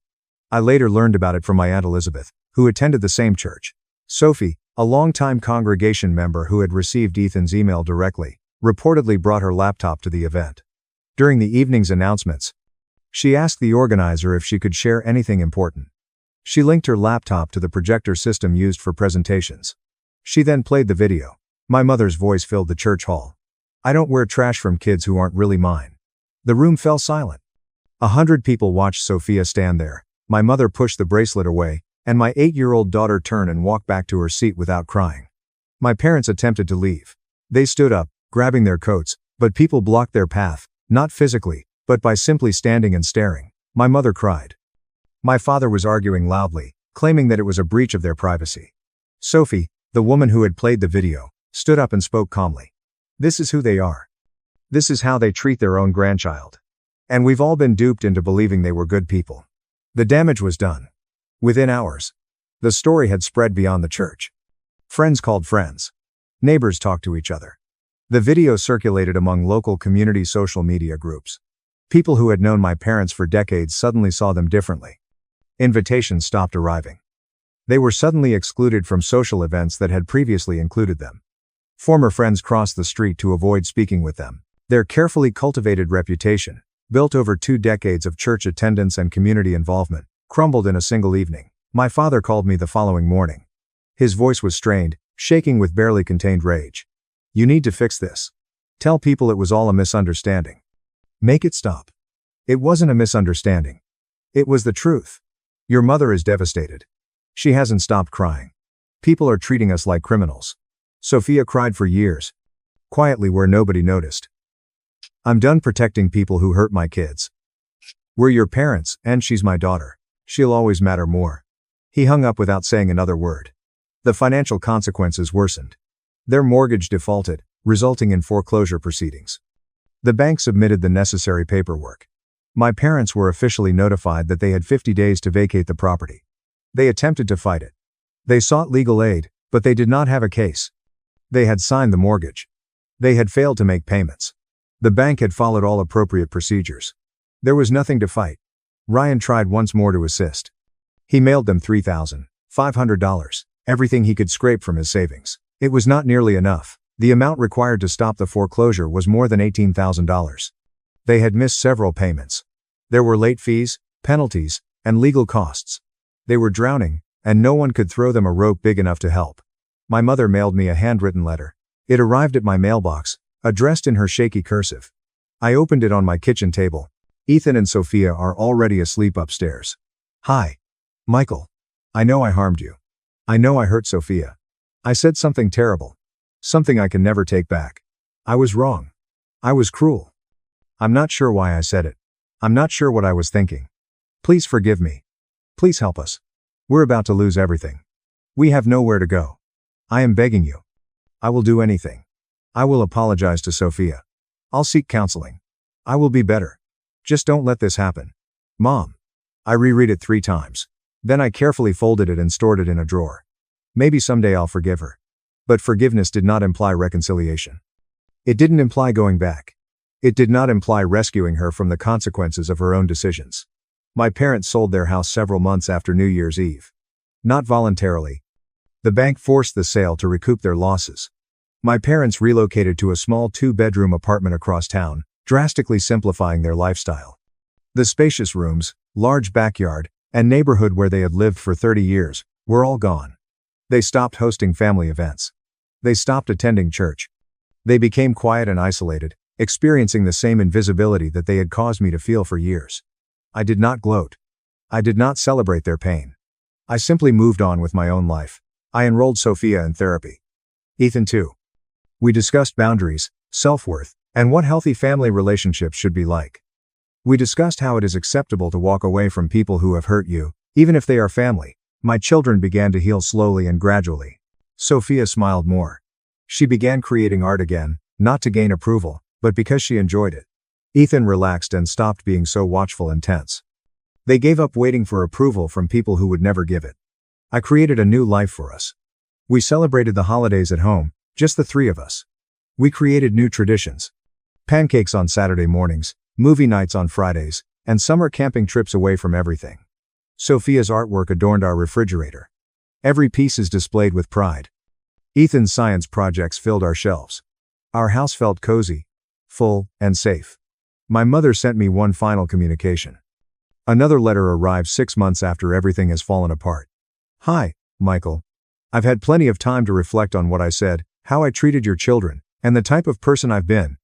I later learned about it from my Aunt Elizabeth, who attended the same church. Sophie, a longtime congregation member who had received Ethan's email directly, reportedly brought her laptop to the event. During the evening's announcements, she asked the organizer if she could share anything important. She linked her laptop to the projector system used for presentations. She then played the video. My mother's voice filled the church hall. I don't wear trash from kids who aren't really mine. The room fell silent. 100 people watched Sophia stand there. My mother pushed the bracelet away, and my 8-year-old daughter turned and walked back to her seat without crying. My parents attempted to leave. They stood up, grabbing their coats, but people blocked their path, not physically, but by simply standing and staring. My mother cried. My father was arguing loudly, claiming that it was a breach of their privacy. Sophie, the woman who had played the video, stood up and spoke calmly. This is who they are. This is how they treat their own grandchild. And we've all been duped into believing they were good people. The damage was done. Within hours. The story had spread beyond the church. Friends called friends. Neighbors talked to each other. The video circulated among local community social media groups. People who had known my parents for decades suddenly saw them differently. Invitations stopped arriving. They were suddenly excluded from social events that had previously included them. Former friends crossed the street to avoid speaking with them. Their carefully cultivated reputation, built over 2 decades of church attendance and community involvement, crumbled in a single evening. My father called me the following morning. His voice was strained, shaking with barely contained rage. You need to fix this. Tell people it was all a misunderstanding. Make it stop. It wasn't a misunderstanding. It was the truth. Your mother is devastated. She hasn't stopped crying. People are treating us like criminals. Sophia cried for years. Quietly where nobody noticed. I'm done protecting people who hurt my kids. We're your parents, and she's my daughter. She'll always matter more. He hung up without saying another word. The financial consequences worsened. Their mortgage defaulted, resulting in foreclosure proceedings. The bank submitted the necessary paperwork. My parents were officially notified that they had 50 days to vacate the property. They attempted to fight it. They sought legal aid, but they did not have a case. They had signed the mortgage. They had failed to make payments. The bank had followed all appropriate procedures. There was nothing to fight. Ryan tried once more to assist. He mailed them $3,500, everything he could scrape from his savings. It was not nearly enough. The amount required to stop the foreclosure was more than $18,000. They had missed several payments. There were late fees, penalties, and legal costs. They were drowning, and no one could throw them a rope big enough to help. My mother mailed me a handwritten letter. It arrived at my mailbox, addressed in her shaky cursive. I opened it on my kitchen table. Ethan and Sophia are already asleep upstairs. Hi. Michael. I know I harmed you. I know I hurt Sophia. I said something terrible. Something I can never take back. I was wrong. I was cruel. I'm not sure why I said it. I'm not sure what I was thinking. Please forgive me. Please help us. We're about to lose everything. We have nowhere to go. I am begging you. I will do anything. I will apologize to Sophia. I'll seek counseling. I will be better. Just don't let this happen. Mom. I reread it 3 times. Then I carefully folded it and stored it in a drawer. Maybe someday I'll forgive her. But forgiveness did not imply reconciliation. It didn't imply going back. It did not imply rescuing her from the consequences of her own decisions. My parents sold their house several months after New Year's Eve. Not voluntarily. The bank forced the sale to recoup their losses. My parents relocated to a small 2-bedroom apartment across town, drastically simplifying their lifestyle. The spacious rooms, large backyard, and neighborhood where they had lived for 30 years, were all gone. They stopped hosting family events. They stopped attending church. They became quiet and isolated, experiencing the same invisibility that they had caused me to feel for years. I did not gloat. I did not celebrate their pain. I simply moved on with my own life. I enrolled Sophia in therapy. Ethan too. We discussed boundaries, self-worth, and what healthy family relationships should be like. We discussed how it is acceptable to walk away from people who have hurt you, even if they are family. My children began to heal slowly and gradually. Sophia smiled more. She began creating art again, not to gain approval, but because she enjoyed it. Ethan relaxed and stopped being so watchful and tense. They gave up waiting for approval from people who would never give it. I created a new life for us. We celebrated the holidays at home, just the 3 of us. We created new traditions. Pancakes on Saturday mornings, movie nights on Fridays, and summer camping trips away from everything. Sophia's artwork adorned our refrigerator. Every piece is displayed with pride. Ethan's science projects filled our shelves. Our house felt cozy, full, and safe. My mother sent me one final communication. Another letter arrived 6 months after everything has fallen apart. Hi, Michael. I've had plenty of time to reflect on what I said, how I treated your children, and the type of person I've been.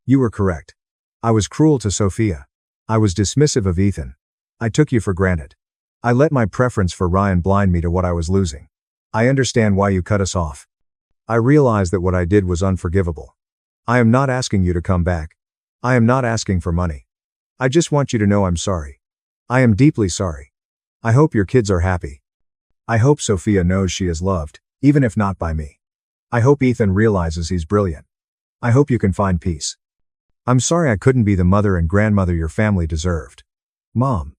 You were correct. I was cruel to Sophia. I was dismissive of Ethan. I took you for granted. I let my preference for Ryan blind me to what I was losing. I understand why you cut us off. I realize that what I did was unforgivable. I am not asking you to come back. I am not asking for money. I just want you to know I'm sorry. I am deeply sorry. I hope your kids are happy. I hope Sophia knows she is loved, even if not by me. I hope Ethan realizes he's brilliant. I hope you can find peace. I'm sorry I couldn't be the mother and grandmother your family deserved. Mom.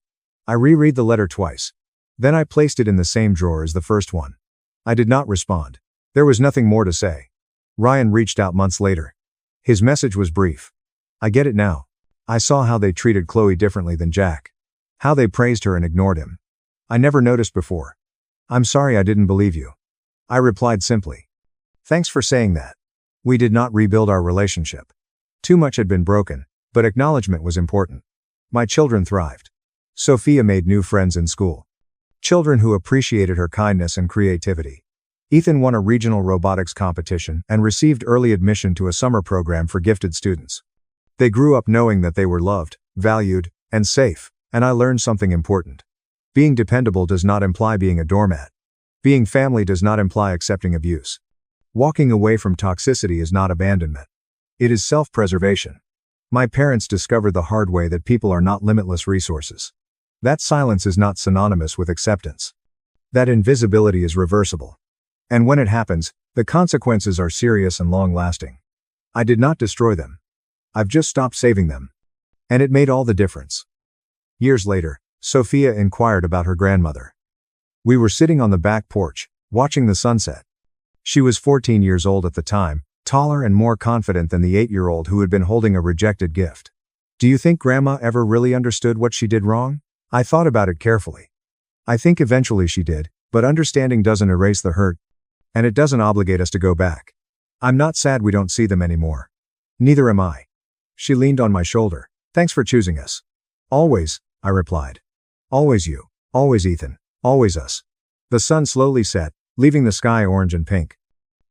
I reread the letter twice. Then I placed it in the same drawer as the first one. I did not respond. There was nothing more to say. Ryan reached out months later. His message was brief. I get it now. I saw how they treated Chloe differently than Jack. How they praised her and ignored him. I never noticed before. I'm sorry I didn't believe you. I replied simply. Thanks for saying that. We did not rebuild our relationship. Too much had been broken, but acknowledgement was important. My children thrived. Sophia made new friends in school. Children who appreciated her kindness and creativity. Ethan won a regional robotics competition and received early admission to a summer program for gifted students. They grew up knowing that they were loved, valued, and safe, and I learned something important. Being dependable does not imply being a doormat. Being family does not imply accepting abuse. Walking away from toxicity is not abandonment. It is self-preservation. My parents discovered the hard way that people are not limitless resources. That silence is not synonymous with acceptance. That invisibility is reversible. And when it happens, the consequences are serious and long-lasting. I did not destroy them. I've just stopped saving them. And it made all the difference. Years later, Sophia inquired about her grandmother. We were sitting on the back porch, watching the sunset. She was 14 years old at the time, taller and more confident than the 8-year-old who had been holding a rejected gift. Do you think Grandma ever really understood what she did wrong? I thought about it carefully. I think eventually she did, but understanding doesn't erase the hurt. And it doesn't obligate us to go back. I'm not sad we don't see them anymore. Neither am I. She leaned on my shoulder. Thanks for choosing us. Always, I replied. Always you, always Ethan, always us. The sun slowly set, leaving the sky orange and pink.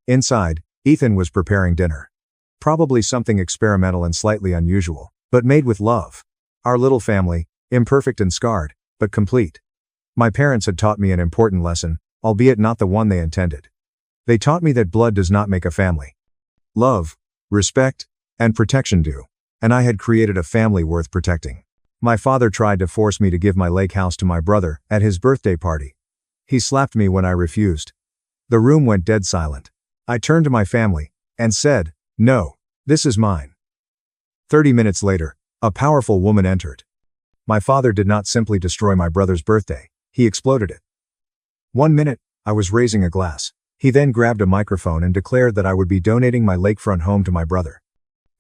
Inside, Ethan was preparing dinner. Probably something experimental and slightly unusual, but made with love. Our little family, imperfect and scarred, but complete. My parents had taught me an important lesson, albeit not the one they intended. They taught me that blood does not make a family. Love, respect, and protection do. And I had created a family worth protecting. My father tried to force me to give my lake house to my brother at his birthday party. He slapped me when I refused. The room went dead silent. I turned to my family and said, "No, this is mine." 30 minutes later, a powerful woman entered. My father did not simply destroy my brother's birthday, he exploded it. 1 minute, I was raising a glass. He then grabbed a microphone and declared that I would be donating my lakefront home to my brother.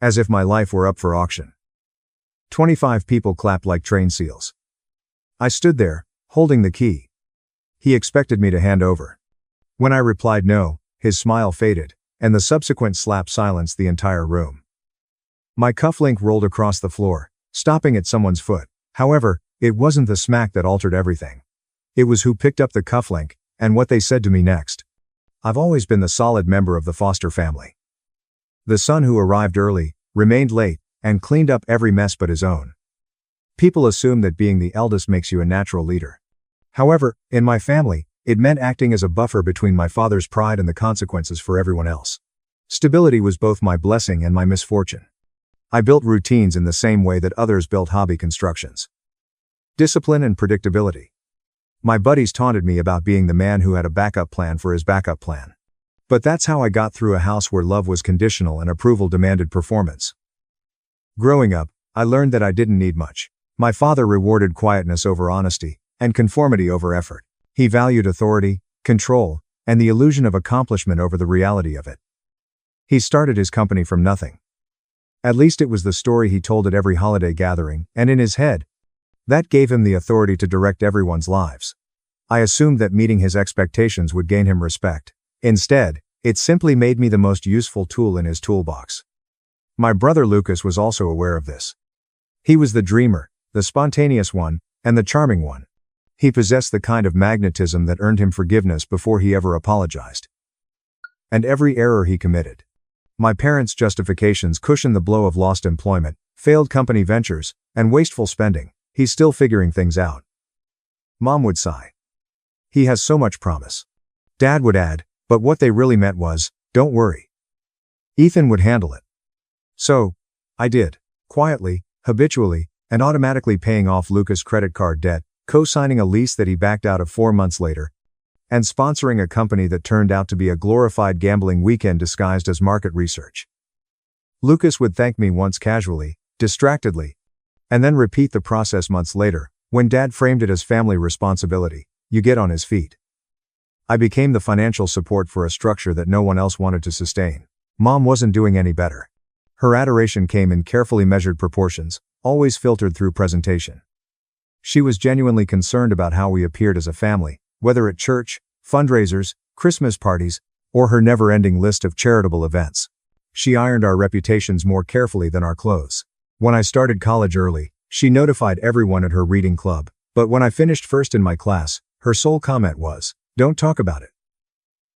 As if my life were up for auction. 25 people clapped like trained seals. I stood there, holding the key. He expected me to hand over. When I replied no, his smile faded, and the subsequent slap silenced the entire room. My cufflink rolled across the floor, stopping at someone's foot. However, it wasn't the smack that altered everything. It was who picked up the cufflink, and what they said to me next. I've always been the solid member of the foster family. The son who arrived early, remained late, and cleaned up every mess but his own. People assume that being the eldest makes you a natural leader. However, in my family, it meant acting as a buffer between my father's pride and the consequences for everyone else. Stability was both my blessing and my misfortune. I built routines in the same way that others built hobby constructions. Discipline and predictability. My buddies taunted me about being the man who had a backup plan for his backup plan. But that's how I got through a house where love was conditional and approval demanded performance. Growing up, I learned that I didn't need much. My father rewarded quietness over honesty, and conformity over effort. He valued authority, control, and the illusion of accomplishment over the reality of it. He started his company from nothing. At least it was the story he told at every holiday gathering, and in his head. That gave him the authority to direct everyone's lives. I assumed that meeting his expectations would gain him respect. Instead, it simply made me the most useful tool in his toolbox. My brother Lucas was also aware of this. He was the dreamer, the spontaneous one, and the charming one. He possessed the kind of magnetism that earned him forgiveness before he ever apologized. And every error he committed. My parents' justifications cushioned the blow of lost employment, failed company ventures, and wasteful spending. He's still figuring things out. Mom would sigh. He has so much promise. Dad would add, but what they really meant was, don't worry. Ethan would handle it. So, I did. Quietly, habitually, and automatically paying off Lucas' credit card debt, co-signing a lease that he backed out of 4 months later, and sponsoring a company that turned out to be a glorified gambling weekend disguised as market research. Lucas would thank me once casually, distractedly, and then repeat the process months later, when Dad framed it as family responsibility. You get on his feet. I became the financial support for a structure that no one else wanted to sustain. Mom wasn't doing any better. Her adoration came in carefully measured proportions, always filtered through presentation. She was genuinely concerned about how we appeared as a family, whether at church, fundraisers, Christmas parties, or her never-ending list of charitable events. She ironed our reputations more carefully than our clothes. When I started college early, she notified everyone at her reading club, but when I finished first in my class, her sole comment was, "Don't talk about it.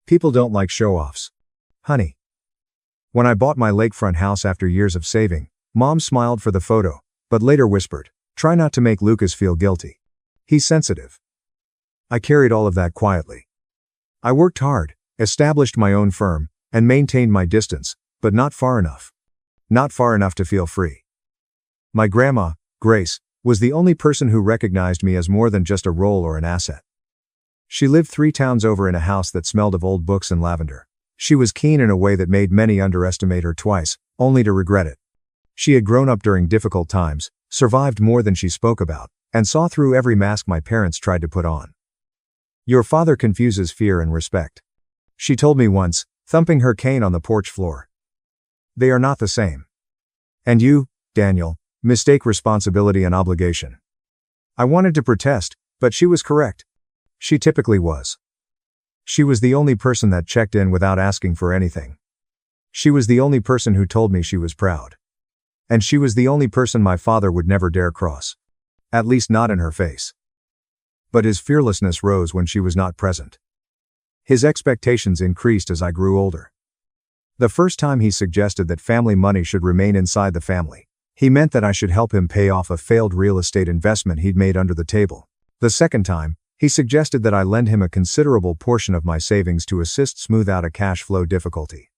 People don't like show-offs. Honey." When I bought my lakefront house after years of saving, Mom smiled for the photo, but later whispered, "Try not to make Lucas feel guilty. He's sensitive." I carried all of that quietly. I worked hard, established my own firm, and maintained my distance, but not far enough. Not far enough to feel free. My grandma, Grace, was the only person who recognized me as more than just a role or an asset. She lived 3 towns over in a house that smelled of old books and lavender. She was keen in a way that made many underestimate her twice, only to regret it. She had grown up during difficult times, survived more than she spoke about, and saw through every mask my parents tried to put on. Your father confuses fear and respect. She told me once, thumping her cane on the porch floor. They are not the same. And you, Daniel, mistake responsibility and obligation. I wanted to protest, but she was correct. She typically was. She was the only person that checked in without asking for anything. She was the only person who told me she was proud. And she was the only person my father would never dare cross. At least not in her face. But his fearlessness rose when she was not present. His expectations increased as I grew older. The first time he suggested that family money should remain inside the family. He meant that I should help him pay off a failed real estate investment he'd made under the table. The second time, he suggested that I lend him a considerable portion of my savings to assist smooth out a cash flow difficulty.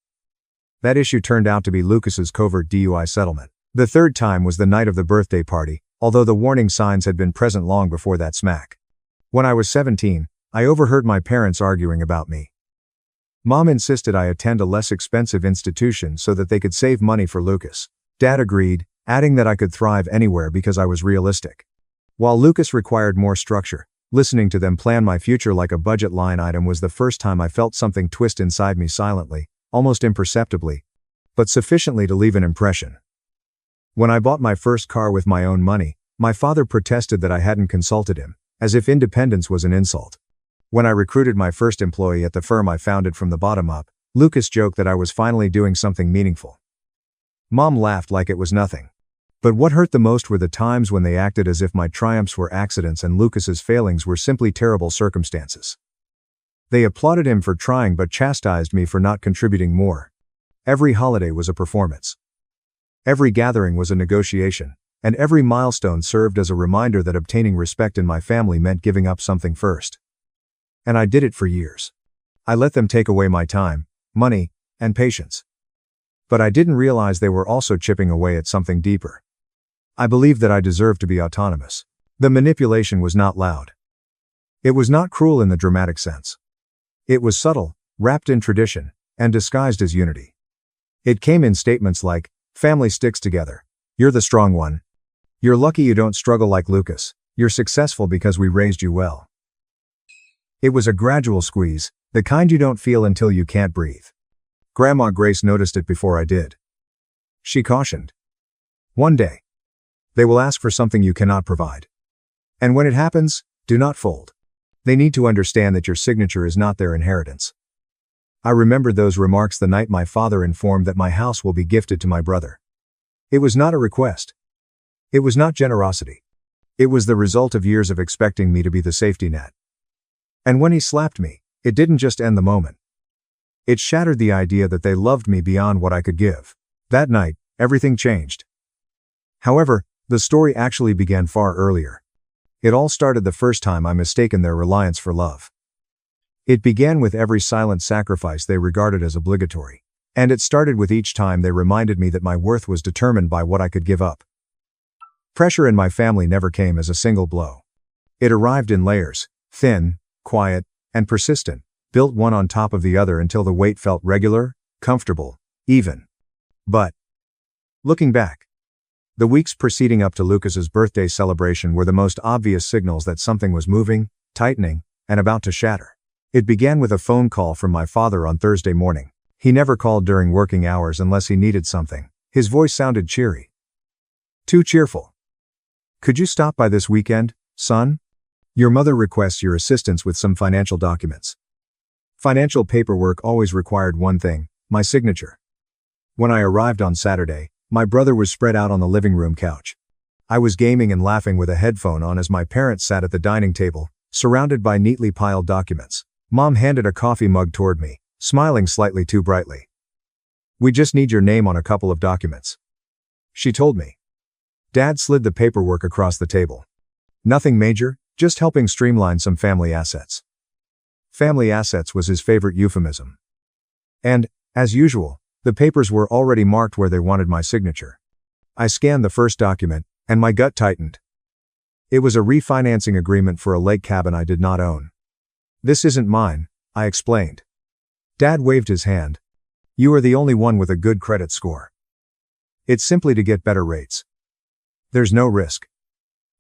That issue turned out to be Lucas's covert DUI settlement. The third time was the night of the birthday party, although the warning signs had been present long before that smack. When I was 17, I overheard my parents arguing about me. Mom insisted I attend a less expensive institution so that they could save money for Lucas. Dad agreed, adding that I could thrive anywhere because I was realistic. While Lucas required more structure, listening to them plan my future like a budget line item was the first time I felt something twist inside me silently, almost imperceptibly, but sufficiently to leave an impression. When I bought my first car with my own money, my father protested that I hadn't consulted him, as if independence was an insult. When I recruited my first employee at the firm I founded from the bottom up, Lucas joked that I was finally doing something meaningful. Mom laughed like it was nothing. But what hurt the most were the times when they acted as if my triumphs were accidents and Lucas's failings were simply terrible circumstances. They applauded him for trying but chastised me for not contributing more. Every holiday was a performance. Every gathering was a negotiation, and every milestone served as a reminder that obtaining respect in my family meant giving up something first. And I did it for years. I let them take away my time, money, and patience. But I didn't realize they were also chipping away at something deeper. I believed that I deserved to be autonomous. The manipulation was not loud. It was not cruel in the dramatic sense. It was subtle, wrapped in tradition, and disguised as unity. It came in statements like, "Family sticks together. You're the strong one. You're lucky you don't struggle like Lucas. You're successful because we raised you well." It was a gradual squeeze, the kind you don't feel until you can't breathe. Grandma Grace noticed it before I did. She cautioned. "One day, they will ask for something you cannot provide. And when it happens, do not fold. They need to understand that your signature is not their inheritance." I remembered those remarks the night my father informed that my house will be gifted to my brother. It was not a request. It was not generosity. It was the result of years of expecting me to be the safety net. And when he slapped me, it didn't just end the moment. It shattered the idea that they loved me beyond what I could give. That night, everything changed. However, the story actually began far earlier. It all started the first time I mistaken their reliance for love. It began with every silent sacrifice they regarded as obligatory. And it started with each time they reminded me that my worth was determined by what I could give up. Pressure in my family never came as a single blow. It arrived in layers, thin, quiet, and persistent, built one on top of the other until the weight felt regular, comfortable, even. But, looking back, the weeks preceding up to Lucas's birthday celebration were the most obvious signals that something was moving, tightening, and about to shatter. It began with a phone call from my father on Thursday morning. He never called during working hours unless he needed something. His voice sounded cheery. Too cheerful. "Could you stop by this weekend, son? Your mother requests your assistance with some financial documents." Financial paperwork always required one thing, my signature. When I arrived on Saturday, my brother was spread out on the living room couch. I was gaming and laughing with a headphone on as my parents sat at the dining table, surrounded by neatly piled documents. Mom handed a coffee mug toward me, smiling slightly too brightly. "We just need your name on a couple of documents," she told me. Dad slid the paperwork across the table. "Nothing major, just helping streamline some family assets." Family assets was his favorite euphemism. And, as usual, the papers were already marked where they wanted my signature. I scanned the first document, and my gut tightened. It was a refinancing agreement for a lake cabin I did not own. "This isn't mine," I explained. Dad waved his hand. "You are the only one with a good credit score. It's simply to get better rates. There's no risk."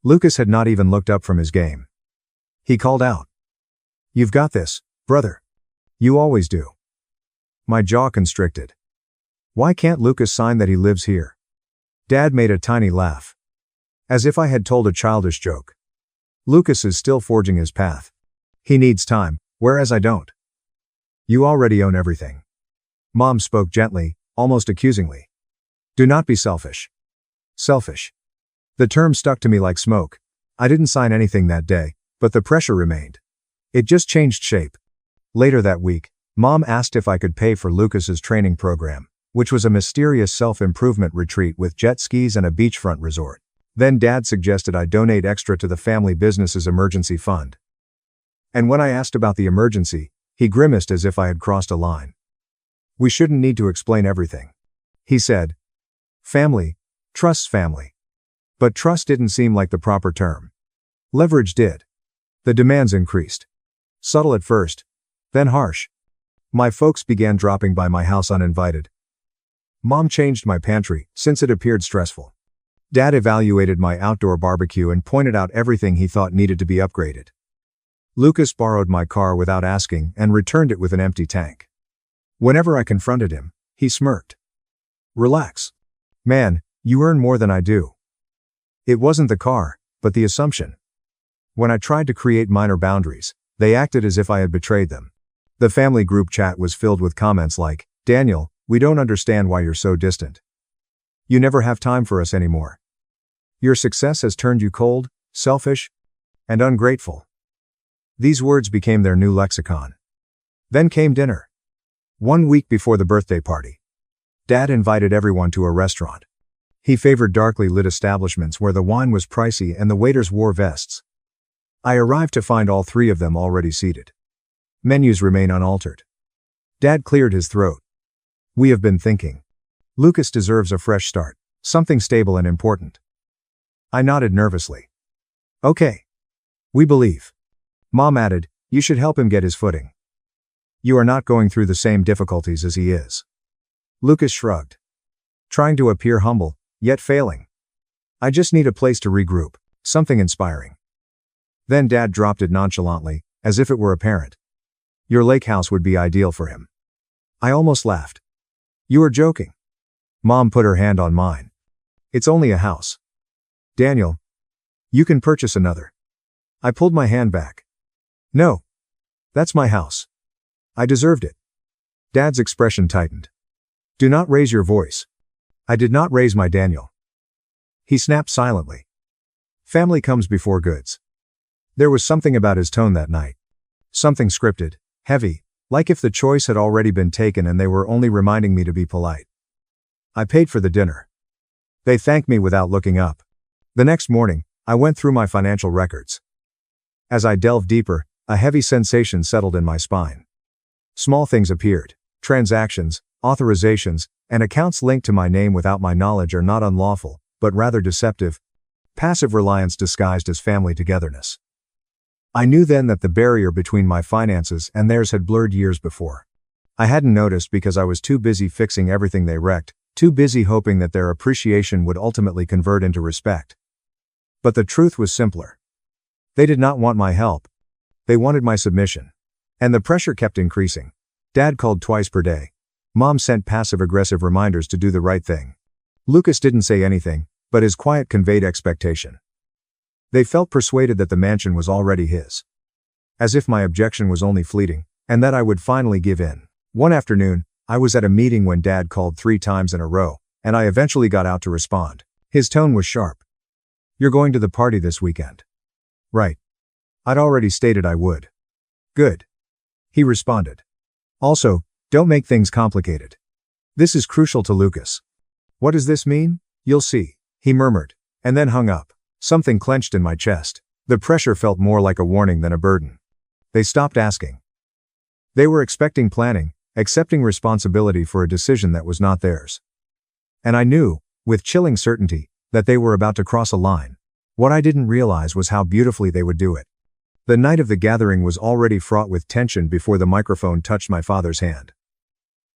Lucas had not even looked up from his game. He called out, "You've got this, brother. You always do." My jaw constricted. Why can't Lucas sign that he lives here? Dad made a tiny laugh. As if I had told a childish joke. "Lucas is still forging his path. He needs time, whereas I don't." "You already own everything." Mom spoke gently, almost accusingly. "Do not be selfish." Selfish. The term stuck to me like smoke. I didn't sign anything that day, but the pressure remained. It just changed shape. Later that week, Mom asked if I could pay for Lucas's training program, which was a mysterious self-improvement retreat with jet skis and a beachfront resort. Then Dad suggested I donate extra to the family business's emergency fund. And when I asked about the emergency, he grimaced as if I had crossed a line. We shouldn't need to explain everything. He said. Family trusts family. But trust didn't seem like the proper term. Leverage did. The demands increased. Subtle at first, then harsh. My folks began dropping by my house uninvited. Mom changed my pantry, since it appeared stressful. Dad evaluated my outdoor barbecue and pointed out everything he thought needed to be upgraded. Lucas borrowed my car without asking and returned it with an empty tank. Whenever I confronted him, he smirked. Relax. Man, you earn more than I do. It wasn't the car, but the assumption. When I tried to create minor boundaries, they acted as if I had betrayed them. The family group chat was filled with comments like, Daniel, we don't understand why you're so distant. You never have time for us anymore. Your success has turned you cold, selfish, and ungrateful. These words became their new lexicon. Then came dinner. 1 week before the birthday party. Dad invited everyone to a restaurant. He favored darkly lit establishments where the wine was pricey and the waiters wore vests. I arrived to find all three of them already seated. Menus remain unaltered. Dad cleared his throat. We have been thinking. Lucas deserves a fresh start, something stable and important. I nodded nervously. Okay. We believe. Mom added, you should help him get his footing. You are not going through the same difficulties as he is. Lucas shrugged. Trying to appear humble, yet failing. I just need a place to regroup, something inspiring. Then Dad dropped it nonchalantly, as if it were apparent. Your lake house would be ideal for him. I almost laughed. You are joking. Mom put her hand on mine. It's only a house. Daniel. You can purchase another. I pulled my hand back. No. That's my house. I deserved it. Dad's expression tightened. Do not raise your voice. I did not raise my Daniel. He snapped silently. Family comes before goods. There was something about his tone that night. Something scripted, heavy, like if the choice had already been taken and they were only reminding me to be polite. I paid for the dinner. They thanked me without looking up. The next morning, I went through my financial records. As I delved deeper, a heavy sensation settled in my spine. Small things appeared. Transactions, authorizations, and accounts linked to my name without my knowledge are not unlawful, but rather deceptive. Passive reliance disguised as family togetherness. I knew then that the barrier between my finances and theirs had blurred years before. I hadn't noticed because I was too busy fixing everything they wrecked, too busy hoping that their appreciation would ultimately convert into respect. But the truth was simpler. They did not want my help. They wanted my submission. And the pressure kept increasing. Dad called twice per day. Mom sent passive-aggressive reminders to do the right thing. Lucas didn't say anything, but his quiet conveyed expectation. They felt persuaded that the mansion was already his. As if my objection was only fleeting, and that I would finally give in. One afternoon, I was at a meeting when Dad called 3 times in a row, and I eventually got out to respond. His tone was sharp. You're going to the party this weekend. Right. I'd already stated I would. Good. He responded. Also, don't make things complicated. This is crucial to Lucas. What does this mean? You'll see, he murmured, and then hung up. Something clenched in my chest. The pressure felt more like a warning than a burden. They stopped asking. They were expecting planning, accepting responsibility for a decision that was not theirs. And I knew, with chilling certainty, that they were about to cross a line. What I didn't realize was how beautifully they would do it. The night of the gathering was already fraught with tension before the microphone touched my father's hand.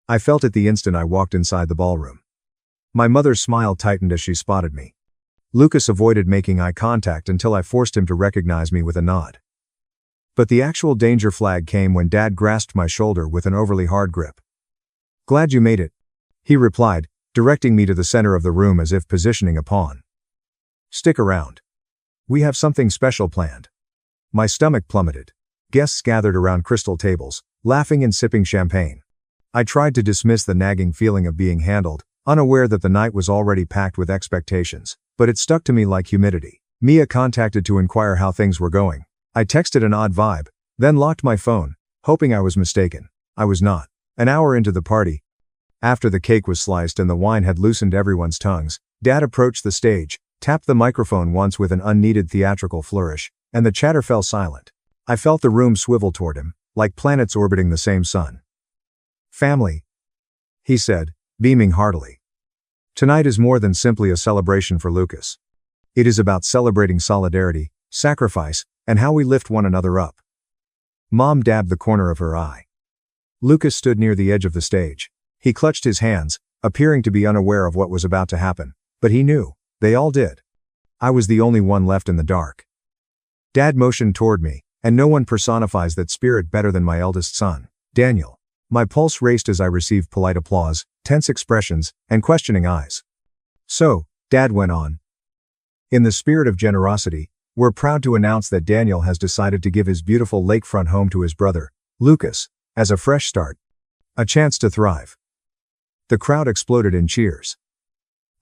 I felt it the instant I walked inside the ballroom. My mother's smile tightened as she spotted me. Lucas avoided making eye contact until I forced him to recognize me with a nod. But the actual danger flag came when Dad grasped my shoulder with an overly hard grip. Glad you made it, he replied, directing me to the center of the room as if positioning a pawn. Stick around. We have something special planned. My stomach plummeted. Guests gathered around crystal tables, laughing and sipping champagne. I tried to dismiss the nagging feeling of being handled, unaware that the night was already packed with expectations, but it stuck to me like humidity. Mia contacted to inquire how things were going. I texted an odd vibe, then locked my phone, hoping I was mistaken. I was not. An hour into the party, after the cake was sliced and the wine had loosened everyone's tongues, Dad approached the stage, tapped the microphone once with an unneeded theatrical flourish, and the chatter fell silent. I felt the room swivel toward him, like planets orbiting the same sun. "Family," he said, beaming heartily. "Tonight is more than simply a celebration for Lucas. It is about celebrating solidarity, sacrifice, and how we lift one another up." Mom dabbed the corner of her eye. Lucas stood near the edge of the stage. He clutched his hands, appearing to be unaware of what was about to happen, but he knew. They all did. I was the only one left in the dark. Dad motioned toward me, and no one personifies that spirit better than my eldest son, Daniel. My pulse raced as I received polite applause, tense expressions, and questioning eyes. "So," Dad went on, "in the spirit of generosity, we're proud to announce that Daniel has decided to give his beautiful lakefront home to his brother, Lucas, as a fresh start. A chance to thrive." The crowd exploded in cheers.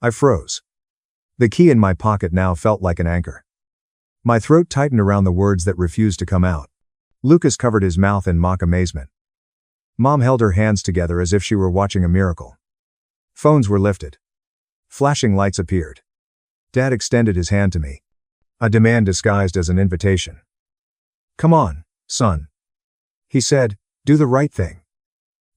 I froze. The key in my pocket now felt like an anchor. My throat tightened around the words that refused to come out. Lucas covered his mouth in mock amazement. Mom held her hands together as if she were watching a miracle. Phones were lifted. Flashing lights appeared. Dad extended his hand to me. A demand disguised as an invitation. "Come on, son," he said, "do the right thing."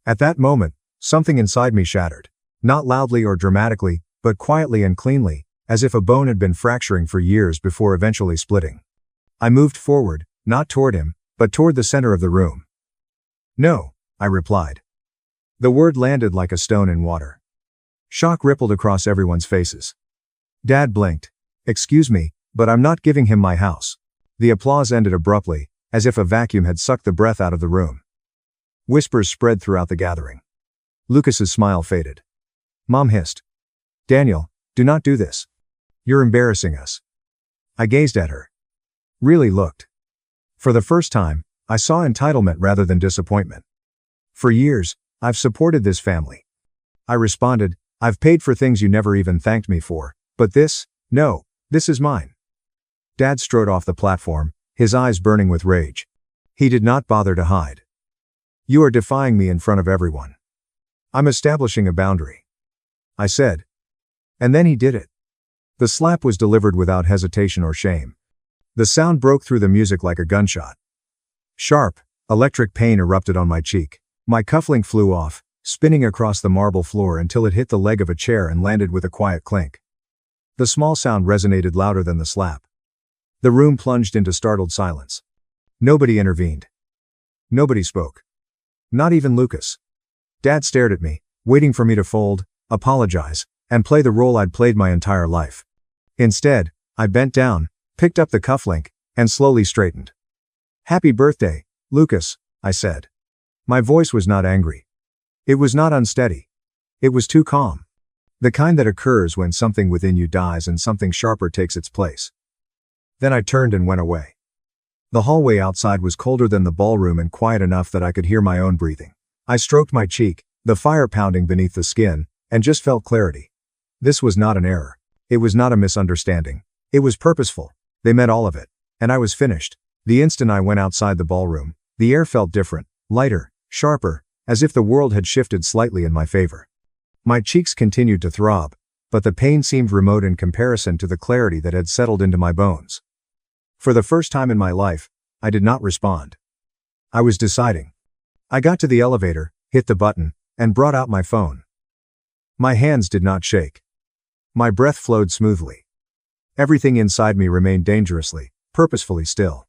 At that moment, something inside me shattered. Not loudly or dramatically, but quietly and cleanly, as if a bone had been fracturing for years before eventually splitting. I moved forward, not toward him, but toward the center of the room. "No," I replied. The word landed like a stone in water. Shock rippled across everyone's faces. Dad blinked. "Excuse me, but I'm not giving him my house." The applause ended abruptly, as if a vacuum had sucked the breath out of the room. Whispers spread throughout the gathering. Lucas's smile faded. Mom hissed, "Daniel, do not do this. You're embarrassing us." I gazed at her. Really looked. For the first time, I saw entitlement rather than disappointment. "For years, I've supported this family," I responded. "I've paid for things you never even thanked me for, but this, no, this is mine." Dad strode off the platform, his eyes burning with rage. He did not bother to hide. "You are defying me in front of everyone. I'm establishing a boundary," I said. And then he did it. The slap was delivered without hesitation or shame. The sound broke through the music like a gunshot. Sharp, electric pain erupted on my cheek. My cufflink flew off, spinning across the marble floor until it hit the leg of a chair and landed with a quiet clink. The small sound resonated louder than the slap. The room plunged into startled silence. Nobody intervened. Nobody spoke. Not even Lucas. Dad stared at me, waiting for me to fold, apologize, and play the role I'd played my entire life. Instead, I bent down, picked up the cufflink, and slowly straightened. "Happy birthday, Lucas," I said. My voice was not angry. It was not unsteady. It was too calm. The kind that occurs when something within you dies and something sharper takes its place. Then I turned and went away. The hallway outside was colder than the ballroom and quiet enough that I could hear my own breathing. I stroked my cheek, the fire pounding beneath the skin, and just felt clarity. This was not an error. It was not a misunderstanding. It was purposeful. They meant all of it. And I was finished. The instant I went outside the ballroom, the air felt different, lighter, sharper, as if the world had shifted slightly in my favor. My cheeks continued to throb, but the pain seemed remote in comparison to the clarity that had settled into my bones. For the first time in my life, I did not respond. I was deciding. I got to the elevator, hit the button, and brought out my phone. My hands did not shake. My breath flowed smoothly. Everything inside me remained dangerously, purposefully still.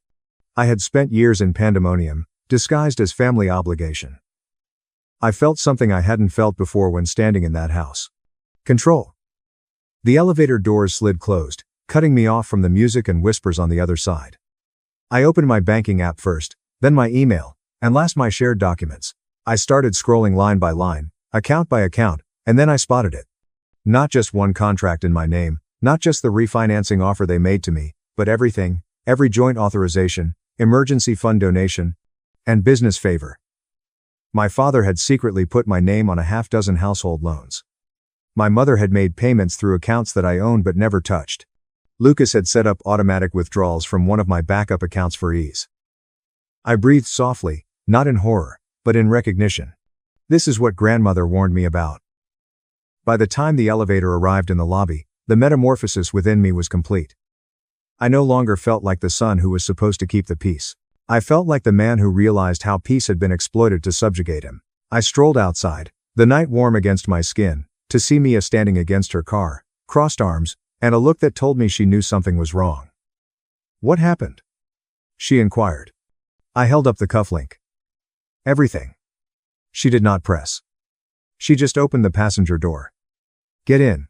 I had spent years in pandemonium, disguised as family obligation. I felt something I hadn't felt before when standing in that house. Control. The elevator doors slid closed, cutting me off from the music and whispers on the other side. I opened my banking app first, then my email, and last my shared documents. I started scrolling line by line, account by account, and then I spotted it. Not just one contract in my name, not just the refinancing offer they made to me, but everything, every joint authorization, emergency fund donation, and business favor. My father had secretly put my name on a half-dozen household loans. My mother had made payments through accounts that I owned but never touched. Lucas had set up automatic withdrawals from one of my backup accounts for ease. I breathed softly, not in horror, but in recognition. This is what grandmother warned me about. By the time the elevator arrived in the lobby, the metamorphosis within me was complete. I no longer felt like the son who was supposed to keep the peace. I felt like the man who realized how peace had been exploited to subjugate him. I strolled outside, the night warm against my skin, to see Mia standing against her car, crossed arms, and a look that told me she knew something was wrong. "What happened?" she inquired. I held up the cufflink. "Everything." She did not press. She just opened the passenger door. "Get in."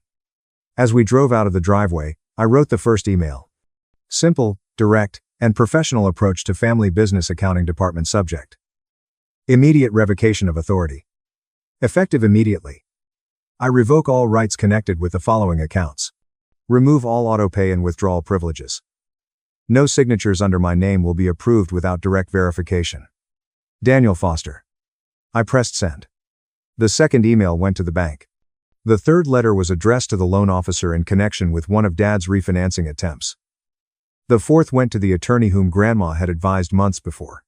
As we drove out of the driveway, I wrote the first email. Simple, direct, and professional approach to family business accounting department subject. Immediate revocation of authority. Effective immediately. I revoke all rights connected with the following accounts. Remove all autopay and withdrawal privileges. No signatures under my name will be approved without direct verification. Daniel Foster. I pressed send. The second email went to the bank. The third letter was addressed to the loan officer in connection with one of Dad's refinancing attempts. The fourth went to the attorney whom Grandma had advised months before.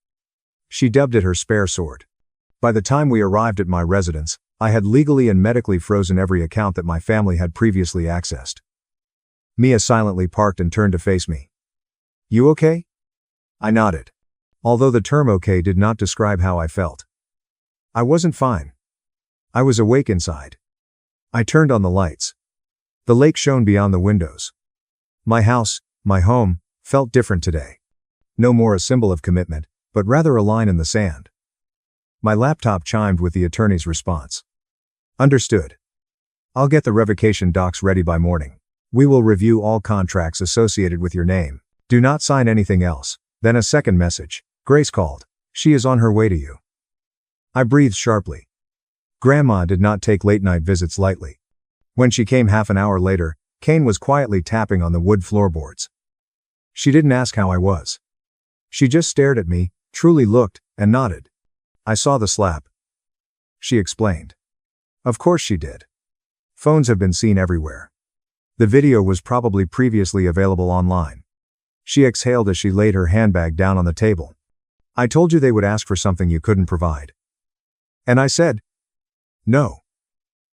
She dubbed it her spare sword. By the time we arrived at my residence, I had legally and medically frozen every account that my family had previously accessed. Mia silently parked and turned to face me. "You okay?" I nodded. Although the term okay did not describe how I felt. I wasn't fine. I was awake inside. I turned on the lights. The lake shone beyond the windows. My house, my home, felt different today. No more a symbol of commitment, but rather a line in the sand. My laptop chimed with the attorney's response. Understood. I'll get the revocation docs ready by morning. We will review all contracts associated with your name. Do not sign anything else. Then a second message. Grace called. She is on her way to you. I breathed sharply. Grandma did not take late-night visits lightly. When she came half an hour later, Kane was quietly tapping on the wood floorboards. She didn't ask how I was. She just stared at me, truly looked, and nodded. I saw the slap. She explained. Of course she did. Phones have been seen everywhere. The video was probably previously available online. She exhaled as she laid her handbag down on the table. I told you they would ask for something you couldn't provide. And I said, no.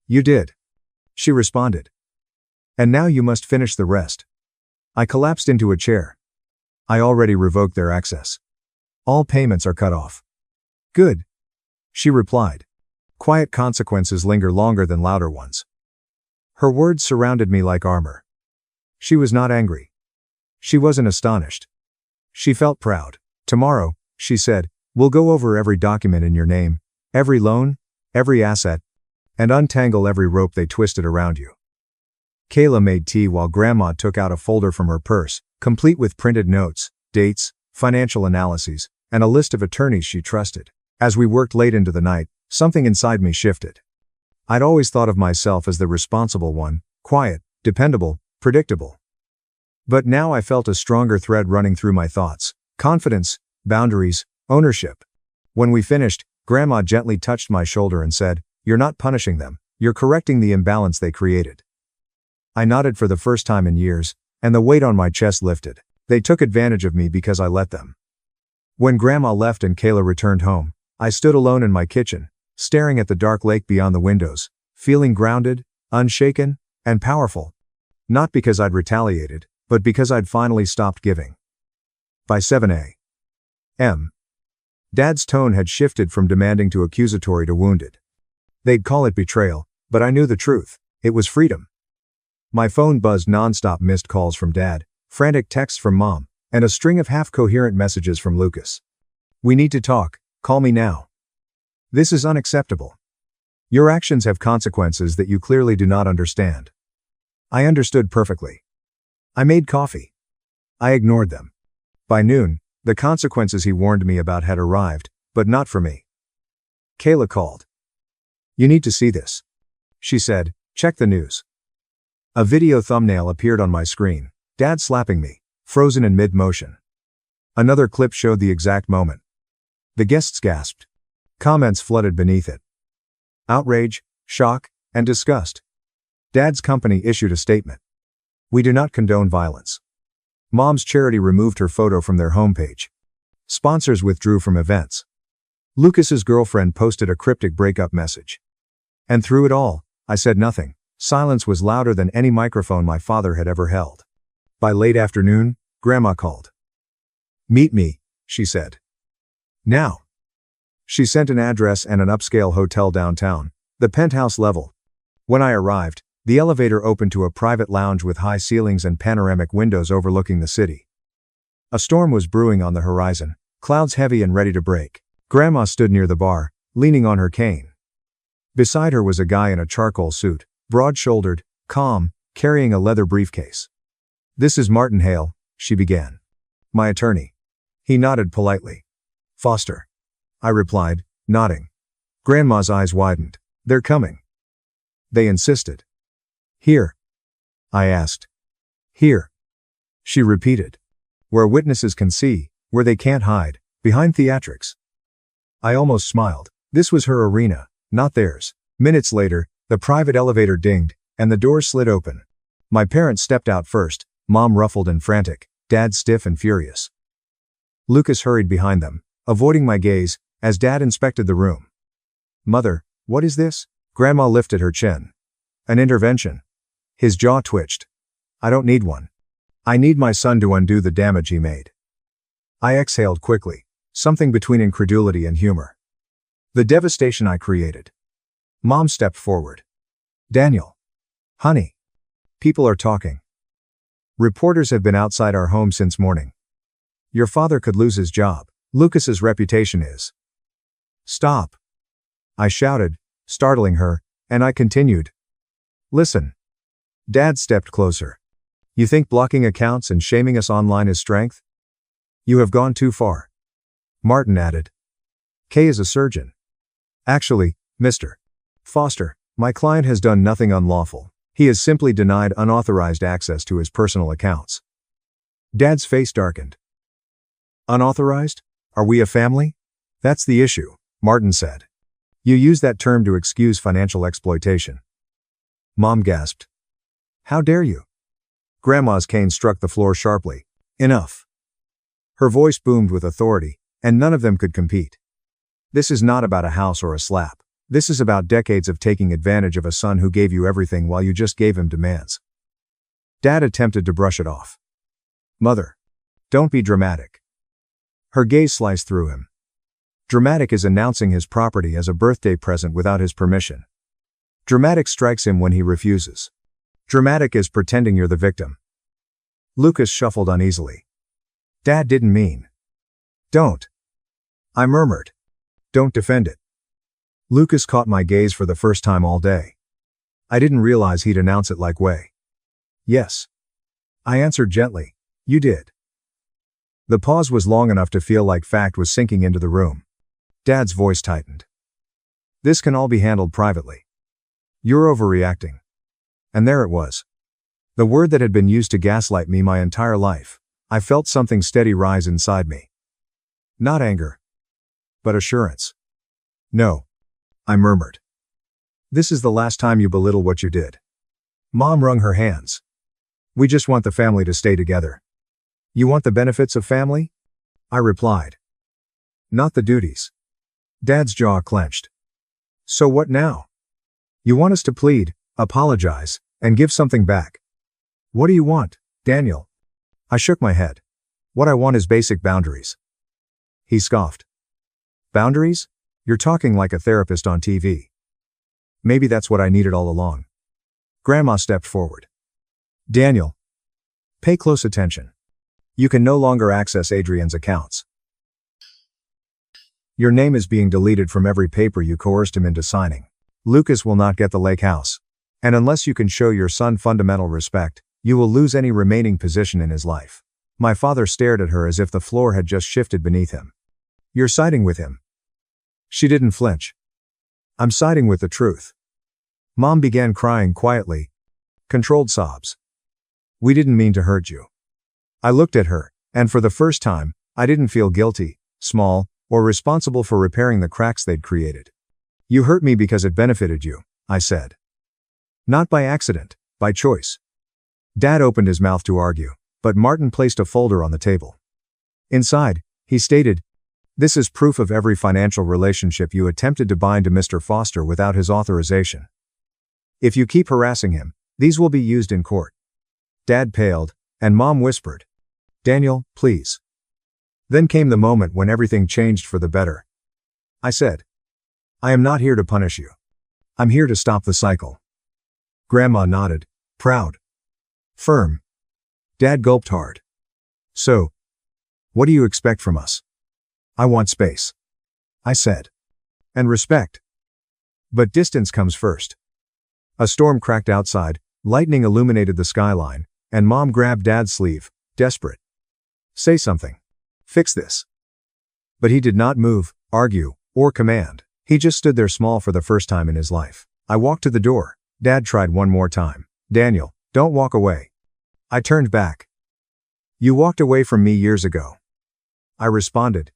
You did. She responded. And now you must finish the rest. I collapsed into a chair. I already revoked their access. All payments are cut off. Good. She replied. Quiet consequences linger longer than louder ones. Her words surrounded me like armor. She was not angry. She wasn't astonished. She felt proud. Tomorrow, she said, we'll go over every document in your name, every loan, every asset, and untangle every rope they twisted around you. Kayla made tea while Grandma took out a folder from her purse, complete with printed notes, dates, financial analyses, and a list of attorneys she trusted. As we worked late into the night, something inside me shifted. I'd always thought of myself as the responsible one, quiet, dependable, predictable. But now I felt a stronger thread running through my thoughts: confidence, boundaries, ownership. When we finished, Grandma gently touched my shoulder and said, "You're not punishing them, you're correcting the imbalance they created." I nodded for the first time in years, and the weight on my chest lifted. They took advantage of me because I let them. When Grandma left and Kayla returned home, I stood alone in my kitchen, staring at the dark lake beyond the windows, feeling grounded, unshaken, and powerful. Not because I'd retaliated, but because I'd finally stopped giving. By 7 a.m. Dad's tone had shifted from demanding to accusatory to wounded. They'd call it betrayal, but I knew the truth. It was freedom. My phone buzzed nonstop: missed calls from Dad, frantic texts from Mom, and a string of half-coherent messages from Lucas. "We need to talk, call me now. This is unacceptable. Your actions have consequences that you clearly do not understand." I understood perfectly. I made coffee. I ignored them. By noon, the consequences he warned me about had arrived, but not for me. Kayla called. "You need to see this," she said. "Check the news." A video thumbnail appeared on my screen. Dad slapping me, frozen in mid-motion. Another clip showed the exact moment. The guests gasped. Comments flooded beneath it. Outrage, shock, and disgust. Dad's company issued a statement. "We do not condone violence." Mom's charity removed her photo from their homepage. Sponsors withdrew from events. Lucas's girlfriend posted a cryptic breakup message. And through it all, I said nothing. Silence was louder than any microphone my father had ever held. By late afternoon, Grandma called. "Meet me," she said. "Now." She sent an address and an upscale hotel downtown, the penthouse level. When I arrived, the elevator opened to a private lounge with high ceilings and panoramic windows overlooking the city. A storm was brewing on the horizon, clouds heavy and ready to break. Grandma stood near the bar, leaning on her cane. Beside her was a guy in a charcoal suit, broad-shouldered, calm, carrying a leather briefcase. "This is Martin Hale," she began. "My attorney." He nodded politely. "Foster," I replied, nodding. Grandma's eyes widened. "They're coming." They insisted. "Here?" I asked. "Here," she repeated. "Where witnesses can see, where they can't hide, behind theatrics." I almost smiled. This was her arena, not theirs. Minutes later, the private elevator dinged, and the doors slid open. My parents stepped out first, Mom ruffled and frantic, Dad stiff and furious. Lucas hurried behind them, avoiding my gaze, as Dad inspected the room. "Mother, what is this?" Grandma lifted her chin. "An intervention." His jaw twitched. "I don't need one. I need my son to undo the damage he made." I exhaled quickly, something between incredulity and humor. "The devastation I created." Mom stepped forward. "Daniel. Honey. People are talking. Reporters have been outside our home since morning. Your father could lose his job. Lucas's reputation is." "Stop," I shouted, startling her, and I continued. "Listen." Dad stepped closer. "You think blocking accounts and shaming us online is strength? You have gone too far." Martin added. "Kay is a surgeon. Actually, Mr. Foster, my client has done nothing unlawful. He has simply denied unauthorized access to his personal accounts." Dad's face darkened. "Unauthorized? Are we a family?" "That's the issue," Martin said. "You use that term to excuse financial exploitation." Mom gasped. "How dare you?" Grandma's cane struck the floor sharply. "Enough." Her voice boomed with authority, and none of them could compete. "This is not about a house or a slap. This is about decades of taking advantage of a son who gave you everything while you just gave him demands." Dad attempted to brush it off. "Mother. Don't be dramatic." Her gaze sliced through him. Dramatic is announcing his property as a birthday present without his permission. Dramatic strikes him when he refuses. Dramatic is pretending you're the victim. Lucas shuffled uneasily. "Dad didn't mean." "Don't." I murmured. "Don't defend it." Lucas caught my gaze for the first time all day. I didn't realize he'd announce it like way. "Yes." I answered gently. "You did." The pause was long enough to feel like fact was sinking into the room. Dad's voice tightened. "This can all be handled privately. You're overreacting." And there it was. The word that had been used to gaslight me my entire life. I felt something steady rise inside me. Not anger, but assurance. "No," I murmured. "This is the last time you belittle what you did." Mom wrung her hands. "We just want the family to stay together." "You want the benefits of family?" I replied. "Not the duties." Dad's jaw clenched. "So what now? You want us to plead, apologize, and give something back? What do you want, Daniel?" I shook my head. "What I want is basic boundaries." He scoffed. "Boundaries? You're talking like a therapist on TV." "Maybe that's what I needed all along." Grandma stepped forward. "Daniel. Pay close attention. You can no longer access Adrian's accounts. Your name is being deleted from every paper you coerced him into signing. Lucas will not get the lake house. And unless you can show your son fundamental respect, you will lose any remaining position in his life." My father stared at her as if the floor had just shifted beneath him. "You're siding with him." She didn't flinch. "I'm siding with the truth." Mom began crying quietly. Controlled sobs. "We didn't mean to hurt you." I looked at her, and for the first time, I didn't feel guilty, small, or responsible for repairing the cracks they'd created. "You hurt me because it benefited you," I said. "Not by accident, by choice." Dad opened his mouth to argue, but Martin placed a folder on the table. Inside, he stated, This is proof of every financial relationship you attempted to bind to Mr. Foster without his authorization. If you keep harassing him, these will be used in court." Dad paled, and Mom whispered, "Daniel, please." Then came the moment when everything changed for the better. I said, "I am not here to punish you. I'm here to stop the cycle." Grandma nodded, proud. Firm. Dad gulped hard. "So, what do you expect from us?" "I want space," I said. "And respect. But distance comes first." A storm cracked outside, lightning illuminated the skyline, and Mom grabbed Dad's sleeve, desperate. "Say something. Fix this." But he did not move, argue, or command. He just stood there small for the first time in his life. I walked to the door. Dad tried one more time. "Daniel, don't walk away." I turned back. "You walked away from me years ago," I responded.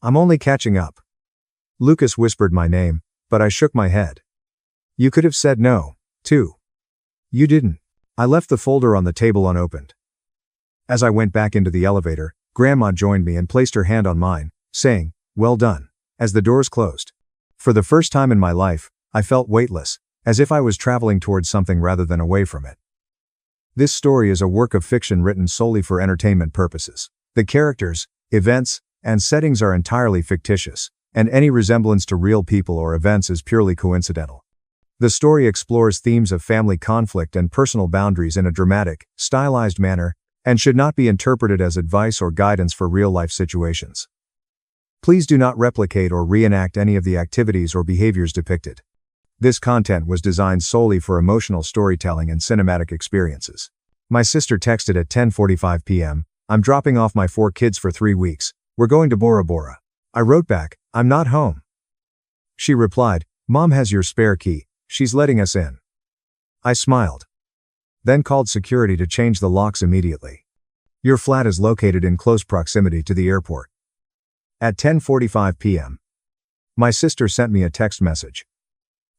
"I'm only catching up." Lucas whispered my name, but I shook my head. "You could have said no, too." "You didn't." I left the folder on the table unopened. As I went back into the elevator, Grandma joined me and placed her hand on mine, saying, "Well done," as the doors closed. For the first time in my life, I felt weightless, as if I was traveling towards something rather than away from it. This story is a work of fiction written solely for entertainment purposes. The characters, events, and settings are entirely fictitious, and any resemblance to real people or events is purely coincidental. The story explores themes of family conflict and personal boundaries in a dramatic, stylized manner, and should not be interpreted as advice or guidance for real-life situations. Please do not replicate or reenact any of the activities or behaviors depicted. This content was designed solely for emotional storytelling and cinematic experiences. My sister texted at 10:45 p.m., "I'm dropping off my 4 kids for 3 weeks. We're going to Bora Bora." I wrote back, "I'm not home." She replied, "Mom has your spare key. She's letting us in." I smiled. Then called security to change the locks immediately. "Your flat is located in close proximity to the airport." At 10:45 p.m., my sister sent me a text message.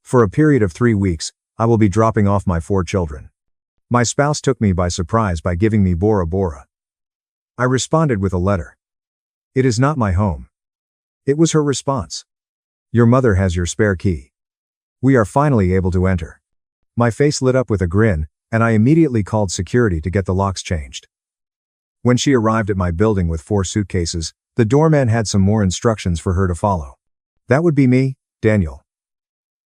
"For a period of 3 weeks, I will be dropping off my 4 children. My spouse took me by surprise by giving me Bora Bora." I responded with a letter. "It is not my home." It was her response. "Your mother has your spare key. We are finally able to enter." My face lit up with a grin, and I immediately called security to get the locks changed. When she arrived at my building with 4 suitcases, the doorman had some more instructions for her to follow. "That would be me, Daniel.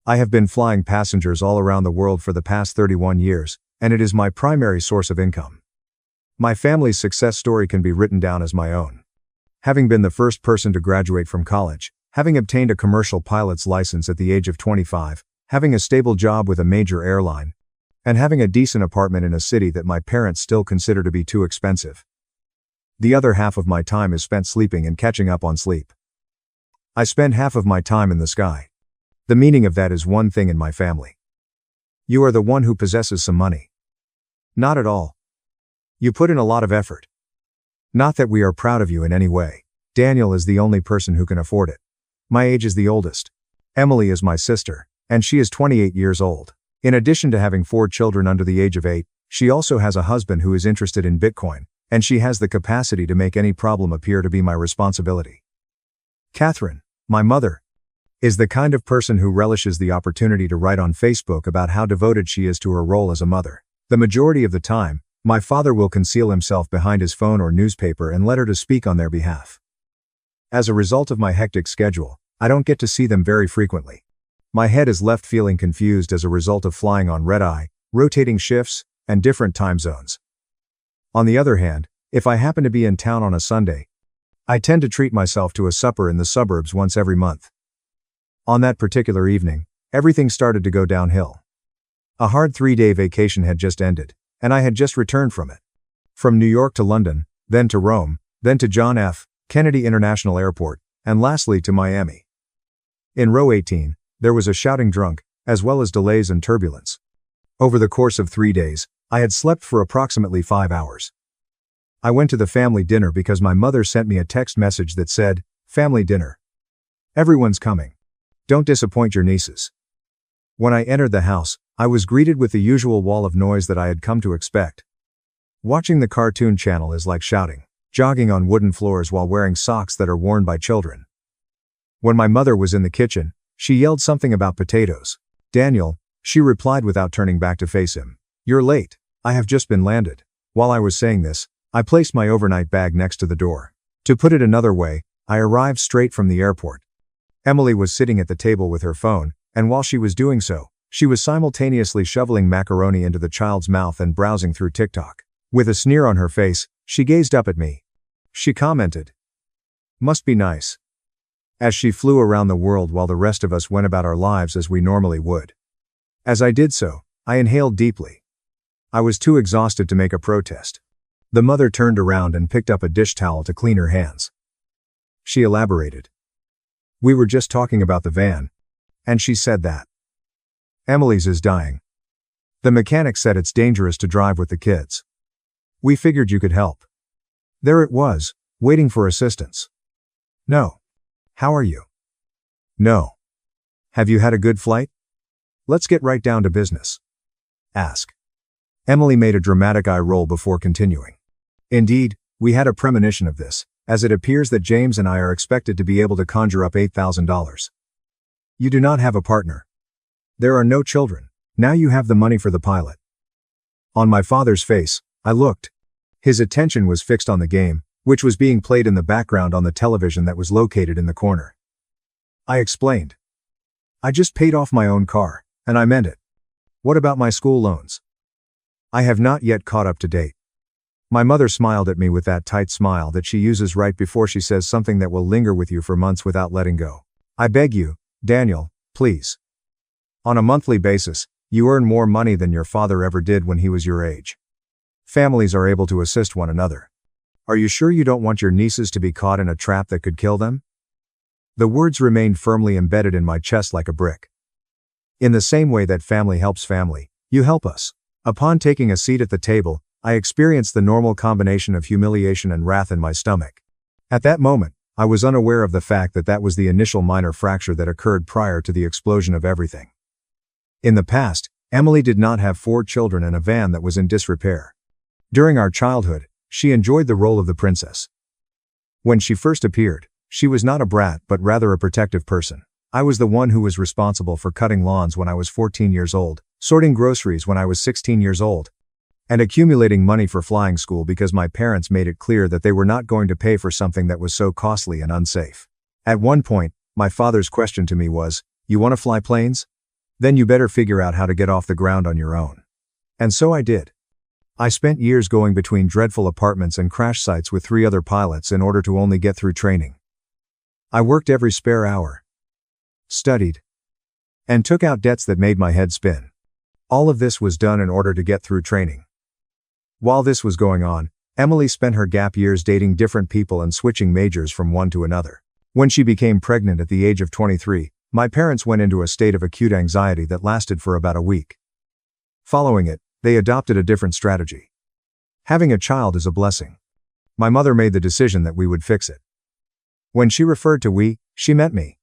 I have been flying passengers all around the world for the past 31 years, and it is my primary source of income. My family's success story can be written down as my own. Having been the first person to graduate from college, having obtained a commercial pilot's license at the age of 25, having a stable job with a major airline, and having a decent apartment in a city that my parents still consider to be too expensive. The other half of my time is spent sleeping and catching up on sleep. I spend half of my time in the sky. The meaning of that is one thing in my family. You are the one who possesses some money." "Not at all. You put in a lot of effort." "Not that we are proud of you in any way. Daniel is the only person who can afford it. My age is the oldest. Emily is my sister, and she is 28 years old. In addition to having 4 children under the age of 8, she also has a husband who is interested in Bitcoin, and she has the capacity to make any problem appear to be my responsibility. Catherine, my mother, is the kind of person who relishes the opportunity to write on Facebook about how devoted she is to her role as a mother. The majority of the time, my father will conceal himself behind his phone or newspaper and let her to speak on their behalf. As a result of my hectic schedule, I don't get to see them very frequently. My head is left feeling confused as a result of flying on red-eye, rotating shifts, and different time zones. On the other hand, if I happen to be in town on a Sunday, I tend to treat myself to a supper in the suburbs once every month. On that particular evening, everything started to go downhill. A hard 3-day vacation had just ended, and I had just returned from it. From New York to London, then to Rome, then to John F. Kennedy International Airport, and lastly to Miami. In row 18, there was a shouting drunk, as well as delays and turbulence. Over the course of 3 days, I had slept for approximately 5 hours. I went to the family dinner because my mother sent me a text message that said, "Family dinner. Everyone's coming. Don't disappoint your nieces." When I entered the house, I was greeted with the usual wall of noise that I had come to expect. Watching the cartoon channel is like shouting. jogging on wooden floors while wearing socks that are worn by children. When my mother was in the kitchen, she yelled something about potatoes. "Daniel," she replied without turning back to face him. "You're late. I have just been landed." While I was saying this, I placed my overnight bag next to the door. To put it another way, I arrived straight from the airport. Emily was sitting at the table with her phone, and while she was doing so, she was simultaneously shoveling macaroni into the child's mouth and browsing through TikTok. With a sneer on her face, she gazed up at me. She commented, "Must be nice," as she flew around the world while the rest of us went about our lives as we normally would. As I did so, I inhaled deeply. I was too exhausted to make a protest. The mother turned around and picked up a dish towel to clean her hands. She elaborated, "We were just talking about the van, and she said that Emily's is dying. The mechanic said it's dangerous to drive with the kids. We figured you could help." There it was, waiting for assistance. "No. How are you?" "No. Have you had a good flight? Let's get right down to business." "Ask." Emily made a dramatic eye roll before continuing. "Indeed, we had a premonition of this, as it appears that James and I are expected to be able to conjure up $8,000. You do not have a partner. There are no children. Now you have the money for the pilot." On my father's face, I looked. His attention was fixed on the game, which was being played in the background on the television that was located in the corner. I explained. "I just paid off my own car, and I meant it. What about my school loans? I have not yet caught up to date." My mother smiled at me with that tight smile that she uses right before she says something that will linger with you for months without letting go. "I beg you, Daniel, please. On a monthly basis, you earn more money than your father ever did when he was your age. Families are able to assist one another. Are you sure you don't want your nieces to be caught in a trap that could kill them?" The words remained firmly embedded in my chest like a brick. In the same way that family helps family, you help us. Upon taking a seat at the table, I experienced the normal combination of humiliation and wrath in my stomach. At that moment, I was unaware of the fact that that was the initial minor fracture that occurred prior to the explosion of everything. In the past, Emily did not have 4 children and a van that was in disrepair. During our childhood, she enjoyed the role of the princess. When she first appeared, she was not a brat but rather a protective person. I was the one who was responsible for cutting lawns when I was 14 years old, sorting groceries when I was 16 years old, and accumulating money for flying school because my parents made it clear that they were not going to pay for something that was so costly and unsafe. At one point, my father's question to me was, "You want to fly planes? Then you better figure out how to get off the ground on your own." And so I did. I spent years going between dreadful apartments and crash sites with 3 other pilots in order to only get through training. I worked every spare hour, studied, and took out debts that made my head spin. All of this was done in order to get through training. While this was going on, Emily spent her gap years dating different people and switching majors from one to another. When she became pregnant at the age of 23, my parents went into a state of acute anxiety that lasted for about a week. Following it, they adopted a different strategy. Having a child is a blessing. My mother made the decision that we would fix it. When she referred to we, she meant me.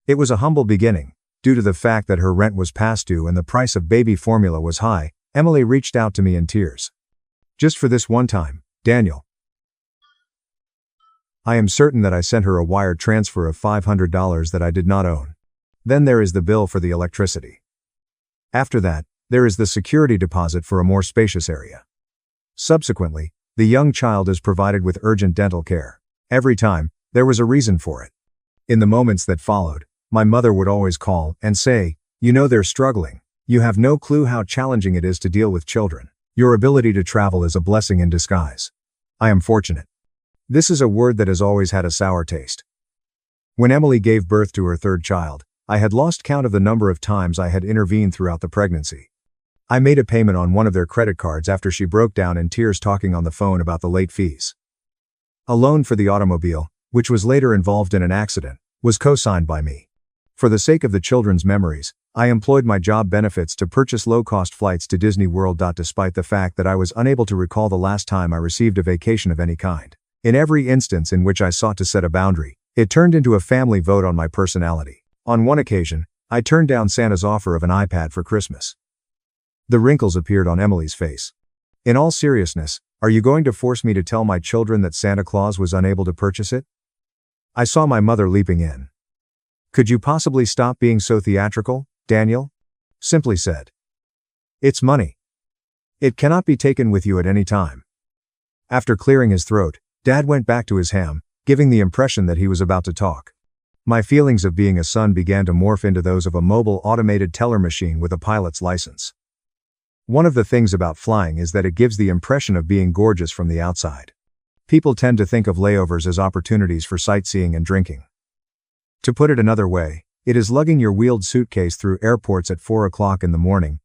It was a humble beginning. Due to the fact that her rent was past due and the price of baby formula was high, Emily reached out to me in tears. "Just for this one time, Daniel." I am certain that I sent her a wire transfer of $500 that I did not own. Then there is the bill for the electricity. After that, there is the security deposit for a more spacious area. Subsequently, the young child is provided with urgent dental care. Every time, there was a reason for it. In the moments that followed, my mother would always call and say, "You know they're struggling. You have no clue how challenging it is to deal with children. Your ability to travel is a blessing in disguise." I am fortunate. This is a word that has always had a sour taste. When Emily gave birth to her 3rd child, I had lost count of the number of times I had intervened throughout the pregnancy. I made a payment on one of their credit cards after she broke down in tears talking on the phone about the late fees. A loan for the automobile, which was later involved in an accident, was co-signed by me. For the sake of the children's memories, I employed my job benefits to purchase low-cost flights to Disney World. Despite the fact that I was unable to recall the last time I received a vacation of any kind. In every instance in which I sought to set a boundary, it turned into a family vote on my personality. On one occasion, I turned down Santa's offer of an iPad for Christmas. The wrinkles appeared on Emily's face. In all seriousness, Are you going to force me to tell my children that Santa Claus was unable to purchase it? I saw my mother leaping in. Could you possibly stop being so theatrical, Daniel? Simply said. It's money. It cannot be taken with you at any time. After clearing his throat, Dad went back to his ham, giving the impression that he was about to talk. My feelings of being a son began to morph into those of a mobile automated teller machine with a pilot's license. One of the things about flying is that it gives the impression of being gorgeous from the outside. People tend to think of layovers as opportunities for sightseeing and drinking. To put it another way, it is lugging your wheeled suitcase through airports at 4 o'clock in the morning,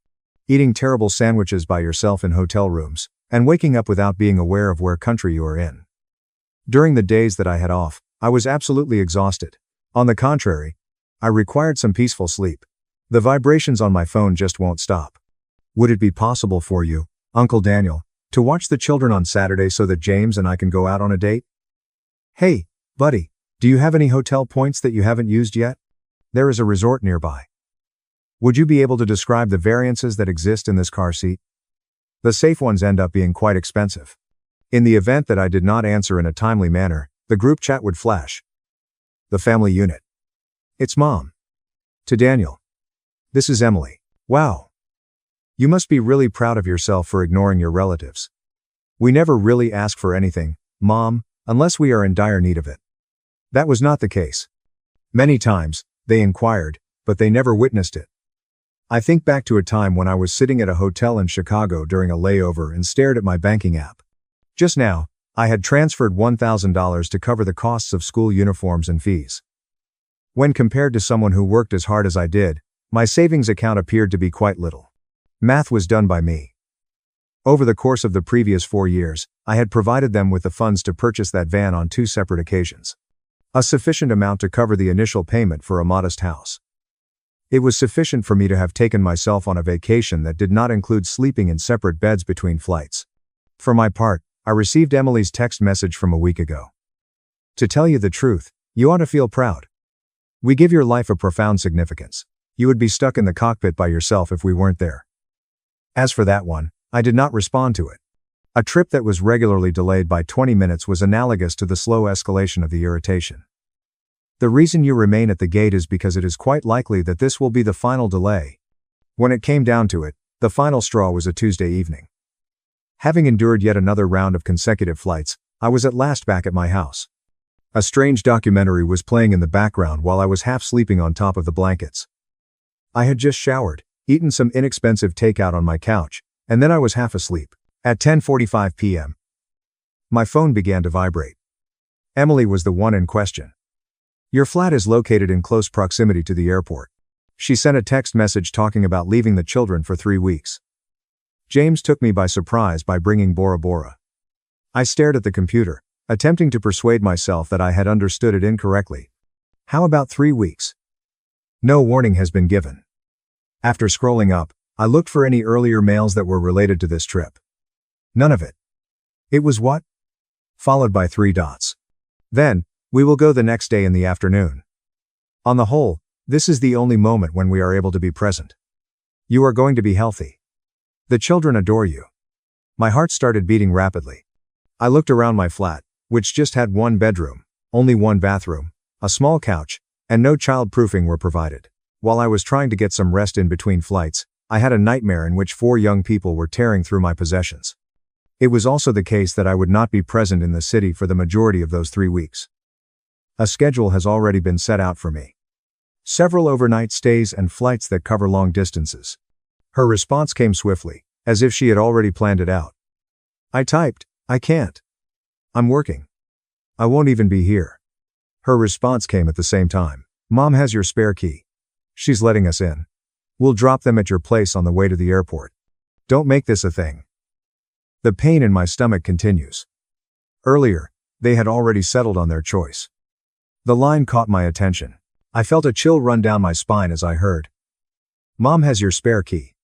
eating terrible sandwiches by yourself in hotel rooms, and waking up without being aware of where country you are in. During the days that I had off, I was absolutely exhausted. On the contrary, I required some peaceful sleep. The vibrations on my phone just won't stop. Would it be possible for you, Uncle Daniel, to watch the children on Saturday so that James and I can go out on a date? Hey, buddy, do you have any hotel points that you haven't used yet? There is a resort nearby. Would you be able to describe the variances that exist in this car seat? The safe ones end up being quite expensive. In the event that I did not answer in a timely manner, the group chat would flash. The family unit. It's Mom. To Daniel. This is Emily. Wow. You must be really proud of yourself for ignoring your relatives. We never really ask for anything, Mom, unless we are in dire need of it. That was not the case. Many times, they inquired, but they never witnessed it. I think back to a time when I was sitting at a hotel in Chicago during a layover and stared at my banking app. Just now, I had transferred $1,000 to cover the costs of school uniforms and fees. When compared to someone who worked as hard as I did, my savings account appeared to be quite little. Math was done by me. Over the course of the previous 4 years, I had provided them with the funds to purchase that van on 2 separate occasions. A sufficient amount to cover the initial payment for a modest house. It was sufficient for me to have taken myself on a vacation that did not include sleeping in separate beds between flights. For my part, I received Emily's text message from a week ago. To tell you the truth, you ought to feel proud. We give your life a profound significance. You would be stuck in the cockpit by yourself if we weren't there. As for that one, I did not respond to it. A trip that was regularly delayed by 20 minutes was analogous to the slow escalation of the irritation. The reason you remain at the gate is because it is quite likely that this will be the final delay. When it came down to it, the final straw was a Tuesday evening. Having endured yet another round of consecutive flights, I was at last back at my house. A strange documentary was playing in the background while I was half sleeping on top of the blankets. I had just showered, eaten some inexpensive takeout on my couch, and then I was half asleep. At 10:45 p.m. my phone began to vibrate. Emily was the one in question. Your flat is located in close proximity to the airport. She sent a text message talking about leaving the children for 3 weeks. James took me by surprise by bringing Bora Bora. I stared at the computer, attempting to persuade myself that I had understood it incorrectly. How about 3 weeks? No warning has been given. After scrolling up, I looked for any earlier mails that were related to this trip. None of it. It was what? Followed by 3 dots. Then, we will go the next day in the afternoon. On the whole, this is the only moment when we are able to be present. You are going to be healthy. The children adore you. My heart started beating rapidly. I looked around my flat, which just had 1 bedroom, only 1 bathroom, a small couch, and no childproofing were provided. While I was trying to get some rest in between flights, I had a nightmare in which 4 young people were tearing through my possessions. It was also the case that I would not be present in the city for the majority of those 3 weeks. A schedule has already been set out for me. Several overnight stays and flights that cover long distances. Her response came swiftly, as if she had already planned it out. I typed, I can't. I'm working. I won't even be here. Her response came at the same time. Mom has your spare key. She's letting us in. We'll drop them at your place on the way to the airport. Don't make this a thing. The pain in my stomach continues. Earlier, they had already settled on their choice. The line caught my attention. I felt a chill run down my spine as I heard, Mom has your spare key.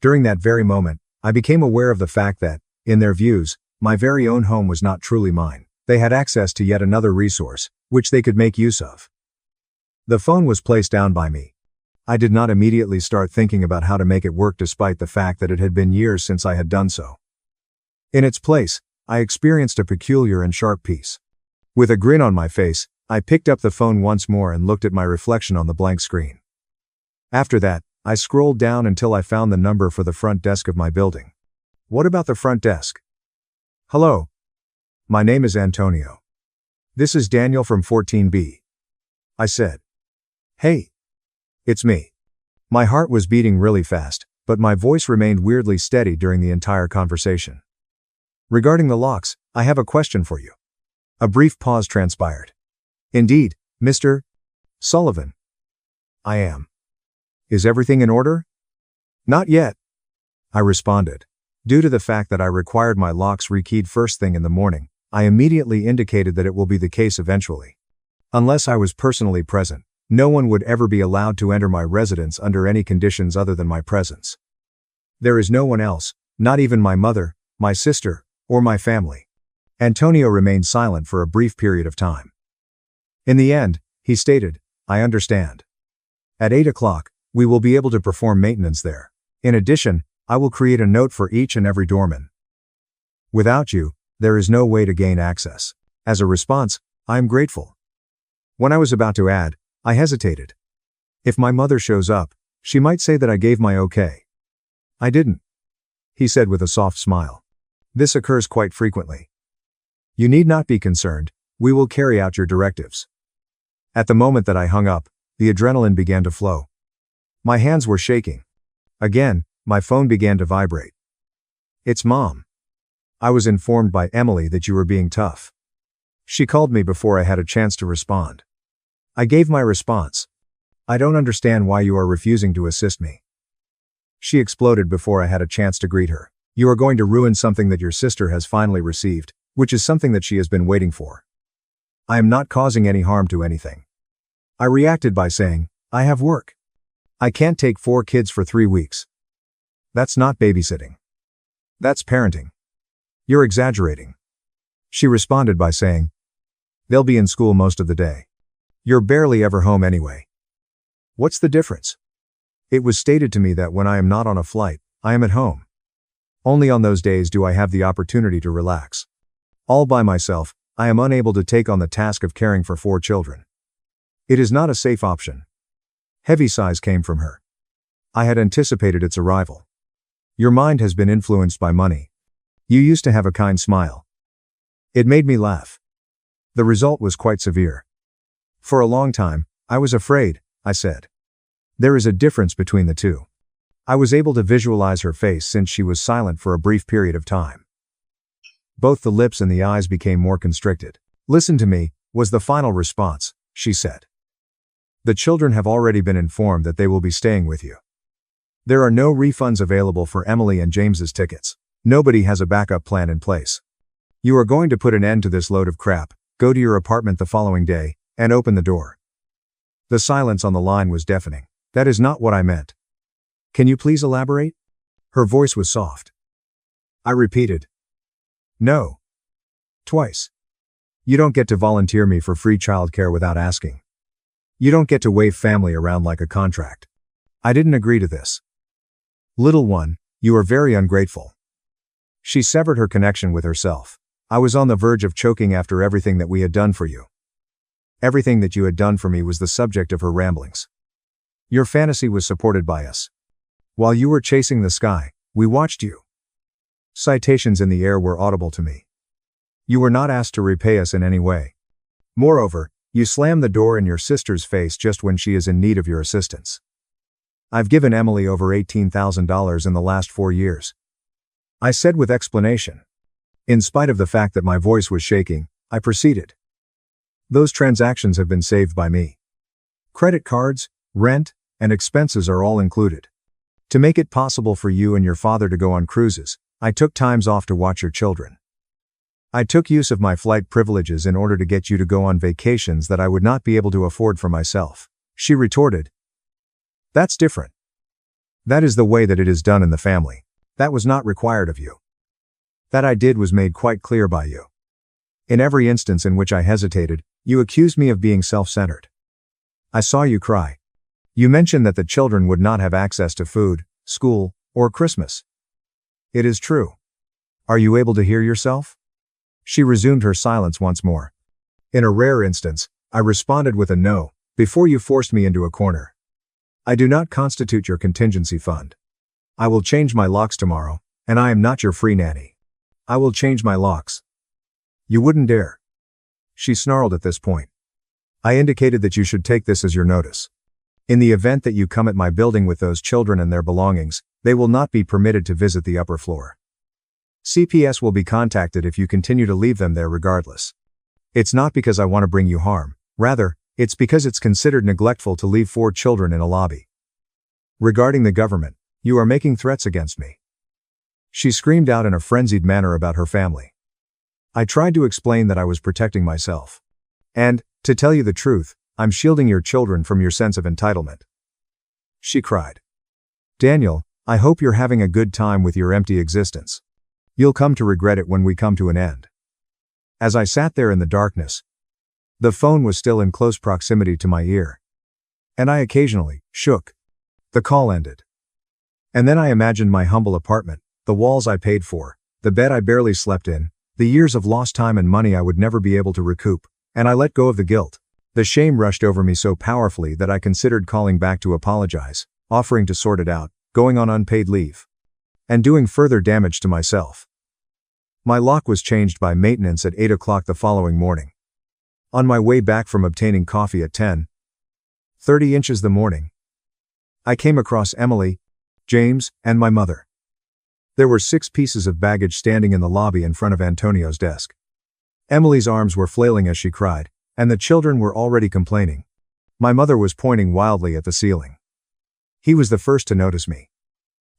During that very moment, I became aware of the fact that, in their views, my very own home was not truly mine. They had access to yet another resource, which they could make use of. The phone was placed down by me. I did not immediately start thinking about how to make it work despite the fact that it had been years since I had done so. In its place, I experienced a peculiar and sharp peace. With a grin on my face, I picked up the phone once more and looked at my reflection on the blank screen. After that, I scrolled down until I found the number for the front desk of my building. What about the front desk? Hello. My name is Antonio. This is Daniel from 14B. I said. Hey. It's me. My heart was beating really fast, but my voice remained weirdly steady during the entire conversation. Regarding the locks, I have a question for you. A brief pause transpired. Indeed, Mr. Sullivan. I am. Is everything in order? Not yet. I responded. Due to the fact that I required my locks rekeyed first thing in the morning, I immediately indicated that it will be the case eventually. Unless I was personally present, no one would ever be allowed to enter my residence under any conditions other than my presence. There is no one else, not even my mother, my sister, or my family. Antonio remained silent for a brief period of time. In the end, he stated, I understand. At 8 o'clock, we will be able to perform maintenance there. In addition, I will create a note for each and every doorman. Without you, there is no way to gain access. As a response, I am grateful. When I was about to add, I hesitated. If my mother shows up, she might say that I gave my okay. I didn't. He said with a soft smile. This occurs quite frequently. You need not be concerned, we will carry out your directives. At the moment that I hung up, the adrenaline began to flow. My hands were shaking. Again, my phone began to vibrate. It's Mom. I was informed by Emily that you were being tough. She called me before I had a chance to respond. I gave my response. I don't understand why you are refusing to assist me. She exploded before I had a chance to greet her. You are going to ruin something that your sister has finally received, which is something that she has been waiting for. I am not causing any harm to anything. I reacted by saying, I have work. I can't take 4 kids for 3 weeks. That's not babysitting. That's parenting. You're exaggerating. She responded by saying, they'll be in school most of the day. You're barely ever home anyway. What's the difference? It was stated to me that when I am not on a flight, I am at home. Only on those days do I have the opportunity to relax. All by myself, I am unable to take on the task of caring for 4 children. It is not a safe option. Heavy sighs came from her. I had anticipated its arrival. Your mind has been influenced by money. You used to have a kind smile. It made me laugh. The result was quite severe. For a long time, I was afraid, I said. There is a difference between the two. I was able to visualize her face since she was silent for a brief period of time. Both the lips and the eyes became more constricted. Listen to me, was the final response, she said. The children have already been informed that they will be staying with you. There are no refunds available for Emily and James's tickets. Nobody has a backup plan in place. You are going to put an end to this load of crap, go to your apartment the following day, and open the door. The silence on the line was deafening. That is not what I meant. Can you please elaborate? Her voice was soft. I repeated. No. Twice. You don't get to volunteer me for free childcare without asking. You don't get to wave family around like a contract. I didn't agree to this. Little one, you are very ungrateful. She severed her connection with herself. I was on the verge of choking after everything that we had done for you. Everything that you had done for me was the subject of her ramblings. Your fantasy was supported by us. While you were chasing the sky, we watched you. Citations in the air were audible to me. You were not asked to repay us in any way. Moreover, you slammed the door in your sister's face just when she is in need of your assistance. I've given Emily over $18,000 in the last 4 years. I said with explanation. In spite of the fact that my voice was shaking, I proceeded. Those transactions have been saved by me. Credit cards, rent, and expenses are all included. To make it possible for you and your father to go on cruises, I took times off to watch your children. I took use of my flight privileges in order to get you to go on vacations that I would not be able to afford for myself. She retorted. That's different. That is the way that it is done in the family. That was not required of you. That I did was made quite clear by you. In every instance in which I hesitated, you accused me of being self-centered. I saw you cry. You mentioned that the children would not have access to food, school, or Christmas. It is true. Are you able to hear yourself? She resumed her silence once more. In a rare instance, I responded with a no, before you forced me into a corner. I do not constitute your contingency fund. I will change my locks tomorrow, and I am not your free nanny. I will change my locks. You wouldn't dare. She snarled at this point. I indicated that you should take this as your notice. In the event that you come at my building with those children and their belongings, they will not be permitted to visit the upper floor. CPS will be contacted if you continue to leave them there regardless. It's not because I want to bring you harm, rather, it's because it's considered neglectful to leave 4 children in a lobby. Regarding the government, you are making threats against me. She screamed out in a frenzied manner about her family. I tried to explain that I was protecting myself. And, to tell you the truth, I'm shielding your children from your sense of entitlement. She cried. Daniel, I hope you're having a good time with your empty existence. You'll come to regret it when we come to an end. As I sat there in the darkness, the phone was still in close proximity to my ear. And I occasionally shook. The call ended. And then I imagined my humble apartment, the walls I paid for, the bed I barely slept in, the years of lost time and money I would never be able to recoup, and I let go of the guilt. The shame rushed over me so powerfully that I considered calling back to apologize, offering to sort it out, going on unpaid leave, and doing further damage to myself. My lock was changed by maintenance at 8 o'clock the following morning. On my way back from obtaining coffee at 10:30 the morning, I came across Emily, James, and my mother. There were 6 pieces of baggage standing in the lobby in front of Antonio's desk. Emily's arms were flailing as she cried, and the children were already complaining. My mother was pointing wildly at the ceiling. He was the first to notice me.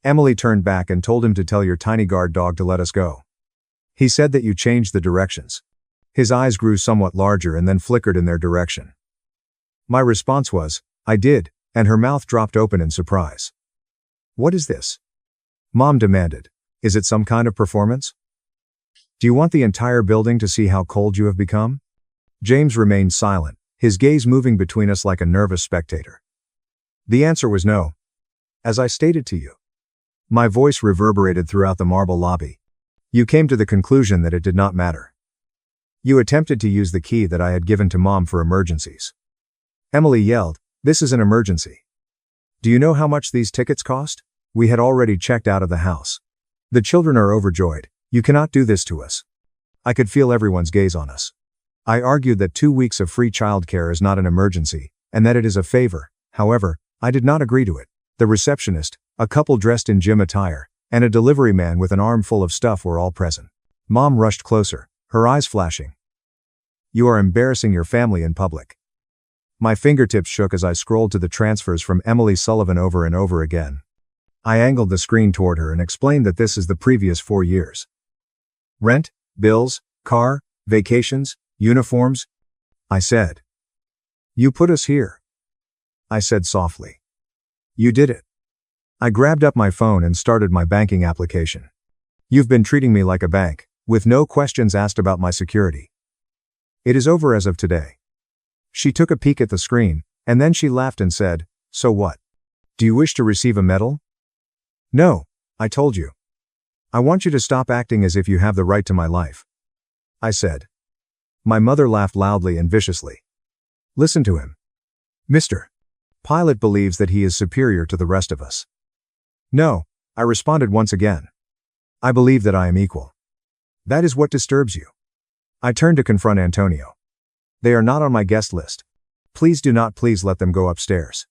Emily turned back and told him to tell your tiny guard dog to let us go. He said that you changed the directions. His eyes grew somewhat larger and then flickered in their direction. My response was, I did, and her mouth dropped open in surprise. What is this? Mom demanded. Is it some kind of performance? Do you want the entire building to see how cold you have become? James remained silent, his gaze moving between us like a nervous spectator. The answer was no. As I stated to you. My voice reverberated throughout the marble lobby. You came to the conclusion that it did not matter. You attempted to use the key that I had given to Mom for emergencies. Emily yelled, this is an emergency. Do you know how much these tickets cost? We had already checked out of the house. The children are overjoyed. You cannot do this to us. I could feel everyone's gaze on us. I argued that 2 weeks of free childcare is not an emergency, and that it is a favor. However, I did not agree to it. The receptionist, a couple dressed in gym attire, and a delivery man with an arm full of stuff were all present. Mom rushed closer, her eyes flashing. You are embarrassing your family in public. My fingertips shook as I scrolled to the transfers from Emily Sullivan over and over again. I angled the screen toward her and explained that this is the previous 4 years. Rent, bills, car, vacations, uniforms, I said. You put us here. I said softly. You did it. I grabbed up my phone and started my banking application. You've been treating me like a bank, with no questions asked about my security. It is over as of today. She took a peek at the screen, and then she laughed and said, so what? Do you wish to receive a medal? No, I told you. I want you to stop acting as if you have the right to my life. I said. My mother laughed loudly and viciously. Listen to him. Mr. Pilot believes that he is superior to the rest of us. No, I responded once again. I believe that I am equal. That is what disturbs you. I turned to confront Antonio. They are not on my guest list. Please let them go upstairs.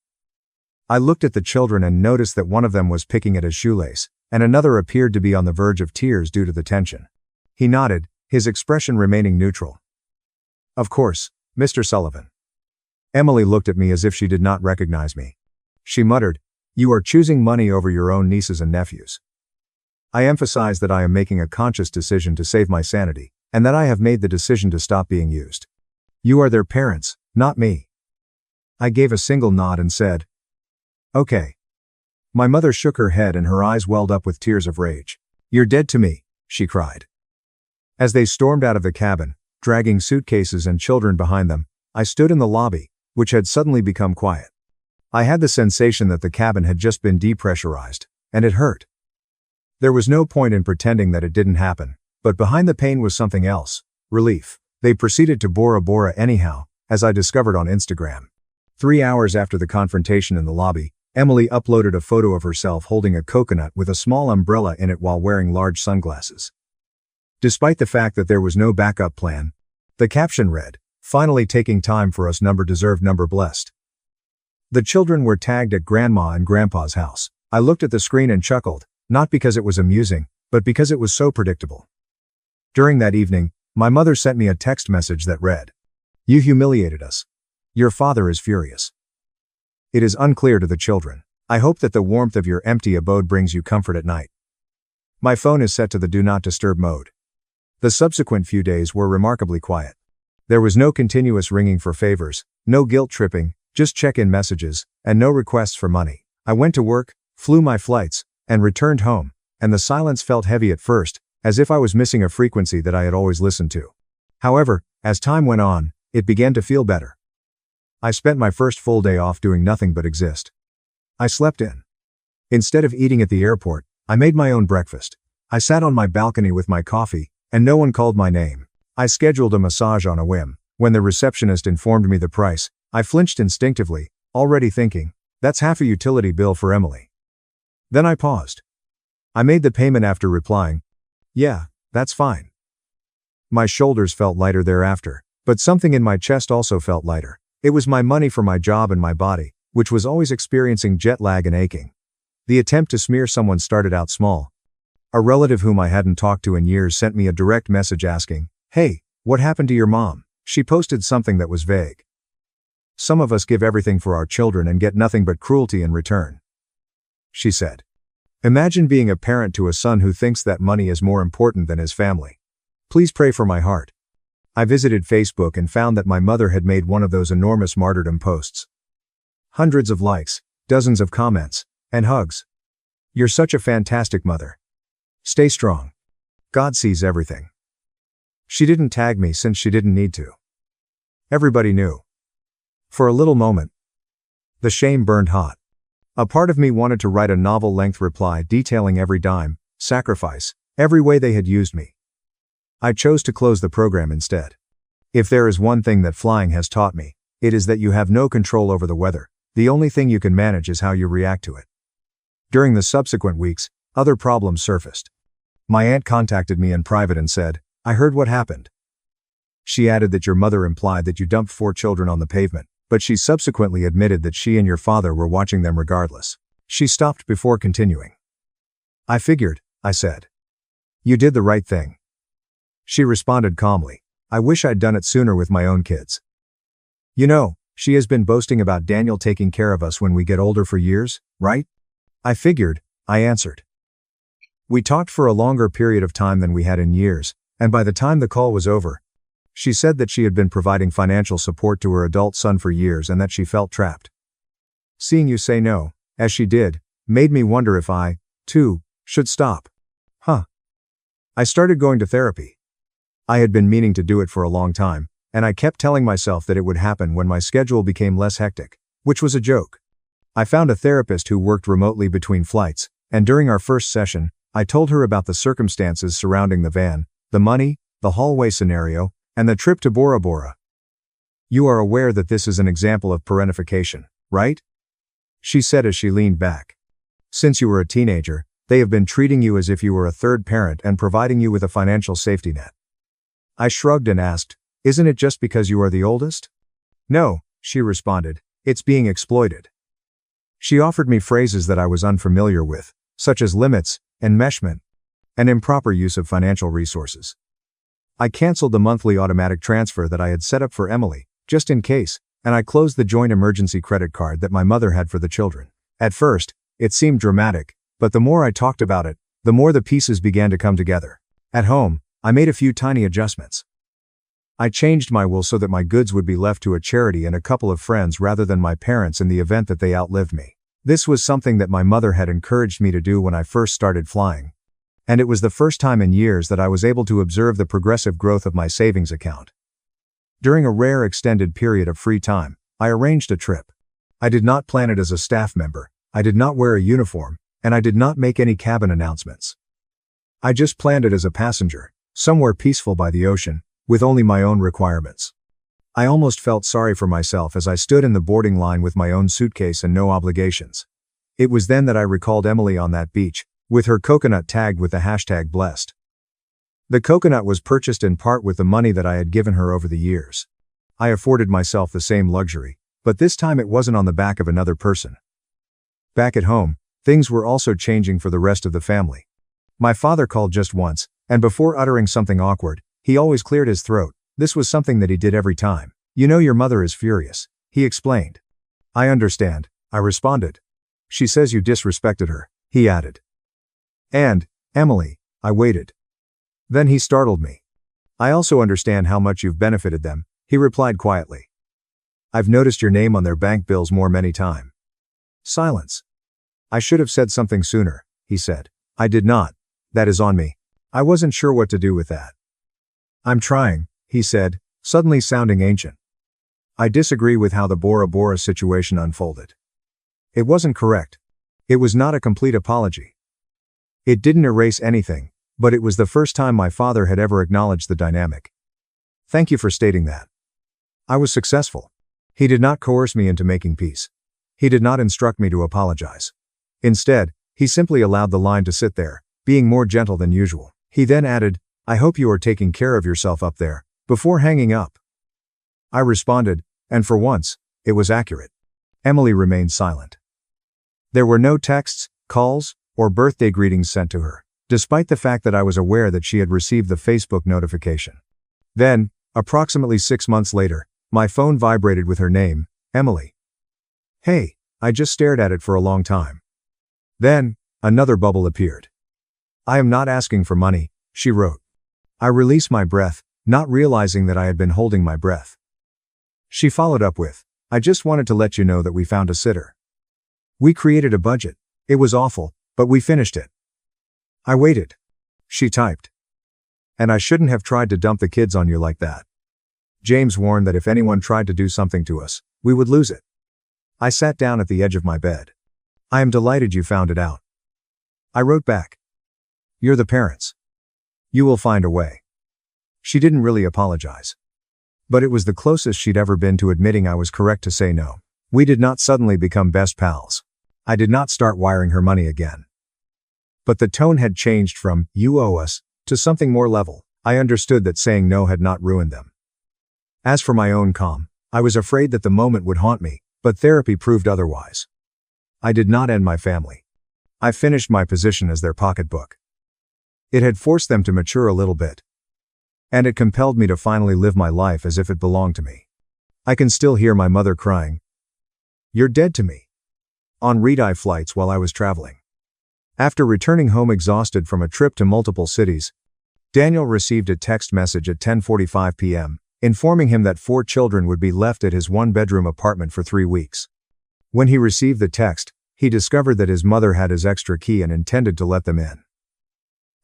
I looked at the children and noticed that one of them was picking at his shoelace, and another appeared to be on the verge of tears due to the tension. He nodded, his expression remaining neutral. Of course, Mr. Sullivan. Emily looked at me as if she did not recognize me. She muttered, you are choosing money over your own nieces and nephews. I emphasize that I am making a conscious decision to save my sanity, and that I have made the decision to stop being used. You are their parents, not me. I gave a single nod and said, okay. My mother shook her head and her eyes welled up with tears of rage. You're dead to me, she cried. As they stormed out of the cabin, dragging suitcases and children behind them, I stood in the lobby, which had suddenly become quiet. I had the sensation that the cabin had just been depressurized, and it hurt. There was no point in pretending that it didn't happen, but behind the pain was something else: relief. They proceeded to Bora Bora anyhow, as I discovered on Instagram. 3 hours after the confrontation in the lobby, Emily uploaded a photo of herself holding a coconut with a small umbrella in it while wearing large sunglasses. Despite the fact that there was no backup plan, the caption read, "Finally taking time for us, number deserved, number blessed." The children were tagged at Grandma and Grandpa's house. I looked at the screen and chuckled, not because it was amusing, but because it was so predictable. During that evening, my mother sent me a text message that read, "You humiliated us. Your father is furious." It is unclear to the children. I hope that the warmth of your empty abode brings you comfort at night. My phone is set to the do not disturb mode. The subsequent few days were remarkably quiet. There was no continuous ringing for favors, no guilt tripping, just check-in messages, and no requests for money. I went to work, flew my flights, and returned home, and the silence felt heavy at first, as if I was missing a frequency that I had always listened to. However, as time went on, it began to feel better. I spent my first full day off doing nothing but exist. I slept in. Instead of eating at the airport, I made my own breakfast. I sat on my balcony with my coffee, and no one called my name. I scheduled a massage on a whim. When the receptionist informed me the price, I flinched instinctively, already thinking, that's half a utility bill for Emily. Then I paused. I made the payment after replying, "Yeah, that's fine." My shoulders felt lighter thereafter, but something in my chest also felt lighter. It was my money for my job and my body, which was always experiencing jet lag and aching. The attempt to smear someone started out small. A relative whom I hadn't talked to in years sent me a direct message asking, "Hey, what happened to your mom?" She posted something that was vague. "Some of us give everything for our children and get nothing but cruelty in return," she said. Imagine being a parent to a son who thinks that money is more important than his family. Please pray for my heart. I visited Facebook and found that my mother had made one of those enormous martyrdom posts. Hundreds of likes, dozens of comments, and hugs. "You're such a fantastic mother. Stay strong. God sees everything." She didn't tag me since she didn't need to. Everybody knew. For a little moment, the shame burned hot. A part of me wanted to write a novel-length reply detailing every dime, sacrifice, every way they had used me. I chose to close the program instead. If there is one thing that flying has taught me, it is that you have no control over the weather. The only thing you can manage is how you react to it. During the subsequent weeks, other problems surfaced. My aunt contacted me in private and said, "I heard what happened." She added that your mother implied that you dumped 4 children on the pavement, but she subsequently admitted that she and your father were watching them regardless. She stopped before continuing. "I figured," I said. "You did the right thing." She responded calmly, "I wish I'd done it sooner with my own kids. You know, she has been boasting about Daniel taking care of us when we get older for years, right?" "I figured," I answered. We talked for a longer period of time than we had in years, and by the time the call was over, she said that she had been providing financial support to her adult son for years and that she felt trapped. Seeing you say no, as she did, made me wonder if I, too, should stop. I started going to therapy. I had been meaning to do it for a long time, and I kept telling myself that it would happen when my schedule became less hectic, which was a joke. I found a therapist who worked remotely between flights, and during our first session, I told her about the circumstances surrounding the van, the money, the hallway scenario, and the trip to Bora Bora. "You are aware that this is an example of parentification, right?" she said as she leaned back. "Since you were a teenager, they have been treating you as if you were a third parent and providing you with a financial safety net." I shrugged and asked, "Isn't it just because you are the oldest?" "No," she responded, "it's being exploited." She offered me phrases that I was unfamiliar with, such as limits, enmeshment, and improper use of financial resources. I canceled the monthly automatic transfer that I had set up for Emily, just in case, and I closed the joint emergency credit card that my mother had for the children. At first, it seemed dramatic, but the more I talked about it, the more the pieces began to come together. At home, I made a few tiny adjustments. I changed my will so that my goods would be left to a charity and a couple of friends rather than my parents in the event that they outlived me. This was something that my mother had encouraged me to do when I first started flying. And it was the first time in years that I was able to observe the progressive growth of my savings account. During a rare extended period of free time, I arranged a trip. I did not plan it as a staff member, I did not wear a uniform, and I did not make any cabin announcements. I just planned it as a passenger, somewhere peaceful by the ocean, with only my own requirements. I almost felt sorry for myself as I stood in the boarding line with my own suitcase and no obligations. It was then that I recalled Emily on that beach, with her coconut tagged with the hashtag blessed. The coconut was purchased in part with the money that I had given her over the years. I afforded myself the same luxury, but this time it wasn't on the back of another person. Back at home, things were also changing for the rest of the family. My father called just once, and before uttering something awkward, he always cleared his throat. This was something that he did every time. "You know your mother is furious," he explained. "I understand," I responded. "She says you disrespected her," he added. "And, Emily," I waited. Then he startled me. "I also understand how much you've benefited them," he replied quietly. "I've noticed your name on their bank bills many times." Silence. "I should have said something sooner," he said. "I did not. That is on me. I wasn't sure what to do with that." "I'm trying," he said, suddenly sounding ancient. I disagree with how the Bora Bora situation unfolded. It wasn't correct. It was not a complete apology. It didn't erase anything, but it was the first time my father had ever acknowledged the dynamic. "Thank you for stating that." I was successful. He did not coerce me into making peace. He did not instruct me to apologize. Instead, he simply allowed the line to sit there, being more gentle than usual. He then added, "I hope you are taking care of yourself up there," before hanging up. I responded, and for once, it was accurate. Emily remained silent. There were no texts, calls, or birthday greetings sent to her, despite the fact that I was aware that she had received the Facebook notification. Then, approximately 6 months later, my phone vibrated with her name, Emily. "Hey," I just stared at it for a long time. Then, another bubble appeared. "I am not asking for money," she wrote. I released my breath, not realizing that I had been holding my breath. She followed up with, "I just wanted to let you know that we found a sitter. We created a budget. It was awful, but we finished it." I waited. She typed, "And I shouldn't have tried to dump the kids on you like that. James warned that if anyone tried to do something to us, we would lose it." I sat down at the edge of my bed. "I am delighted you found it out." I wrote back, "You're the parents. You will find a way." She didn't really apologize. But it was the closest she'd ever been to admitting I was correct to say no. We did not suddenly become best pals. I did not start wiring her money again. But the tone had changed from, "You owe us," to something more level. I understood that saying no had not ruined them. As for my own calm, I was afraid that the moment would haunt me, but therapy proved otherwise. I did not end my family. I finished my position as their pocketbook. It had forced them to mature a little bit. And it compelled me to finally live my life as if it belonged to me. I can still hear my mother crying, "You're dead to me," on red-eye flights while I was traveling. After returning home exhausted from a trip to multiple cities, Daniel received a text message at 10:45 p.m., informing him that 4 children would be left at his 1-bedroom apartment for 3 weeks. When he received the text, he discovered that his mother had his extra key and intended to let them in.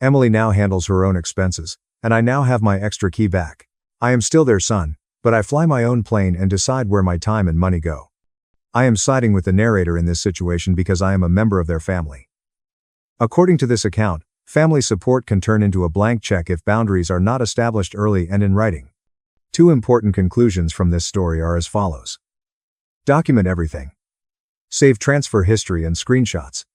Emily now handles her own expenses, and I now have my extra key back. I am still their son, but I fly my own plane and decide where my time and money go. I am siding with the narrator in this situation because I am a member of their family. According to this account, family support can turn into a blank check if boundaries are not established early and in writing. 2 important conclusions from this story are as follows. Document everything. Save transfer history and screenshots,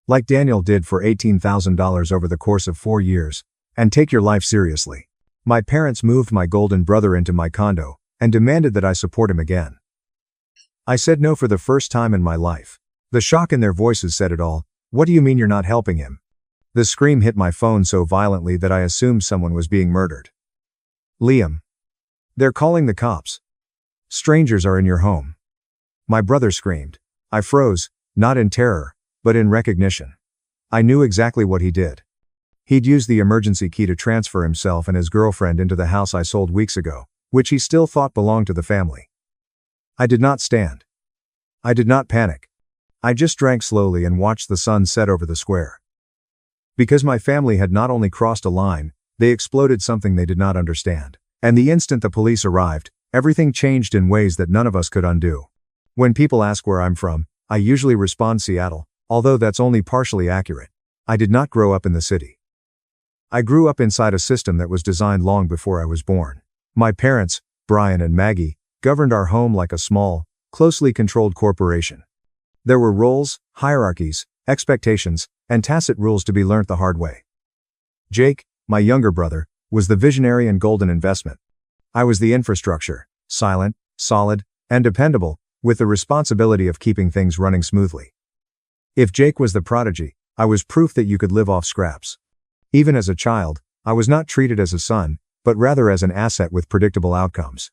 like Daniel did for $18,000 over the course of 4 years, and take your life seriously. My parents moved my golden brother into my condo, and demanded that I support him again. I said no for the first time in my life. The shock in their voices said it all. "What do you mean you're not helping him?" The scream hit my phone so violently that I assumed someone was being murdered. "Liam. They're calling the cops. Strangers are in your home." My brother screamed. I froze, not in terror, but in recognition. I knew exactly what he did. He'd used the emergency key to transfer himself and his girlfriend into the house I sold weeks ago, which he still thought belonged to the family. I did not stand. I did not panic. I just drank slowly and watched the sun set over the square. Because my family had not only crossed a line, they exploded something they did not understand. And the instant the police arrived, everything changed in ways that none of us could undo. When people ask where I'm from, I usually respond Seattle, although that's only partially accurate. I did not grow up in the city. I grew up inside a system that was designed long before I was born. My parents, Brian and Maggie, governed our home like a small, closely controlled corporation. There were roles, hierarchies, expectations, and tacit rules to be learnt the hard way. Jake, my younger brother, was the visionary and golden investment. I was the infrastructure, silent, solid, and dependable, with the responsibility of keeping things running smoothly. If Jake was the prodigy, I was proof that you could live off scraps. Even as a child, I was not treated as a son, but rather as an asset with predictable outcomes.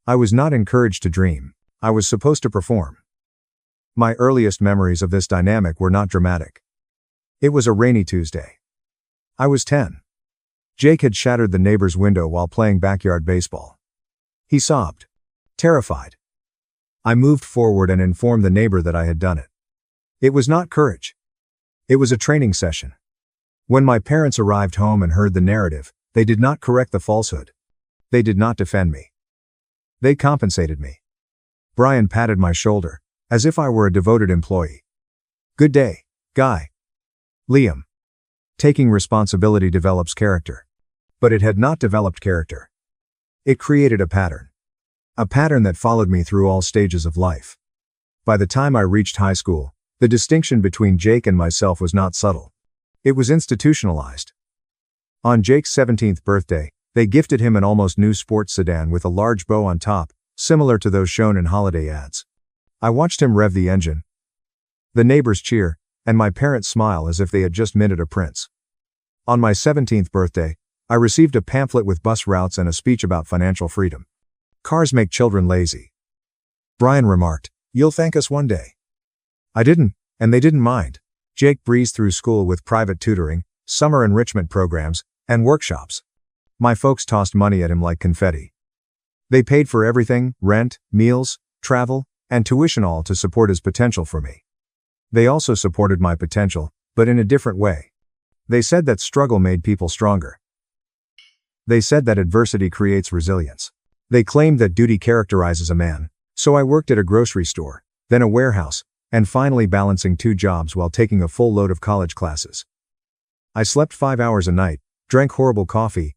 I was not encouraged to dream. I was supposed to perform. My earliest memories of this dynamic were not dramatic. It was a rainy Tuesday. I was 10. Jake had shattered the neighbor's window while playing backyard baseball. He sobbed. Terrified. I moved forward and informed the neighbor that I had done it. It was not courage. It was a training session. When my parents arrived home and heard the narrative, they did not correct the falsehood. They did not defend me. They compensated me. Brian patted my shoulder, as if I were a devoted employee. Good day, Guy. Liam. Taking responsibility develops character. But it had not developed character. It created a pattern. A pattern that followed me through all stages of life. By the time I reached high school, the distinction between Jake and myself was not subtle. It was institutionalized. On Jake's 17th birthday, they gifted him an almost new sports sedan with a large bow on top, similar to those shown in holiday ads. I watched him rev the engine, the neighbors cheer, and my parents smile as if they had just minted a prince. On my 17th birthday, I received a pamphlet with bus routes and a speech about financial freedom. Cars make children lazy. Brian remarked, "You'll thank us one day." I didn't, and they didn't mind. Jake breezed through school with private tutoring, summer enrichment programs, and workshops. My folks tossed money at him like confetti. They paid for everything, rent, meals, travel, and tuition, all to support his potential for me. They also supported my potential, but in a different way. They said that struggle made people stronger. They said that adversity creates resilience. They claimed that duty characterizes a man, so I worked at a grocery store, then a warehouse, and finally balancing 2 jobs while taking a full load of college classes. I slept 5 hours a night, drank horrible coffee,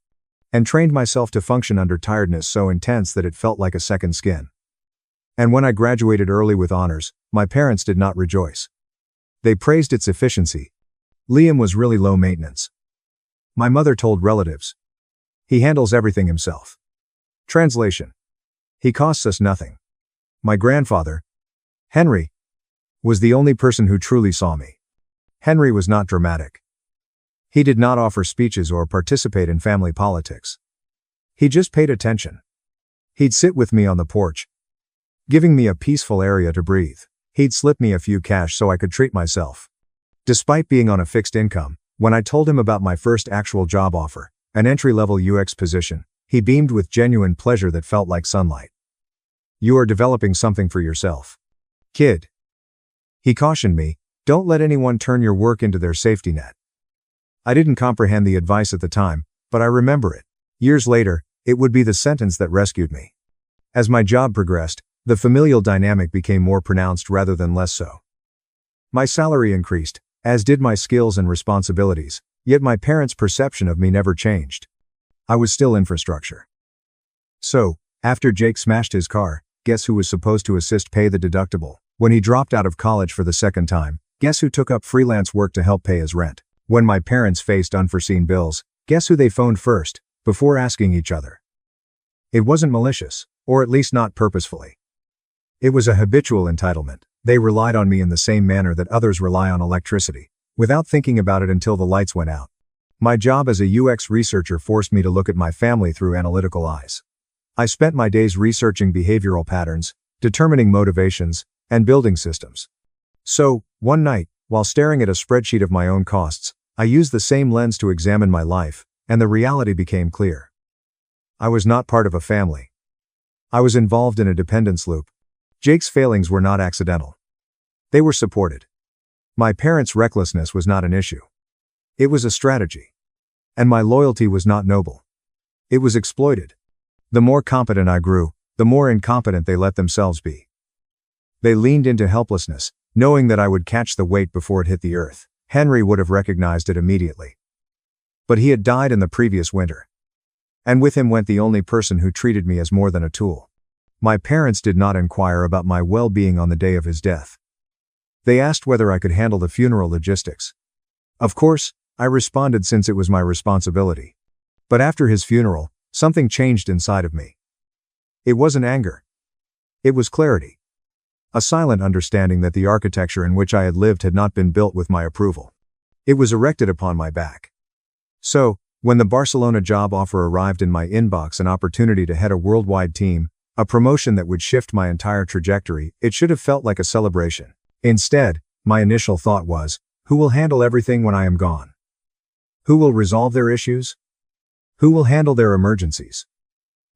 and trained myself to function under tiredness so intense that it felt like a second skin. And when I graduated early with honors, my parents did not rejoice. They praised its efficiency. Liam was really low maintenance. My mother told relatives, "He handles everything himself." Translation: he costs us nothing. My grandfather, Henry, was the only person who truly saw me. Henry was not dramatic. He did not offer speeches or participate in family politics. He just paid attention. He'd sit with me on the porch, giving me a peaceful area to breathe. He'd slip me a few cash so I could treat myself. Despite being on a fixed income, when I told him about my first actual job offer, an entry-level UX position, he beamed with genuine pleasure that felt like sunlight. "You are developing something for yourself, kid." He cautioned me, "Don't let anyone turn your work into their safety net." I didn't comprehend the advice at the time, but I remember it. Years later, it would be the sentence that rescued me. As my job progressed, the familial dynamic became more pronounced rather than less so. My salary increased, as did my skills and responsibilities, yet my parents' perception of me never changed. I was still infrastructure. So, after Jake smashed his car, guess who was supposed to assist pay the deductible? When he dropped out of college for the second time, guess who took up freelance work to help pay his rent? When my parents faced unforeseen bills, guess who they phoned first, before asking each other? It wasn't malicious, or at least not purposefully. It was a habitual entitlement. They relied on me in the same manner that others rely on electricity, without thinking about it until the lights went out. My job as a UX researcher forced me to look at my family through analytical eyes. I spent my days researching behavioral patterns, determining motivations, and building systems. So, one night, while staring at a spreadsheet of my own costs, I used the same lens to examine my life, and the reality became clear. I was not part of a family. I was involved in a dependence loop. Jake's failings were not accidental. They were supported. My parents' recklessness was not an issue. It was a strategy. And my loyalty was not noble. It was exploited. The more competent I grew, the more incompetent they let themselves be. They leaned into helplessness, knowing that I would catch the weight before it hit the earth. Henry would have recognized it immediately. But he had died in the previous winter. And with him went the only person who treated me as more than a tool. My parents did not inquire about my well-being on the day of his death. They asked whether I could handle the funeral logistics. Of course, I responded since it was my responsibility. But after his funeral, something changed inside of me. It wasn't anger. It was clarity. A silent understanding that the architecture in which I had lived had not been built with my approval. It was erected upon my back. So, when the Barcelona job offer arrived in my inbox, an opportunity to head a worldwide team, a promotion that would shift my entire trajectory, it should have felt like a celebration. Instead, my initial thought was, who will handle everything when I am gone? Who will resolve their issues? Who will handle their emergencies?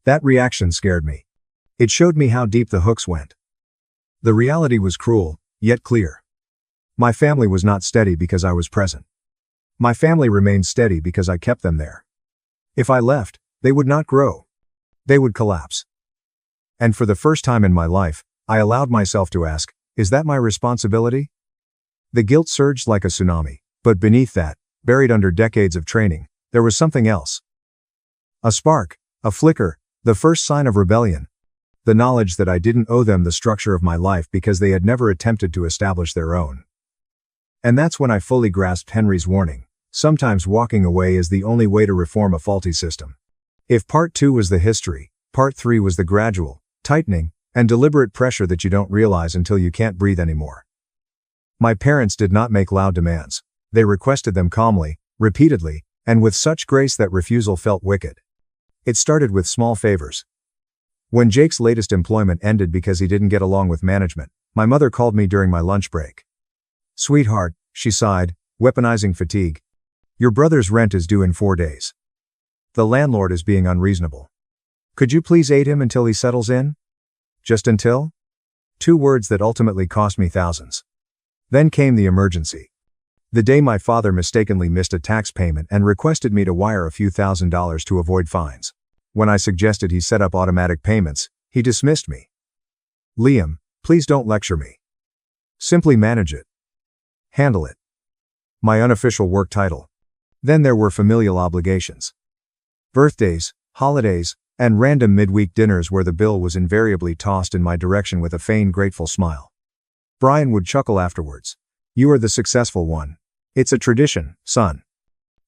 That reaction scared me. It showed me how deep the hooks went. The reality was cruel, yet clear. My family was not steady because I was present. My family remained steady because I kept them there. If I left, they would not grow. They would collapse. And for the first time in my life, I allowed myself to ask, is that my responsibility? The guilt surged like a tsunami, but beneath that, buried under decades of training, there was something else. A spark, a flicker, the first sign of rebellion. The knowledge that I didn't owe them the structure of my life because they had never attempted to establish their own. And that's when I fully grasped Henry's warning. Sometimes walking away is the only way to reform a faulty system. If part 2 was the history, part 3 was the gradual, tightening, and deliberate pressure that you don't realize until you can't breathe anymore. My parents did not make loud demands. They requested them calmly, repeatedly, and with such grace that refusal felt wicked. It started with small favors. When Jake's latest employment ended because he didn't get along with management, my mother called me during my lunch break. "Sweetheart," she sighed, weaponizing fatigue. "Your brother's rent is due in 4 days. The landlord is being unreasonable. Could you please aid him until he settles in?" Just until? 2 words that ultimately cost me thousands. Then came the emergency. The day my father mistakenly missed a tax payment and requested me to wire a few $1,000s to avoid fines. When I suggested he set up automatic payments, he dismissed me. "Liam, please don't lecture me. Simply manage it. Handle it." My unofficial work title. Then there were familial obligations. Birthdays, holidays, and random midweek dinners where the bill was invariably tossed in my direction with a feigned grateful smile. Brian would chuckle afterwards. "You are the successful one. It's a tradition, son."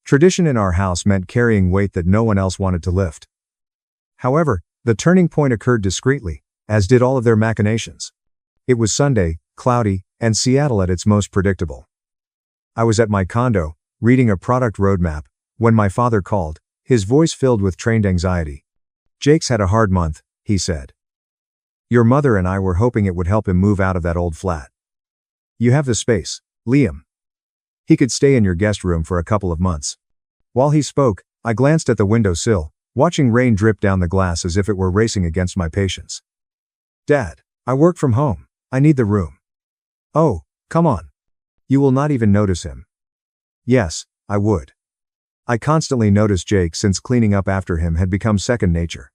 Tradition in our house meant carrying weight that no one else wanted to lift. However, the turning point occurred discreetly, as did all of their machinations. It was Sunday, cloudy, and Seattle at its most predictable. I was at my condo, reading a product roadmap, when my father called, his voice filled with trained anxiety. "Jake's had a hard month," he said. "Your mother and I were hoping it would help him move out of that old flat. You have the space, Liam. He could stay in your guest room for a couple of months." While he spoke, I glanced at the windowsill, watching rain drip down the glass as if it were racing against my patience. "Dad, I work from home. I need the room." "Oh, come on. You will not even notice him." Yes, I would. I constantly noticed Jake since cleaning up after him had become second nature.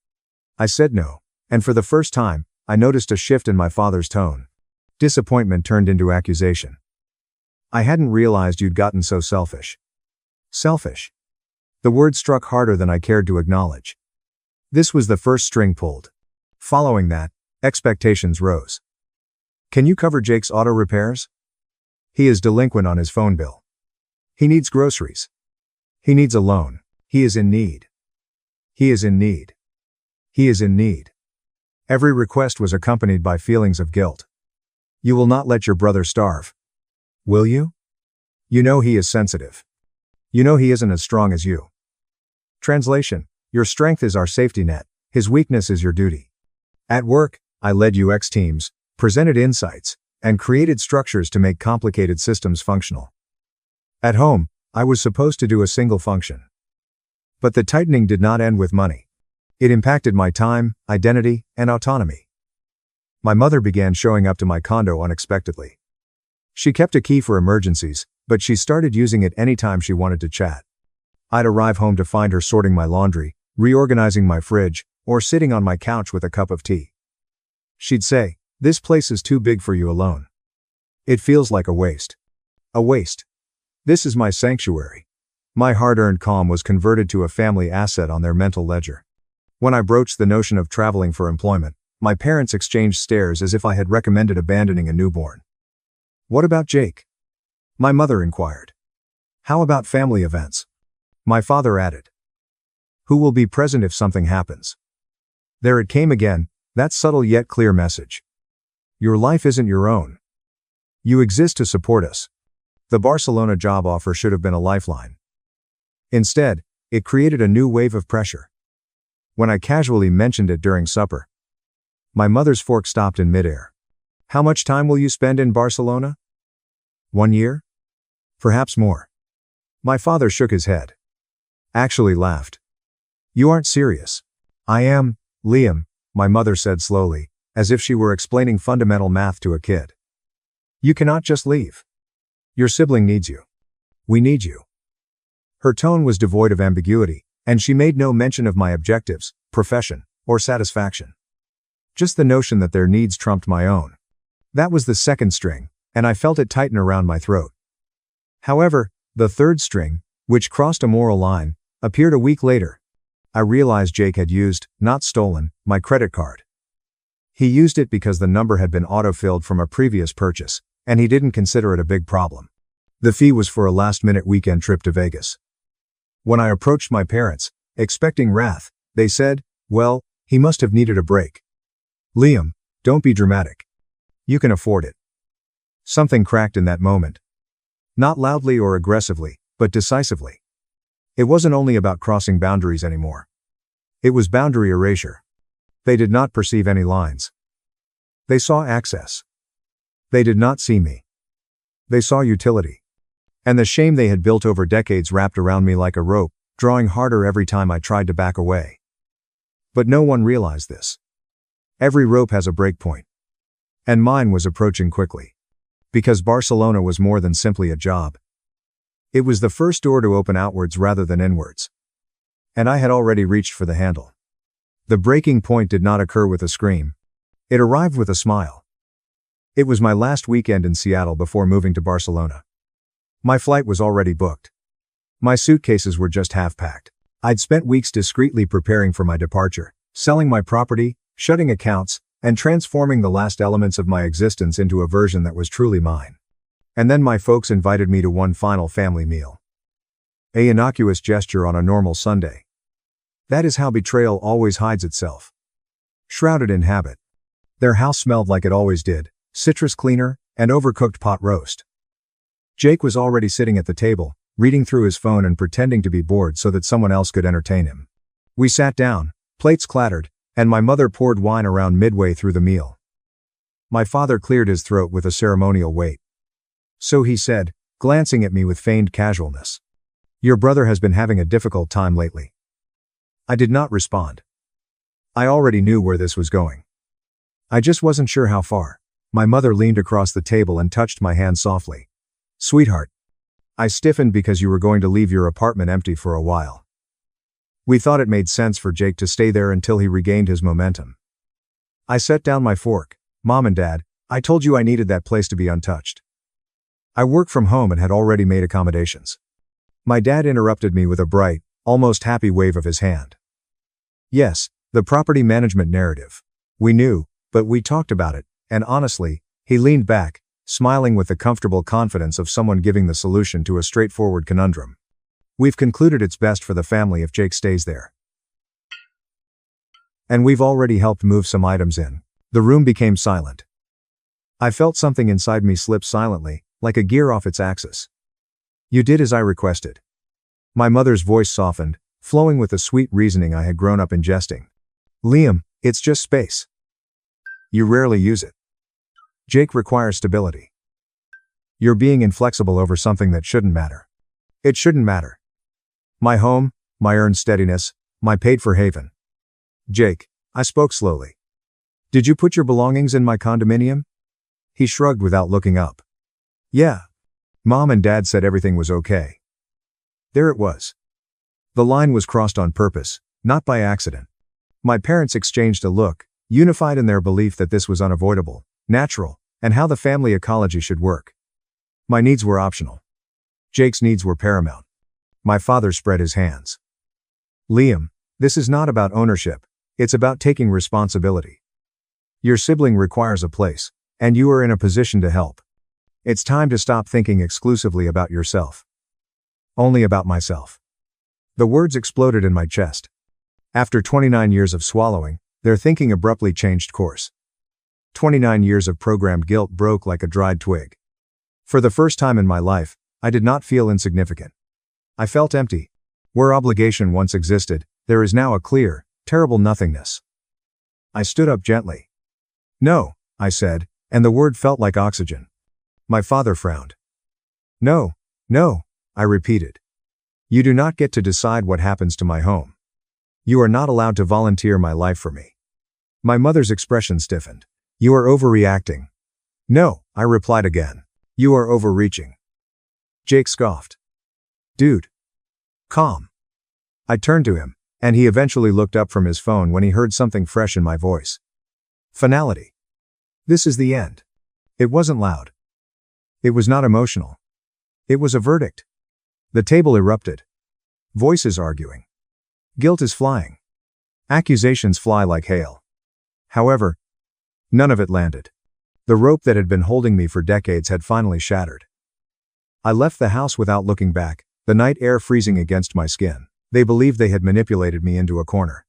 I said no, and for the first time, I noticed a shift in my father's tone. Disappointment turned into accusation. "I hadn't realized you'd gotten so selfish." Selfish. The word struck harder than I cared to acknowledge. This was the first string pulled. Following that, expectations rose. "Can you cover Jake's auto repairs? He is delinquent on his phone bill. He needs groceries. He needs a loan. He is in need. He is in need. He is in need." Every request was accompanied by feelings of guilt. "You will not let your brother starve. Will you? You know he is sensitive. You know he isn't as strong as you." Translation: Your strength is our safety net, his weakness is your duty. At work, I led UX teams, presented insights, and created structures to make complicated systems functional. At home, I was supposed to do a single function. But the tightening did not end with money. It impacted my time, identity, and autonomy. My mother began showing up to my condo unexpectedly. She kept a key for emergencies, but she started using it anytime she wanted to chat. I'd arrive home to find her sorting my laundry, reorganizing my fridge, or sitting on my couch with a cup of tea. She'd say, "This place is too big for you alone. It feels like a waste. A waste. This is my sanctuary." My hard-earned calm was converted to a family asset on their mental ledger. When I broached the notion of traveling for employment, my parents exchanged stares as if I had recommended abandoning a newborn. "What about Jake?" my mother inquired. "How about family events?" my father added. "Who will be present if something happens?" There it came again, that subtle yet clear message. Your life isn't your own. You exist to support us. The Barcelona job offer should have been a lifeline. Instead, it created a new wave of pressure. When I casually mentioned it during supper, my mother's fork stopped in midair. "How much time will you spend in Barcelona?" "1 year? Perhaps more." My father shook his head. Actually laughed. "You aren't serious." "I am, Liam," my mother said slowly, as if she were explaining fundamental math to a kid. "You cannot just leave. Your sibling needs you. We need you." Her tone was devoid of ambiguity, and she made no mention of my objectives, profession, or satisfaction. Just the notion that their needs trumped my own. That was the second string, and I felt it tighten around my throat. However, the third string, which crossed a moral line, appeared a week later. I realized Jake had used, not stolen, my credit card. He used it because the number had been autofilled from a previous purchase, and he didn't consider it a big problem. The fee was for a last-minute weekend trip to Vegas. When I approached my parents, expecting wrath, they said, "Well, he must have needed a break." "Liam, don't be dramatic. You can afford it." Something cracked in that moment. Not loudly or aggressively, but decisively. It wasn't only about crossing boundaries anymore. It was boundary erasure. They did not perceive any lines. They saw access. They did not see me. They saw utility. And the shame they had built over decades wrapped around me like a rope, drawing harder every time I tried to back away. But no one realized this. Every rope has a break point. And mine was approaching quickly. Because Barcelona was more than simply a job. It was the first door to open outwards rather than inwards. And I had already reached for the handle. The breaking point did not occur with a scream. It arrived with a smile. It was my last weekend in Seattle before moving to Barcelona. My flight was already booked. My suitcases were just half-packed. I'd spent weeks discreetly preparing for my departure, selling my property, shutting accounts, and transforming the last elements of my existence into a version that was truly mine. And then my folks invited me to one final family meal. An innocuous gesture on a normal Sunday. That is how betrayal always hides itself. Shrouded in habit. Their house smelled like it always did, citrus cleaner, and overcooked pot roast. Jake was already sitting at the table, reading through his phone and pretending to be bored so that someone else could entertain him. We sat down, plates clattered, and my mother poured wine around midway through the meal. My father cleared his throat with a ceremonial weight. "So," he said, glancing at me with feigned casualness, "your brother has been having a difficult time lately." I did not respond. I already knew where this was going. I just wasn't sure how far. My mother leaned across the table and touched my hand softly. "Sweetheart. I stiffened because you were going to leave your apartment empty for a while. We thought it made sense for Jake to stay there until he regained his momentum." I set down my fork. "Mom and Dad, I told you I needed that place to be untouched. I work from home and had already made accommodations." My dad interrupted me with a bright, almost happy wave of his hand. "Yes, the property management narrative. We knew, but we talked about it, and honestly," he leaned back, smiling with the comfortable confidence of someone giving the solution to a straightforward conundrum. "We've concluded it's best for the family if Jake stays there. And we've already helped move some items in." The room became silent. I felt something inside me slip silently, like a gear off its axis. "You did as I requested." My mother's voice softened, flowing with the sweet reasoning I had grown up ingesting. "Liam, it's just space. You rarely use it. Jake requires stability. You're being inflexible over something that shouldn't matter." "It shouldn't matter. My home, my earned steadiness, my paid-for haven." "Jake," I spoke slowly. "Did you put your belongings in my condominium?" He shrugged without looking up. "Yeah. Mom and Dad said everything was okay." There it was. The line was crossed on purpose, not by accident. My parents exchanged a look, unified in their belief that this was unavoidable, natural, and how the family ecology should work. My needs were optional. Jake's needs were paramount. My father spread his hands. Liam, this is not about ownership, it's about taking responsibility. Your sibling requires a place, and you are in a position to help. It's time to stop thinking exclusively about yourself. Only about myself. The words exploded in my chest. After 29 years of swallowing, their thinking abruptly changed course. 29 years of programmed guilt broke like a dried twig. For the first time in my life, I did not feel insignificant. I felt empty. Where obligation once existed, there is now a clear, terrible nothingness. I stood up gently. No, I said, and the word felt like oxygen. My father frowned. No, I repeated. You do not get to decide what happens to my home. You are not allowed to volunteer my life for me. My mother's expression stiffened. You are overreacting. No, I replied again. You are overreaching. Jake scoffed. Dude. Calm. I turned to him, and he eventually looked up from his phone when he heard something fresh in my voice. Finality. This is the end. It wasn't loud. It was not emotional. It was a verdict. The table erupted. Voices arguing. Guilt is flying. Accusations fly like hail. However, none of it landed. The rope that had been holding me for decades had finally shattered. I left the house without looking back, the night air freezing against my skin. They believed they had manipulated me into a corner.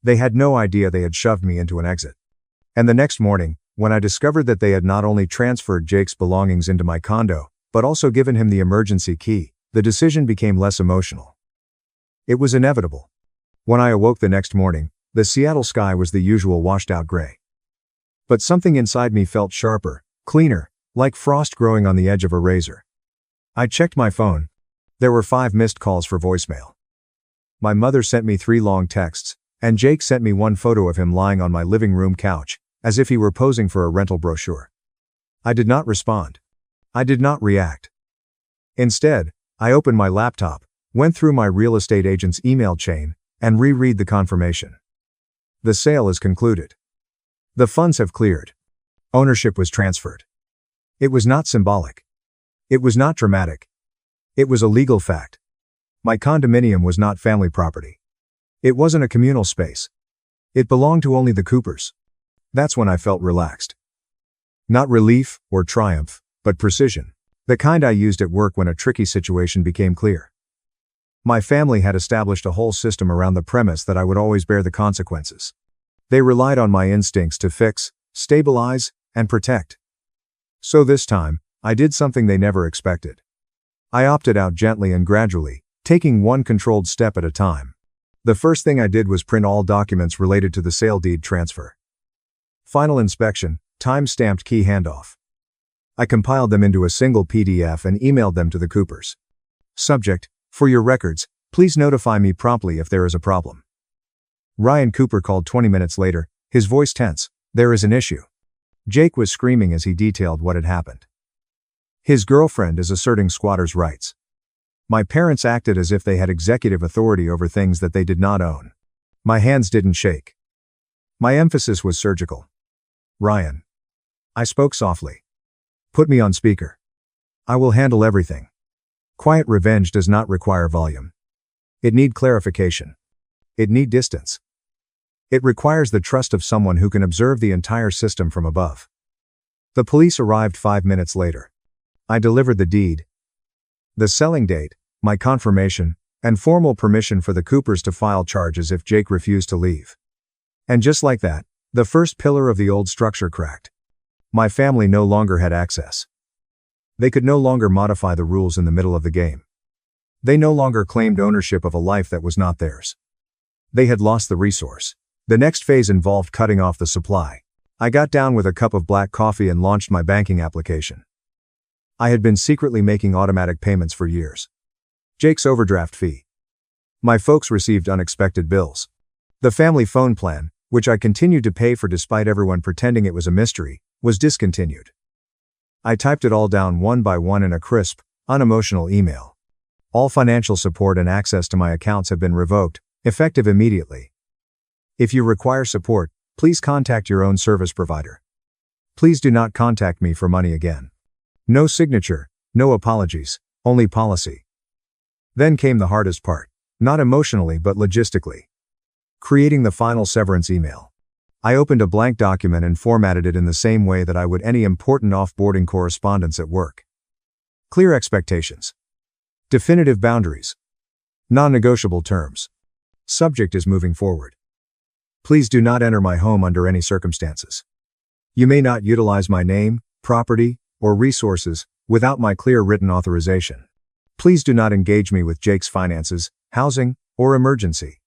They had no idea they had shoved me into an exit. And the next morning, when I discovered that they had not only transferred Jake's belongings into my condo, but also given him the emergency key, the decision became less emotional. It was inevitable. When I awoke the next morning, the Seattle sky was the usual washed-out gray. But something inside me felt sharper, cleaner, like frost growing on the edge of a razor. I checked my phone. There were 5 missed calls for voicemail. My mother sent me 3 long texts, and Jake sent me one photo of him lying on my living room couch, as if he were posing for a rental brochure. I did not respond. I did not react. Instead, I opened my laptop, went through my real estate agent's email chain, and reread the confirmation. The sale is concluded. The funds have cleared. Ownership was transferred. It was not symbolic. It was not dramatic. It was a legal fact. My condominium was not family property. It wasn't a communal space. It belonged to only the Coopers. That's when I felt relaxed. Not relief or triumph, but precision. The kind I used at work when a tricky situation became clear. My family had established a whole system around the premise that I would always bear the consequences. They relied on my instincts to fix, stabilize, and protect. So this time, I did something they never expected. I opted out gently and gradually, taking one controlled step at a time. The first thing I did was print all documents related to the sale deed transfer. Final inspection, time-stamped key handoff. I compiled them into a single PDF and emailed them to the Coopers. Subject: for your records, please notify me promptly if there is a problem. Ryan Cooper called 20 minutes later, his voice tense. There is an issue. Jake was screaming as he detailed what had happened. His girlfriend is asserting squatters' rights. My parents acted as if they had executive authority over things that they did not own. My hands didn't shake. My emphasis was surgical. Ryan. I spoke softly. Put me on speaker. I will handle everything. Quiet revenge does not require volume. It need clarification. It need distance. It requires the trust of someone who can observe the entire system from above. The police arrived 5 minutes later. I delivered the deed, the selling date, my confirmation, and formal permission for the Coopers to file charges if Jake refused to leave. And just like that, the first pillar of the old structure cracked. My family no longer had access. They could no longer modify the rules in the middle of the game. They no longer claimed ownership of a life that was not theirs. They had lost the resource. The next phase involved cutting off the supply. I got down with a cup of black coffee and launched my banking application. I had been secretly making automatic payments for years. Jake's overdraft fee. My folks received unexpected bills. The family phone plan, which I continued to pay for despite everyone pretending it was a mystery, was discontinued. I typed it all down one by one in a crisp, unemotional email. All financial support and access to my accounts have been revoked, effective immediately. If you require support, please contact your own service provider. Please do not contact me for money again. No signature, no apologies, only policy. Then came the hardest part. Not emotionally but logistically. Creating the final severance email. I opened a blank document and formatted it in the same way that I would any important off-boarding correspondence at work. Clear expectations. Definitive boundaries. Non-negotiable terms. Subject is moving forward. Please do not enter my home under any circumstances. You may not utilize my name, property, or resources without my clear written authorization. Please do not engage me with Jake's finances, housing, or emergency.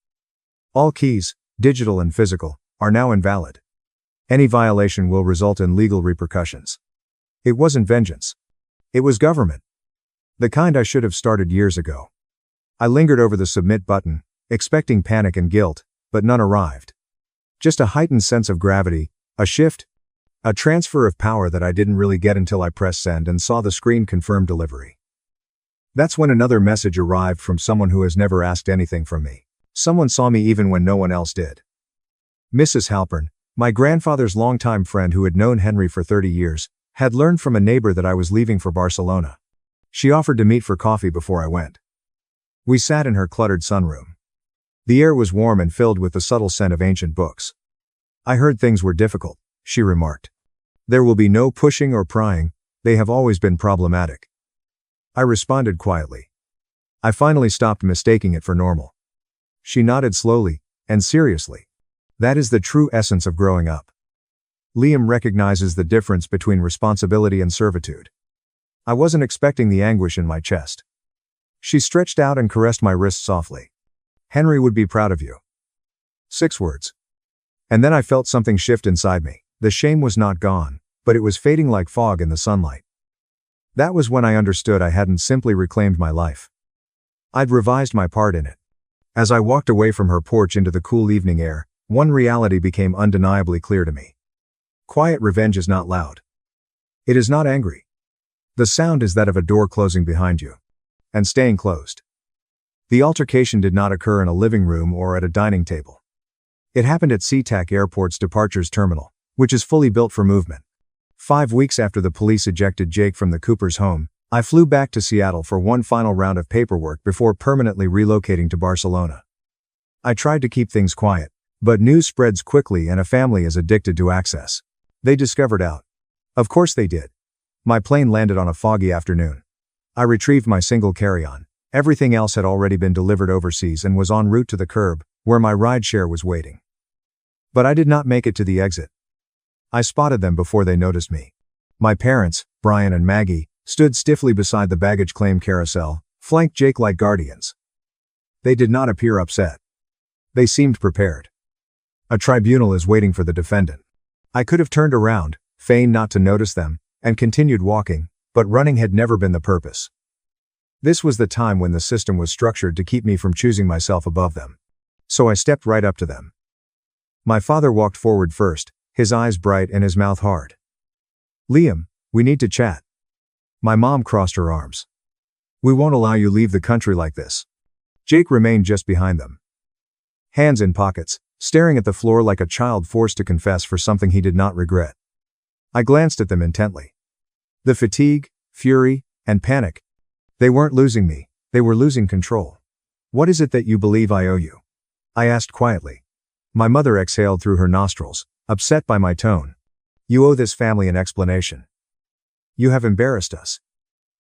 All keys, digital and physical, are now invalid. Any violation will result in legal repercussions. It wasn't vengeance. It was government. The kind I should have started years ago. I lingered over the submit button, expecting panic and guilt, but none arrived. Just a heightened sense of gravity, a shift, a transfer of power that I didn't really get until I pressed send and saw the screen confirm delivery. That's when another message arrived from someone who has never asked anything from me. Someone saw me even when no one else did. Mrs. Halpern, my grandfather's longtime friend who had known Henry for 30 years, had learned from a neighbor that I was leaving for Barcelona. She offered to meet for coffee before I went. We sat in her cluttered sunroom. The air was warm and filled with the subtle scent of ancient books. I heard things were difficult, she remarked. There will be no pushing or prying, they have always been problematic. I responded quietly. I finally stopped mistaking it for normal. She nodded slowly, and seriously. That is the true essence of growing up. Liam recognizes the difference between responsibility and servitude. I wasn't expecting the anguish in my chest. She stretched out and caressed my wrist softly. Henry would be proud of you. 6 words. And then I felt something shift inside me. The shame was not gone, but it was fading like fog in the sunlight. That was when I understood I hadn't simply reclaimed my life. I'd revised my part in it. As I walked away from her porch into the cool evening air, one reality became undeniably clear to me. Quiet revenge is not loud. It is not angry. The sound is that of a door closing behind you. And staying closed. The altercation did not occur in a living room or at a dining table. It happened at SeaTac Airport's departures terminal, which is fully built for movement. 5 weeks after the police ejected Jake from the Cooper's home, I flew back to Seattle for one final round of paperwork before permanently relocating to Barcelona. I tried to keep things quiet, but news spreads quickly and a family is addicted to access. They discovered out. Of course they did. My plane landed on a foggy afternoon. I retrieved my single carry-on. Everything else had already been delivered overseas and was en route to the curb, where my rideshare was waiting. But I did not make it to the exit. I spotted them before they noticed me. My parents, Brian and Maggie, stood stiffly beside the baggage claim carousel, flanked Jake like guardians. They did not appear upset. They seemed prepared. A tribunal is waiting for the defendant. I could have turned around, feigned not to notice them, and continued walking, but running had never been the purpose. This was the time when the system was structured to keep me from choosing myself above them. So I stepped right up to them. My father walked forward first, his eyes bright and his mouth hard. Liam, we need to chat. My mom crossed her arms. We won't allow you leave the country like this. Jake remained just behind them. Hands in pockets, staring at the floor like a child forced to confess for something he did not regret. I glanced at them intently. The fatigue, fury, and panic. They weren't losing me, they were losing control. What is it that you believe I owe you? I asked quietly. My mother exhaled through her nostrils, upset by my tone. You owe this family an explanation. You have embarrassed us.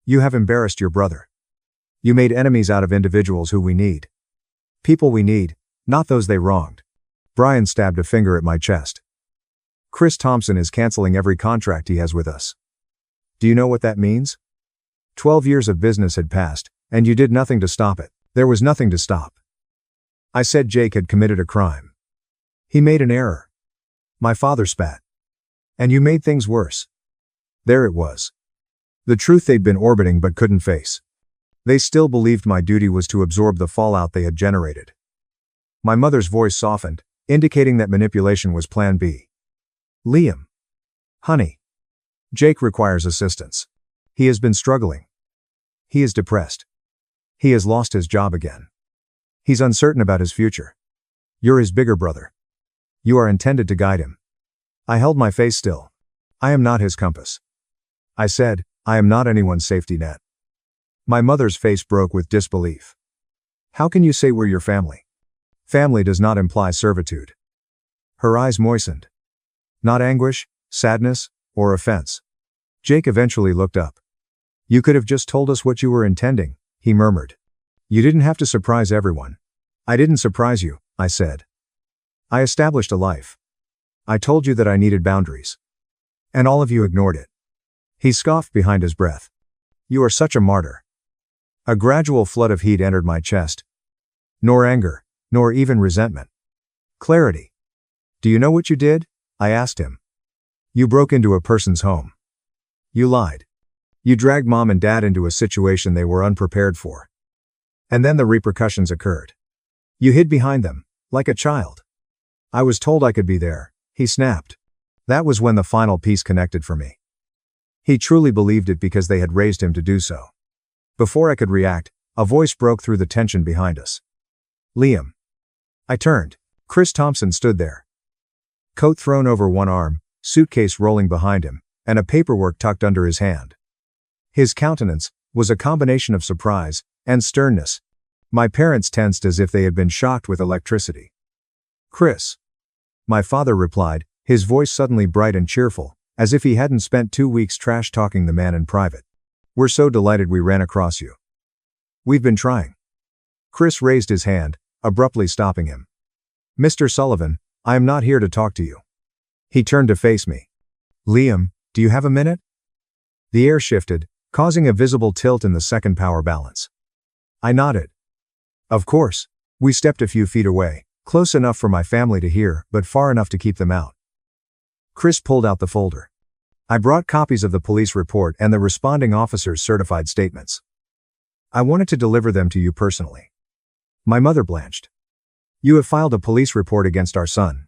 You have embarrassed your brother. You made enemies out of individuals who we need. People we need, not those they wronged. Brian stabbed a finger at my chest. Chris Thompson is canceling every contract he has with us. Do you know what that means? 12 years of business had passed, and you did nothing to stop it. There was nothing to stop. I said Jake had committed a crime. He made an error. My father spat. And you made things worse. There it was. The truth they'd been orbiting but couldn't face. They still believed my duty was to absorb the fallout they had generated. My mother's voice softened, indicating that manipulation was plan B. Liam. Honey. Jake requires assistance. He has been struggling. He is depressed. He has lost his job again. He's uncertain about his future. You're his bigger brother. You are intended to guide him. I held my face still. I am not his compass. I said, I am not anyone's safety net. My mother's face broke with disbelief. How can you say we're your family? Family does not imply servitude. Her eyes moistened. Not anguish, sadness, or offense. Jake eventually looked up. You could have just told us what you were intending, he murmured. You didn't have to surprise everyone. I didn't surprise you, I said. I established a life. I told you that I needed boundaries. And all of you ignored it. He scoffed behind his breath. You are such a martyr. A gradual flood of heat entered my chest. Nor anger, nor even resentment. Clarity. Do you know what you did? I asked him. You broke into a person's home. You lied. You dragged mom and dad into a situation they were unprepared for. And then the repercussions occurred. You hid behind them, like a child. I was told I could be there, he snapped. That was when the final piece connected for me. He truly believed it because they had raised him to do so. Before I could react, a voice broke through the tension behind us. Liam. I turned. Chris Thompson stood there. Coat thrown over one arm, suitcase rolling behind him, and a paperwork tucked under his hand. His countenance was a combination of surprise and sternness. My parents tensed as if they had been shocked with electricity. Chris. My father replied, his voice suddenly bright and cheerful, as if he hadn't spent 2 weeks trash-talking the man in private. We're so delighted we ran across you. We've been trying. Chris raised his hand, abruptly stopping him. Mr. Sullivan, I am not here to talk to you. He turned to face me. Liam, do you have a minute? The air shifted, causing a visible tilt in the second power balance. I nodded. Of course. We stepped a few feet away, close enough for my family to hear, but far enough to keep them out. Chris pulled out the folder. I brought copies of the police report and the responding officer's certified statements. I wanted to deliver them to you personally. My mother blanched. You have filed a police report against our son.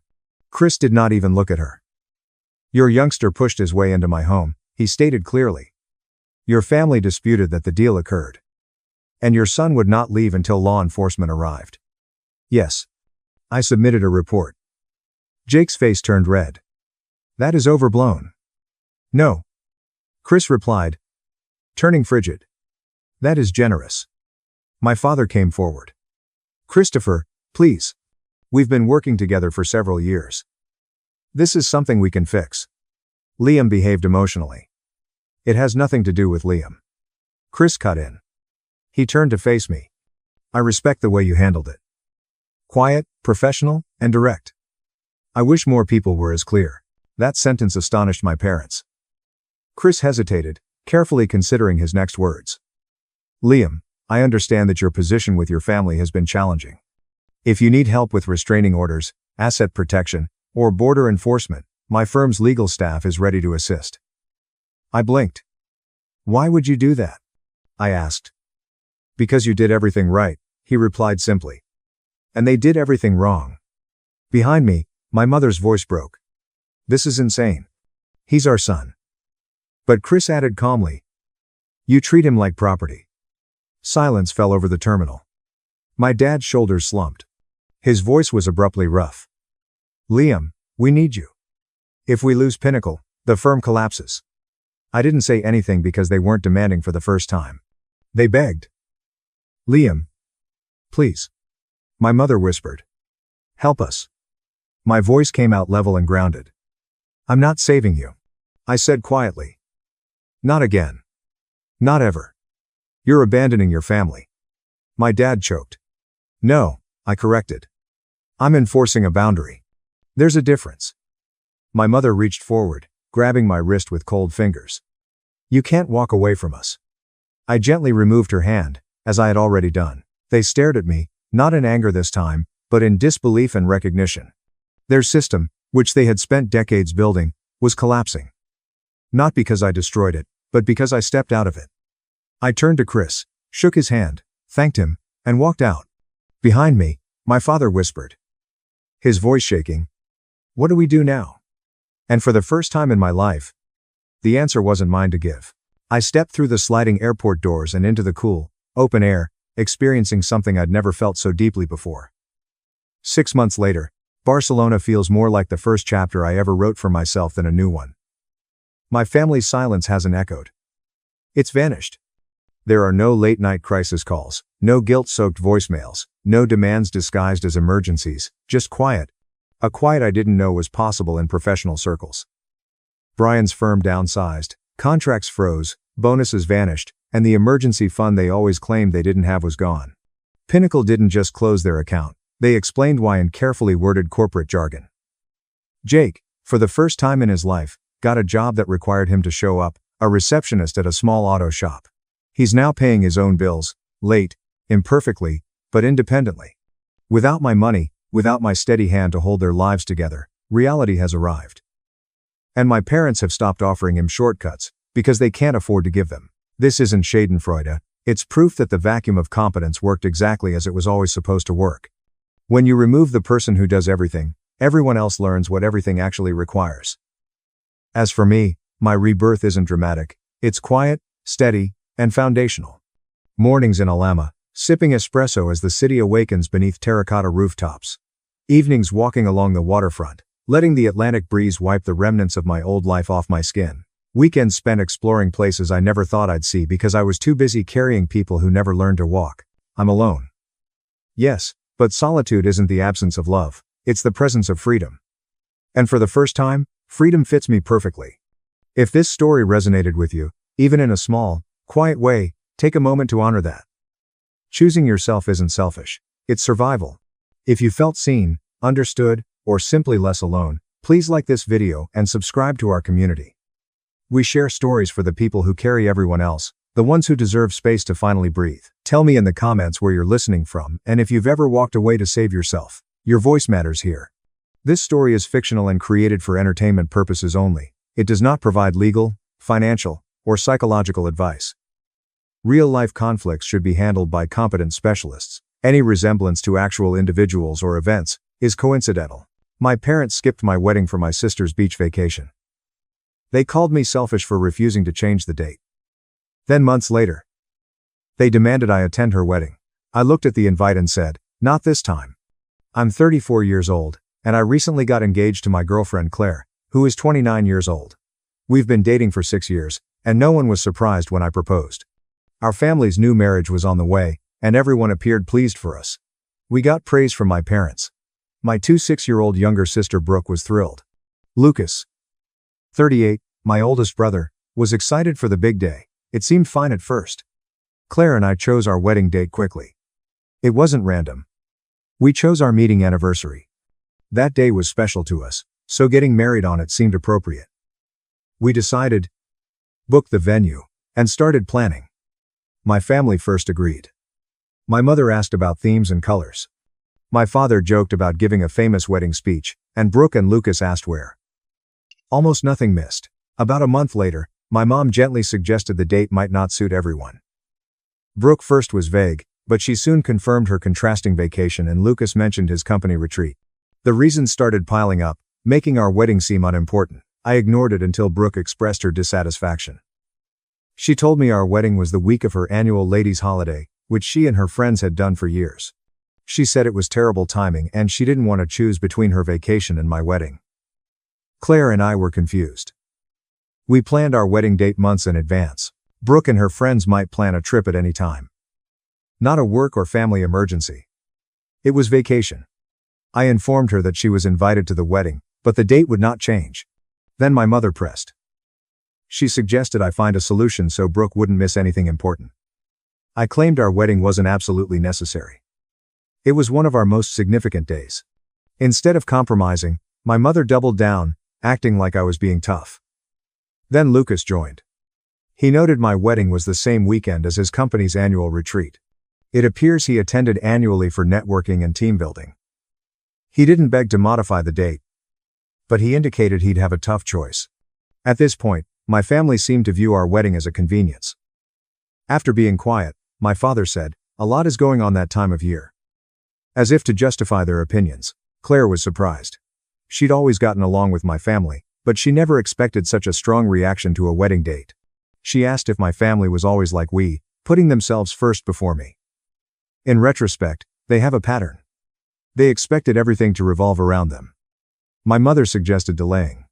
Chris did not even look at her. Your youngster pushed his way into my home, he stated clearly. Your family disputed that the deal occurred. And your son would not leave until law enforcement arrived. Yes. I submitted a report. Jake's face turned red. That is overblown. No. Chris replied, turning frigid. That is generous. My father came forward. Christopher, please. We've been working together for several years. This is something we can fix. Liam behaved emotionally. It has nothing to do with Liam. Chris cut in. He turned to face me. I respect the way you handled it. Quiet, professional, and direct. I wish more people were as clear. That sentence astonished my parents. Chris hesitated, carefully considering his next words. Liam, I understand that your position with your family has been challenging. If you need help with restraining orders, asset protection, or border enforcement, my firm's legal staff is ready to assist. I blinked. Why would you do that? I asked. Because you did everything right, he replied simply. And they did everything wrong. Behind me, my mother's voice broke. This is insane. He's our son. But Chris added calmly. You treat him like property. Silence fell over the terminal. My dad's shoulders slumped. His voice was abruptly rough. Liam, we need you. If we lose Pinnacle, the firm collapses. I didn't say anything because they weren't demanding for the first time. They begged. Liam. Please. My mother whispered. Help us. My voice came out level and grounded. I'm not saving you. I said quietly. Not again. Not ever. You're abandoning your family. My dad choked. No, I corrected. I'm enforcing a boundary. There's a difference. My mother reached forward, grabbing my wrist with cold fingers. You can't walk away from us. I gently removed her hand, as I had already done. They stared at me, not in anger this time, but in disbelief and recognition. Their system, which they had spent decades building, was collapsing. Not because I destroyed it, but because I stepped out of it. I turned to Chris, shook his hand, thanked him, and walked out. Behind me, my father whispered. His voice shaking. What do we do now? And for the first time in my life, the answer wasn't mine to give. I stepped through the sliding airport doors and into the cool, open air, experiencing something I'd never felt so deeply before. 6 months later, Barcelona feels more like the first chapter I ever wrote for myself than a new one. My family's silence hasn't echoed. It's vanished. There are no late-night crisis calls, no guilt-soaked voicemails, no demands disguised as emergencies, just quiet. A quiet I didn't know was possible in professional circles. Brian's firm downsized, contracts froze, bonuses vanished, and the emergency fund they always claimed they didn't have was gone. Pinnacle didn't just close their account, they explained why in carefully worded corporate jargon. Jake, for the first time in his life, got a job that required him to show up, a receptionist at a small auto shop. He's now paying his own bills, late, imperfectly, but independently. Without my money, without my steady hand to hold their lives together, reality has arrived. And my parents have stopped offering him shortcuts, because they can't afford to give them. This isn't schadenfreude, it's proof that the vacuum of competence worked exactly as it was always supposed to work. When you remove the person who does everything, everyone else learns what everything actually requires. As for me, my rebirth isn't dramatic, it's quiet, steady, and foundational. Mornings in Alhama, sipping espresso as the city awakens beneath terracotta rooftops. Evenings walking along the waterfront, letting the Atlantic breeze wipe the remnants of my old life off my skin. Weekends spent exploring places I never thought I'd see because I was too busy carrying people who never learned to walk. I'm alone. Yes, but solitude isn't the absence of love, it's the presence of freedom. And for the first time, freedom fits me perfectly. If this story resonated with you, even in a small, quiet way, take a moment to honor that. Choosing yourself isn't selfish, it's survival. If you felt seen, understood, or simply less alone, please like this video and subscribe to our community. We share stories for the people who carry everyone else, the ones who deserve space to finally breathe. Tell me in the comments where you're listening from and if you've ever walked away to save yourself. Your voice matters here. This story is fictional and created for entertainment purposes only. It does not provide legal, financial, or psychological advice. Real-life conflicts should be handled by competent specialists. Any resemblance to actual individuals or events is coincidental. My parents skipped my wedding for my sister's beach vacation. They called me selfish for refusing to change the date. Then months later, they demanded I attend her wedding. I looked at the invite and said, "Not this time." I'm 34 years old, and I recently got engaged to my girlfriend Claire, who is 29 years old. We've been dating for 6 years, and no one was surprised when I proposed. Our family's new marriage was on the way, and everyone appeared pleased for us. We got praise from my parents. My 6-year-old younger sister Brooke was thrilled. Lucas, 38, my oldest brother, was excited for the big day. It seemed fine at first. Claire and I chose our wedding date quickly. It wasn't random. We chose our meeting anniversary. That day was special to us, so getting married on it seemed appropriate. We decided, booked the venue, and started planning. My family first agreed. My mother asked about themes and colors. My father joked about giving a famous wedding speech, and Brooke and Lucas asked where. Almost nothing missed. About a month later, my mom gently suggested the date might not suit everyone. Brooke first was vague, but she soon confirmed her contrasting vacation and Lucas mentioned his company retreat. The reasons started piling up, making our wedding seem unimportant. I ignored it until Brooke expressed her dissatisfaction. She told me our wedding was the week of her annual ladies' holiday, which she and her friends had done for years. She said it was terrible timing and she didn't want to choose between her vacation and my wedding. Claire and I were confused. We planned our wedding date months in advance. Brooke and her friends might plan a trip at any time. Not a work or family emergency. It was vacation. I informed her that she was invited to the wedding, but the date would not change. Then my mother pressed. She suggested I find a solution so Brooke wouldn't miss anything important. I claimed our wedding wasn't absolutely necessary. It was one of our most significant days. Instead of compromising, my mother doubled down, acting like I was being tough. Then Lucas joined. He noted my wedding was the same weekend as his company's annual retreat. It appears he attended annually for networking and team building. He didn't beg to modify the date, but he indicated he'd have a tough choice. At this point, my family seemed to view our wedding as a convenience. After being quiet, my father said, "A lot is going on that time of year." As if to justify their opinions, Claire was surprised. She'd always gotten along with my family, but she never expected such a strong reaction to a wedding date. She asked if my family was always like we, putting themselves first before me. In retrospect, they have a pattern. They expected everything to revolve around them. My mother suggested delaying.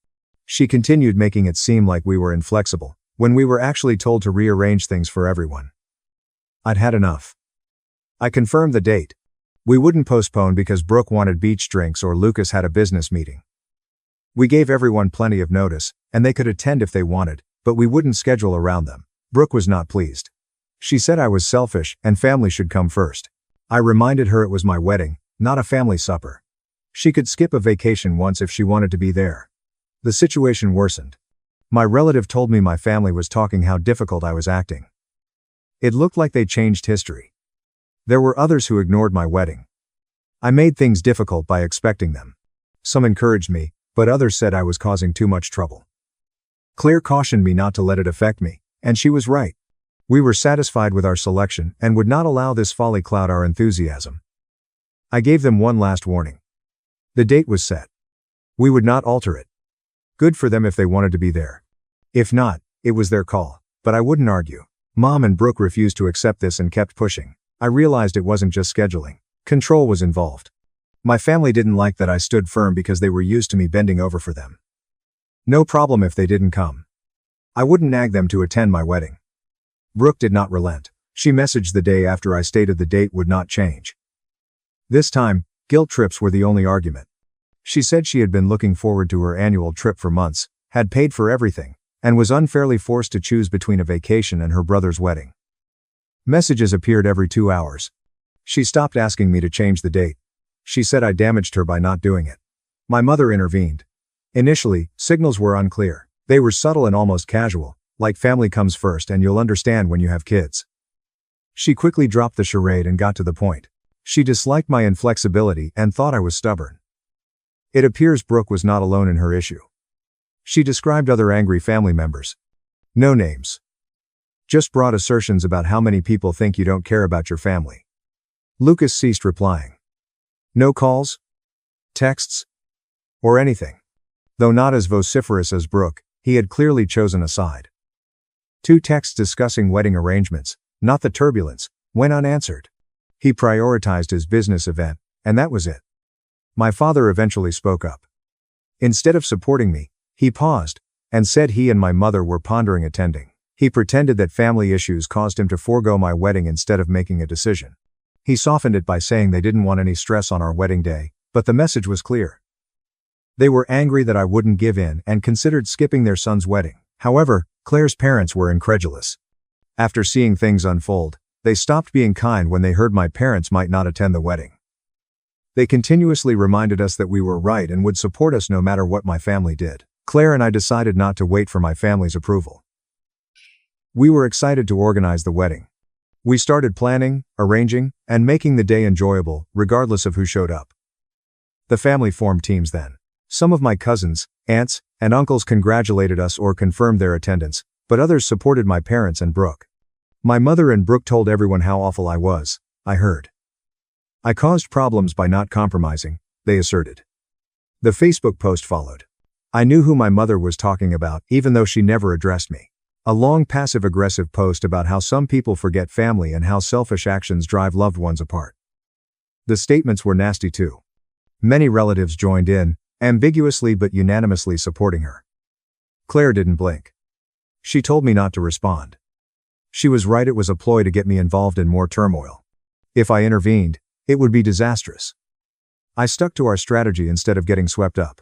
She continued making it seem like we were inflexible, when we were actually told to rearrange things for everyone. I'd had enough. I confirmed the date. We wouldn't postpone because Brooke wanted beach drinks or Lucas had a business meeting. We gave everyone plenty of notice, and they could attend if they wanted, but we wouldn't schedule around them. Brooke was not pleased. She said I was selfish and family should come first. I reminded her it was my wedding, not a family supper. She could skip a vacation once if she wanted to be there. The situation worsened. My relative told me my family was talking how difficult I was acting. It looked like they changed history. There were others who ignored my wedding. I made things difficult by expecting them. Some encouraged me, but others said I was causing too much trouble. Claire cautioned me not to let it affect me, and she was right. We were satisfied with our selection and would not allow this folly cloud our enthusiasm. I gave them one last warning. The date was set. We would not alter it. Good for them if they wanted to be there. If not, it was their call, but I wouldn't argue. Mom and Brooke refused to accept this and kept pushing. I realized it wasn't just scheduling. Control was involved. My family didn't like that I stood firm because they were used to me bending over for them. No problem if they didn't come. I wouldn't nag them to attend my wedding. Brooke did not relent. She messaged the day after I stated the date would not change. This time, guilt trips were the only argument. She said she had been looking forward to her annual trip for months, had paid for everything, and was unfairly forced to choose between a vacation and her brother's wedding. Messages appeared every 2 hours. She stopped asking me to change the date. She said I damaged her by not doing it. My mother intervened. Initially, signals were unclear. They were subtle and almost casual, like family comes first and you'll understand when you have kids. She quickly dropped the charade and got to the point. She disliked my inflexibility and thought I was stubborn. It appears Brooke was not alone in her issue. She described other angry family members. No names. Just broad assertions about how many people think you don't care about your family. Lucas ceased replying. No calls, texts, or anything. Though not as vociferous as Brooke, he had clearly chosen a side. 2 texts discussing wedding arrangements, not the turbulence, went unanswered. He prioritized his business event, and that was it. My father eventually spoke up. Instead of supporting me, he paused, and said he and my mother were pondering attending. He pretended that family issues caused him to forego my wedding instead of making a decision. He softened it by saying they didn't want any stress on our wedding day, but the message was clear. They were angry that I wouldn't give in and considered skipping their son's wedding. However, Claire's parents were incredulous. After seeing things unfold, they stopped being kind when they heard my parents might not attend the wedding. They continuously reminded us that we were right and would support us no matter what my family did. Claire and I decided not to wait for my family's approval. We were excited to organize the wedding. We started planning, arranging, and making the day enjoyable, regardless of who showed up. The family formed teams then. Some of my cousins, aunts, and uncles congratulated us or confirmed their attendance, but others supported my parents and Brooke. My mother and Brooke told everyone how awful I was, I heard. I caused problems by not compromising, they asserted. The Facebook post followed. I knew who my mother was talking about, even though she never addressed me. A long passive-aggressive post about how some people forget family and how selfish actions drive loved ones apart. The statements were nasty too. Many relatives joined in, ambiguously but unanimously supporting her. Claire didn't blink. She told me not to respond. She was right, it was a ploy to get me involved in more turmoil. If I intervened, it would be disastrous. I stuck to our strategy instead of getting swept up.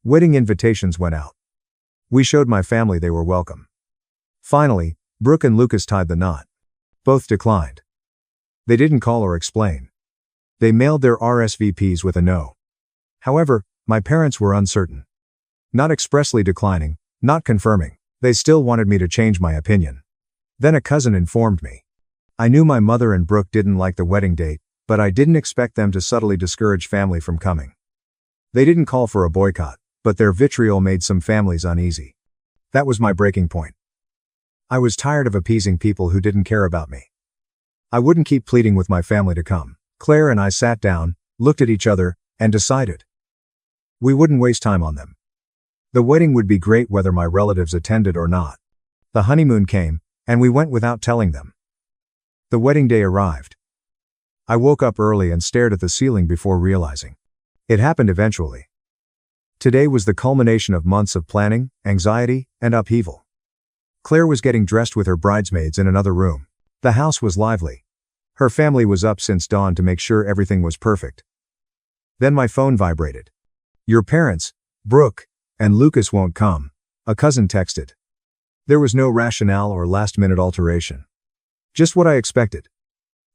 Wedding invitations went out. We showed my family they were welcome. Finally, Brooke and Lucas tied the knot. Both declined. They didn't call or explain. They mailed their RSVPs with a no. However, my parents were uncertain. Not expressly declining, not confirming. They still wanted me to change my opinion. Then a cousin informed me. I knew my mother and Brooke didn't like the wedding date, but I didn't expect them to subtly discourage family from coming. They didn't call for a boycott, but their vitriol made some families uneasy. That was my breaking point. I was tired of appeasing people who didn't care about me. I wouldn't keep pleading with my family to come. Claire and I sat down, looked at each other, and decided. We wouldn't waste time on them. The wedding would be great whether my relatives attended or not. The honeymoon came, and we went without telling them. The wedding day arrived. I woke up early and stared at the ceiling before realizing. It happened eventually. Today was the culmination of months of planning, anxiety, and upheaval. Claire was getting dressed with her bridesmaids in another room. The house was lively. Her family was up since dawn to make sure everything was perfect. Then my phone vibrated. "Your parents, Brooke and Lucas, won't come," a cousin texted. There was no rationale or last-minute alteration. Just what I expected.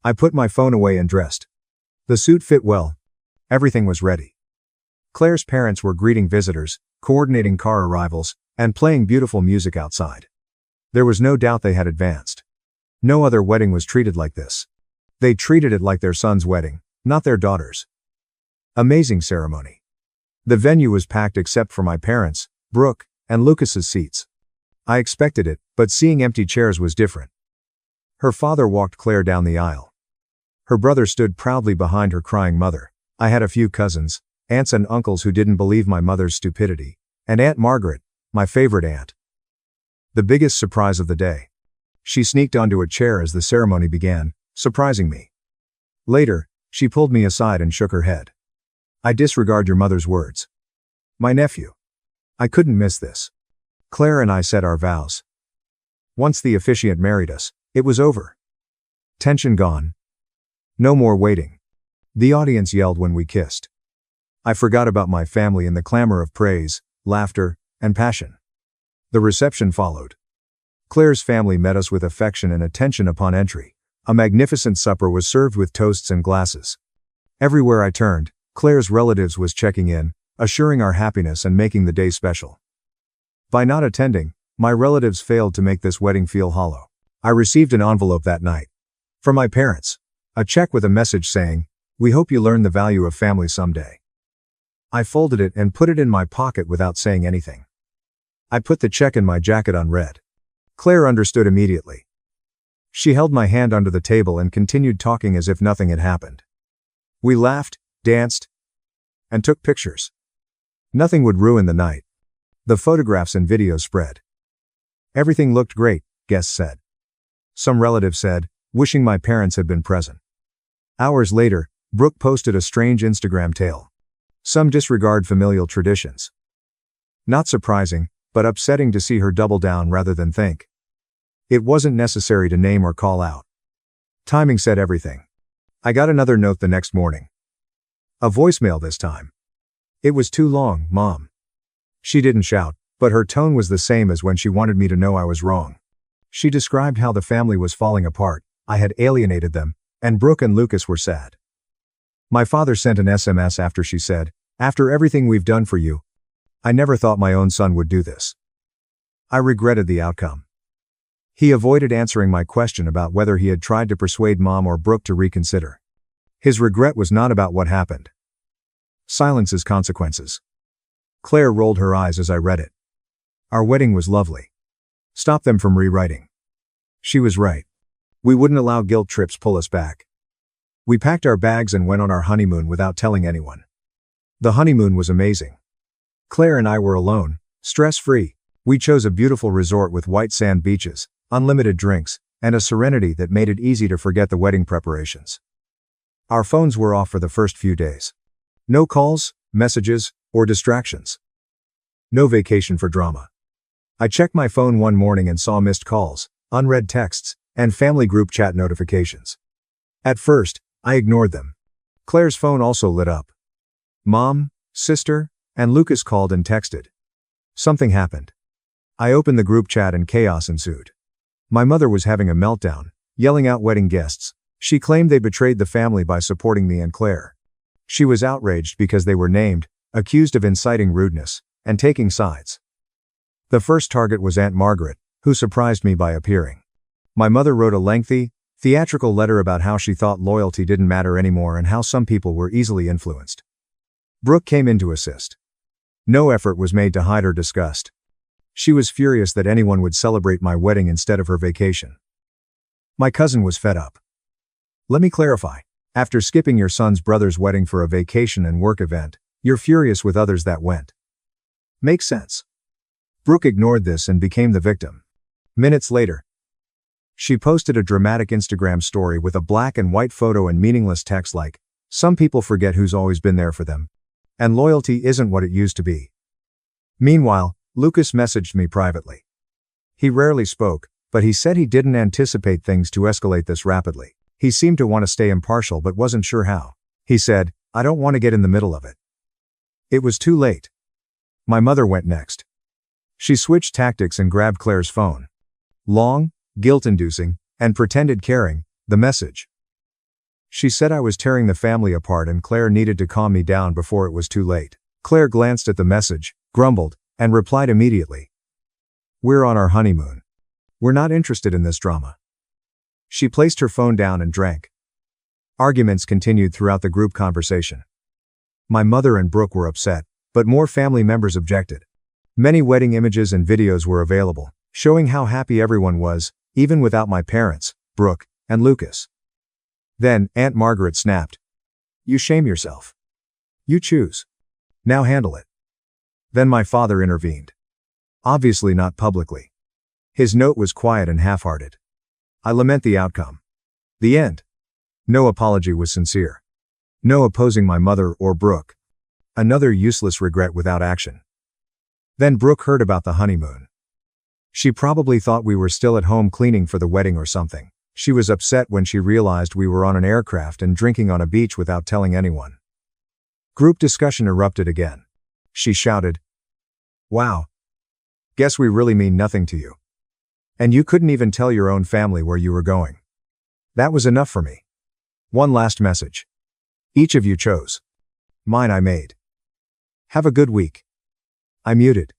I put my phone away and dressed. The suit fit well. Everything was ready. Claire's parents were greeting visitors, coordinating car arrivals, and playing beautiful music outside. There was no doubt they had advanced. No other wedding was treated like this. They treated it like their son's wedding, not their daughter's. Amazing ceremony. The venue was packed except for my parents, Brooke, and Lucas's seats. I expected it, but seeing empty chairs was different. Her father walked Claire down the aisle. Her brother stood proudly behind her crying mother. I had a few cousins, aunts and uncles who didn't believe my mother's stupidity, and Aunt Margaret, my favorite aunt. The biggest surprise of the day. She sneaked onto a chair as the ceremony began, surprising me. Later, she pulled me aside and shook her head. "I disregard your mother's words. My nephew. I couldn't miss this." Claire and I said our vows. Once the officiant married us, it was over. Tension gone. No more waiting. The audience yelled when we kissed. I forgot about my family in the clamor of praise, laughter, and passion. The reception followed. Claire's family met us with affection and attention upon entry. A magnificent supper was served with toasts and glasses. Everywhere I turned, Claire's relatives was checking in, assuring our happiness and making the day special. By not attending, my relatives failed to make this wedding feel hollow. I received an envelope that night. From my parents. A check with a message saying, "We hope you learn the value of family someday." I folded it and put it in my pocket without saying anything. I put the check in my jacket unread. Claire understood immediately. She held my hand under the table and continued talking as if nothing had happened. We laughed, danced, and took pictures. Nothing would ruin the night. The photographs and videos spread. "Everything looked great," guests said. Some relatives said, wishing my parents had been present. Hours later, Brooke posted a strange Instagram tale. Some disregard familial traditions. Not surprising, but upsetting to see her double down rather than think. It wasn't necessary to name or call out. Timing said everything. I got another note the next morning. A voicemail this time. "It was too long, Mom." She didn't shout, but her tone was the same as when she wanted me to know I was wrong. She described how the family was falling apart, I had alienated them, and Brooke and Lucas were sad. My father sent an SMS after she said, "After everything we've done for you, I never thought my own son would do this." I regretted the outcome. He avoided answering my question about whether he had tried to persuade Mom or Brooke to reconsider. His regret was not about what happened. Silence's consequences. Claire rolled her eyes as I read it. Our wedding was lovely. Stop them from rewriting. She was right. We wouldn't allow guilt trips pull us back. We packed our bags and went on our honeymoon without telling anyone. The honeymoon was amazing. Claire and I were alone, stress-free. We chose a beautiful resort with white sand beaches, unlimited drinks, and a serenity that made it easy to forget the wedding preparations. Our phones were off for the first few days. No calls, messages, or distractions. No vacation for drama. I checked my phone one morning and saw missed calls, unread texts, and family group chat notifications. At first, I ignored them. Claire's phone also lit up. Mom, sister, and Lucas called and texted. Something happened. I opened the group chat and chaos ensued. My mother was having a meltdown, yelling out wedding guests. She claimed they betrayed the family by supporting me and Claire. She was outraged because they were named, accused of inciting rudeness, and taking sides. The first target was Aunt Margaret, who surprised me by appearing. My mother wrote a lengthy, theatrical letter about how she thought loyalty didn't matter anymore and how some people were easily influenced. Brooke came in to assist. No effort was made to hide her disgust. She was furious that anyone would celebrate my wedding instead of her vacation. My cousin was fed up. Let me clarify. After skipping your son's brother's wedding for a vacation and work event, you're furious with others that went. Makes sense. Brooke ignored this and became the victim. Minutes later, she posted a dramatic Instagram story with a black and white photo and meaningless text like, "Some people forget who's always been there for them. And loyalty isn't what it used to be." Meanwhile, Lucas messaged me privately. He rarely spoke, but but he said he didn't anticipate things to escalate this rapidly. He seemed to want to stay impartial but wasn't sure how. He said, "I don't want to get in the middle of it." It was too late. My mother went next. She switched tactics and grabbed Claire's phone. Long, guilt-inducing, and pretended caring, the message. She said I was tearing the family apart and Claire needed to calm me down before it was too late. Claire glanced at the message, grumbled, and replied immediately. "We're on our honeymoon. We're not interested in this drama." She placed her phone down and drank. Arguments continued throughout the group conversation. My mother and Brooke were upset, but more family members objected. Many wedding images and videos were available, showing how happy everyone was, even without my parents, Brooke, and Lucas. Then, Aunt Margaret snapped. "You shame yourself. You choose. Now handle it." Then my father intervened. Obviously not publicly. His note was quiet and half-hearted. "I lament the outcome. The end." No apology was sincere. No opposing my mother or Brooke. Another useless regret without action. Then Brooke heard about the honeymoon. She probably thought we were still at home cleaning for the wedding or something. She was upset when she realized we were on an aircraft and drinking on a beach without telling anyone. Group discussion erupted again. She shouted, "Wow. Guess we really mean nothing to you. And you couldn't even tell your own family where you were going." That was enough for me. One last message. Each of you chose. Mine I made. Have a good week. I muted.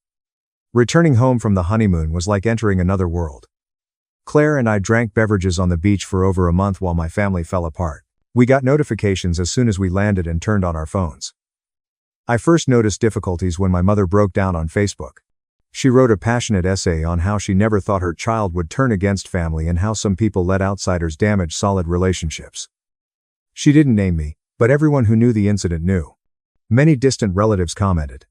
Returning home from the honeymoon was like entering another world. Claire and I drank beverages on the beach for over a month while my family fell apart. We got notifications as soon as we landed and turned on our phones. I first noticed difficulties when my mother broke down on Facebook. She wrote a passionate essay on how she never thought her child would turn against family and how some people let outsiders damage solid relationships. She didn't name me, but everyone who knew the incident knew. Many distant relatives commented.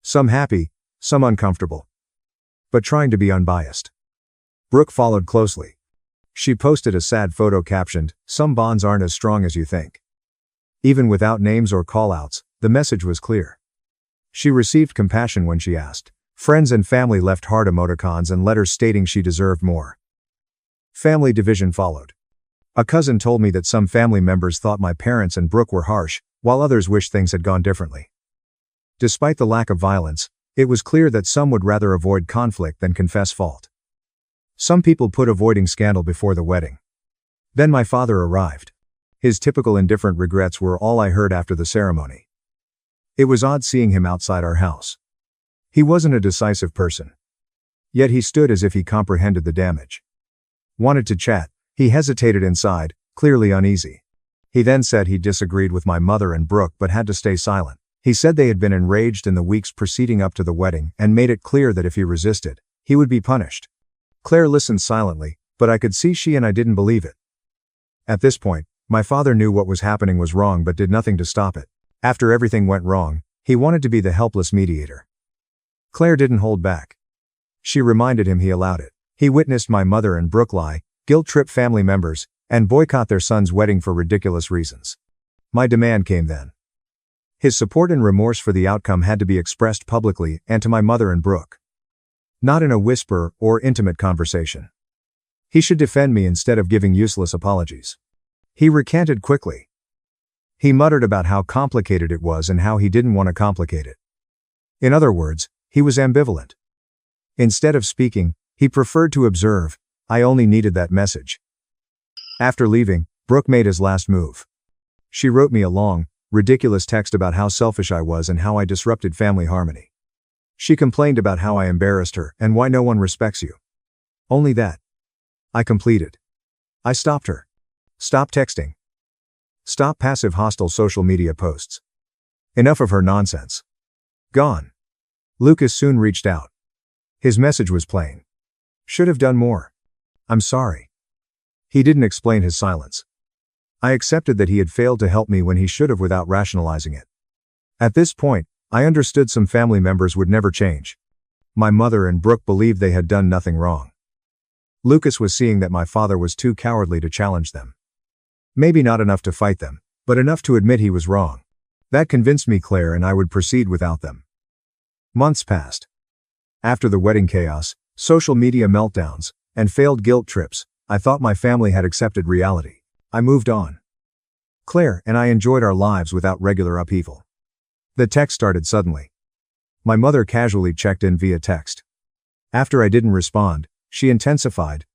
Some happy, some uncomfortable. But trying to be unbiased. Brooke followed closely. She posted a sad photo captioned, "Some bonds aren't as strong as you think." Even without names or call-outs, the message was clear. She received compassion when she asked. Friends and family left heart emoticons and letters stating she deserved more. Family division followed. A cousin told me that some family members thought my parents and Brooke were harsh, while others wished things had gone differently. Despite the lack of violence, it was clear that some would rather avoid conflict than confess fault. Some people put avoiding scandal before the wedding. Then my father arrived. His typical indifferent regrets were all I heard after the ceremony. It was odd seeing him outside our house. He wasn't a decisive person. Yet he stood as if he comprehended the damage. Wanted to chat, he hesitated inside, clearly uneasy. He then said he disagreed with my mother and Brooke but had to stay silent. He said they had been enraged in the weeks preceding up to the wedding and made it clear that if he resisted, he would be punished. Claire listened silently, but I could see she and I didn't believe it. At this point, my father knew what was happening was wrong but did nothing to stop it. After everything went wrong, he wanted to be the helpless mediator. Claire didn't hold back. She reminded him he allowed it. He witnessed my mother and Brooke lie, guilt-trip family members, and boycott their son's wedding for ridiculous reasons. My demand came then. His support and remorse for the outcome had to be expressed publicly and to my mother and Brooke. Not in a whisper or intimate conversation. He should defend me instead of giving useless apologies. He recanted quickly. He muttered about how complicated it was and how he didn't want to complicate it. In other words, he was ambivalent. Instead of speaking, he preferred to observe. I only needed that message. After leaving, Brooke made his last move. She wrote me a long, ridiculous text about how selfish I was and how I disrupted family harmony. She complained about how I embarrassed her and why no one respects you. Only that. I completed. I stopped her. Stop texting. Stop passive hostile social media posts. Enough of her nonsense. Gone. Lucas soon reached out. His message was plain. Should have done more. I'm sorry. He didn't explain his silence. I accepted that he had failed to help me when he should have without rationalizing it. At this point, I understood some family members would never change. My mother and Brooke believed they had done nothing wrong. Lucas was seeing that my father was too cowardly to challenge them. Maybe not enough to fight them, but enough to admit he was wrong. That convinced me Claire and I would proceed without them. Months passed. After the wedding chaos, social media meltdowns, and failed guilt trips, I thought my family had accepted reality. I moved on. Claire and I enjoyed our lives without regular upheaval. The text started suddenly. My mother casually checked in via text. After I didn't respond, she intensified,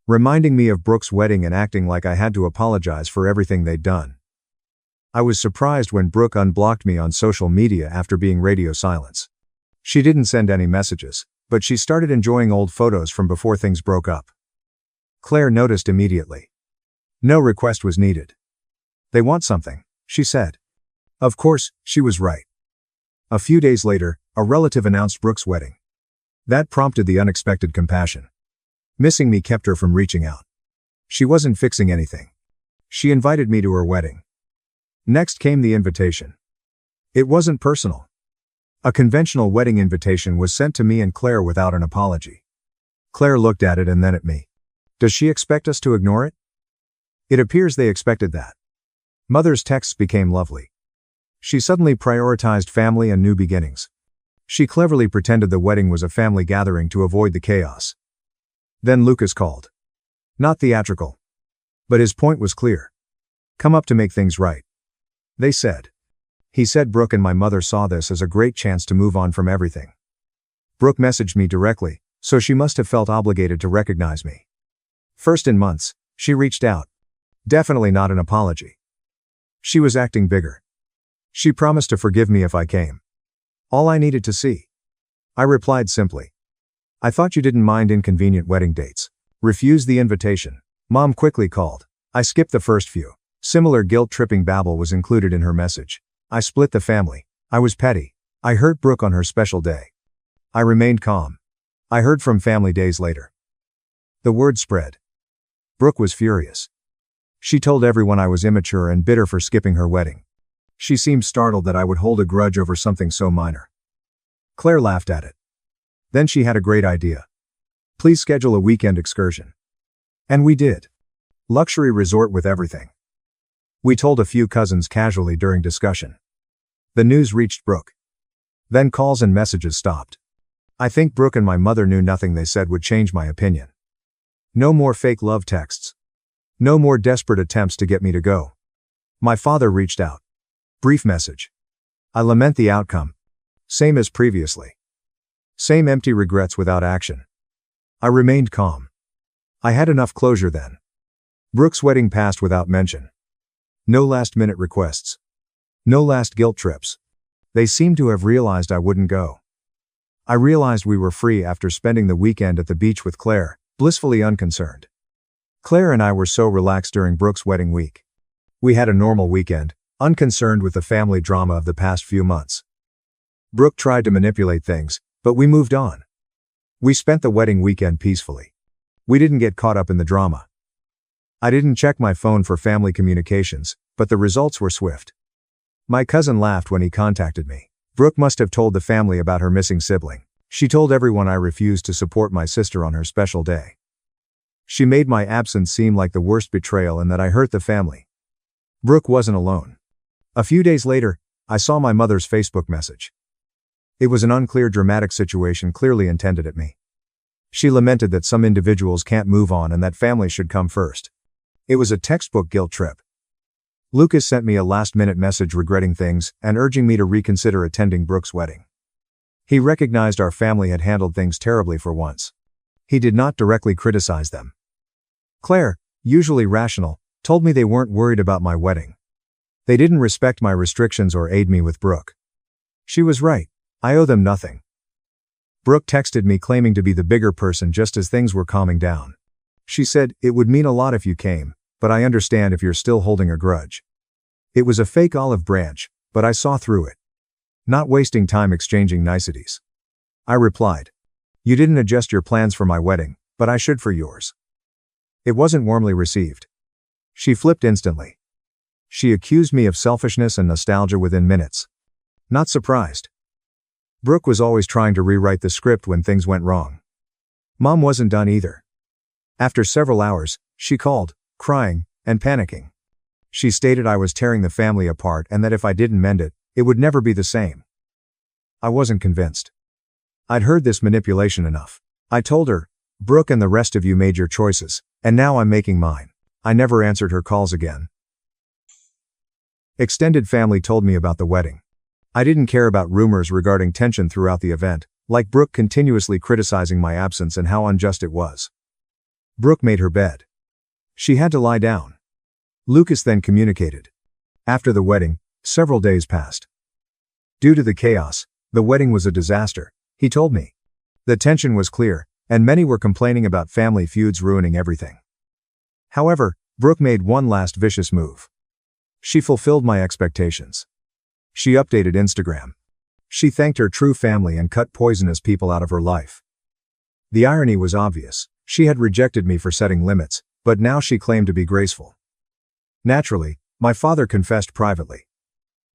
reminding me of Brooke's wedding and acting like I had to apologize for everything they'd done. I was surprised when Brooke unblocked me on social media after being radio silence. She didn't send any messages, but she started enjoying old photos from before things broke up. Claire noticed immediately. No request was needed. They want something, she said. Of course, she was right. A few days later, a relative announced Brooke's wedding. That prompted the unexpected compassion. Missing me kept her from reaching out. She wasn't fixing anything. She invited me to her wedding. Next came the invitation. It wasn't personal. A conventional wedding invitation was sent to me and Claire without an apology. Claire looked at it and then at me. Does she expect us to ignore it? It appears they expected that. Mother's texts became lovely. She suddenly prioritized family and new beginnings. She cleverly pretended the wedding was a family gathering to avoid the chaos. Then Lucas called. Not theatrical. But his point was clear. Come up to make things right. They said. He said Brooke and my mother saw this as a great chance to move on from everything. Brooke messaged me directly, so she must have felt obligated to recognize me. First in months, she reached out. Definitely not an apology. She was acting bigger. She promised to forgive me if I came. All I needed to see. I replied simply. I thought you didn't mind inconvenient wedding dates. Refused the invitation. Mom quickly called. I skipped the first few. Similar guilt-tripping babble was included in her message. I split the family. I was petty. I hurt Brooke on her special day. I remained calm. I heard from family days later. The word spread. Brooke was furious. She told everyone I was immature and bitter for skipping her wedding. She seemed startled that I would hold a grudge over something so minor. Claire laughed at it. Then she had a great idea. Please schedule a weekend excursion. And we did. Luxury resort with everything. We told a few cousins casually during discussion. The news reached Brooke. Then calls and messages stopped. I think Brooke and my mother knew nothing they said would change my opinion. No more fake love texts. No more desperate attempts to get me to go. My father reached out. Brief message. I lament the outcome. Same as previously. Same empty regrets without action. I remained calm. I had enough closure then. Brooke's wedding passed without mention. No last-minute requests. No last guilt trips. They seemed to have realized I wouldn't go. I realized we were free after spending the weekend at the beach with Claire, blissfully unconcerned. Claire and I were so relaxed during Brooke's wedding week. We had a normal weekend, unconcerned with the family drama of the past few months. Brooke tried to manipulate things, but we moved on. We spent the wedding weekend peacefully. We didn't get caught up in the drama. I didn't check my phone for family communications, but the results were swift. My cousin laughed when he contacted me. Brooke must have told the family about her missing sibling. She told everyone I refused to support my sister on her special day. She made my absence seem like the worst betrayal and that I hurt the family. Brooke wasn't alone. A few days later, I saw my mother's Facebook message. It was an unclear dramatic situation clearly intended at me. She lamented that some individuals can't move on and that family should come first. It was a textbook guilt trip. Lucas sent me a last-minute message regretting things and urging me to reconsider attending Brooke's wedding. He recognized our family had handled things terribly for once. He did not directly criticize them. Claire, usually rational, told me they weren't worried about my wedding. They didn't respect my restrictions or aid me with Brooke. She was right. I owe them nothing. Brooke texted me claiming to be the bigger person just as things were calming down. She said, "It would mean a lot if you came, but I understand if you're still holding a grudge." It was a fake olive branch, but I saw through it. Not wasting time exchanging niceties. I replied, "You didn't adjust your plans for my wedding, but I should for yours." It wasn't warmly received. She flipped instantly. She accused me of selfishness and nostalgia within minutes. Not surprised. Brooke was always trying to rewrite the script when things went wrong. Mom wasn't done either. After several hours, she called, crying, and panicking. She stated I was tearing the family apart and that if I didn't mend it, it would never be the same. I wasn't convinced. I'd heard this manipulation enough. I told her, Brooke and the rest of you made your choices, and now I'm making mine. I never answered her calls again. Extended family told me about the wedding. I didn't care about rumors regarding tension throughout the event, like Brooke continuously criticizing my absence and how unjust it was. Brooke made her bed. She had to lie down. Lucas then communicated. After the wedding, several days passed. Due to the chaos, the wedding was a disaster, he told me. The tension was clear, and many were complaining about family feuds ruining everything. However, Brooke made one last vicious move. She fulfilled my expectations. She updated Instagram. She thanked her true family and cut poisonous people out of her life. The irony was obvious. She had rejected me for setting limits, but now she claimed to be graceful. Naturally, my father confessed privately.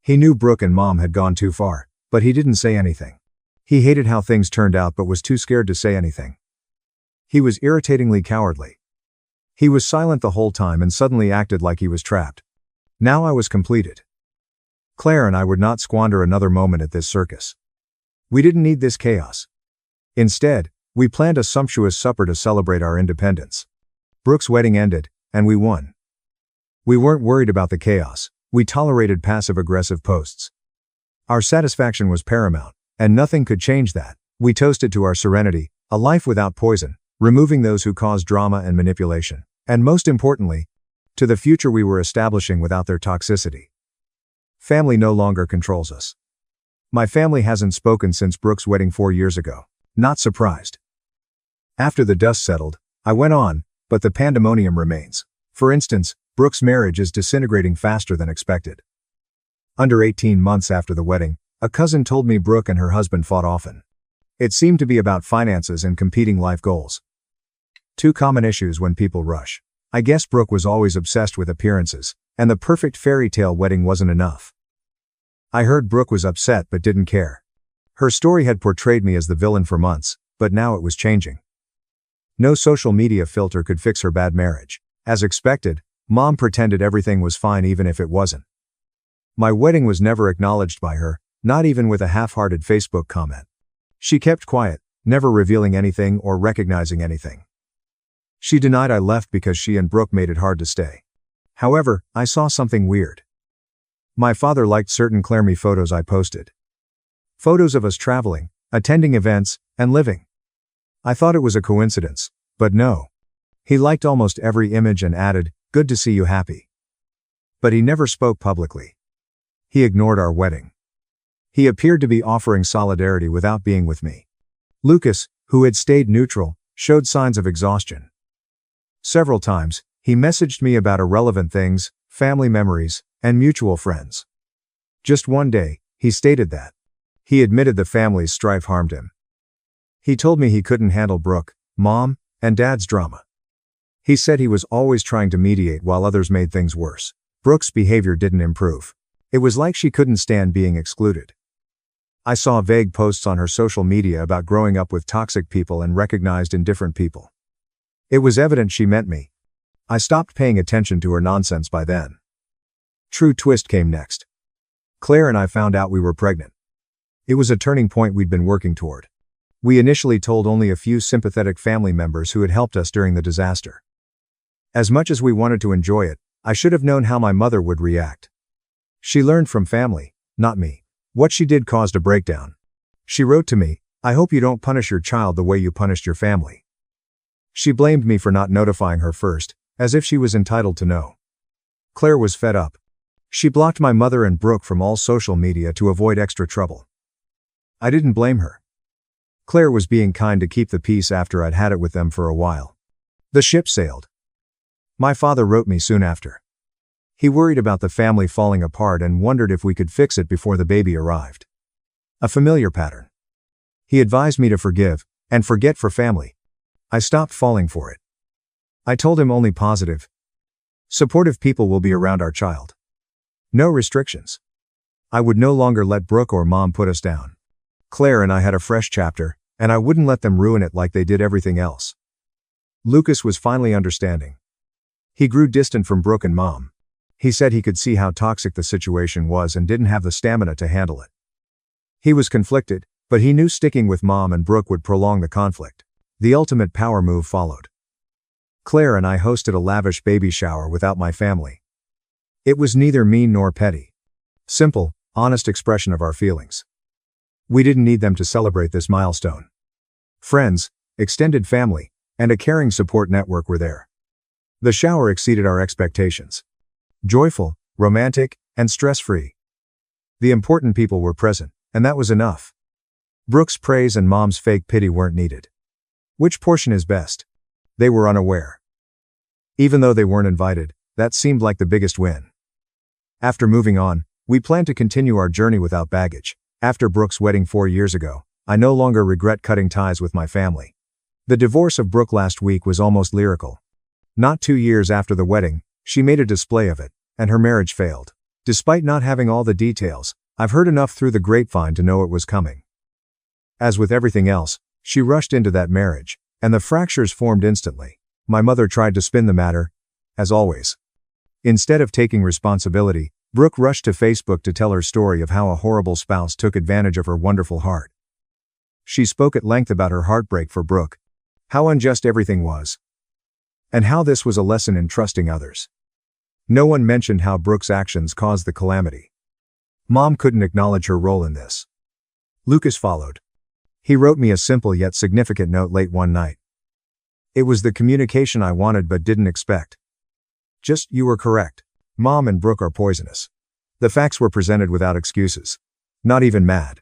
He knew Brooke and Mom had gone too far, but he didn't say anything. He hated how things turned out but was too scared to say anything. He was irritatingly cowardly. He was silent the whole time and suddenly acted like he was trapped. Now I was completed. Claire and I would not squander another moment at this circus. We didn't need this chaos. Instead, we planned a sumptuous supper to celebrate our independence. Brooke's wedding ended, and we won. We weren't worried about the chaos, we tolerated passive-aggressive posts. Our satisfaction was paramount, and nothing could change that. We toasted to our serenity, a life without poison, removing those who cause drama and manipulation, and most importantly, to the future we were establishing without their toxicity. Family no longer controls us. My family hasn't spoken since Brooke's wedding 4 years ago. Not surprised. After the dust settled, I went on, but the pandemonium remains. For instance, Brooke's marriage is disintegrating faster than expected. Under 18 months after the wedding, a cousin told me Brooke and her husband fought often. It seemed to be about finances and competing life goals. Two common issues when people rush. I guess Brooke was always obsessed with appearances, and the perfect fairy tale wedding wasn't enough. I heard Brooke was upset but didn't care. Her story had portrayed me as the villain for months, but now it was changing. No social media filter could fix her bad marriage. As expected, Mom pretended everything was fine even if it wasn't. My wedding was never acknowledged by her, not even with a half-hearted Facebook comment. She kept quiet, never revealing anything or recognizing anything. She denied I left because she and Brooke made it hard to stay. However, I saw something weird. My father liked certain Claire me photos I posted. Photos of us traveling, attending events, and living. I thought it was a coincidence, but no. He liked almost every image and added, "Good to see you happy." But he never spoke publicly. He ignored our wedding. He appeared to be offering solidarity without being with me. Lucas, who had stayed neutral, showed signs of exhaustion. Several times, he messaged me about irrelevant things, family memories, and mutual friends. Just one day, he stated that. He admitted the family's strife harmed him. He told me he couldn't handle Brooke, Mom, and Dad's drama. He said he was always trying to mediate while others made things worse. Brooke's behavior didn't improve. It was like she couldn't stand being excluded. I saw vague posts on her social media about growing up with toxic people and recognized indifferent people. It was evident she meant me. I stopped paying attention to her nonsense by then. True twist came next. Claire and I found out we were pregnant. It was a turning point we'd been working toward. We initially told only a few sympathetic family members who had helped us during the disaster. As much as we wanted to enjoy it, I should have known how my mother would react. She learned from family, not me. What she did caused a breakdown. She wrote to me, "I hope you don't punish your child the way you punished your family." She blamed me for not notifying her first, as if she was entitled to know. Claire was fed up. She blocked my mother and Brooke from all social media to avoid extra trouble. I didn't blame her. Claire was being kind to keep the peace after I'd had it with them for a while. The ship sailed. My father wrote me soon after. He worried about the family falling apart and wondered if we could fix it before the baby arrived. A familiar pattern. He advised me to forgive, and forget for family. I stopped falling for it. I told him only positive, supportive people will be around our child. No restrictions. I would no longer let Brooke or Mom put us down. Claire and I had a fresh chapter, and I wouldn't let them ruin it like they did everything else. Lucas was finally understanding. He grew distant from Brooke and Mom. He said he could see how toxic the situation was and didn't have the stamina to handle it. He was conflicted, but he knew sticking with Mom and Brooke would prolong the conflict. The ultimate power move followed. Claire and I hosted a lavish baby shower without my family. It was neither mean nor petty. Simple, honest expression of our feelings. We didn't need them to celebrate this milestone. Friends, extended family, and a caring support network were there. The shower exceeded our expectations. Joyful, romantic, and stress-free. The important people were present, and that was enough. Brooke's praise and Mom's fake pity weren't needed. Which portion is best? They were unaware. Even though they weren't invited, that seemed like the biggest win. After moving on, we planned to continue our journey without baggage. After Brooke's wedding 4 years ago, I no longer regret cutting ties with my family. The divorce of Brooke last week was almost lyrical. Not 2 years after the wedding, she made a display of it, and her marriage failed. Despite not having all the details, I've heard enough through the grapevine to know it was coming. As with everything else, she rushed into that marriage, and the fractures formed instantly. My mother tried to spin the matter, as always. Instead of taking responsibility, Brooke rushed to Facebook to tell her story of how a horrible spouse took advantage of her wonderful heart. She spoke at length about her heartbreak for Brooke, how unjust everything was, and how this was a lesson in trusting others. No one mentioned how Brooke's actions caused the calamity. Mom couldn't acknowledge her role in this. Lucas followed. He wrote me a simple yet significant note late one night. It was the communication I wanted but didn't expect. Just, you were correct. Mom and Brooke are poisonous. The facts were presented without excuses. Not even mad.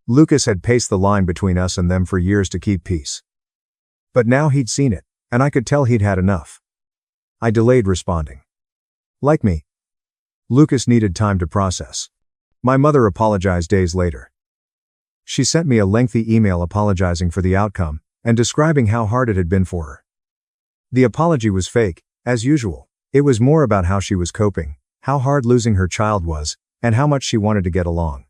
Lucas had paced the line between us and them for years to keep peace. But now he'd seen it, and I could tell he'd had enough. I delayed responding. Like me, Lucas needed time to process. My mother apologized days later. She sent me a lengthy email apologizing for the outcome, and describing how hard it had been for her. The apology was fake, as usual. It was more about how she was coping, how hard losing her child was, and how much she wanted to get along.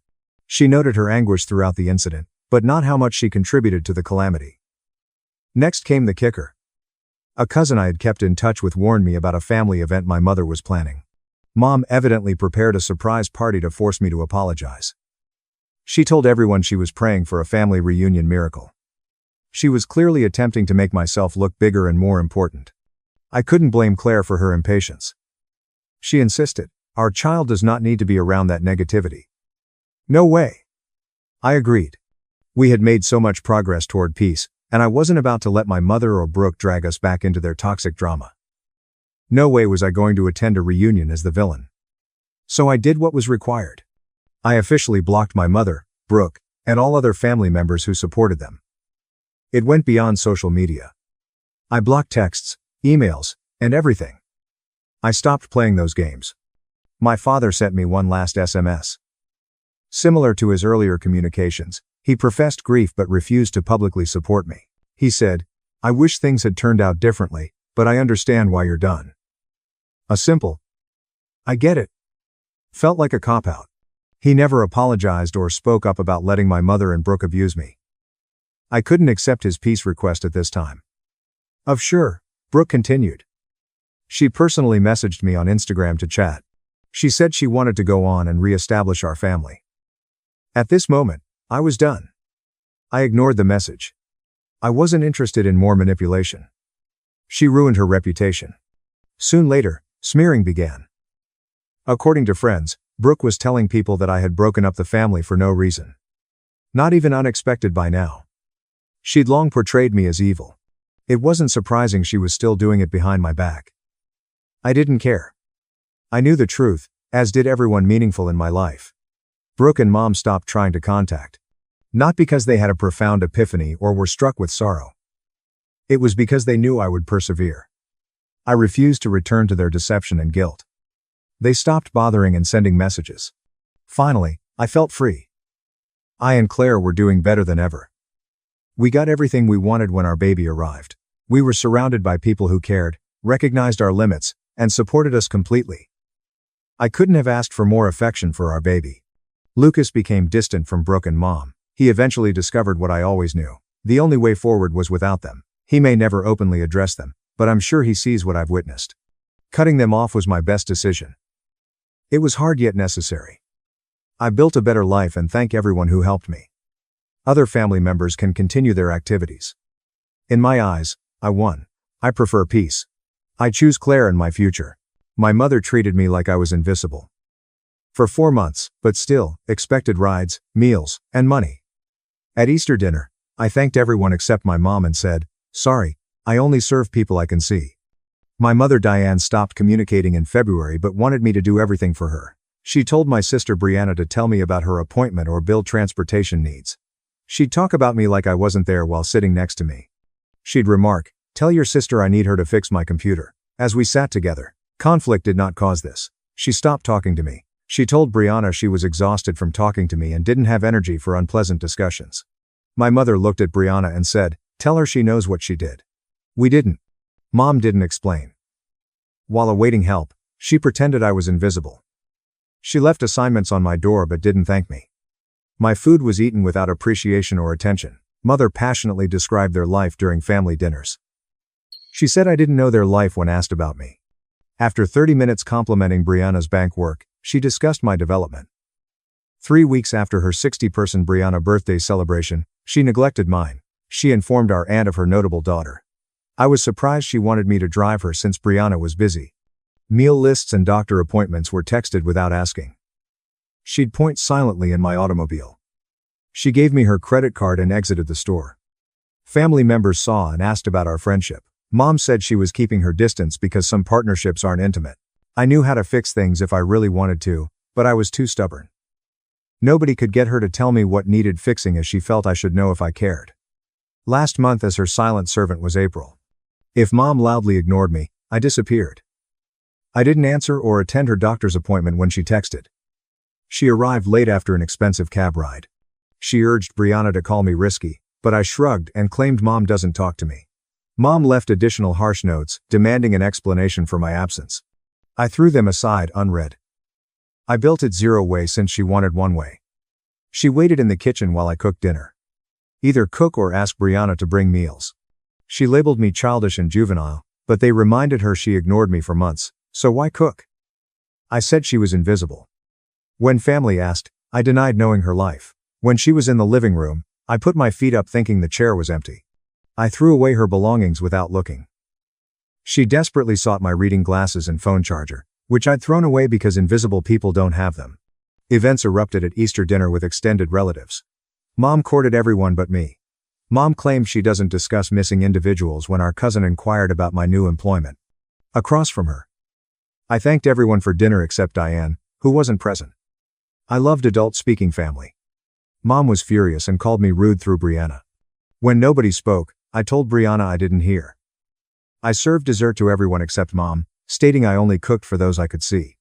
She noted her anguish throughout the incident, but not how much she contributed to the calamity. Next came the kicker. A cousin I had kept in touch with warned me about a family event my mother was planning. Mom evidently prepared a surprise party to force me to apologize. She told everyone she was praying for a family reunion miracle. She was clearly attempting to make myself look bigger and more important. I couldn't blame Claire for her impatience. She insisted, our child does not need to be around that negativity. No way. I agreed. We had made so much progress toward peace, and I wasn't about to let my mother or Brooke drag us back into their toxic drama. No way was I going to attend a reunion as the villain. So I did what was required. I officially blocked my mother, Brooke, and all other family members who supported them. It went beyond social media. I blocked texts, emails, and everything. I stopped playing those games. My father sent me one last SMS. Similar to his earlier communications, he professed grief but refused to publicly support me. He said, I wish things had turned out differently, but I understand why you're done. A simple, I get it, felt like a cop-out. He never apologized or spoke up about letting my mother and Brooke abuse me. I couldn't accept his peace request at this time. Sure, Brooke continued. She personally messaged me on Instagram to chat. She said she wanted to go on and re-establish our family. At this moment, I was done. I ignored the message. I wasn't interested in more manipulation. She ruined her reputation. Soon later, smearing began. According to friends, Brooke was telling people that I had broken up the family for no reason. Not even unexpected by now. She'd long portrayed me as evil. It wasn't surprising she was still doing it behind my back. I didn't care. I knew the truth, as did everyone meaningful in my life. Brooke and Mom stopped trying to contact. Not because they had a profound epiphany or were struck with sorrow. It was because they knew I would persevere. I refused to return to their deception and guilt. They stopped bothering and sending messages. Finally, I felt free. I and Claire were doing better than ever. We got everything we wanted when our baby arrived. We were surrounded by people who cared, recognized our limits, and supported us completely. I couldn't have asked for more affection for our baby. Lucas became distant from Brooke and Mom. He eventually discovered what I always knew. The only way forward was without them. He may never openly address them, but I'm sure he sees what I've witnessed. Cutting them off was my best decision. It was hard yet necessary. I built a better life and thank everyone who helped me. Other family members can continue their activities. In my eyes, I won. I prefer peace. I choose Claire and my future. My mother treated me like I was invisible. For 4 months, but still, expected rides, meals, and money. At Easter dinner, I thanked everyone except my mom and said, "Sorry, I only serve people I can see." My mother Diane stopped communicating in February but wanted me to do everything for her. She told my sister Brianna to tell me about her appointment or bill transportation needs. She'd talk about me like I wasn't there while sitting next to me. She'd remark, "Tell your sister I need her to fix my computer." As we sat together, conflict did not cause this. She stopped talking to me. She told Brianna she was exhausted from talking to me and didn't have energy for unpleasant discussions. My mother looked at Brianna and said, "Tell her she knows what she did." We didn't. Mom didn't explain. While awaiting help, she pretended I was invisible. She left assignments on my door but didn't thank me. My food was eaten without appreciation or attention. Mother passionately described their life during family dinners. She said I didn't know their life when asked about me. After 30 minutes complimenting Brianna's bank work, she discussed my development. 3 weeks after her 60-person Brianna birthday celebration, she neglected mine. She informed our aunt of her notable daughter. I was surprised she wanted me to drive her since Brianna was busy. Meal lists and doctor appointments were texted without asking. She'd point silently in my automobile. She gave me her credit card and exited the store. Family members saw and asked about our friendship. Mom said she was keeping her distance because some partnerships aren't intimate. I knew how to fix things if I really wanted to, but I was too stubborn. Nobody could get her to tell me what needed fixing as she felt I should know if I cared. Last month as her silent servant was April. If Mom loudly ignored me, I disappeared. I didn't answer or attend her doctor's appointment when she texted. She arrived late after an expensive cab ride. She urged Brianna to call me risky, but I shrugged and claimed Mom doesn't talk to me. Mom left additional harsh notes, demanding an explanation for my absence. I threw them aside unread. I built it 0 way since she wanted 1 way. She waited in the kitchen while I cooked dinner. Either cook or ask Brianna to bring meals. She labeled me childish and juvenile, but they reminded her she ignored me for months, so why cook? I said she was invisible. When family asked, I denied knowing her life. When she was in the living room, I put my feet up thinking the chair was empty. I threw away her belongings without looking. She desperately sought my reading glasses and phone charger, which I'd thrown away because invisible people don't have them. Events erupted at Easter dinner with extended relatives. Mom courted everyone but me. Mom claimed she doesn't discuss missing individuals when our cousin inquired about my new employment. Across from her. I thanked everyone for dinner except Diane, who wasn't present. I loved adult-speaking family. Mom was furious and called me rude through Brianna. When nobody spoke, I told Brianna I didn't hear. I served dessert to everyone except Mom, stating I only cooked for those I could see.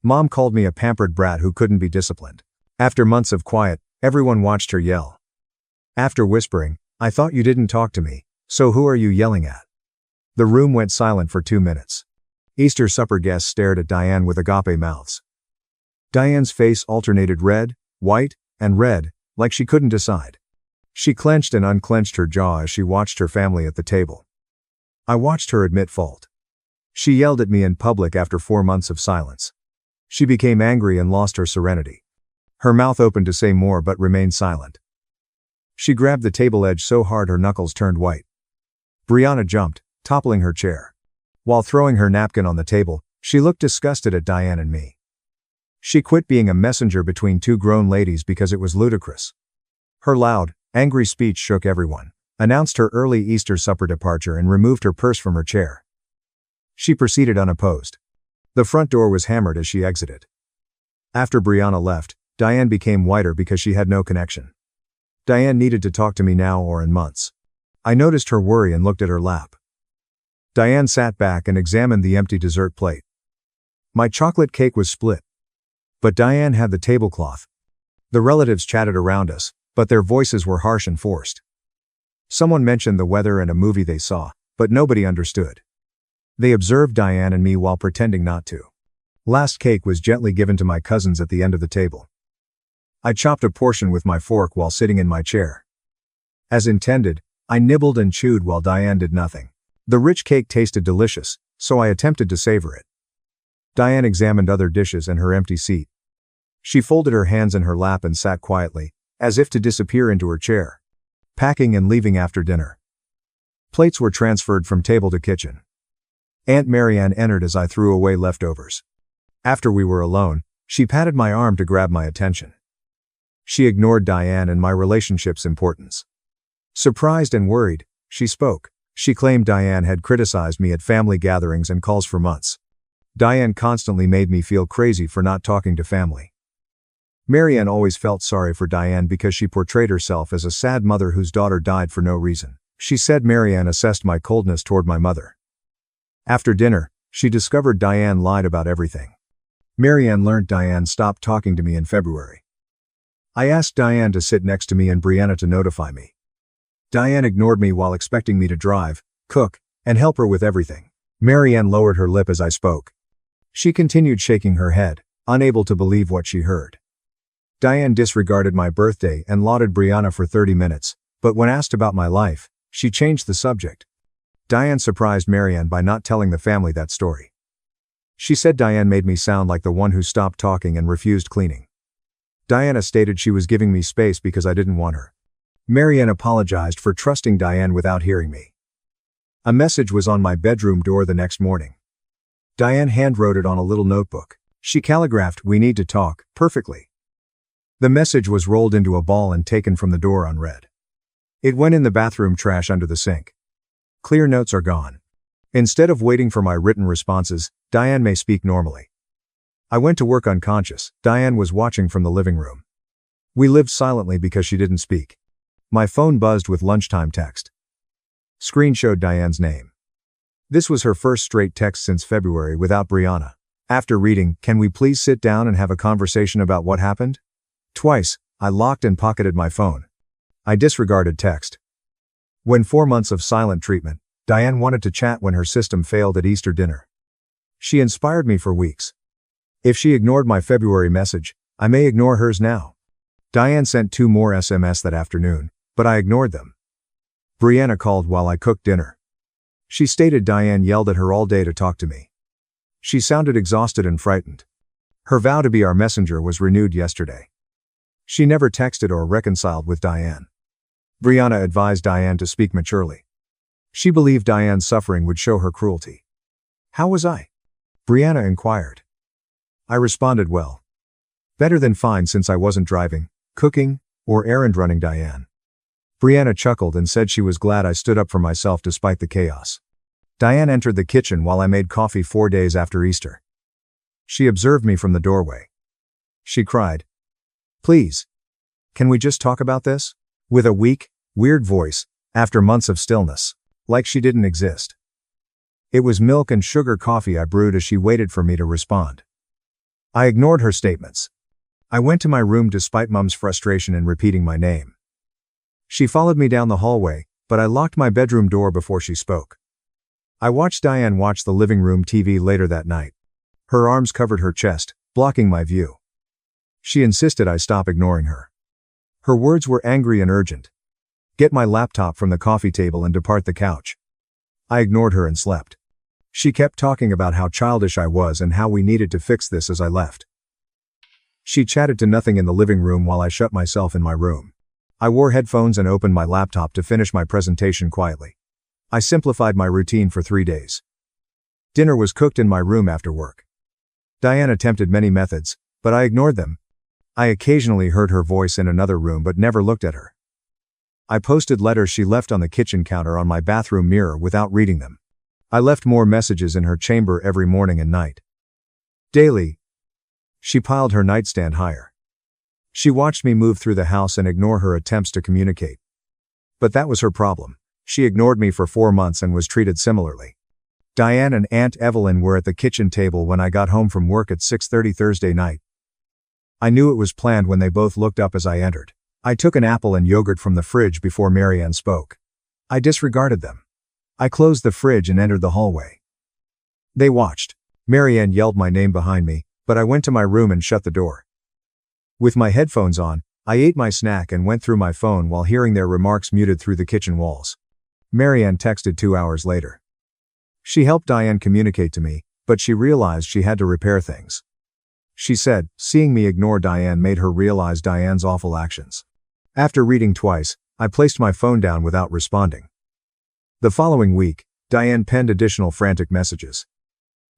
Mom called me a pampered brat who couldn't be disciplined. After months of quiet, everyone watched her yell. After whispering, I thought you didn't talk to me, so who are you yelling at? The room went silent for 2 minutes. Easter supper guests stared at Diane with agape mouths. Diane's face alternated red, white, and red, like she couldn't decide. She clenched and unclenched her jaw as she watched her family at the table. I watched her admit fault. She yelled at me in public after 4 months of silence. She became angry and lost her serenity. Her mouth opened to say more but remained silent. She grabbed the table edge so hard her knuckles turned white. Brianna jumped, toppling her chair. While throwing her napkin on the table, she looked disgusted at Diane and me. She quit being a messenger between 2 grown ladies because it was ludicrous. Her loud, angry speech shook everyone, announced her early Easter supper departure and removed her purse from her chair. She proceeded unopposed. The front door was hammered as she exited. After Brianna left, Diane became whiter because she had no connection. Diane needed to talk to me now or in months. I noticed her worry and looked at her lap. Diane sat back and examined the empty dessert plate. My chocolate cake was split. But Diane had the tablecloth. The relatives chatted around us, but their voices were harsh and forced. Someone mentioned the weather and a movie they saw, but nobody understood. They observed Diane and me while pretending not to. Last cake was gently given to my cousins at the end of the table. I chopped a portion with my fork while sitting in my chair. As intended, I nibbled and chewed while Diane did nothing. The rich cake tasted delicious, so I attempted to savor it. Diane examined other dishes and her empty seat. She folded her hands in her lap and sat quietly, as if to disappear into her chair. Packing and leaving after dinner. Plates were transferred from table to kitchen. Aunt Marianne entered as I threw away leftovers. After we were alone, she patted my arm to grab my attention. She ignored Diane and my relationship's importance. Surprised and worried, she spoke. She claimed Diane had criticized me at family gatherings and calls for months. Diane constantly made me feel crazy for not talking to family. Marianne always felt sorry for Diane because she portrayed herself as a sad mother whose daughter died for no reason. She said Marianne assessed my coldness toward my mother. After dinner, she discovered Diane lied about everything. Marianne learned Diane stopped talking to me in February. I asked Diane to sit next to me and Brianna to notify me. Diane ignored me while expecting me to drive, cook, and help her with everything. Marianne lowered her lip as I spoke. She continued shaking her head, unable to believe what she heard. Diane disregarded my birthday and lauded Brianna for 30 minutes, but when asked about my life, she changed the subject. Diane surprised Marianne by not telling the family that story. She said Diane made me sound like the one who stopped talking and refused cleaning. Diana stated she was giving me space because I didn't want her. Marianne apologized for trusting Diane without hearing me. A message was on my bedroom door the next morning. Diane handwrote it on a little notebook. She calligraphed, "We need to talk," perfectly. The message was rolled into a ball and taken from the door unread. It went in the bathroom trash under the sink. Clear notes are gone. Instead of waiting for my written responses, Diane may speak normally. I went to work unconscious. Diane was watching from the living room. We lived silently because she didn't speak. My phone buzzed with lunchtime text. Screen showed Diane's name. This was her first straight text since February without Brianna. After reading, "Can we please sit down and have a conversation about what happened?" Twice, I locked and pocketed my phone. I disregarded text. When 4 months of silent treatment, Diane wanted to chat when her system failed at Easter dinner. She inspired me for weeks. If she ignored my February message, I may ignore hers now. Diane sent 2 more SMS that afternoon, but I ignored them. Brianna called while I cooked dinner. She stated Diane yelled at her all day to talk to me. She sounded exhausted and frightened. Her vow to be our messenger was renewed yesterday. She never texted or reconciled with Diane. Brianna advised Diane to speak maturely. She believed Diane's suffering would show her cruelty. How was I? Brianna inquired. I responded well. Better than fine since I wasn't driving, cooking, or errand running Diane. Brianna chuckled and said she was glad I stood up for myself despite the chaos. Diane entered the kitchen while I made coffee 4 days after Easter. She observed me from the doorway. She cried, "Please, can we just talk about this?" With a weak, weird voice, after months of stillness, like she didn't exist. It was milk and sugar coffee I brewed as she waited for me to respond. I ignored her statements. I went to my room despite Mum's frustration in repeating my name. She followed me down the hallway, but I locked my bedroom door before she spoke. I watched Diane watch the living room TV later that night. Her arms covered her chest, blocking my view. She insisted I stop ignoring her. Her words were angry and urgent. Get my laptop from the coffee table and depart the couch. I ignored her and slept. She kept talking about how childish I was and how we needed to fix this as I left. She chatted to nothing in the living room while I shut myself in my room. I wore headphones and opened my laptop to finish my presentation quietly. I simplified my routine for 3 days. Dinner was cooked in my room after work. Diane attempted many methods, but I ignored them. I occasionally heard her voice in another room but never looked at her. I posted letters she left on the kitchen counter on my bathroom mirror without reading them. I left more messages in her chamber every morning and night. Daily, she piled her nightstand higher. She watched me move through the house and ignore her attempts to communicate. But that was her problem. She ignored me for 4 months and was treated similarly. Diane and Aunt Evelyn were at the kitchen table when I got home from work at 6:30 Thursday night. I knew it was planned when they both looked up as I entered. I took an apple and yogurt from the fridge before Marianne spoke. I disregarded them. I closed the fridge and entered the hallway. They watched. Marianne yelled my name behind me, but I went to my room and shut the door. With my headphones on, I ate my snack and went through my phone while hearing their remarks muted through the kitchen walls. Marianne texted 2 hours later. She helped Diane communicate to me, but she realized she had to repair things. She said, seeing me ignore Diane made her realize Diane's awful actions. After reading twice, I placed my phone down without responding. The following week, Diane penned additional frantic messages.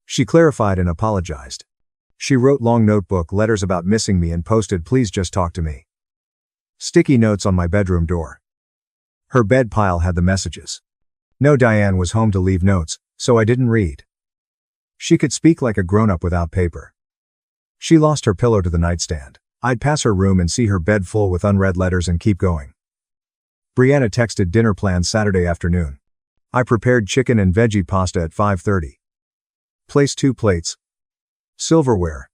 She clarified and apologized. She wrote long notebook letters about missing me and posted, "Please just talk to me." Sticky notes on my bedroom door. Her bed pile had the messages. No, Diane was home to leave notes, so I didn't read. She could speak like a grown-up without paper. She lost her pillow to the nightstand. I'd pass her room and see her bed full with unread letters and keep going. Brianna texted dinner plans Saturday afternoon. I prepared chicken and veggie pasta at 5:30. Placed 2 plates, silverware,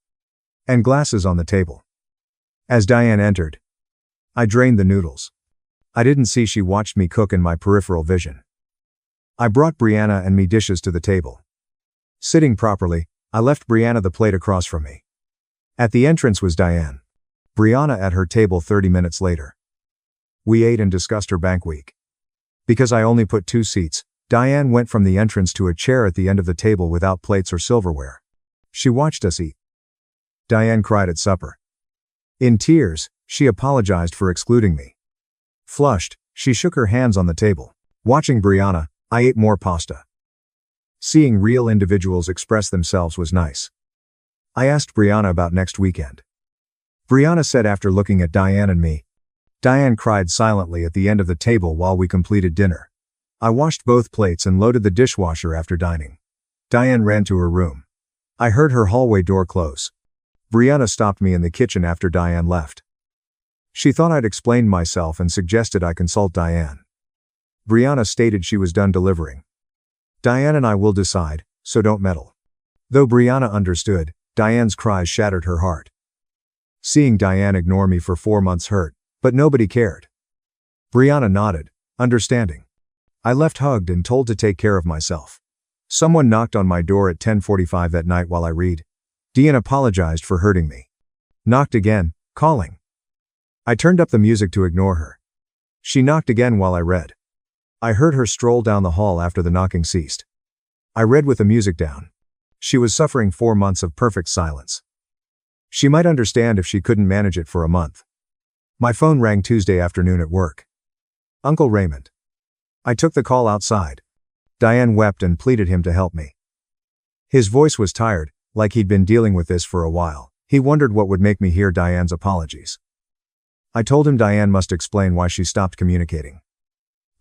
and glasses on the table. As Diane entered, I drained the noodles. I didn't see she watched me cook in my peripheral vision. I brought Brianna and me dishes to the table. Sitting properly, I left Brianna the plate across from me. At the entrance was Diane. Brianna at her table 30 minutes later. We ate and discussed her bank week. Because I only put 2 seats, Diane went from the entrance to a chair at the end of the table without plates or silverware. She watched us eat. Diane cried at supper. In tears, she apologized for excluding me. Flushed, she shook her hands on the table. Watching Brianna, I ate more pasta. Seeing real individuals express themselves was nice. I asked Brianna about next weekend. Brianna said after looking at Diane and me. Diane cried silently at the end of the table while we completed dinner. I washed both plates and loaded the dishwasher after dining. Diane ran to her room. I heard her hallway door close. Brianna stopped me in the kitchen after Diane left. She thought I'd explained myself and suggested I consult Diane. Brianna stated she was done delivering. Diane and I will decide, so don't meddle. Though Brianna understood, Diane's cries shattered her heart. Seeing Diane ignore me for 4 months hurt, but nobody cared. Brianna nodded, understanding. I left hugged and told to take care of myself. Someone knocked on my door at 10:45 that night while I read. Diane apologized for hurting me. Knocked again, calling. I turned up the music to ignore her. She knocked again while I read. I heard her stroll down the hall after the knocking ceased. I read with the music down. She was suffering 4 months of perfect silence. She might understand if she couldn't manage it for a month. My phone rang Tuesday afternoon at work. Uncle Raymond. I took the call outside. Diane wept and pleaded him to help me. His voice was tired, like he'd been dealing with this for a while. He wondered what would make me hear Diane's apologies. I told him Diane must explain why she stopped communicating.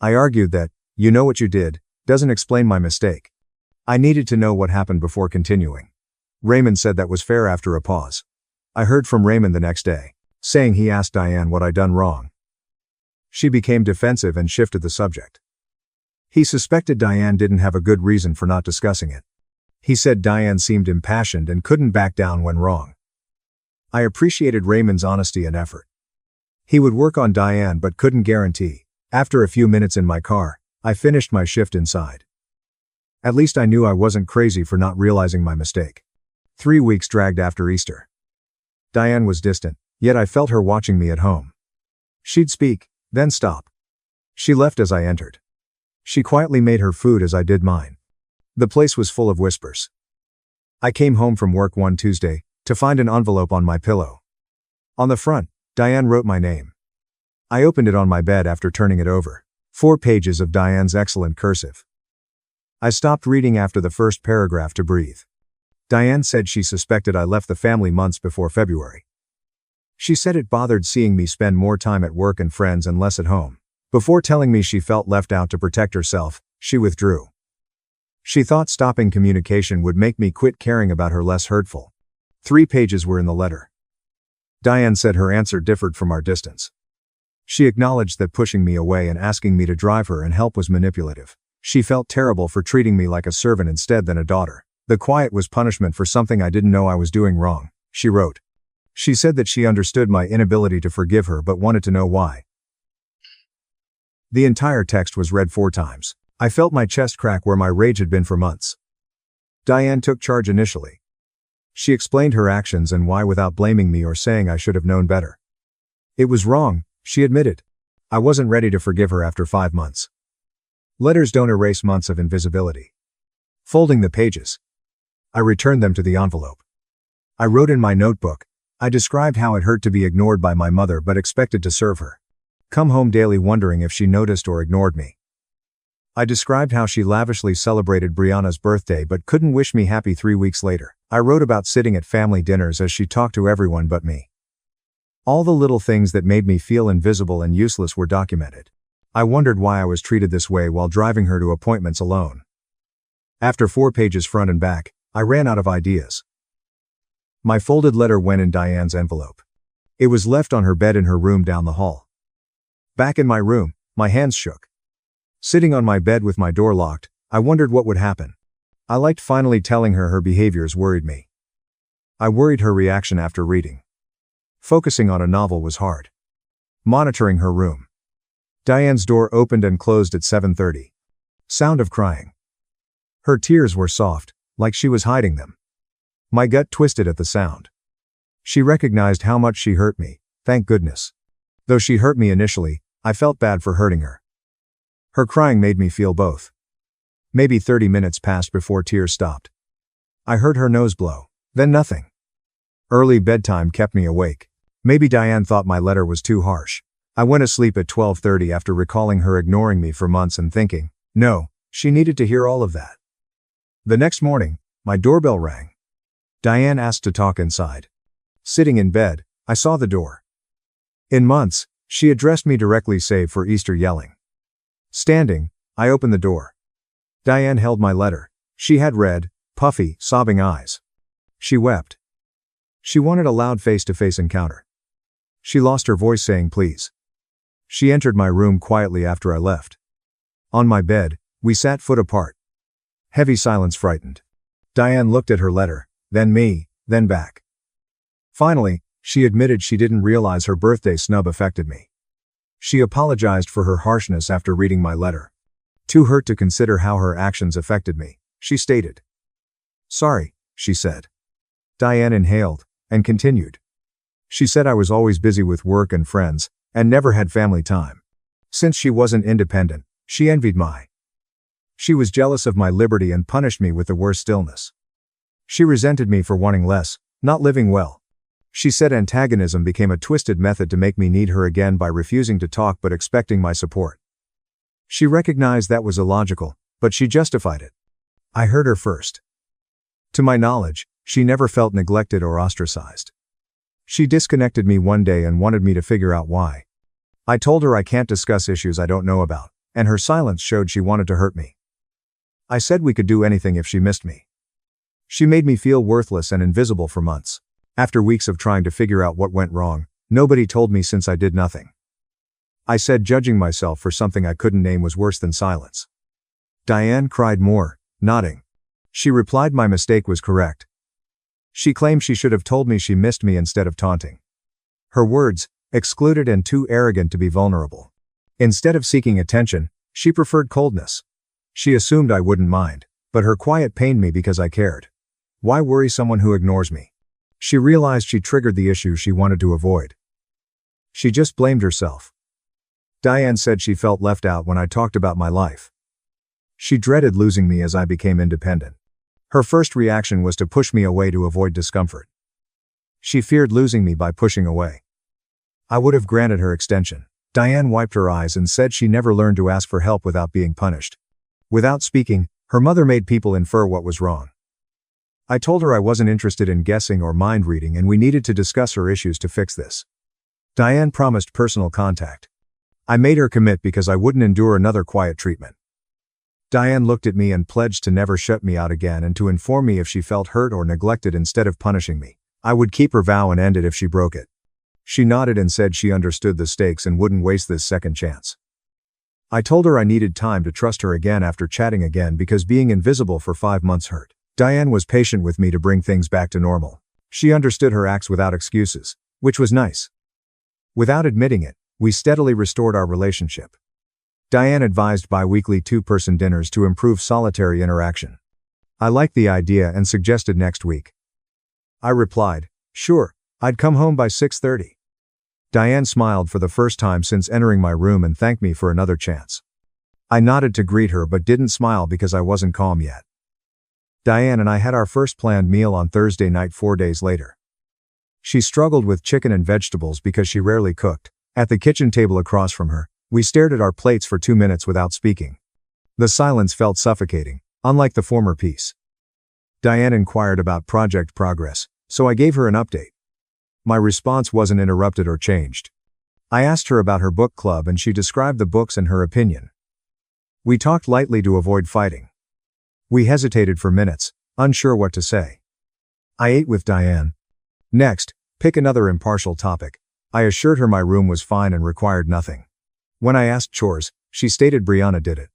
I argued that, "You know what you did, doesn't explain my mistake." I needed to know what happened before continuing. Raymond said that was fair after a pause. I heard from Raymond the next day, saying he asked Diane what I'd done wrong. She became defensive and shifted the subject. He suspected Diane didn't have a good reason for not discussing it. He said Diane seemed impassioned and couldn't back down when wrong. I appreciated Raymond's honesty and effort. He would work on Diane but couldn't guarantee. After a few minutes in my car, I finished my shift inside. At least I knew I wasn't crazy for not realizing my mistake. 3 weeks dragged after Easter. Diane was distant, yet I felt her watching me at home. She'd speak, then stop. She left as I entered. She quietly made her food as I did mine. The place was full of whispers. I came home from work one Tuesday to find an envelope on my pillow. On the front, Diane wrote my name. I opened it on my bed after turning it over. 4 pages of Diane's excellent cursive. I stopped reading after the first paragraph to breathe. Diane said she suspected I left the family months before February. She said it bothered seeing me spend more time at work and friends and less at home. Before telling me she felt left out to protect herself, she withdrew. She thought stopping communication would make me quit caring about her less hurtful. 3 pages were in the letter. Diane said her answer differed from our distance. She acknowledged that pushing me away and asking me to drive her and help was manipulative. She felt terrible for treating me like a servant instead than a daughter. The quiet was punishment for something I didn't know I was doing wrong, she wrote. She said that she understood my inability to forgive her but wanted to know why. The entire text was read 4 times. I felt my chest crack where my rage had been for months. Diane took charge initially. She explained her actions and why without blaming me or saying I should have known better. It was wrong, she admitted. I wasn't ready to forgive her after 5 months. Letters don't erase months of invisibility. Folding the pages, I returned them to the envelope. I wrote in my notebook, I described how it hurt to be ignored by my mother but expected to serve her. Come home daily wondering if she noticed or ignored me. I described how she lavishly celebrated Brianna's birthday but couldn't wish me happy 3 weeks later. I wrote about sitting at family dinners as she talked to everyone but me. All the little things that made me feel invisible and useless were documented. I wondered why I was treated this way while driving her to appointments alone. After 4 pages front and back, I ran out of ideas. My folded letter went in Diane's envelope. It was left on her bed in her room down the hall. Back in my room, my hands shook. Sitting on my bed with my door locked, I wondered what would happen. I liked finally telling her her behaviors worried me. I worried her reaction after reading. Focusing on a novel was hard. Monitoring her room. Diane's door opened and closed at 7:30. Sound of crying. Her tears were soft, like she was hiding them. My gut twisted at the sound. She recognized how much she hurt me, thank goodness. Though she hurt me initially, I felt bad for hurting her. Her crying made me feel both. Maybe 30 minutes passed before tears stopped. I heard her nose blow, then nothing. Early bedtime kept me awake. Maybe Diane thought my letter was too harsh. I went asleep at 12:30 after recalling her ignoring me for months and thinking, no, she needed to hear all of that. The next morning, my doorbell rang. Diane asked to talk inside. Sitting in bed, I saw the door. In months, she addressed me directly save for Easter yelling. Standing, I opened the door. Diane held my letter. She had red, puffy, sobbing eyes. She wept. She wanted a loud face-to-face encounter. She lost her voice saying please. She entered my room quietly after I left. On my bed, we sat foot apart. Heavy silence frightened. Diane looked at her letter, then me, then back. Finally, she admitted she didn't realize her birthday snub affected me. She apologized for her harshness after reading my letter. Too hurt to consider how her actions affected me, she stated. Sorry, she said. Diane inhaled, and continued. She said I was always busy with work and friends, and never had family time. Since she wasn't independent, she envied my. She was jealous of my liberty and punished me with the worst stillness. She resented me for wanting less, not living well. She said antagonism became a twisted method to make me need her again by refusing to talk but expecting my support. She recognized that was illogical, but she justified it. I heard her first. To my knowledge, she never felt neglected or ostracized. She disconnected me one day and wanted me to figure out why. I told her I can't discuss issues I don't know about, and her silence showed she wanted to hurt me. I said we could do anything if she missed me. She made me feel worthless and invisible for months. After weeks of trying to figure out what went wrong, nobody told me since I did nothing. I said judging myself for something I couldn't name was worse than silence. Diane cried more, nodding. She replied my mistake was correct. She claimed she should have told me she missed me instead of taunting. Her words, excluded and too arrogant to be vulnerable. Instead of seeking attention, she preferred coldness. She assumed I wouldn't mind, but her quiet pained me because I cared. Why worry someone who ignores me? She realized she triggered the issue she wanted to avoid. She just blamed herself. Diane said she felt left out when I talked about my life. She dreaded losing me as I became independent. Her first reaction was to push me away to avoid discomfort. She feared losing me by pushing away. I would have granted her extension. Diane wiped her eyes and said she never learned to ask for help without being punished. Without speaking, her mother made people infer what was wrong. I told her I wasn't interested in guessing or mind reading and we needed to discuss her issues to fix this. Diane promised personal contact. I made her commit because I wouldn't endure another quiet treatment. Diane looked at me and pledged to never shut me out again and to inform me if she felt hurt or neglected instead of punishing me. I would keep her vow and end it if she broke it. She nodded and said she understood the stakes and wouldn't waste this second chance. I told her I needed time to trust her again after chatting again because being invisible for 5 months hurt. Diane was patient with me to bring things back to normal. She understood her acts without excuses, which was nice. Without admitting it, we steadily restored our relationship. Diane advised bi-weekly 2-person dinners to improve solitary interaction. I liked the idea and suggested next week. I replied, sure, I'd come home by 6:30. Diane smiled for the first time since entering my room and thanked me for another chance. I nodded to greet her but didn't smile because I wasn't calm yet. Diane and I had our first planned meal on Thursday night 4 days later. She struggled with chicken and vegetables because she rarely cooked. At the kitchen table across from her, we stared at our plates for 2 minutes without speaking. The silence felt suffocating, unlike the former peace. Diane inquired about project progress, so I gave her an update. My response wasn't interrupted or changed. I asked her about her book club and she described the books and her opinion. We talked lightly to avoid fighting. We hesitated for minutes, unsure what to say. I ate with Diane. Next, pick another impartial topic. I assured her my room was fine and required nothing. When I asked chores, she stated Brianna did it.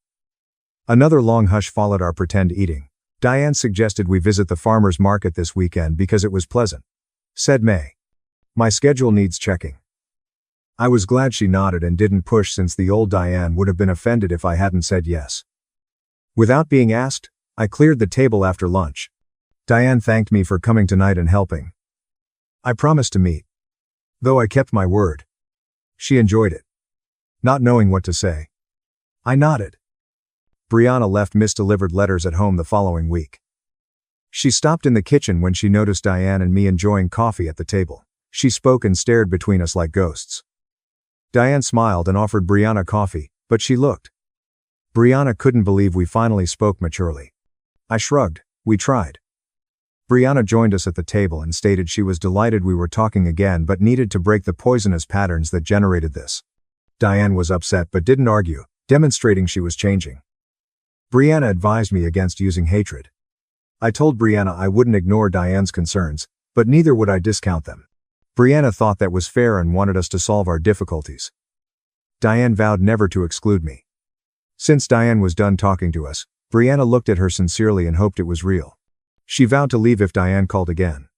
Another long hush followed our pretend eating. Diane suggested we visit the farmer's market this weekend because it was pleasant. Said May. My schedule needs checking. I was glad she nodded and didn't push since the old Diane would have been offended if I hadn't said yes. Without being asked, I cleared the table after lunch. Diane thanked me for coming tonight and helping. I promised to meet. Though I kept my word. She enjoyed it. Not knowing what to say, I nodded. Brianna left misdelivered letters at home the following week. She stopped in the kitchen when she noticed Diane and me enjoying coffee at the table. She spoke and stared between us like ghosts. Diane smiled and offered Brianna coffee, but she looked. Brianna couldn't believe we finally spoke maturely. I shrugged. We tried. Brianna joined us at the table and stated she was delighted we were talking again but needed to break the poisonous patterns that generated this. Diane was upset but didn't argue, demonstrating she was changing. Brianna advised me against using hatred. I told Brianna I wouldn't ignore Diane's concerns, but neither would I discount them. Brianna thought that was fair and wanted us to solve our difficulties. Diane vowed never to exclude me. Since Diane was done talking to us, Brianna looked at her sincerely and hoped it was real. She vowed to leave if Diane called again.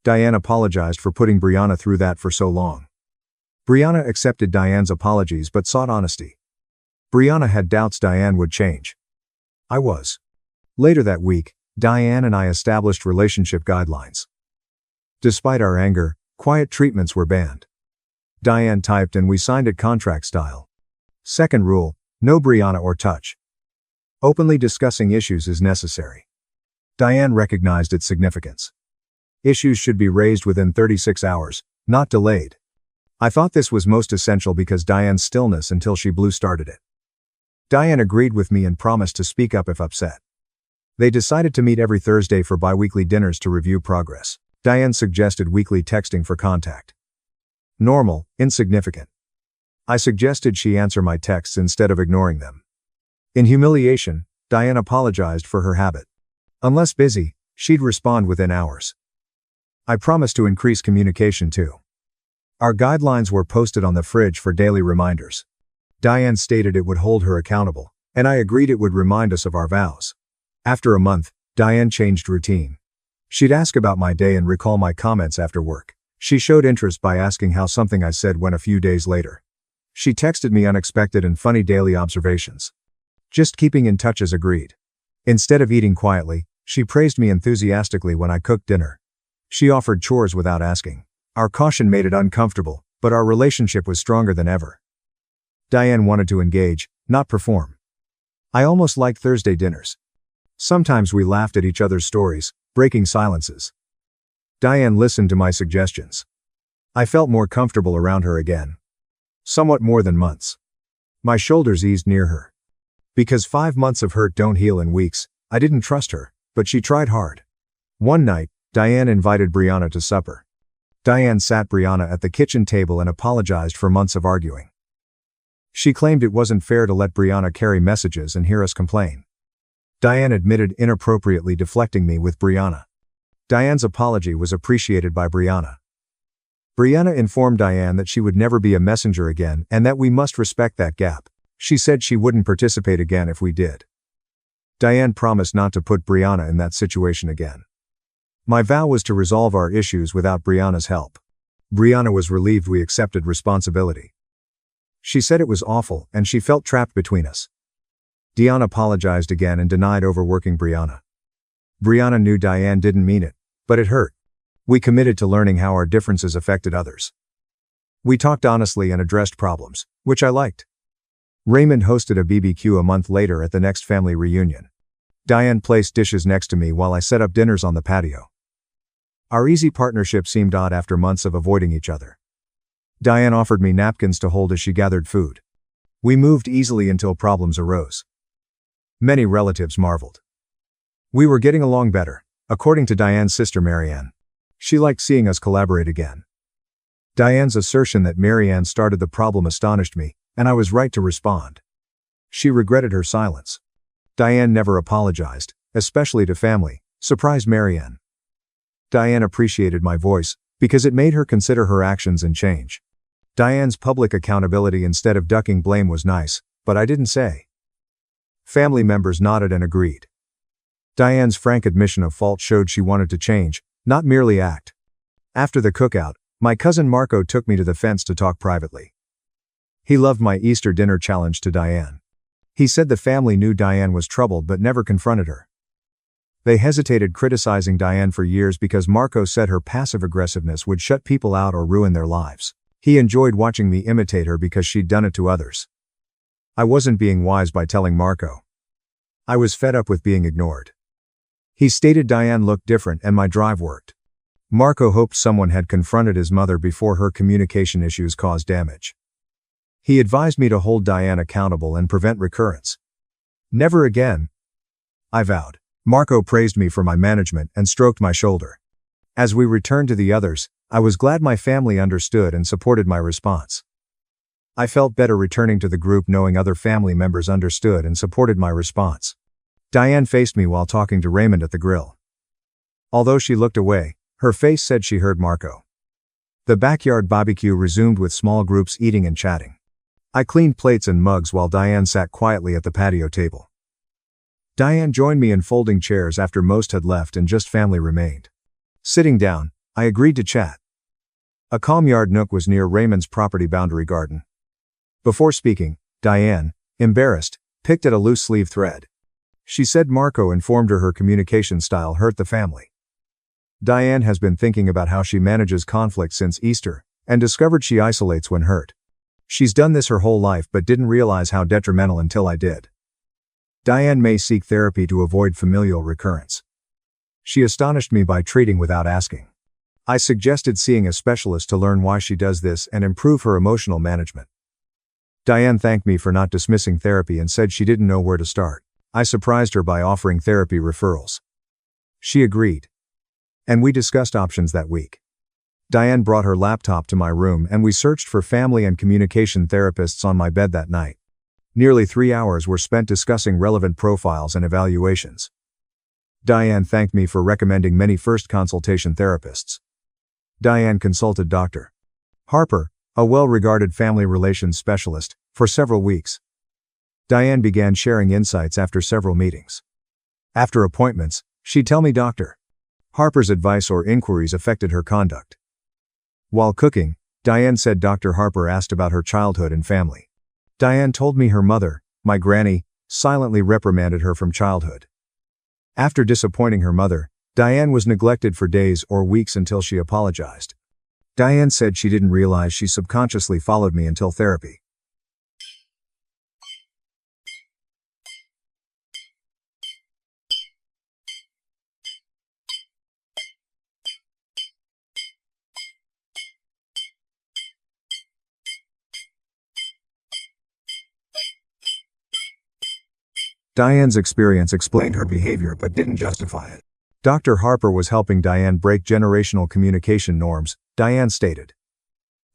Diane apologized for putting Brianna through that for so long. Brianna accepted Diane's apologies but sought honesty. Brianna had doubts Diane would change. I was. Later that week, Diane and I established relationship guidelines. Despite our anger, quiet treatments were banned. Diane typed and we signed it contract style. Second rule, no Brianna or touch. Openly discussing issues is necessary. Diane recognized its significance. Issues should be raised within 36 hours, not delayed. I thought this was most essential because Diane's stillness until she blue started it. Diane agreed with me and promised to speak up if upset. They decided to meet every Thursday for bi-weekly dinners to review progress. Diane suggested weekly texting for contact. Normal, insignificant. I suggested she answer my texts instead of ignoring them. In humiliation, Diane apologized for her habit. Unless busy, she'd respond within hours. I promised to increase communication too. Our guidelines were posted on the fridge for daily reminders. Diane stated it would hold her accountable, and I agreed it would remind us of our vows. After a month, Diane changed routine. She'd ask about my day and recall my comments after work. She showed interest by asking how something I said went a few days later. She texted me unexpected and funny daily observations. Just keeping in touch as agreed. Instead of eating quietly, she praised me enthusiastically when I cooked dinner. She offered chores without asking. Our caution made it uncomfortable, but our relationship was stronger than ever. Diane wanted to engage, not perform. I almost liked Thursday dinners. Sometimes we laughed at each other's stories, breaking silences. Diane listened to my suggestions. I felt more comfortable around her again. Somewhat more than months. My shoulders eased near her. Because 5 months of hurt don't heal in weeks, I didn't trust her, but she tried hard. One night, Diane invited Brianna to supper. Diane sat Brianna at the kitchen table and apologized for months of arguing. She claimed it wasn't fair to let Brianna carry messages and hear us complain. Diane admitted inappropriately deflecting me with Brianna. Diane's apology was appreciated by Brianna. Brianna informed Diane that she would never be a messenger again and that we must respect that gap. She said she wouldn't participate again if we did. Diane promised not to put Brianna in that situation again. My vow was to resolve our issues without Brianna's help. Brianna was relieved we accepted responsibility. She said it was awful and she felt trapped between us. Diane apologized again and denied overworking Brianna. Brianna knew Diane didn't mean it, but it hurt. We committed to learning how our differences affected others. We talked honestly and addressed problems, which I liked. Raymond hosted a BBQ a month later at the next family reunion. Diane placed dishes next to me while I set up dinners on the patio. Our easy partnership seemed odd after months of avoiding each other. Diane offered me napkins to hold as she gathered food. We moved easily until problems arose. Many relatives marveled. We were getting along better, according to Diane's sister Marianne. She liked seeing us collaborate again. Diane's assertion that Marianne started the problem astonished me, and I was right to respond. She regretted her silence. Diane never apologized, especially to family, surprised Marianne. Diane appreciated my voice, because it made her consider her actions and change. Diane's public accountability instead of ducking blame was nice, but I didn't say. Family members nodded and agreed. Diane's frank admission of fault showed she wanted to change, not merely act. After the cookout, my cousin Marco took me to the fence to talk privately. He loved my Easter dinner challenge to Diane. He said the family knew Diane was troubled but never confronted her. They hesitated criticizing Diane for years because Marco said her passive aggressiveness would shut people out or ruin their lives. He enjoyed watching me imitate her because she'd done it to others. I wasn't being wise by telling Marco. I was fed up with being ignored. He stated Diane looked different and my drive worked. Marco hoped someone had confronted his mother before her communication issues caused damage. He advised me to hold Diane accountable and prevent recurrence. Never again, I vowed. Marco praised me for my management and stroked my shoulder. As we returned to the others, I was glad my family understood and supported my response. I felt better returning to the group knowing other family members understood and supported my response. Diane faced me while talking to Raymond at the grill. Although she looked away, her face said she heard Marco. The backyard barbecue resumed with small groups eating and chatting. I cleaned plates and mugs while Diane sat quietly at the patio table. Diane joined me in folding chairs after most had left and just family remained. Sitting down, I agreed to chat. A calm yard nook was near Raymond's property boundary garden. Before speaking, Diane, embarrassed, picked at a loose sleeve thread. She said Marco informed her communication style hurt the family. Diane has been thinking about how she manages conflict since Easter, and discovered she isolates when hurt. She's done this her whole life but didn't realize how detrimental until I did. Diane may seek therapy to avoid familial recurrence. She astonished me by treating without asking. I suggested seeing a specialist to learn why she does this and improve her emotional management. Diane thanked me for not dismissing therapy and said she didn't know where to start. I surprised her by offering therapy referrals. She agreed. And we discussed options that week. Diane brought her laptop to my room and we searched for family and communication therapists on my bed that night. Nearly 3 hours were spent discussing relevant profiles and evaluations. Diane thanked me for recommending many first consultation therapists. Diane consulted Dr. Harper, a well-regarded family relations specialist, for several weeks. Diane began sharing insights after several meetings. After appointments, she'd tell me Dr. Harper's advice or inquiries affected her conduct. While cooking, Diane said Dr. Harper asked about her childhood and family. Diane told me her mother, my granny, silently reprimanded her from childhood. After disappointing her mother, Diane was neglected for days or weeks until she apologized. Diane said she didn't realize she subconsciously followed me until therapy. Diane's experience explained her behavior but didn't justify it. Dr. Harper was helping Diane break generational communication norms, Diane stated.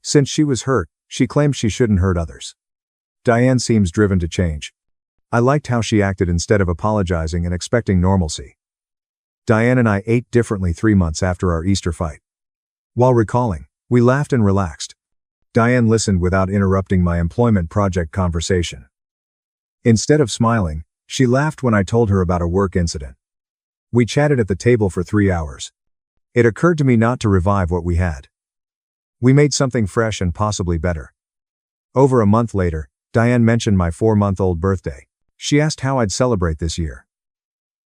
Since she was hurt, she claimed she shouldn't hurt others. Diane seems driven to change. I liked how she acted instead of apologizing and expecting normalcy. Diane and I ate differently 3 months after our Easter fight. While recalling, we laughed and relaxed. Diane listened without interrupting my employment project conversation. Instead of smiling, she laughed when I told her about a work incident. We chatted at the table for 3 hours. It occurred to me not to revive what we had. We made something fresh and possibly better. Over a month later, Diane mentioned my 4-month-old birthday. She asked how I'd celebrate this year.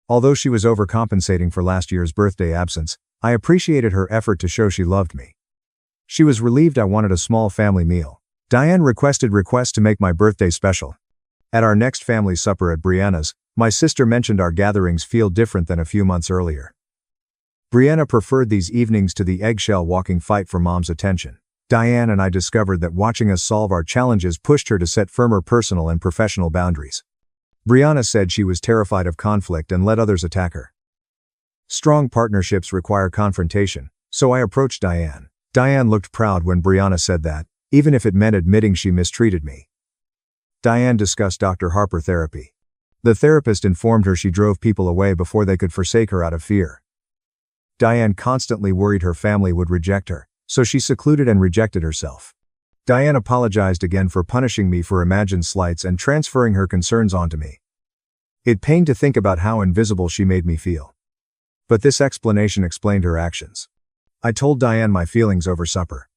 Although she was overcompensating for last year's birthday absence, I appreciated her effort to show she loved me. She was relieved I wanted a small family meal. Diane requested to make my birthday special. At our next family supper at Brianna's, my sister mentioned our gatherings feel different than a few months earlier. Brianna preferred these evenings to the eggshell walking fight for mom's attention. Diane and I discovered that watching us solve our challenges pushed her to set firmer personal and professional boundaries. Brianna said she was terrified of conflict and let others attack her. Strong partnerships require confrontation, so I approached Diane. Diane looked proud when Brianna said that, even if it meant admitting she mistreated me. Diane discussed Dr. Harper therapy. The therapist informed her she drove people away before they could forsake her out of fear. Diane constantly worried her family would reject her, so she secluded and rejected herself. Diane apologized again for punishing me for imagined slights and transferring her concerns onto me. It pained to think about how invisible she made me feel. But this explanation explained her actions. I told Diane my feelings over supper.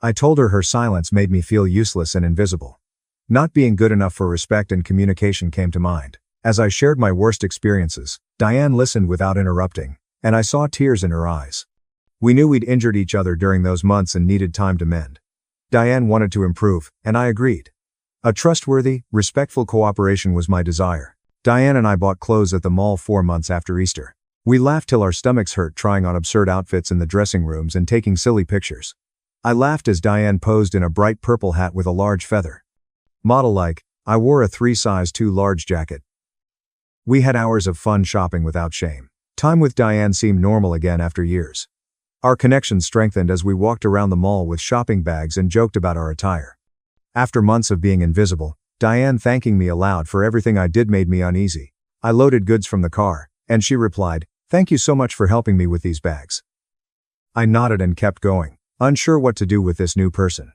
I told her her silence made me feel useless and invisible. Not being good enough for respect and communication came to mind. As I shared my worst experiences, Diane listened without interrupting, and I saw tears in her eyes. We knew we'd injured each other during those months and needed time to mend. Diane wanted to improve, and I agreed. A trustworthy, respectful cooperation was my desire. Diane and I bought clothes at the mall 4 months after Easter. We laughed till our stomachs hurt trying on absurd outfits in the dressing rooms and taking silly pictures. I laughed as Diane posed in a bright purple hat with a large feather. Model-like, I wore a 3 size too large jacket. We had hours of fun shopping without shame. Time with Diane seemed normal again after years. Our connection strengthened as we walked around the mall with shopping bags and joked about our attire. After months of being invisible, Diane thanking me aloud for everything I did made me uneasy. I loaded goods from the car, and she replied, "Thank you so much for helping me with these bags." I nodded and kept going, unsure what to do with this new person.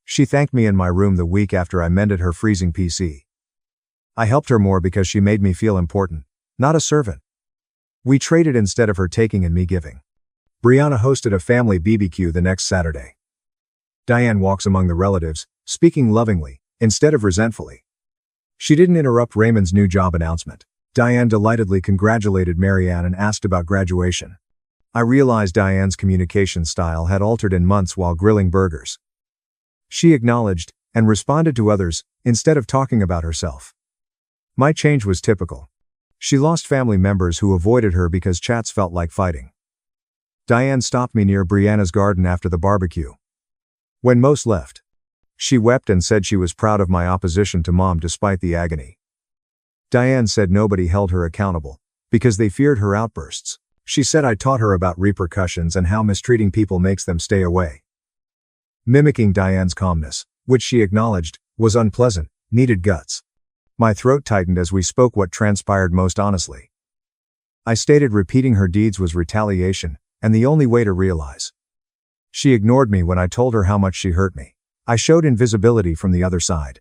She thanked me in my room the week after I mended her freezing PC. I helped her more because she made me feel important, not a servant. We traded instead of her taking and me giving. Brianna hosted a family BBQ the next Saturday. Diane walks among the relatives, speaking lovingly, instead of resentfully. She didn't interrupt Raymond's new job announcement. Diane delightedly congratulated Marianne and asked about graduation. I realized Diane's communication style had altered in months while grilling burgers. She acknowledged and responded to others, instead of talking about herself. My change was typical. She lost family members who avoided her because chats felt like fighting. Diane stopped me near Brianna's garden after the barbecue. When most left, she wept and said she was proud of my opposition to Mom despite the agony. Diane said nobody held her accountable, because they feared her outbursts. She said I taught her about repercussions and how mistreating people makes them stay away. Mimicking Diane's calmness, which she acknowledged, was unpleasant, needed guts. My throat tightened as we spoke what transpired most honestly. I stated repeating her deeds was retaliation, and the only way to realize. She ignored me when I told her how much she hurt me. I showed invisibility from the other side.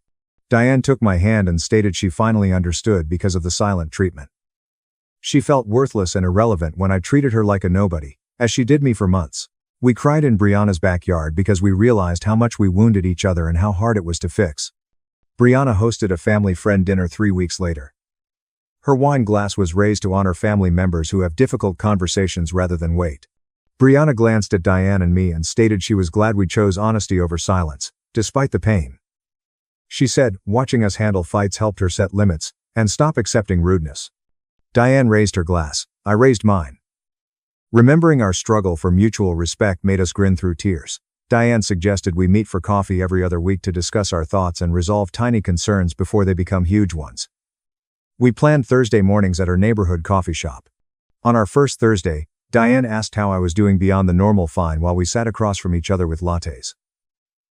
Diane took my hand and stated she finally understood because of the silent treatment. She felt worthless and irrelevant when I treated her like a nobody, as she did me for months. We cried in Brianna's backyard because we realized how much we wounded each other and how hard it was to fix. Brianna hosted a family friend dinner 3 weeks later. Her wine glass was raised to honor family members who have difficult conversations rather than wait. Brianna glanced at Diane and me and stated she was glad we chose honesty over silence, despite the pain. She said, watching us handle fights helped her set limits and stop accepting rudeness. Diane raised her glass. I raised mine. Remembering our struggle for mutual respect made us grin through tears. Diane suggested we meet for coffee every other week to discuss our thoughts and resolve tiny concerns before they become huge ones. We planned Thursday mornings at her neighborhood coffee shop. On our first Thursday, Diane asked how I was doing beyond the normal fine while we sat across from each other with lattes.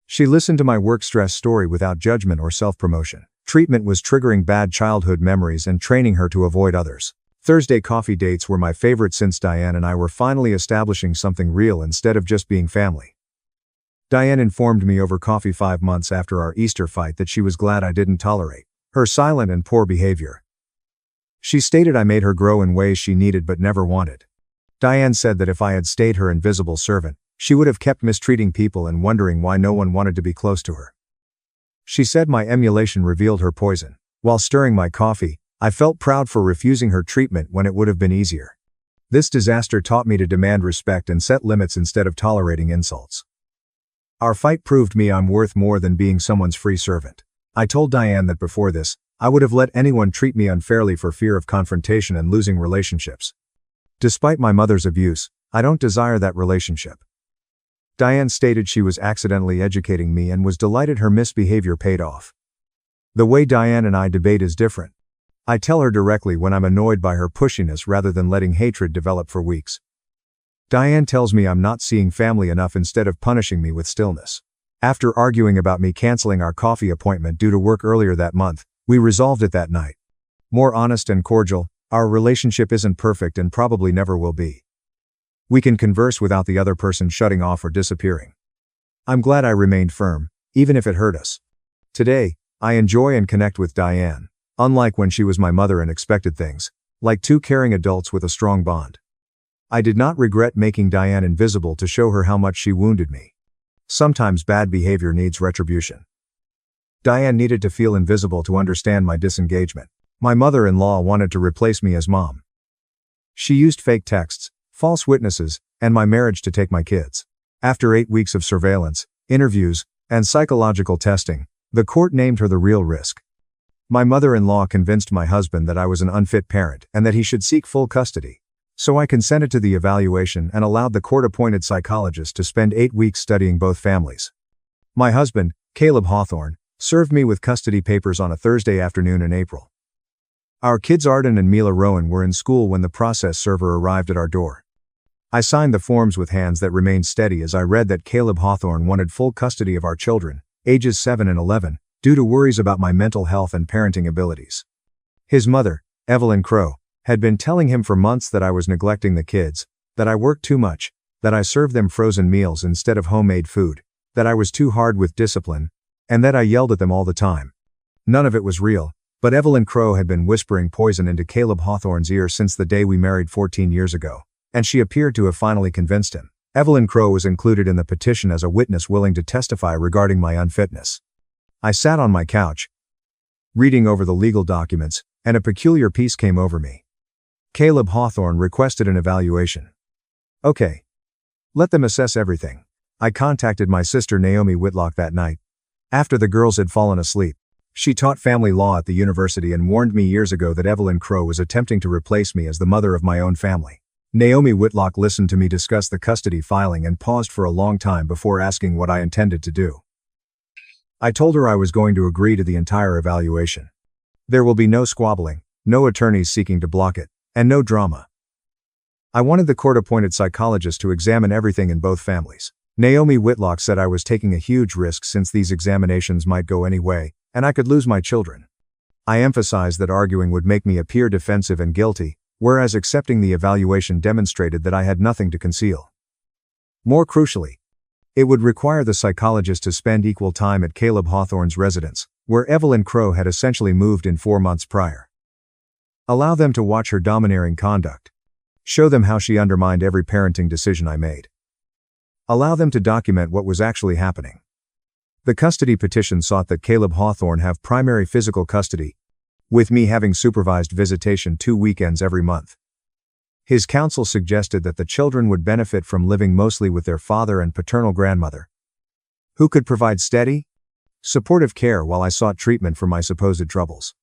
She listened to my work stress story without judgment or self-promotion. Treatment was triggering bad childhood memories and training her to avoid others. Thursday coffee dates were my favorite since Diane and I were finally establishing something real instead of just being family. Diane informed me over coffee 5 months after our Easter fight that she was glad I didn't tolerate her silent and poor behavior. She stated I made her grow in ways she needed but never wanted. Diane said that if I had stayed her invisible servant, she would have kept mistreating people and wondering why no one wanted to be close to her. She said my emulation revealed her poison. While stirring my coffee, I felt proud for refusing her treatment when it would have been easier. This disaster taught me to demand respect and set limits instead of tolerating insults. Our fight proved me I'm worth more than being someone's free servant. I told Diane that before this, I would have let anyone treat me unfairly for fear of confrontation and losing relationships. Despite my mother's abuse, I don't desire that relationship. Diane stated she was accidentally educating me and was delighted her misbehavior paid off. The way Diane and I debate is different. I tell her directly when I'm annoyed by her pushiness rather than letting hatred develop for weeks. Diane tells me I'm not seeing family enough instead of punishing me with stillness. After arguing about me canceling our coffee appointment due to work earlier that month, we resolved it that night. More honest and cordial, our relationship isn't perfect and probably never will be. We can converse without the other person shutting off or disappearing. I'm glad I remained firm, even if it hurt us. Today, I enjoy and connect with Diane, unlike when she was my mother and expected things, like two caring adults with a strong bond. I did not regret making Diane invisible to show her how much she wounded me. Sometimes bad behavior needs retribution. Diane needed to feel invisible to understand my disengagement. My mother-in-law wanted to replace me as mom. She used fake texts, false witnesses, and my marriage to take my kids. After 8 weeks of surveillance, interviews, and psychological testing, the court named her the real risk. My mother-in-law convinced my husband that I was an unfit parent and that he should seek full custody. So I consented to the evaluation and allowed the court-appointed psychologist to spend 8 weeks studying both families. My husband, Caleb Hawthorne, served me with custody papers on a Thursday afternoon in April. Our kids Arden and Mila Rowan were in school when the process server arrived at our door. I signed the forms with hands that remained steady as I read that Caleb Hawthorne wanted full custody of our children, ages 7 and 11, due to worries about my mental health and parenting abilities. His mother, Evelyn Crow, had been telling him for months that I was neglecting the kids, that I worked too much, that I served them frozen meals instead of homemade food, that I was too hard with discipline, and that I yelled at them all the time. None of it was real, but Evelyn Crow had been whispering poison into Caleb Hawthorne's ear since the day we married 14 years ago, and she appeared to have finally convinced him. Evelyn Crow was included in the petition as a witness willing to testify regarding my unfitness. I sat on my couch, reading over the legal documents, and a peculiar peace came over me. Caleb Hawthorne requested an evaluation. Okay. Let them assess everything. I contacted my sister Naomi Whitlock that night, after the girls had fallen asleep. She taught family law at the university and warned me years ago that Evelyn Crow was attempting to replace me as the mother of my own family. Naomi Whitlock listened to me discuss the custody filing and paused for a long time before asking what I intended to do. I told her I was going to agree to the entire evaluation. There will be no squabbling, no attorneys seeking to block it, and no drama. I wanted the court-appointed psychologist to examine everything in both families. Naomi Whitlock said I was taking a huge risk since these examinations might go any way, and I could lose my children. I emphasized that arguing would make me appear defensive and guilty, whereas accepting the evaluation demonstrated that I had nothing to conceal. More crucially, it would require the psychologist to spend equal time at Caleb Hawthorne's residence, where Evelyn Crow had essentially moved in 4 months prior. Allow them to watch her domineering conduct. Show them how she undermined every parenting decision I made. Allow them to document what was actually happening. The custody petition sought that Caleb Hawthorne have primary physical custody, with me having supervised visitation 2 weekends every month. His counsel suggested that the children would benefit from living mostly with their father and paternal grandmother, who could provide steady, supportive care while I sought treatment for my supposed troubles.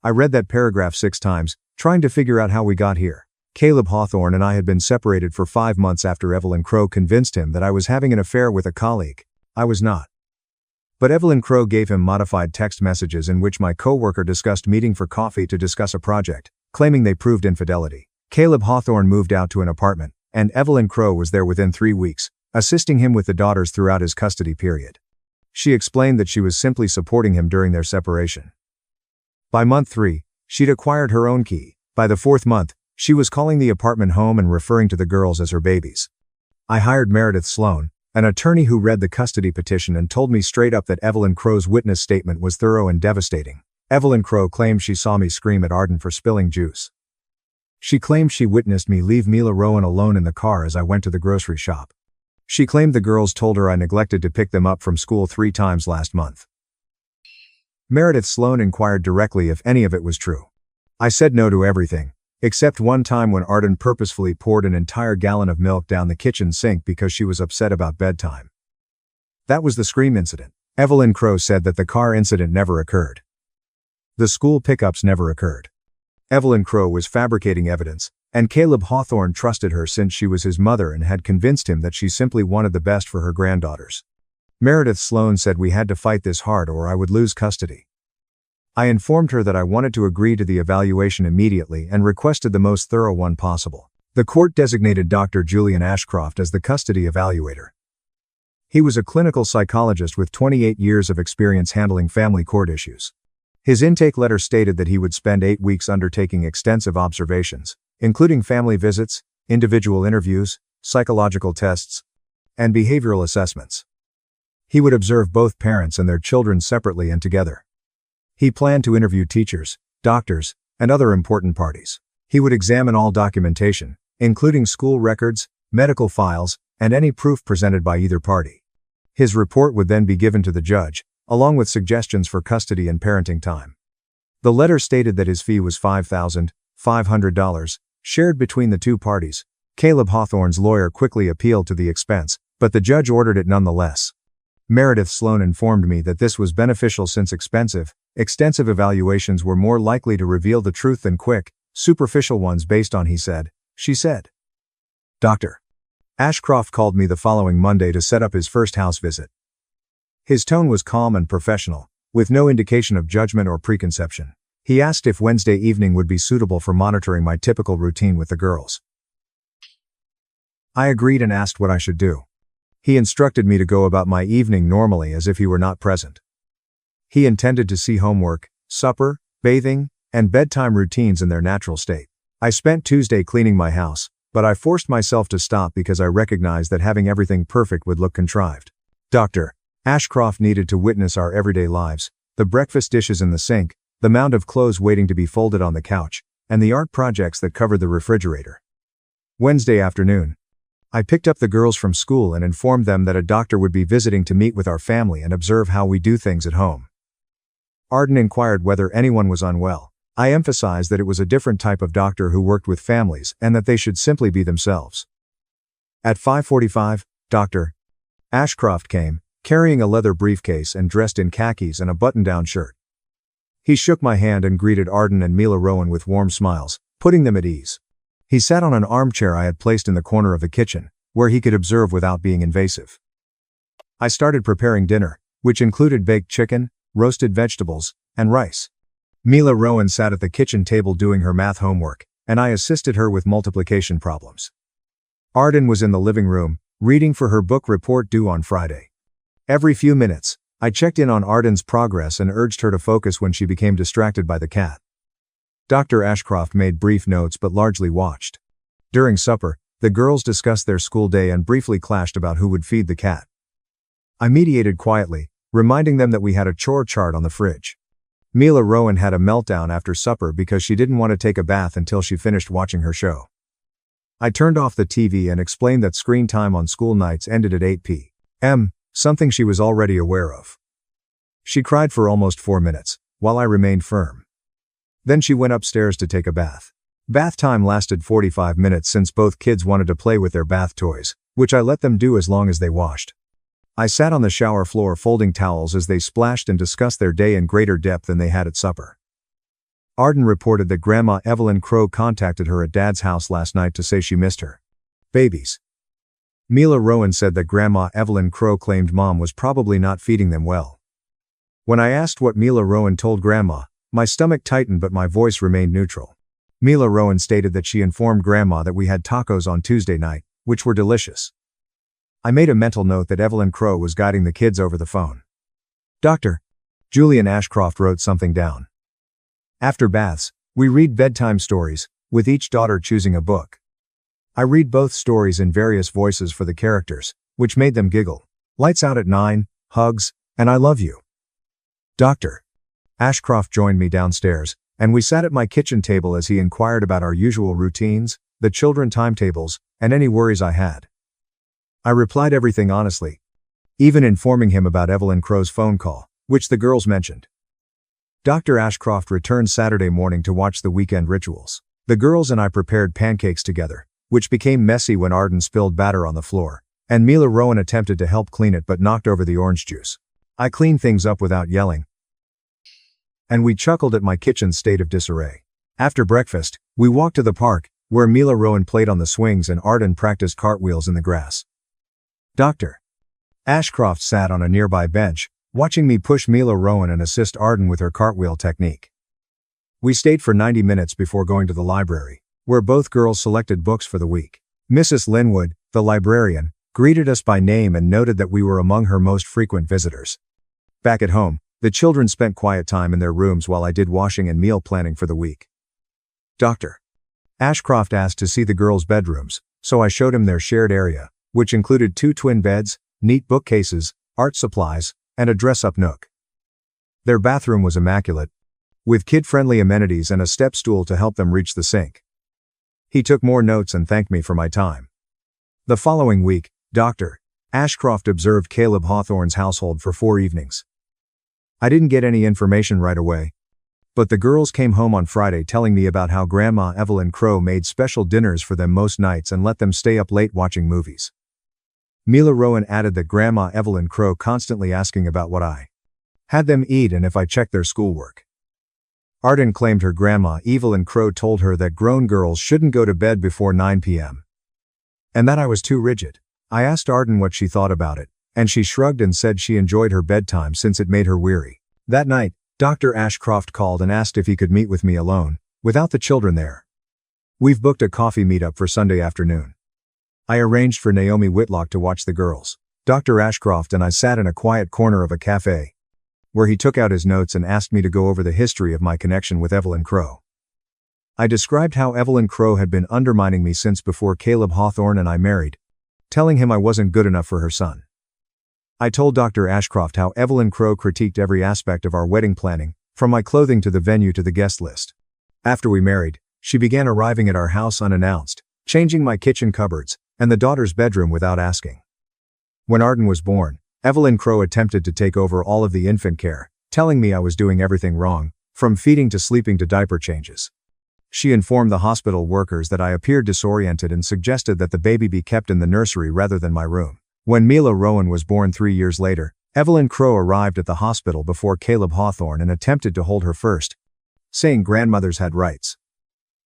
I read that paragraph 6 times, trying to figure out how we got here. Caleb Hawthorne and I had been separated for 5 months after Evelyn Crow convinced him that I was having an affair with a colleague. I was not. But Evelyn Crow gave him modified text messages in which my coworker discussed meeting for coffee to discuss a project, claiming they proved infidelity. Caleb Hawthorne moved out to an apartment, and Evelyn Crow was there within 3 weeks, assisting him with the daughters throughout his custody period. She explained that she was simply supporting him during their separation. By month 3, she'd acquired her own key. By the 4th month, she was calling the apartment home and referring to the girls as her babies. I hired Meredith Sloan, an attorney who read the custody petition and told me straight up that Evelyn Crow's witness statement was thorough and devastating. Evelyn Crow claimed she saw me scream at Arden for spilling juice. She claimed she witnessed me leave Mila Rowan alone in the car as I went to the grocery shop. She claimed the girls told her I neglected to pick them up from school 3 times last month. Meredith Sloan inquired directly if any of it was true. I said no to everything, except one time when Arden purposefully poured an entire gallon of milk down the kitchen sink because she was upset about bedtime. That was the scream incident. Evelyn Crow said that the car incident never occurred. The school pickups never occurred. Evelyn Crow was fabricating evidence, and Caleb Hawthorne trusted her since she was his mother and had convinced him that she simply wanted the best for her granddaughters. Meredith Sloan said we had to fight this hard or I would lose custody. I informed her that I wanted to agree to the evaluation immediately and requested the most thorough one possible. The court designated Dr. Julian Ashcroft as the custody evaluator. He was a clinical psychologist with 28 years of experience handling family court issues. His intake letter stated that he would spend 8 weeks undertaking extensive observations, including family visits, individual interviews, psychological tests, and behavioral assessments. He would observe both parents and their children separately and together. He planned to interview teachers, doctors, and other important parties. He would examine all documentation, including school records, medical files, and any proof presented by either party. His report would then be given to the judge, along with suggestions for custody and parenting time. The letter stated that his fee was $5,500, shared between the two parties. Caleb Hawthorne's lawyer quickly appealed to the expense, but the judge ordered it nonetheless. Meredith Sloan informed me that this was beneficial since extensive evaluations were more likely to reveal the truth than quick, superficial ones based on he said, she said. Dr. Ashcroft called me the following Monday to set up his first house visit. His tone was calm and professional, with no indication of judgment or preconception. He asked if Wednesday evening would be suitable for monitoring my typical routine with the girls. I agreed and asked what I should do. He instructed me to go about my evening normally as if he were not present. He intended to see homework, supper, bathing, and bedtime routines in their natural state. I spent Tuesday cleaning my house, but I forced myself to stop because I recognized that having everything perfect would look contrived. Dr. Ashcroft needed to witness our everyday lives, the breakfast dishes in the sink, the mound of clothes waiting to be folded on the couch, and the art projects that covered the refrigerator. Wednesday afternoon, I picked up the girls from school and informed them that a doctor would be visiting to meet with our family and observe how we do things at home. Arden inquired whether anyone was unwell. I emphasized that it was a different type of doctor who worked with families and that they should simply be themselves. At 5:45, Dr. Ashcroft came, carrying a leather briefcase and dressed in khakis and a button-down shirt. He shook my hand and greeted Arden and Mila Rowan with warm smiles, putting them at ease. He sat on an armchair I had placed in the corner of the kitchen, where he could observe without being invasive. I started preparing dinner, which included baked chicken, roasted vegetables, and rice. Mila Rowan sat at the kitchen table doing her math homework, and I assisted her with multiplication problems. Arden was in the living room, reading for her book report due on Friday. Every few minutes, I checked in on Arden's progress and urged her to focus when she became distracted by the cat. Dr. Ashcroft made brief notes but largely watched. During supper, the girls discussed their school day and briefly clashed about who would feed the cat. I mediated quietly, reminding them that we had a chore chart on the fridge. Mila Rowan had a meltdown after supper because she didn't want to take a bath until she finished watching her show. I turned off the TV and explained that screen time on school nights ended at 8 p.m., something she was already aware of. She cried for almost 4 minutes, while I remained firm. Then she went upstairs to take a bath. Bath time lasted 45 minutes since both kids wanted to play with their bath toys, which I let them do as long as they washed. I sat on the shower floor folding towels as they splashed and discussed their day in greater depth than they had at supper. Arden reported that Grandma Evelyn Crow contacted her at Dad's house last night to say she missed her babies. Mila Rowan said that Grandma Evelyn Crow claimed Mom was probably not feeding them well. When I asked what Mila Rowan told Grandma, my stomach tightened but my voice remained neutral. Mila Rowan stated that she informed Grandma that we had tacos on Tuesday night, which were delicious. I made a mental note that Evelyn Crow was guiding the kids over the phone. Dr. Julian Ashcroft wrote something down. After baths, we read bedtime stories, with each daughter choosing a book. I read both stories in various voices for the characters, which made them giggle. Lights out at 9, hugs, and I love you. Dr. Ashcroft joined me downstairs, and we sat at my kitchen table as he inquired about our usual routines, the children timetables, and any worries I had. I replied everything honestly, even informing him about Evelyn Crow's phone call, which the girls mentioned. Dr. Ashcroft returned Saturday morning to watch the weekend rituals. The girls and I prepared pancakes together, which became messy when Arden spilled batter on the floor, and Mila Rowan attempted to help clean it but knocked over the orange juice. I cleaned things up without yelling, and we chuckled at my kitchen's state of disarray. After breakfast, we walked to the park, where Mila Rowan played on the swings and Arden practiced cartwheels in the grass. Dr. Ashcroft sat on a nearby bench, watching me push Mila Rowan and assist Arden with her cartwheel technique. We stayed for 90 minutes before going to the library, where both girls selected books for the week. Mrs. Linwood, the librarian, greeted us by name and noted that we were among her most frequent visitors. Back at home, the children spent quiet time in their rooms while I did washing and meal planning for the week. Dr. Ashcroft asked to see the girls' bedrooms, so I showed him their shared area, which included 2 twin beds, neat bookcases, art supplies, and a dress-up nook. Their bathroom was immaculate, with kid-friendly amenities and a step stool to help them reach the sink. He took more notes and thanked me for my time. The following week, Dr. Ashcroft observed Caleb Hawthorne's household for 4 evenings. I didn't get any information right away, but the girls came home on Friday telling me about how Grandma Evelyn Crow made special dinners for them most nights and let them stay up late watching movies. Mila Rowan added that Grandma Evelyn Crow constantly asking about what I had them eat and if I checked their schoolwork. Arden claimed her Grandma Evelyn Crow told her that grown girls shouldn't go to bed before 9 p.m. and that I was too rigid. I asked Arden what she thought about it, and she shrugged and said she enjoyed her bedtime since it made her weary. That night, Dr. Ashcroft called and asked if he could meet with me alone, without the children there. We've booked a coffee meetup for Sunday afternoon. I arranged for Naomi Whitlock to watch the girls. Dr. Ashcroft and I sat in a quiet corner of a cafe, where he took out his notes and asked me to go over the history of my connection with Evelyn Crow. I described how Evelyn Crow had been undermining me since before Caleb Hawthorne and I married, telling him I wasn't good enough for her son. I told Dr. Ashcroft how Evelyn Crow critiqued every aspect of our wedding planning, from my clothing to the venue to the guest list. After we married, she began arriving at our house unannounced, changing my kitchen cupboards and the daughter's bedroom without asking. When Arden was born, Evelyn Crow attempted to take over all of the infant care, telling me I was doing everything wrong, from feeding to sleeping to diaper changes. She informed the hospital workers that I appeared disoriented and suggested that the baby be kept in the nursery rather than my room. When Mila Rowan was born 3 years later, Evelyn Crow arrived at the hospital before Caleb Hawthorne and attempted to hold her first, saying grandmothers had rights.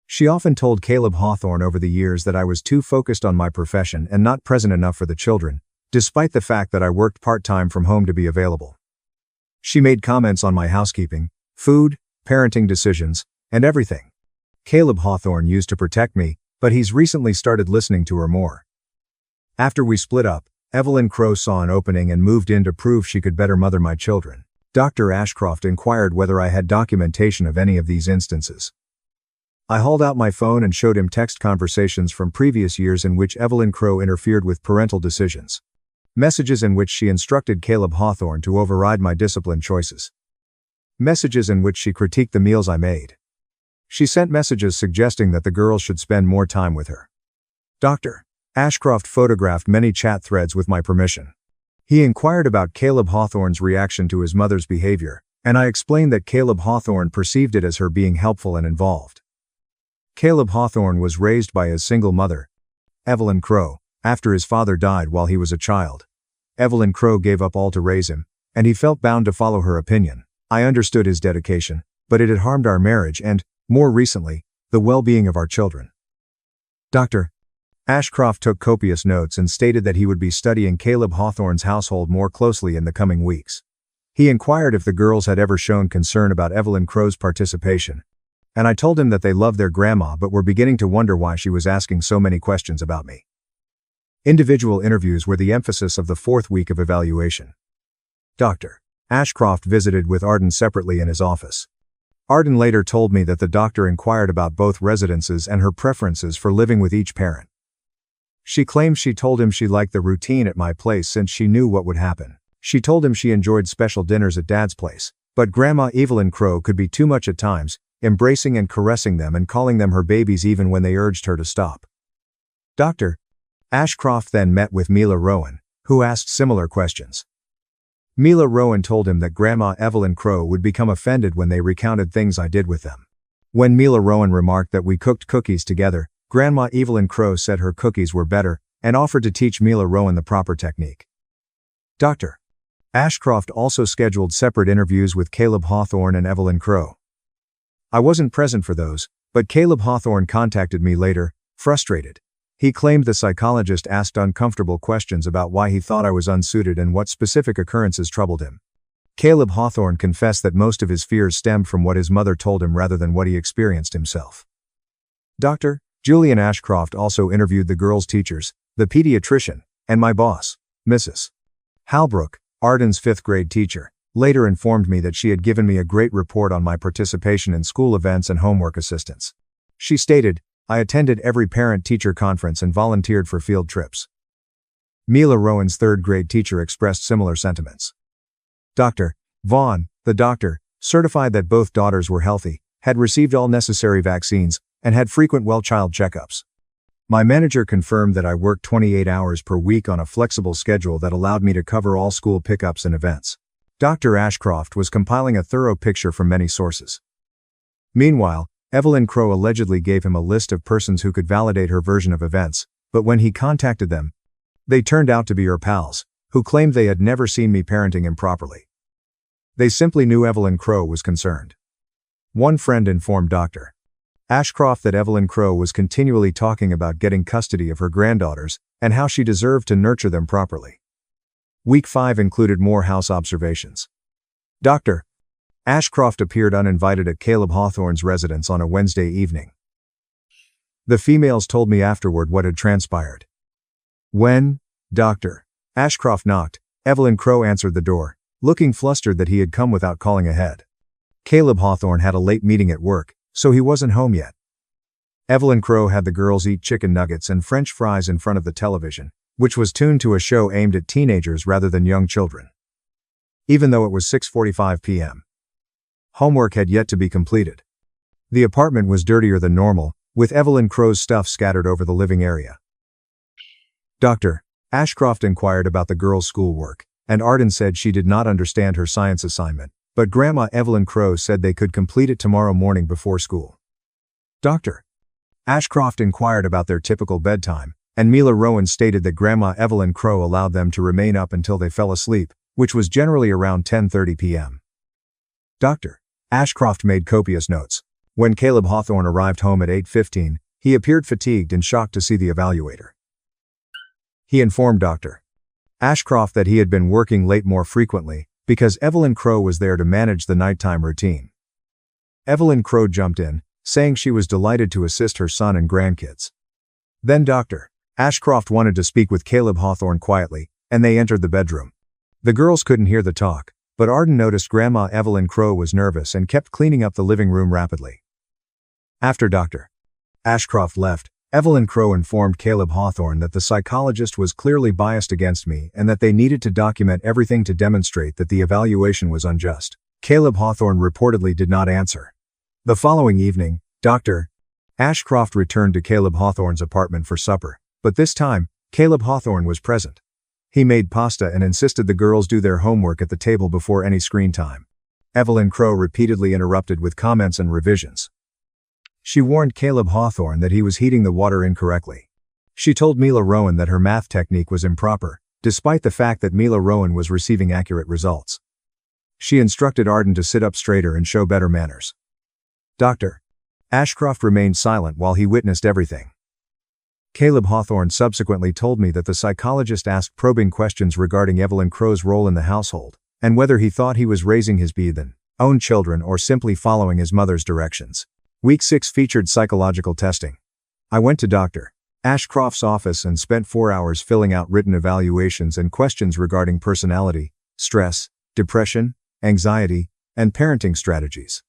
She often told Caleb Hawthorne over the years that I was too focused on my profession and not present enough for the children, despite the fact that I worked part-time from home to be available. She made comments on my housekeeping, food, parenting decisions, and everything Caleb Hawthorne used to protect me, but he's recently started listening to her more. After we split up, Evelyn Crow saw an opening and moved in to prove she could better mother my children. Dr. Ashcroft inquired whether I had documentation of any of these instances. I hauled out my phone and showed him text conversations from previous years in which Evelyn Crow interfered with parental decisions. Messages in which she instructed Caleb Hawthorne to override my discipline choices. Messages in which she critiqued the meals I made. She sent messages suggesting that the girls should spend more time with her. Dr. Ashcroft photographed many chat threads with my permission. He inquired about Caleb Hawthorne's reaction to his mother's behavior, and I explained that Caleb Hawthorne perceived it as her being helpful and involved. Caleb Hawthorne was raised by his single mother, Evelyn Crow, after his father died while he was a child. Evelyn Crow gave up all to raise him, and he felt bound to follow her opinion. I understood his dedication, but it had harmed our marriage and, more recently, the well-being of our children. Dr. Ashcroft took copious notes and stated that he would be studying Caleb Hawthorne's household more closely in the coming weeks. He inquired if the girls had ever shown concern about Evelyn Crow's participation, and I told him that they loved their grandma but were beginning to wonder why she was asking so many questions about me. Individual interviews were the emphasis of the 4th week of evaluation. Dr. Ashcroft visited with Arden separately in his office. Arden later told me that the doctor inquired about both residences and her preferences for living with each parent. She claims she told him she liked the routine at my place since she knew what would happen. She told him she enjoyed special dinners at Dad's place, but Grandma Evelyn Crow could be too much at times, embracing and caressing them and calling them her babies even when they urged her to stop. Dr. Ashcroft then met with Mila Rowan, who asked similar questions. Mila Rowan told him that Grandma Evelyn Crow would become offended when they recounted things I did with them. When Mila Rowan remarked that we cooked cookies together, Grandma Evelyn Crow said her cookies were better and offered to teach Mila Rowan the proper technique. Dr. Ashcroft also scheduled separate interviews with Caleb Hawthorne and Evelyn Crow. I wasn't present for those, but Caleb Hawthorne contacted me later, frustrated. He claimed the psychologist asked uncomfortable questions about why he thought I was unsuited and what specific occurrences troubled him. Caleb Hawthorne confessed that most of his fears stemmed from what his mother told him rather than what he experienced himself. Dr. Julian Ashcroft also interviewed the girls' teachers, the pediatrician, and my boss, Mrs. Halbrook, Arden's 5th grade teacher, later informed me that she had given me a great report on my participation in school events and homework assistance. She stated, "I attended every parent-teacher conference and volunteered for field trips." Mila Rowan's 3rd grade teacher expressed similar sentiments. Dr. Vaughn, the doctor, certified that both daughters were healthy, had received all necessary vaccines, and had frequent well-child checkups. My manager confirmed that I worked 28 hours per week on a flexible schedule that allowed me to cover all school pickups and events. Dr. Ashcroft was compiling a thorough picture from many sources. Meanwhile, Evelyn Crow allegedly gave him a list of persons who could validate her version of events, but when he contacted them, they turned out to be her pals, who claimed they had never seen me parenting improperly. They simply knew Evelyn Crow was concerned. One friend informed Dr. Ashcroft that Evelyn Crow was continually talking about getting custody of her granddaughters and how she deserved to nurture them properly. Week 5 included more house observations. Dr. Ashcroft appeared uninvited at Caleb Hawthorne's residence on a Wednesday evening. The females told me afterward what had transpired. When Dr. Ashcroft knocked, Evelyn Crow answered the door, looking flustered that he had come without calling ahead. Caleb Hawthorne had a late meeting at work, so he wasn't home yet. Evelyn Crow had the girls eat chicken nuggets and French fries in front of the television, which was tuned to a show aimed at teenagers rather than young children. Even though it was 6:45 p.m. Homework had yet to be completed. The apartment was dirtier than normal, with Evelyn Crow's stuff scattered over the living area. Dr. Ashcroft inquired about the girls' schoolwork, and Arden said she did not understand her science assignment, but Grandma Evelyn Crow said they could complete it tomorrow morning before school. Dr. Ashcroft inquired about their typical bedtime, and Mila Rowan stated that Grandma Evelyn Crow allowed them to remain up until they fell asleep, which was generally around 10:30 p.m. Dr. Ashcroft made copious notes. When Caleb Hawthorne arrived home at 8:15, he appeared fatigued and shocked to see the evaluator. He informed Dr. Ashcroft that he had been working late more frequently, because Evelyn Crow was there to manage the nighttime routine. Evelyn Crow jumped in, saying she was delighted to assist her son and grandkids. Then Dr. Ashcroft wanted to speak with Caleb Hawthorne quietly, and they entered the bedroom. The girls couldn't hear the talk, but Arden noticed Grandma Evelyn Crow was nervous and kept cleaning up the living room rapidly. After Dr. Ashcroft left, Evelyn Crow informed Caleb Hawthorne that the psychologist was clearly biased against me and that they needed to document everything to demonstrate that the evaluation was unjust. Caleb Hawthorne reportedly did not answer. The following evening, Dr. Ashcroft returned to Caleb Hawthorne's apartment for supper, but this time, Caleb Hawthorne was present. He made pasta and insisted the girls do their homework at the table before any screen time. Evelyn Crow repeatedly interrupted with comments and revisions. She warned Caleb Hawthorne that he was heating the water incorrectly. She told Mila Rowan that her math technique was improper, despite the fact that Mila Rowan was receiving accurate results. She instructed Arden to sit up straighter and show better manners. Dr. Ashcroft remained silent while he witnessed everything. Caleb Hawthorne subsequently told me that the psychologist asked probing questions regarding Evelyn Crow's role in the household, and whether he thought he was raising his own children or simply following his mother's directions. Week 6 featured psychological testing. I went to Dr. Ashcroft's office and spent 4 hours filling out written evaluations and questions regarding personality, stress, depression, anxiety, and parenting strategies.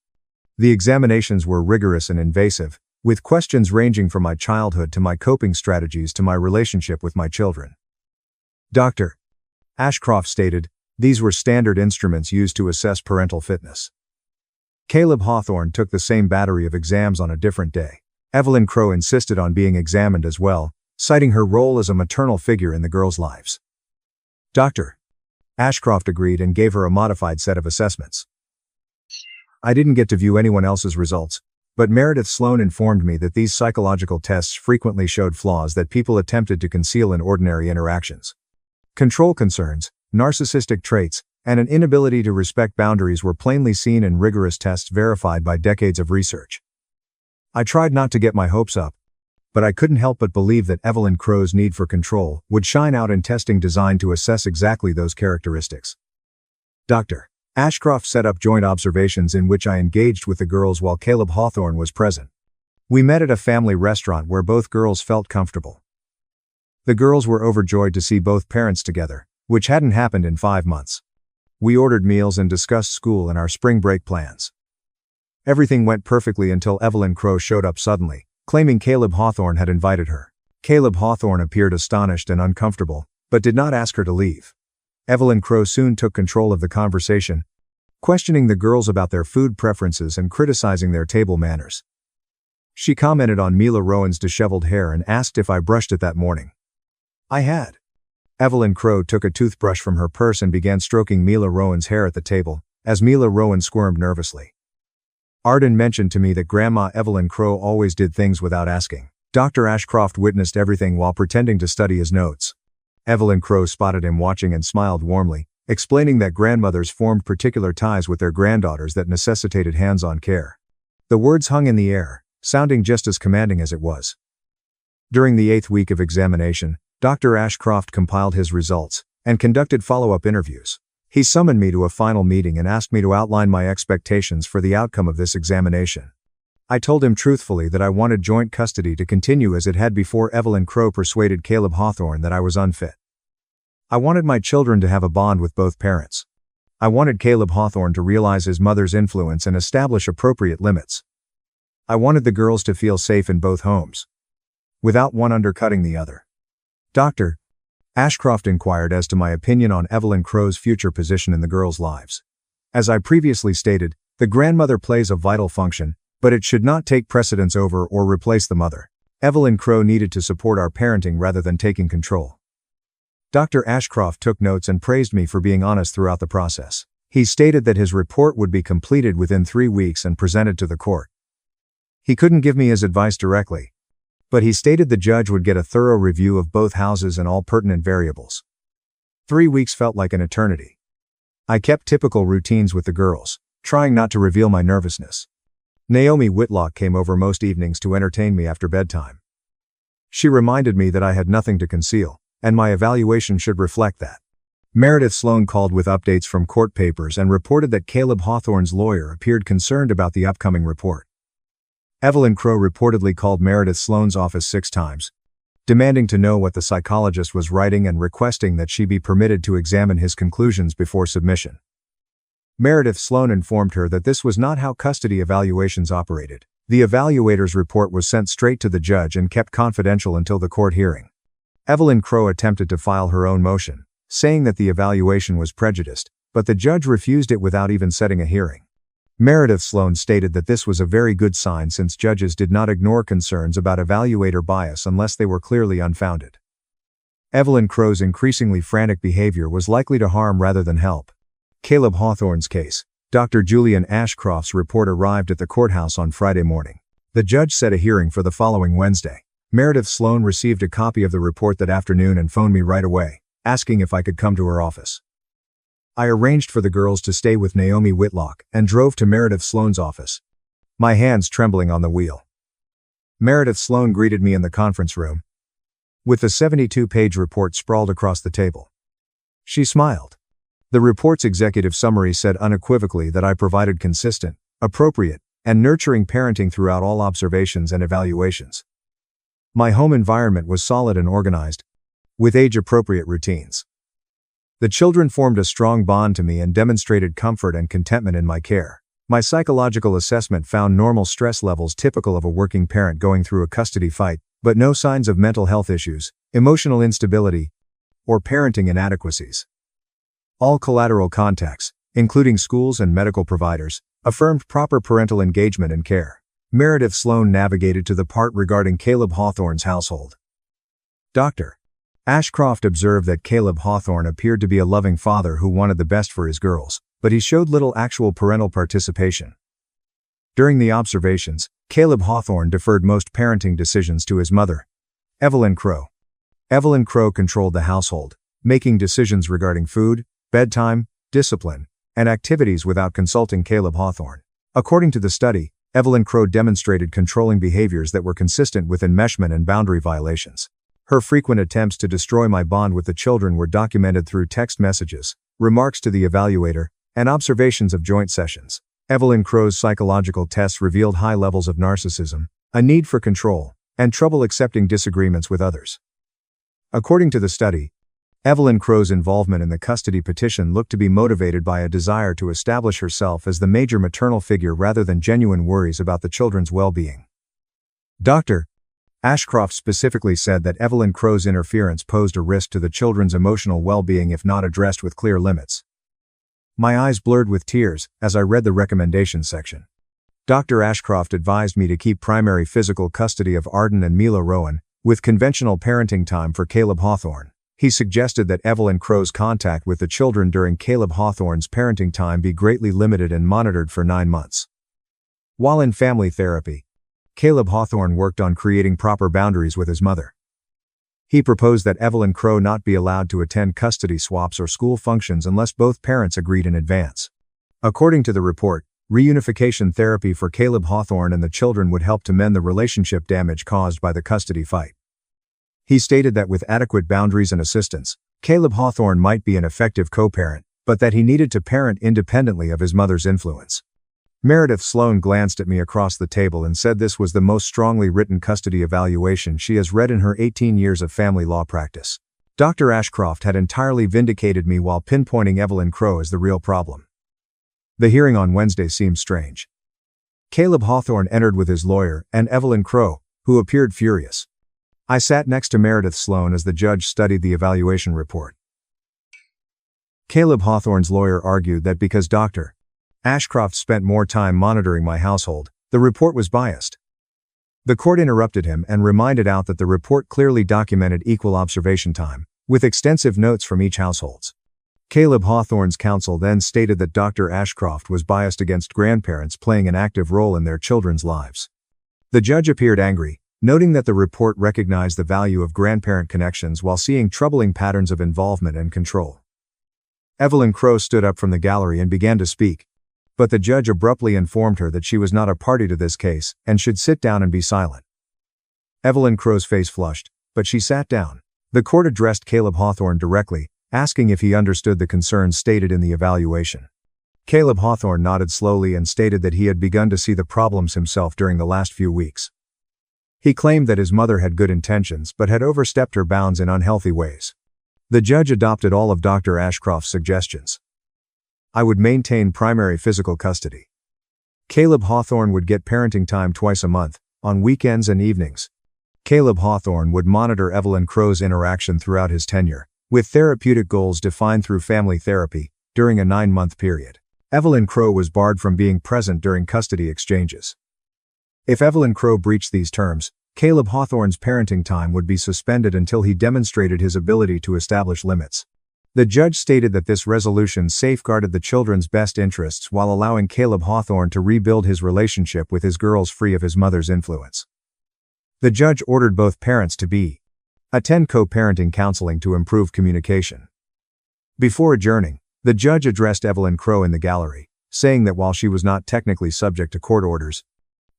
The examinations were rigorous and invasive, with questions ranging from my childhood to my coping strategies to my relationship with my children. Dr. Ashcroft stated, these were standard instruments used to assess parental fitness. Caleb Hawthorne took the same battery of exams on a different day. Evelyn Crow insisted on being examined as well, citing her role as a maternal figure in the girls' lives. Dr. Ashcroft agreed and gave her a modified set of assessments. I didn't get to view anyone else's results, but Meredith Sloan informed me that these psychological tests frequently showed flaws that people attempted to conceal in ordinary interactions. Control concerns, narcissistic traits, and an inability to respect boundaries were plainly seen in rigorous tests verified by decades of research. I tried not to get my hopes up, but I couldn't help but believe that Evelyn Crow's need for control would shine out in testing designed to assess exactly those characteristics. Dr. Ashcroft set up joint observations in which I engaged with the girls while Caleb Hawthorne was present. We met at a family restaurant where both girls felt comfortable. The girls were overjoyed to see both parents together, which hadn't happened in 5 months. We ordered meals and discussed school and our spring break plans. Everything went perfectly until Evelyn Crow showed up suddenly, claiming Caleb Hawthorne had invited her. Caleb Hawthorne appeared astonished and uncomfortable, but did not ask her to leave. Evelyn Crow soon took control of the conversation, questioning the girls about their food preferences and criticizing their table manners. She commented on Mila Rowan's disheveled hair and asked if I brushed it that morning. I had. Evelyn Crow took a toothbrush from her purse and began stroking Mila Rowan's hair at the table, as Mila Rowan squirmed nervously. Arden mentioned to me that Grandma Evelyn Crow always did things without asking. Dr. Ashcroft witnessed everything while pretending to study his notes. Evelyn Crow spotted him watching and smiled warmly, explaining that grandmothers formed particular ties with their granddaughters that necessitated hands-on care. The words hung in the air, sounding just as commanding as it was. During the 8th week of examination, Dr. Ashcroft compiled his results and conducted follow-up interviews. He summoned me to a final meeting and asked me to outline my expectations for the outcome of this examination. I told him truthfully that I wanted joint custody to continue as it had before Evelyn Crow persuaded Caleb Hawthorne that I was unfit. I wanted my children to have a bond with both parents. I wanted Caleb Hawthorne to realize his mother's influence and establish appropriate limits. I wanted the girls to feel safe in both homes, without one undercutting the other. Dr. Ashcroft inquired as to my opinion on Evelyn Crow's future position in the girls' lives. As I previously stated, the grandmother plays a vital function, but it should not take precedence over or replace the mother. Evelyn Crow needed to support our parenting rather than taking control. Dr. Ashcroft took notes and praised me for being honest throughout the process. He stated that his report would be completed within 3 weeks and presented to the court. He couldn't give me his advice directly, but he stated the judge would get a thorough review of both houses and all pertinent variables. 3 weeks felt like an eternity. I kept typical routines with the girls, trying not to reveal my nervousness. Naomi Whitlock came over most evenings to entertain me after bedtime. She reminded me that I had nothing to conceal, and my evaluation should reflect that. Meredith Sloan called with updates from court papers and reported that Caleb Hawthorne's lawyer appeared concerned about the upcoming report. Evelyn Crow reportedly called Meredith Sloan's office 6 times, demanding to know what the psychologist was writing and requesting that she be permitted to examine his conclusions before submission. Meredith Sloan informed her that this was not how custody evaluations operated. The evaluator's report was sent straight to the judge and kept confidential until the court hearing. Evelyn Crow attempted to file her own motion, saying that the evaluation was prejudiced, but the judge refused it without even setting a hearing. Meredith Sloan stated that this was a very good sign since judges did not ignore concerns about evaluator bias unless they were clearly unfounded. Evelyn Crow's increasingly frantic behavior was likely to harm rather than help. Caleb Hawthorne's case. Dr. Julian Ashcroft's report arrived at the courthouse on Friday morning. The judge set a hearing for the following Wednesday. Meredith Sloan received a copy of the report that afternoon and phoned me right away, asking if I could come to her office. I arranged for the girls to stay with Naomi Whitlock and drove to Meredith Sloan's office, my hands trembling on the wheel. Meredith Sloan greeted me in the conference room, with the 72-page report sprawled across the table. She smiled. The report's executive summary said unequivocally that I provided consistent, appropriate, and nurturing parenting throughout all observations and evaluations. My home environment was solid and organized, with age-appropriate routines. The children formed a strong bond to me and demonstrated comfort and contentment in my care. My psychological assessment found normal stress levels typical of a working parent going through a custody fight, but no signs of mental health issues, emotional instability, or parenting inadequacies. All collateral contacts, including schools and medical providers, affirmed proper parental engagement and care. Meredith Sloan navigated to the part regarding Caleb Hawthorne's household. Dr. Ashcroft observed that Caleb Hawthorne appeared to be a loving father who wanted the best for his girls, but he showed little actual parental participation. During the observations, Caleb Hawthorne deferred most parenting decisions to his mother, Evelyn Crow. Evelyn Crow controlled the household, making decisions regarding food, bedtime, discipline, and activities without consulting Caleb Hawthorne. According to the study, Evelyn Crow demonstrated controlling behaviors that were consistent with enmeshment and boundary violations. Her frequent attempts to destroy my bond with the children were documented through text messages, remarks to the evaluator, and observations of joint sessions. Evelyn Crow's psychological tests revealed high levels of narcissism, a need for control, and trouble accepting disagreements with others. According to the study, Evelyn Crow's involvement in the custody petition looked to be motivated by a desire to establish herself as the major maternal figure rather than genuine worries about the children's well-being. Dr. Ashcroft specifically said that Evelyn Crow's interference posed a risk to the children's emotional well-being if not addressed with clear limits. My eyes blurred with tears as I read the recommendations section. Dr. Ashcroft advised me to keep primary physical custody of Arden and Mila Rowan, with conventional parenting time for Caleb Hawthorne. He suggested that Evelyn Crow's contact with the children during Caleb Hawthorne's parenting time be greatly limited and monitored for 9 months. While in family therapy, Caleb Hawthorne worked on creating proper boundaries with his mother. He proposed that Evelyn Crow not be allowed to attend custody swaps or school functions unless both parents agreed in advance. According to the report, reunification therapy for Caleb Hawthorne and the children would help to mend the relationship damage caused by the custody fight. He stated that with adequate boundaries and assistance, Caleb Hawthorne might be an effective co-parent, but that he needed to parent independently of his mother's influence. Meredith Sloan glanced at me across the table and said this was the most strongly written custody evaluation she has read in her 18 years of family law practice. Dr. Ashcroft had entirely vindicated me while pinpointing Evelyn Crow as the real problem. The hearing on Wednesday seemed strange. Caleb Hawthorne entered with his lawyer and Evelyn Crow, who appeared furious. I sat next to Meredith Sloan as the judge studied the evaluation report. Caleb Hawthorne's lawyer argued that because Dr. Ashcroft spent more time monitoring my household, the report was biased. The court interrupted him and reminded out that the report clearly documented equal observation time, with extensive notes from each household. Caleb Hawthorne's counsel then stated that Dr. Ashcroft was biased against grandparents playing an active role in their children's lives. The judge appeared angry, noting that the report recognized the value of grandparent connections while seeing troubling patterns of involvement and control. Evelyn Crow stood up from the gallery and began to speak, but the judge abruptly informed her that she was not a party to this case and should sit down and be silent. Evelyn Crow's face flushed, but she sat down. The court addressed Caleb Hawthorne directly, asking if he understood the concerns stated in the evaluation. Caleb Hawthorne nodded slowly and stated that he had begun to see the problems himself during the last few weeks. He claimed that his mother had good intentions but had overstepped her bounds in unhealthy ways. The judge adopted all of Dr. Ashcroft's suggestions. I would maintain primary physical custody. Caleb Hawthorne would get parenting time twice a month, on weekends and evenings. Caleb Hawthorne would monitor Evelyn Crow's interaction throughout his tenure, with therapeutic goals defined through family therapy, during a 9-month period. Evelyn Crow was barred from being present during custody exchanges. If Evelyn Crow breached these terms, Caleb Hawthorne's parenting time would be suspended until he demonstrated his ability to establish limits. The judge stated that this resolution safeguarded the children's best interests while allowing Caleb Hawthorne to rebuild his relationship with his girls free of his mother's influence. The judge ordered both parents to attend co-parenting counseling to improve communication. Before adjourning, the judge addressed Evelyn Crow in the gallery, saying that while she was not technically subject to court orders,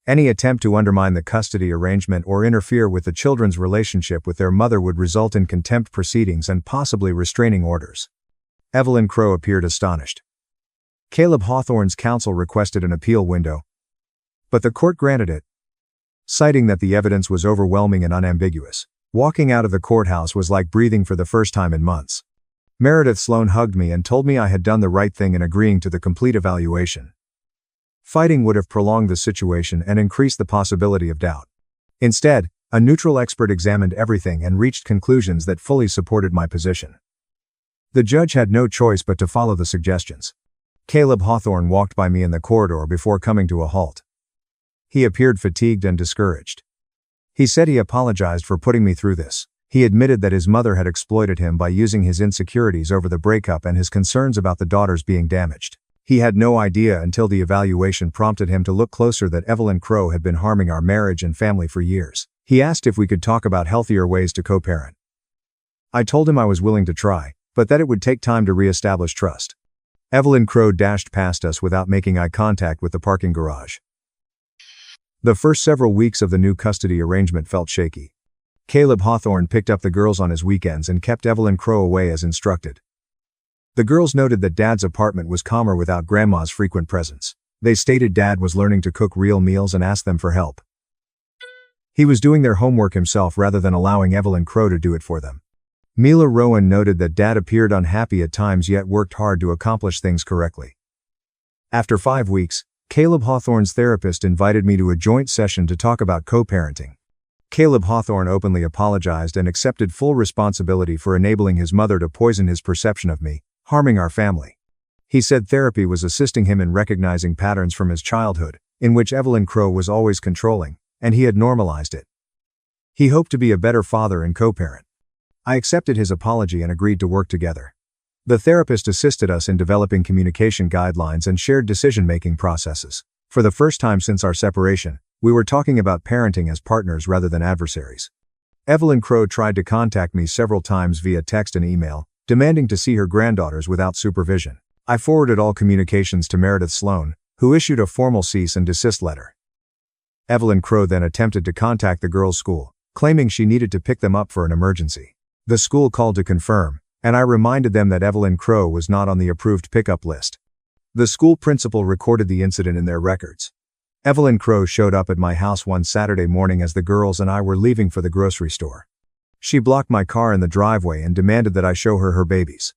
any attempt to undermine the custody arrangement or interfere with the children's relationship with their mother would result in contempt proceedings and possibly restraining orders. Evelyn Crow appeared astonished. Caleb Hawthorne's counsel requested an appeal window, but the court granted it, citing that the evidence was overwhelming and unambiguous. Walking out of the courthouse was like breathing for the first time in months. Meredith Sloan hugged me and told me I had done the right thing in agreeing to the complete evaluation. Fighting would have prolonged the situation and increased the possibility of doubt. Instead, a neutral expert examined everything and reached conclusions that fully supported my position. The judge had no choice but to follow the suggestions. Caleb Hawthorne walked by me in the corridor before coming to a halt. He appeared fatigued and discouraged. He said he apologized for putting me through this. He admitted that his mother had exploited him by using his insecurities over the breakup and his concerns about the daughters being damaged. He had no idea until the evaluation prompted him to look closer that Evelyn Crow had been harming our marriage and family for years. He asked if we could talk about healthier ways to co-parent. I told him I was willing to try, but that it would take time to re-establish trust. Evelyn Crow dashed past us without making eye contact with the parking garage. The first several weeks of the new custody arrangement felt shaky. Caleb Hawthorne picked up the girls on his weekends and kept Evelyn Crow away as instructed. The girls noted that Dad's apartment was calmer without Grandma's frequent presence. They stated Dad was learning to cook real meals and asked them for help. He was doing their homework himself rather than allowing Evelyn Crow to do it for them. Mila Rowan noted that Dad appeared unhappy at times yet worked hard to accomplish things correctly. After 5 weeks, Caleb Hawthorne's therapist invited me to a joint session to talk about co-parenting. Caleb Hawthorne openly apologized and accepted full responsibility for enabling his mother to poison his perception of me, harming our family. He said therapy was assisting him in recognizing patterns from his childhood, in which Evelyn Crow was always controlling, and he had normalized it. He hoped to be a better father and co-parent. I accepted his apology and agreed to work together. The therapist assisted us in developing communication guidelines and shared decision-making processes. For the first time since our separation, we were talking about parenting as partners rather than adversaries. Evelyn Crow tried to contact me several times via text and email, demanding to see her granddaughters without supervision. I forwarded all communications to Meredith Sloan, who issued a formal cease and desist letter. Evelyn Crow then attempted to contact the girls' school, claiming she needed to pick them up for an emergency. The school called to confirm, and I reminded them that Evelyn Crow was not on the approved pickup list. The school principal recorded the incident in their records. Evelyn Crow showed up at my house one Saturday morning as the girls and I were leaving for the grocery store. She blocked my car in the driveway and demanded that I show her her babies.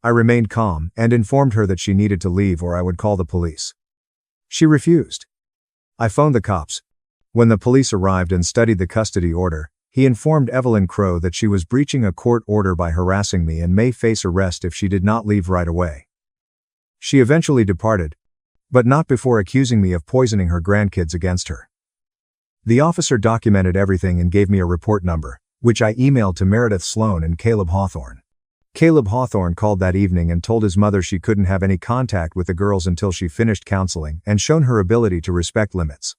I remained calm and informed her that she needed to leave or I would call the police. She refused. I phoned the cops. When the police arrived and studied the custody order, he informed Evelyn Crow that she was breaching a court order by harassing me and may face arrest if she did not leave right away. She eventually departed, but not before accusing me of poisoning her grandkids against her. The officer documented everything and gave me a report number, which I emailed to Meredith Sloan and Caleb Hawthorne. Caleb Hawthorne called that evening and told his mother she couldn't have any contact with the girls until she finished counseling and shown her ability to respect limits.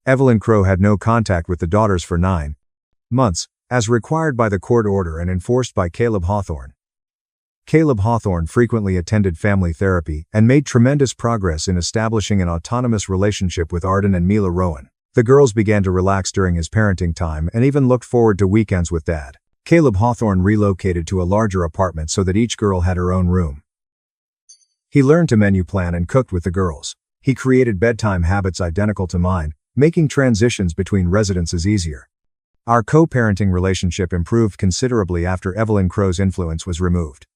Evelyn Crow had no contact with the daughters for 9 months, as required by the court order and enforced by Caleb Hawthorne. Caleb Hawthorne frequently attended family therapy and made tremendous progress in establishing an autonomous relationship with Arden and Mila Rowan. The girls began to relax during his parenting time and even looked forward to weekends with Dad. Caleb Hawthorne relocated to a larger apartment so that each girl had her own room. He learned to menu plan and cooked with the girls. He created bedtime habits identical to mine, making transitions between residences easier. Our co-parenting relationship improved considerably after Evelyn Crow's influence was removed.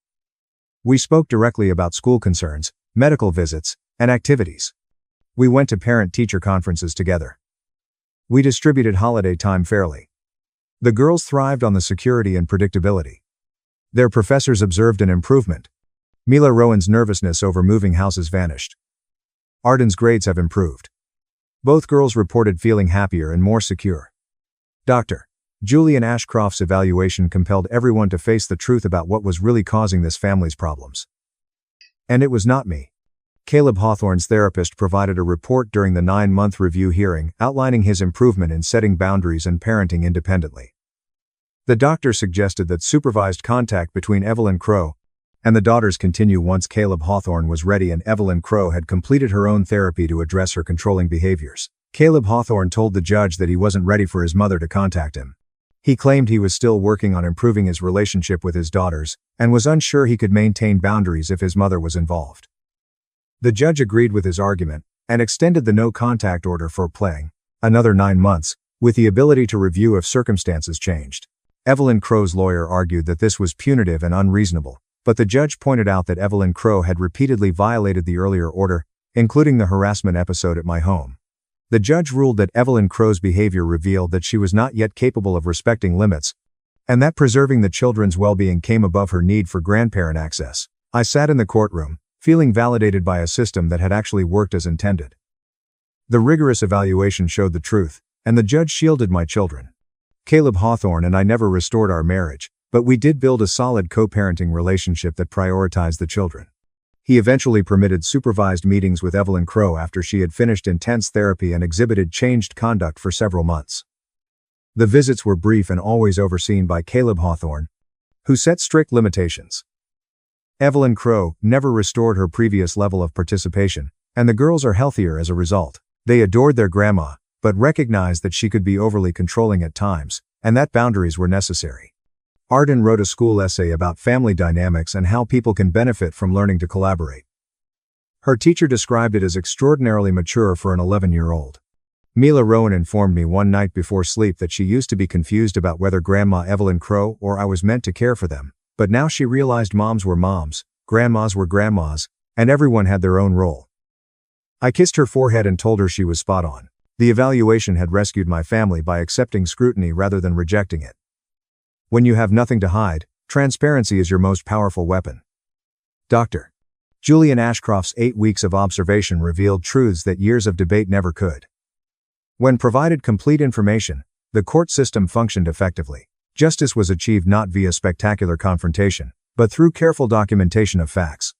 We spoke directly about school concerns, medical visits, and activities. We went to parent-teacher conferences together. We distributed holiday time fairly. The girls thrived on the security and predictability. Their professors observed an improvement. Mila Rowan's nervousness over moving houses vanished. Arden's grades have improved. Both girls reported feeling happier and more secure. Dr. Julian Ashcroft's evaluation compelled everyone to face the truth about what was really causing this family's problems. And it was not me. Caleb Hawthorne's therapist provided a report during the 9-month review hearing outlining his improvement in setting boundaries and parenting independently. The doctor suggested that supervised contact between Evelyn Crow and the daughters continue once Caleb Hawthorne was ready and Evelyn Crow had completed her own therapy to address her controlling behaviors. Caleb Hawthorne told the judge that he wasn't ready for his mother to contact him. He claimed he was still working on improving his relationship with his daughters, and was unsure he could maintain boundaries if his mother was involved. The judge agreed with his argument, and extended the no-contact order for playing another 9 months, with the ability to review if circumstances changed. Evelyn Crow's lawyer argued that this was punitive and unreasonable, but the judge pointed out that Evelyn Crow had repeatedly violated the earlier order, including the harassment episode at my home. The judge ruled that Evelyn Crow's behavior revealed that she was not yet capable of respecting limits, and that preserving the children's well-being came above her need for grandparent access. I sat in the courtroom, feeling validated by a system that had actually worked as intended. The rigorous evaluation showed the truth, and the judge shielded my children. Caleb Hawthorne and I never restored our marriage, but we did build a solid co-parenting relationship that prioritized the children. He eventually permitted supervised meetings with Evelyn Crow after she had finished intense therapy and exhibited changed conduct for several months. The visits were brief and always overseen by Caleb Hawthorne, who set strict limitations. Evelyn Crow never restored her previous level of participation, and the girls are healthier as a result. They adored their grandma, but recognized that she could be overly controlling at times, and that boundaries were necessary. Arden wrote a school essay about family dynamics and how people can benefit from learning to collaborate. Her teacher described it as extraordinarily mature for an 11-year-old. Mila Rowan informed me one night before sleep that she used to be confused about whether Grandma Evelyn Crow or I was meant to care for them, but now she realized moms were moms, grandmas were grandmas, and everyone had their own role. I kissed her forehead and told her she was spot on. The evaluation had rescued my family by accepting scrutiny rather than rejecting it. When you have nothing to hide, transparency is your most powerful weapon. Dr. Julian Ashcroft's 8 weeks of observation revealed truths that years of debate never could. When provided complete information, the court system functioned effectively. Justice was achieved not via spectacular confrontation, but through careful documentation of facts.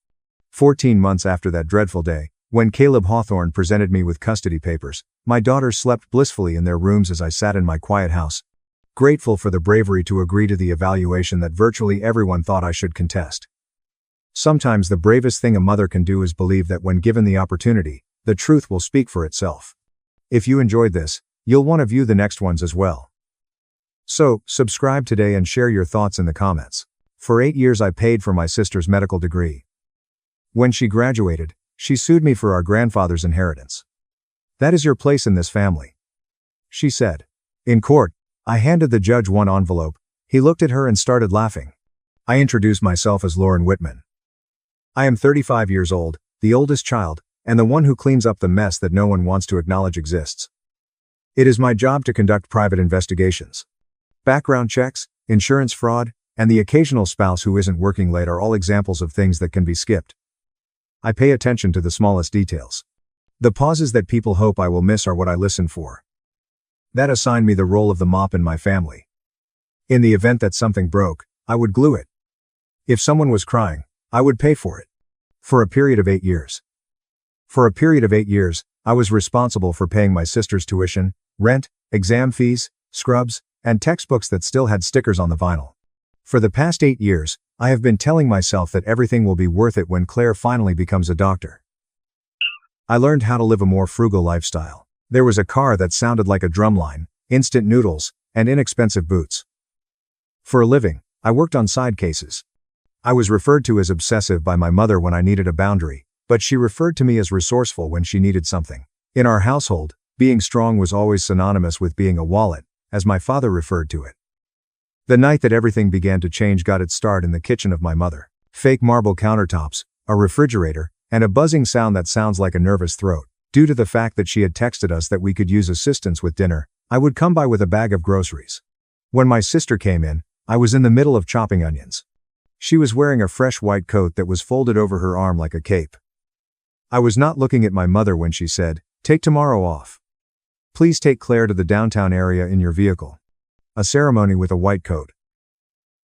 14 months after that dreadful day, when Caleb Hawthorne presented me with custody papers, my daughters slept blissfully in their rooms as I sat in my quiet house, grateful for the bravery to agree to the evaluation that virtually everyone thought I should contest. Sometimes the bravest thing a mother can do is believe that when given the opportunity, the truth will speak for itself. If you enjoyed this, you'll want to view the next ones as well. So, subscribe today and share your thoughts in the comments. For 8 years I paid for my sister's medical degree. When she graduated, she sued me for our grandfather's inheritance. That is your place in this family, she said. In court, I handed the judge one envelope. He looked at her and started laughing. I introduced myself as Lauren Whitman. I am 35 years old, the oldest child, and the one who cleans up the mess that no one wants to acknowledge exists. It is my job to conduct private investigations. Background checks, insurance fraud, and the occasional spouse who isn't working late are all examples of things that can be skipped. I pay attention to the smallest details. The pauses that people hope I will miss are what I listen for. That assigned me the role of the mop in my family. In the event that something broke, I would glue it. If someone was crying, I would pay for it. For a period of 8 years. For a period of 8 years, I was responsible for paying my sister's tuition, rent, exam fees, scrubs, and textbooks that still had stickers on the vinyl. For the past 8 years, I have been telling myself that everything will be worth it when Claire finally becomes a doctor. I learned how to live a more frugal lifestyle. There was a car that sounded like a drumline, instant noodles, and inexpensive boots. For a living, I worked on side cases. I was referred to as obsessive by my mother when I needed a boundary, but she referred to me as resourceful when she needed something. In our household, being strong was always synonymous with being a wallet, as my father referred to it. The night that everything began to change got its start in the kitchen of my mother. Fake marble countertops, a refrigerator, and a buzzing sound that sounds like a nervous throat. Due to the fact that she had texted us that we could use assistance with dinner, I would come by with a bag of groceries. When my sister came in, I was in the middle of chopping onions. She was wearing a fresh white coat that was folded over her arm like a cape. I was not looking at my mother when she said, "Take tomorrow off. Please take Claire to the downtown area in your vehicle." A ceremony with a white coat.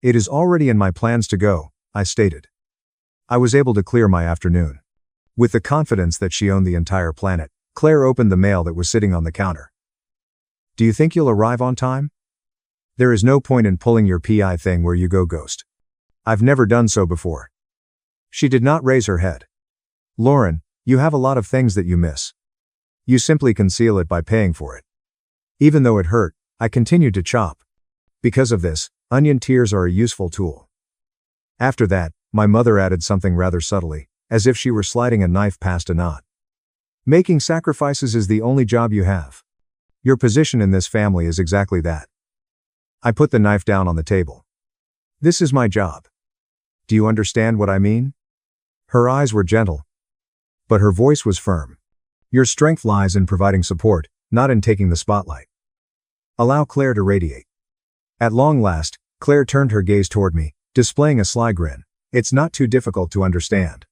"It is already in my plans to go," I stated. I was able to clear my afternoon. With the confidence that she owned the entire planet, Claire opened the mail that was sitting on the counter. "Do you think you'll arrive on time? There is no point in pulling your PI thing where you go ghost. I've never done so before." She did not raise her head. "Lauren, you have a lot of things that you miss. You simply conceal it by paying for it." Even though it hurt, I continued to chop. Because of this, onion tears are a useful tool. After that, my mother added something rather subtly, as if she were sliding a knife past a knot. "Making sacrifices is the only job you have. Your position in this family is exactly that." I put the knife down on the table. "This is my job. Do you understand what I mean?" Her eyes were gentle, but her voice was firm. "Your strength lies in providing support, not in taking the spotlight. Allow Claire to radiate." At long last, Claire turned her gaze toward me, displaying a sly grin. "It's not too difficult to understand.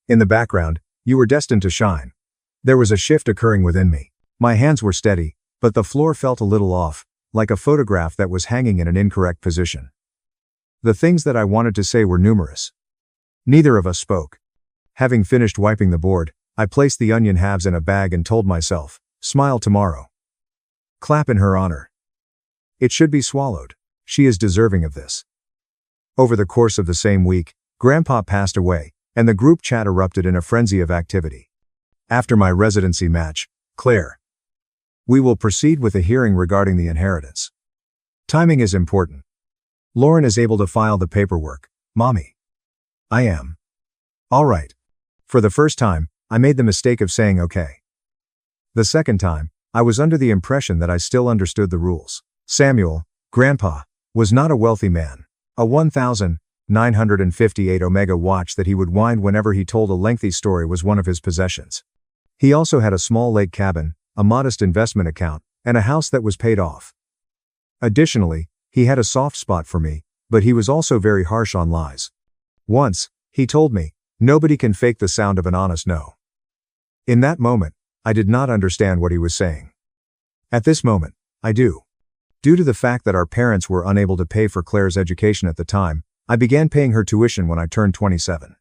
In the background, you were destined to shine." There was a shift occurring within me. My hands were steady, but the floor felt a little off, like a photograph that was hanging in an incorrect position. The things that I wanted to say were numerous. Neither of us spoke. Having finished wiping the board, I placed the onion halves in a bag and told myself, "Smile tomorrow. Clap in her honor. It should be swallowed. She is deserving of this." Over the course of the same week, Grandpa passed away, and the group chat erupted in a frenzy of activity. After my residency match, Claire. We will proceed with a hearing regarding the inheritance. Timing is important. Lauren is able to file the paperwork. Mommy. I am. All right. For the first time, I made the mistake of saying okay. The second time, I was under the impression that I still understood the rules. Samuel, Grandpa, was not a wealthy man. A 1,958 Omega watch that he would wind whenever he told a lengthy story was one of his possessions. He also had a small lake cabin, a modest investment account, and a house that was paid off. Additionally, he had a soft spot for me, but he was also very harsh on lies. Once, he told me, "Nobody can fake the sound of an honest no." In that moment, I did not understand what he was saying. At this moment, I do. Due to the fact that our parents were unable to pay for Claire's education at the time, I began paying her tuition when I turned 27.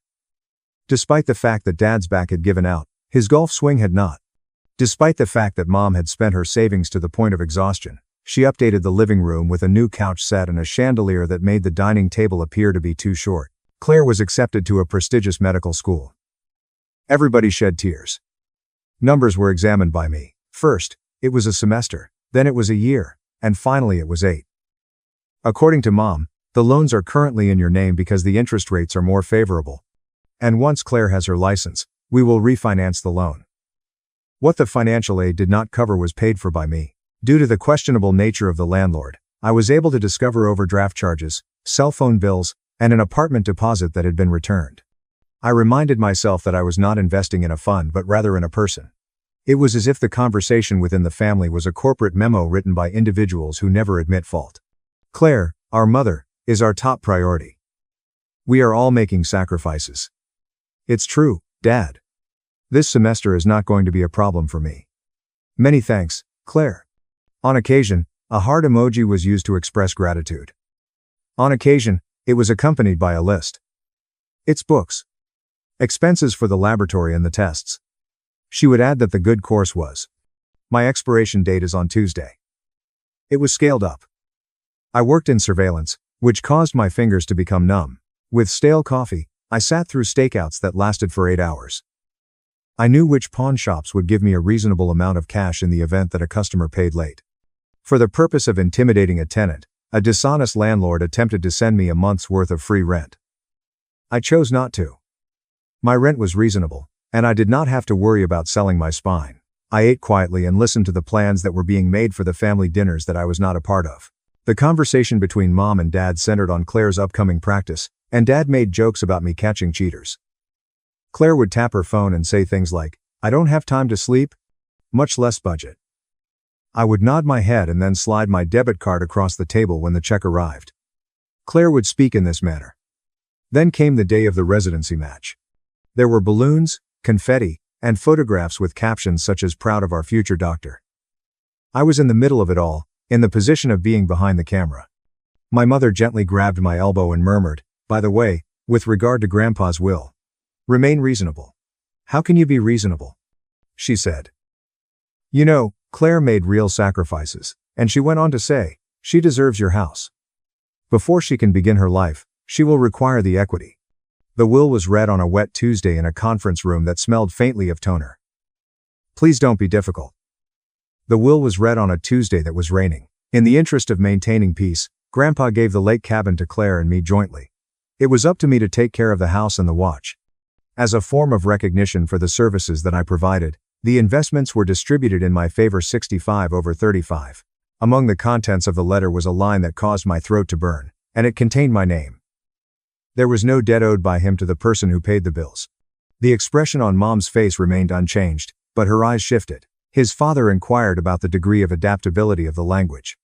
Despite the fact that Dad's back had given out, his golf swing had not. Despite the fact that Mom had spent her savings to the point of exhaustion, she updated the living room with a new couch set and a chandelier that made the dining table appear to be too short. Claire was accepted to a prestigious medical school. Everybody shed tears. Numbers were examined by me. First, it was a semester, then it was a year, and finally it was 8. According to Mom, the loans are currently in your name because the interest rates are more favorable. And once Claire has her license, we will refinance the loan. What the financial aid did not cover was paid for by me. Due to the questionable nature of the landlord, I was able to discover overdraft charges, cell phone bills, and an apartment deposit that had been returned. I reminded myself that I was not investing in a fund but rather in a person. It was as if the conversation within the family was a corporate memo written by individuals who never admit fault. Claire, our mother, is our top priority. We are all making sacrifices. It's true, Dad. This semester is not going to be a problem for me. Many thanks, Claire. On occasion, a heart emoji was used to express gratitude. On occasion, it was accompanied by a list. It's books. Expenses for the laboratory and the tests. She would add that the good course was. My expiration date is on Tuesday. It was scaled up. I worked in surveillance, which caused my fingers to become numb. With stale coffee, I sat through stakeouts that lasted for 8 hours. I knew which pawn shops would give me a reasonable amount of cash in the event that a customer paid late. For the purpose of intimidating a tenant, a dishonest landlord attempted to send me a month's worth of free rent. I chose not to. My rent was reasonable, and I did not have to worry about selling my spine. I ate quietly and listened to the plans that were being made for the family dinners that I was not a part of. The conversation between Mom and Dad centered on Claire's upcoming practice, and Dad made jokes about me catching cheaters. Claire would tap her phone and say things like, "I don't have time to sleep," much less budget. I would nod my head and then slide my debit card across the table when the check arrived. Claire would speak in this manner. Then came the day of the residency match. There were balloons, confetti, and photographs with captions such as "Proud of our future doctor." I was in the middle of it all, in the position of being behind the camera. My mother gently grabbed my elbow and murmured, "By the way, with regard to Grandpa's will, remain reasonable." "How can you be reasonable?" she said. "You know, Claire made real sacrifices," and she went on to say, "She deserves your house. Before she can begin her life, she will require the equity." The will was read on a wet Tuesday in a conference room that smelled faintly of toner. Please don't be difficult. The will was read on a Tuesday that was raining. In the interest of maintaining peace, Grandpa gave the lake cabin to Claire and me jointly. It was up to me to take care of the house and the watch. As a form of recognition for the services that I provided, the investments were distributed in my favor 65/35. Among the contents of the letter was a line that caused my throat to burn, and it contained my name. There was no debt owed by him to the person who paid the bills. The expression on Mom's face remained unchanged, but her eyes shifted. His father inquired about the degree of adaptability of the language.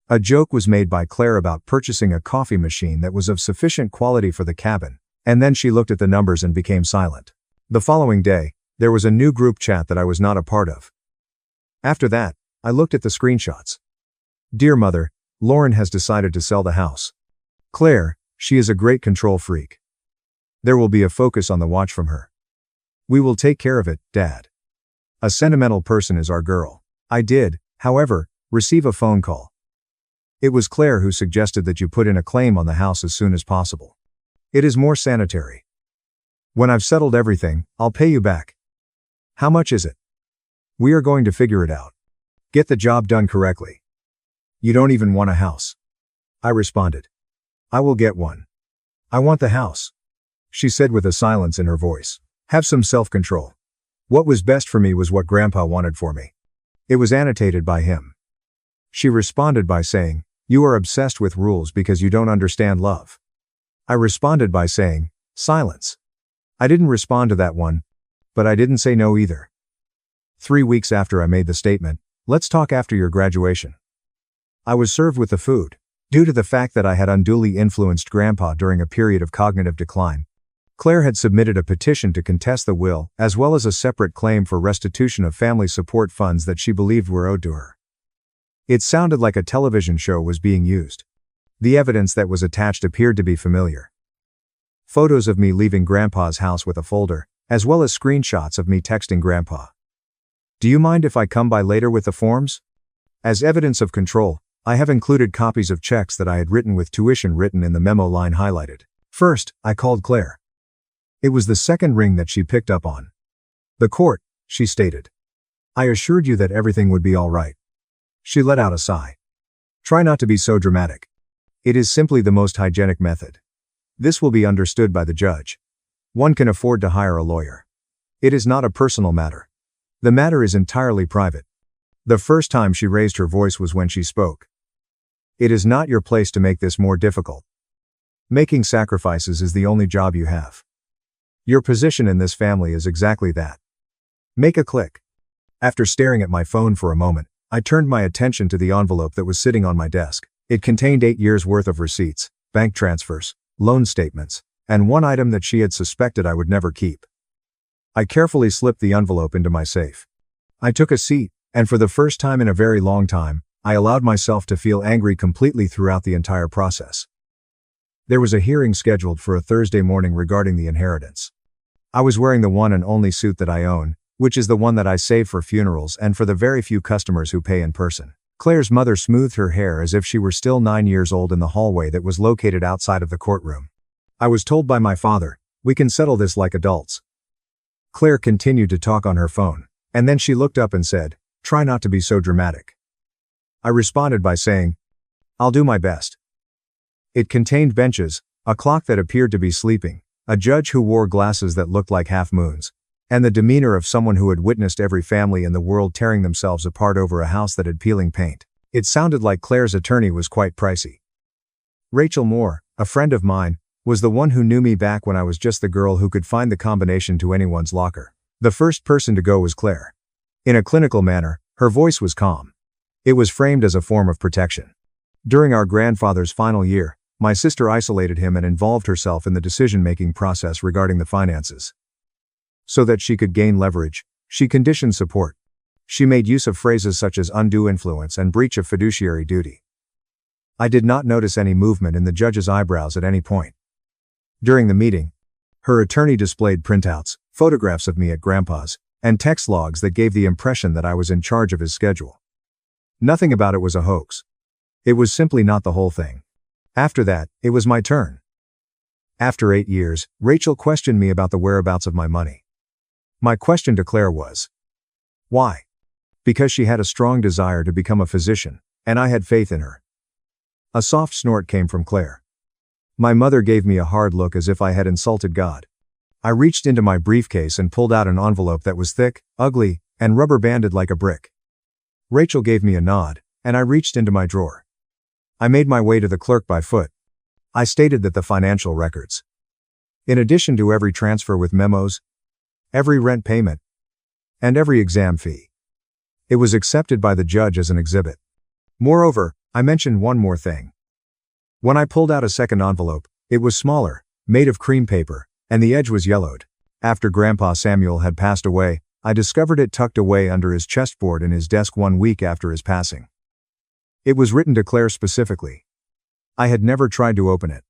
A joke was made by Claire about purchasing a coffee machine that was of sufficient quality for the cabin, and then she looked at the numbers and became silent. The following day, there was a new group chat that I was not a part of. After that, I looked at the screenshots. "Dear Mother, Lauren has decided to sell the house. Claire, she is a great control freak. There will be a focus on the watch from her. We will take care of it, Dad. A sentimental person is our girl." I did, however, receive a phone call. It was Claire who suggested that you put in a claim on the house as soon as possible. It is more sanitary. When I've settled everything, I'll pay you back. How much is it? We are going to figure it out. Get the job done correctly. You don't even want a house. I responded. I will get one. I want the house, she said with a silence in her voice. Have some self-control. What was best for me was what Grandpa wanted for me. It was annotated by him. She responded by saying, you are obsessed with rules because you don't understand love. I responded by saying, silence. I didn't respond to that one, but I didn't say no either. 3 weeks after I made the statement, let's talk after your graduation, I was served with the food. Due to the fact that I had unduly influenced Grandpa during a period of cognitive decline, Claire had submitted a petition to contest the will, as well as a separate claim for restitution of family support funds that she believed were owed to her. It sounded like a television show was being used. The evidence that was attached appeared to be familiar. Photos of me leaving Grandpa's house with a folder, as well as screenshots of me texting Grandpa. Do you mind if I come by later with the forms? As evidence of control, I have included copies of checks that I had written with tuition written in the memo line highlighted. First, I called Claire. It was the second ring that she picked up on. The court, she stated. I assured you that everything would be all right. She let out a sigh. Try not to be so dramatic. It is simply the most hygienic method. This will be understood by the judge. One can afford to hire a lawyer. It is not a personal matter. The matter is entirely private. The first time she raised her voice was when she spoke. It is not your place to make this more difficult. Making sacrifices is the only job you have. Your position in this family is exactly that. Make a click. After staring at my phone for a moment, I turned my attention to the envelope that was sitting on my desk. It contained 8 years' worth of receipts, bank transfers, loan statements, and one item that she had suspected I would never keep. I carefully slipped the envelope into my safe. I took a seat, and for the first time in a very long time, I allowed myself to feel angry completely throughout the entire process. There was a hearing scheduled for a Thursday morning regarding the inheritance. I was wearing the one and only suit that I own, which is the one that I save for funerals and for the very few customers who pay in person. Claire's mother smoothed her hair as if she were still 9 years old in the hallway that was located outside of the courtroom. I was told by my father, we can settle this like adults. Claire continued to talk on her phone, and then she looked up and said, try not to be so dramatic. I responded by saying, I'll do my best. It contained benches, a clock that appeared to be sleeping, a judge who wore glasses that looked like half moons, and the demeanor of someone who had witnessed every family in the world tearing themselves apart over a house that had peeling paint. It sounded like Claire's attorney was quite pricey. Rachel Moore, a friend of mine, was the one who knew me back when I was just the girl who could find the combination to anyone's locker. The first person to go was Claire. In a clinical manner, her voice was calm. It was framed as a form of protection. During our grandfather's final year, my sister isolated him and involved herself in the decision-making process regarding the finances. So that she could gain leverage, she conditioned support. She made use of phrases such as undue influence and breach of fiduciary duty. I did not notice any movement in the judge's eyebrows at any point. During the meeting, her attorney displayed printouts, photographs of me at Grandpa's, and text logs that gave the impression that I was in charge of his schedule. Nothing about it was a hoax. It was simply not the whole thing. After that, it was my turn. After 8 years, Rachel questioned me about the whereabouts of my money. My question to Claire was, why? Because she had a strong desire to become a physician, and I had faith in her. A soft snort came from Claire. My mother gave me a hard look as if I had insulted God. I reached into my briefcase and pulled out an envelope that was thick, ugly, and rubber-banded like a brick. Rachel gave me a nod, and I reached into my drawer. I made my way to the clerk by foot. I stated that the financial records, in addition to every transfer with memos, every rent payment, and every exam fee, it was accepted by the judge as an exhibit. Moreover, I mentioned one more thing. When I pulled out a second envelope, it was smaller, made of cream paper, and the edge was yellowed. After Grandpa Samuel had passed away, I discovered it tucked away under his chessboard in his desk 1 week after his passing. It was written to Claire specifically. I had never tried to open it.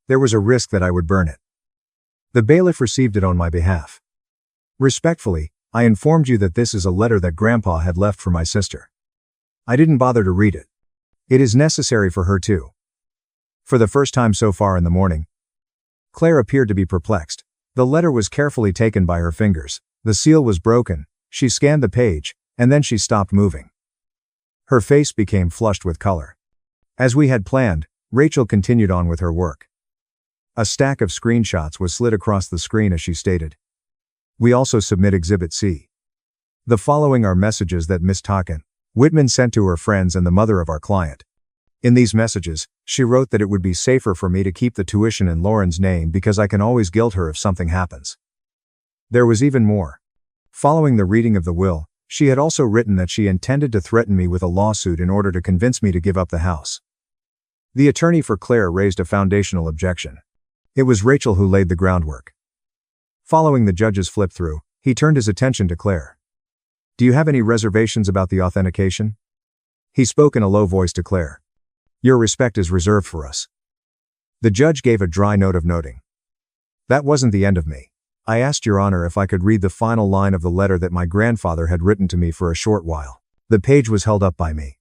There was a risk that I would burn it. The bailiff received it on my behalf. Respectfully, I informed you that this is a letter that Grandpa had left for my sister. I didn't bother to read it. It is necessary for her too. For the first time so far in the morning, Claire appeared to be perplexed. The letter was carefully taken by her fingers. The seal was broken. She scanned the page, and then she stopped moving. Her face became flushed with color. As we had planned, Rachel continued on with her work. A stack of screenshots was slid across the screen as she stated. We also submit Exhibit C. The following are messages that Ms. Whitman sent to her friends and the mother of our client. In these messages, she wrote that it would be safer for me to keep the tuition in Lauren's name because I can always guilt her if something happens. There was even more. Following the reading of the will, she had also written that she intended to threaten me with a lawsuit in order to convince me to give up the house. The attorney for Claire raised a foundational objection. It was Rachel who laid the groundwork. Following the judge's flip-through, he turned his attention to Claire. Do you have any reservations about the authentication? He spoke in a low voice to Claire. Your respect is reserved for us. The judge gave a dry note of noting. That wasn't the end of me. I asked Your Honor if I could read the final line of the letter that my grandfather had written to me for a short while. The page was held up by me.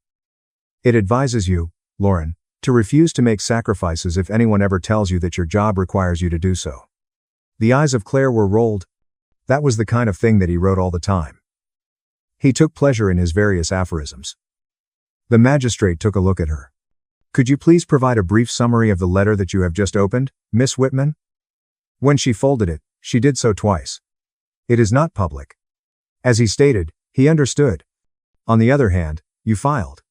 It advises you, Lauren, to refuse to make sacrifices if anyone ever tells you that your job requires you to do so. The eyes of Claire were rolled. That was the kind of thing that he wrote all the time. He took pleasure in his various aphorisms. The magistrate took a look at her. Could you please provide a brief summary of the letter that you have just opened, Miss Whitman? When she folded it, she did so twice. It is not public. As he stated, he understood. On the other hand, you filed.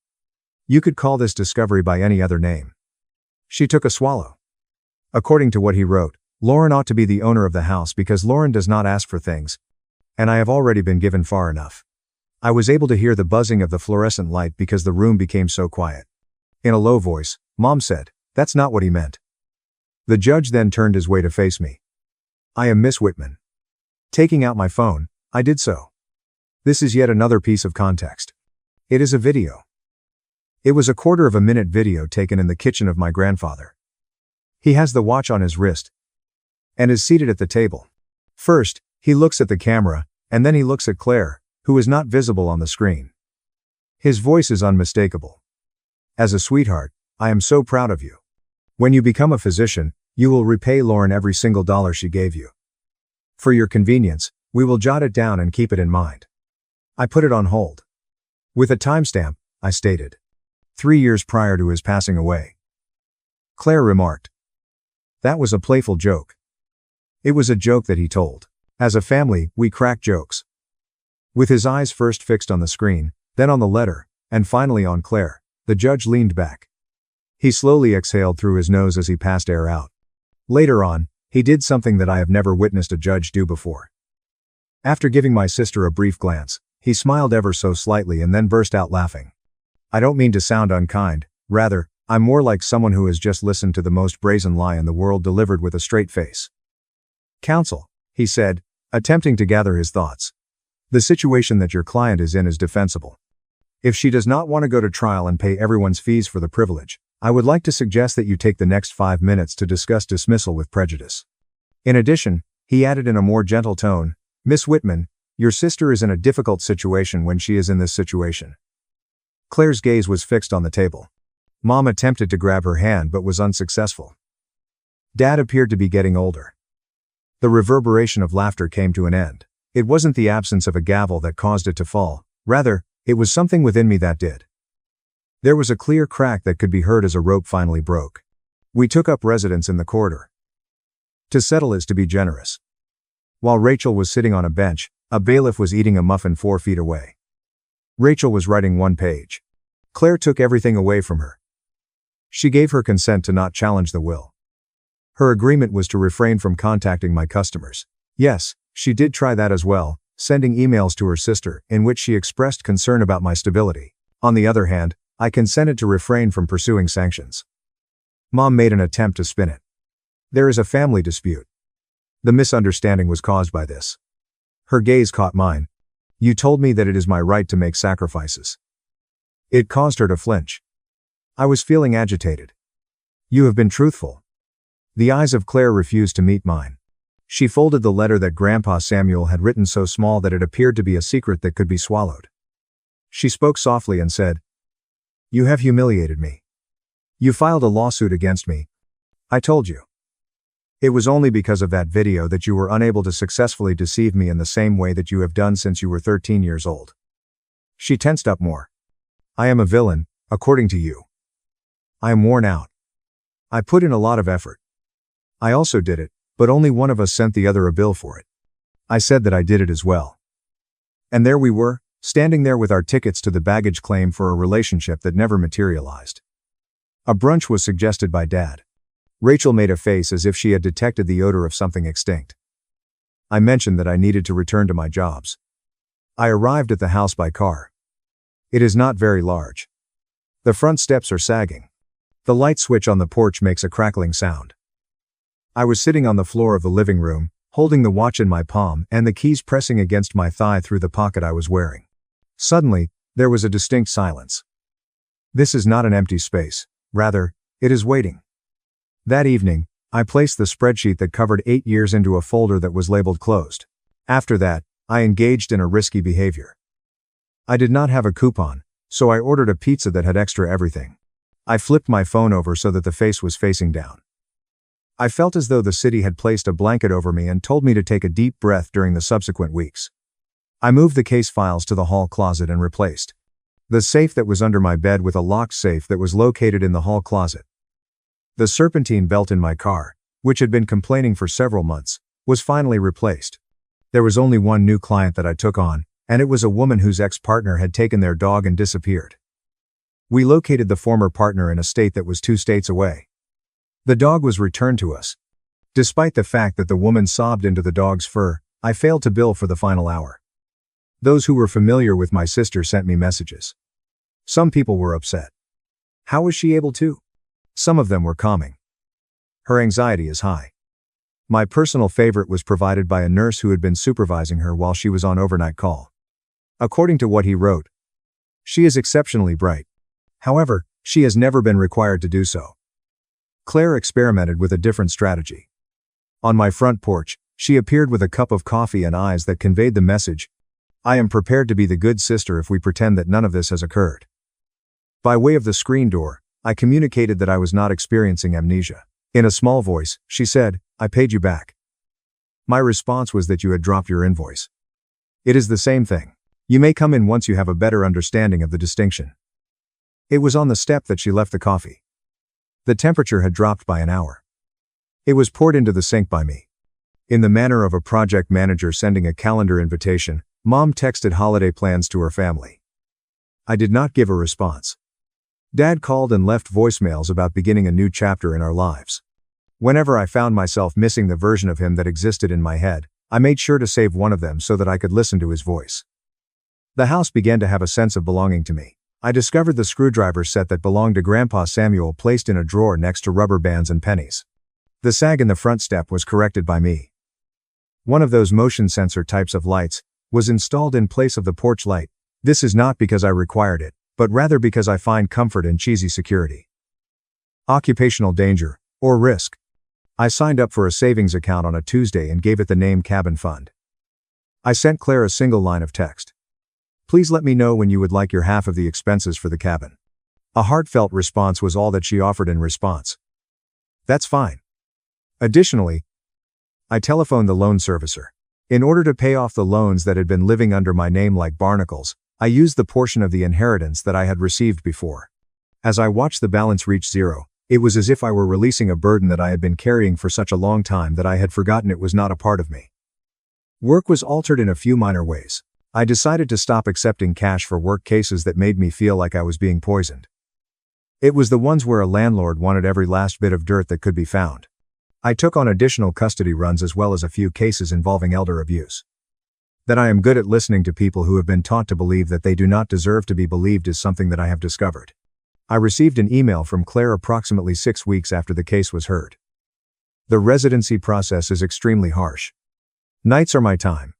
You could call this discovery by any other name. She took a swallow. According to what he wrote, Lauren ought to be the owner of the house because Lauren does not ask for things. And I have already been given far enough. I was able to hear the buzzing of the fluorescent light because the room became so quiet. In a low voice, Mom said, that's not what he meant. The judge then turned his way to face me. I am Miss Whitman. Taking out my phone, I did so. This is yet another piece of context. It is a video. It was a 1/4-minute video taken in the kitchen of my grandfather. He has the watch on his wrist and is seated at the table. First, he looks at the camera, and then he looks at Claire, who is not visible on the screen. His voice is unmistakable. As a sweetheart, I am so proud of you. When you become a physician, you will repay Lauren every single dollar she gave you. For your convenience, we will jot it down and keep it in mind. I put it on hold. With a timestamp, I stated. 3 years prior to his passing away. Claire remarked. That was a playful joke. It was a joke that he told. As a family, we crack jokes. With his eyes first fixed on the screen, then on the letter, and finally on Claire, the judge leaned back. He slowly exhaled through his nose as he passed air out. Later on, he did something that I have never witnessed a judge do before. After giving my sister a brief glance, he smiled ever so slightly and then burst out laughing. I don't mean to sound unkind, rather, I'm more like someone who has just listened to the most brazen lie in the world delivered with a straight face. Counsel, he said, attempting to gather his thoughts. The situation that your client is in is defensible. If she does not want to go to trial and pay everyone's fees for the privilege, I would like to suggest that you take the next 5 minutes to discuss dismissal with prejudice. In addition, he added in a more gentle tone, Miss Whitman, your sister is in a difficult situation when she is in this situation. Claire's gaze was fixed on the table. Mom attempted to grab her hand but was unsuccessful. Dad appeared to be getting older. The reverberation of laughter came to an end. It wasn't the absence of a gavel that caused it to fall, rather, it was something within me that did. There was a clear crack that could be heard as a rope finally broke. We took up residence in the corridor. To settle is to be generous. While Rachel was sitting on a bench, a bailiff was eating a muffin 4 feet away. Rachel was writing 1 page. Claire took everything away from her. She gave her consent to not challenge the will. Her agreement was to refrain from contacting my customers. Yes, she did try that as well, sending emails to her sister, in which she expressed concern about my stability. On the other hand, I consented to refrain from pursuing sanctions. Mom made an attempt to spin it. There is a family dispute. The misunderstanding was caused by this. Her gaze caught mine. You told me that it is my right to make sacrifices. It caused her to flinch. I was feeling agitated. You have been truthful. The eyes of Claire refused to meet mine. She folded the letter that Grandpa Samuel had written so small that it appeared to be a secret that could be swallowed. She spoke softly and said, You have humiliated me. You filed a lawsuit against me. I told you. It was only because of that video that you were unable to successfully deceive me in the same way that you have done since you were 13 years old. She tensed up more. I am a villain, according to you. I am worn out. I put in a lot of effort. I also did it, but only one of us sent the other a bill for it. I said that I did it as well. And there we were, standing there with our tickets to the baggage claim for a relationship that never materialized. A brunch was suggested by Dad. Rachel made a face as if she had detected the odor of something extinct. I mentioned that I needed to return to my jobs. I arrived at the house by car. It is not very large. The front steps are sagging. The light switch on the porch makes a crackling sound. I was sitting on the floor of the living room, holding the watch in my palm and the keys pressing against my thigh through the pocket I was wearing. Suddenly, there was a distinct silence. This is not an empty space. Rather, it is waiting. That evening, I placed the spreadsheet that covered 8 years into a folder that was labeled closed. After that, I engaged in a risky behavior. I did not have a coupon, so I ordered a pizza that had extra everything. I flipped my phone over so that the face was facing down. I felt as though the city had placed a blanket over me and told me to take a deep breath during the subsequent weeks. I moved the case files to the hall closet and replaced the safe that was under my bed with a locked safe that was located in the hall closet. The serpentine belt in my car, which had been complaining for several months, was finally replaced. There was only one new client that I took on, and it was a woman whose ex-partner had taken their dog and disappeared. We located the former partner in a state that was 2 states away. The dog was returned to us. Despite the fact that the woman sobbed into the dog's fur, I failed to bill for the final hour. Those who were familiar with my sister sent me messages. Some people were upset. How was she able to? Some of them were calming. Her anxiety is high. My personal favorite was provided by a nurse who had been supervising her while she was on overnight call. According to what he wrote, she is exceptionally bright. However, she has never been required to do so. Claire experimented with a different strategy. On my front porch, she appeared with a cup of coffee and eyes that conveyed the message, I am prepared to be the good sister if we pretend that none of this has occurred. By way of the screen door, I communicated that I was not experiencing amnesia. In a small voice, she said, I paid you back. My response was that you had dropped your invoice. It is the same thing. You may come in once you have a better understanding of the distinction. It was on the step that she left the coffee. The temperature had dropped by an hour. It was poured into the sink by me. In the manner of a project manager sending a calendar invitation, Mom texted holiday plans to her family. I did not give a response. Dad called and left voicemails about beginning a new chapter in our lives. Whenever I found myself missing the version of him that existed in my head, I made sure to save one of them so that I could listen to his voice. The house began to have a sense of belonging to me. I discovered the screwdriver set that belonged to Grandpa Samuel placed in a drawer next to rubber bands and pennies. The sag in the front step was corrected by me. One of those motion sensor types of lights was installed in place of the porch light. This is not because I required it, but rather because I find comfort in cheesy security. Occupational danger, or risk. I signed up for a savings account on a Tuesday and gave it the name Cabin Fund. I sent Claire a single line of text. Please let me know when you would like your half of the expenses for the cabin. A heartfelt response was all that she offered in response. That's fine. Additionally, I telephoned the loan servicer. In order to pay off the loans that had been living under my name like barnacles, I used the portion of the inheritance that I had received before. As I watched the balance reach zero, it was as if I were releasing a burden that I had been carrying for such a long time that I had forgotten it was not a part of me. Work was altered in a few minor ways. I decided to stop accepting cash for work cases that made me feel like I was being poisoned. It was the ones where a landlord wanted every last bit of dirt that could be found. I took on additional custody runs as well as a few cases involving elder abuse. That I am good at listening to people who have been taught to believe that they do not deserve to be believed is something that I have discovered. I received an email from Claire approximately 6 weeks after the case was heard. The residency process is extremely harsh. Nights are my time.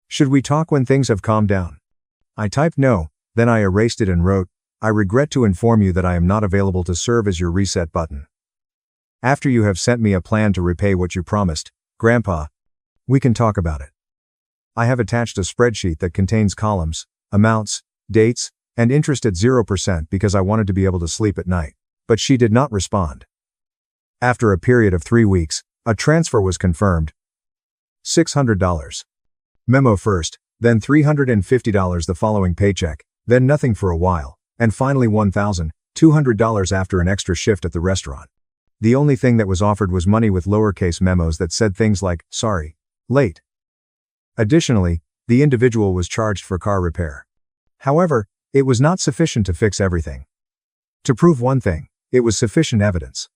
Should we talk when things have calmed down? I typed no, then I erased it and wrote, I regret to inform you that I am not available to serve as your reset button. After you have sent me a plan to repay what you promised, Grandpa, we can talk about it. I have attached a spreadsheet that contains columns, amounts, dates, and interest at 0% because I wanted to be able to sleep at night. But she did not respond. After a period of 3 weeks, a transfer was confirmed. $600. Memo first, then $350 the following paycheck, then nothing for a while, and finally $1,200 after an extra shift at the restaurant. The only thing that was offered was money with lowercase memos that said things like, "Sorry. Late." Additionally, the individual was charged for car repair. However, it was not sufficient to fix everything. To prove one thing, it was sufficient evidence.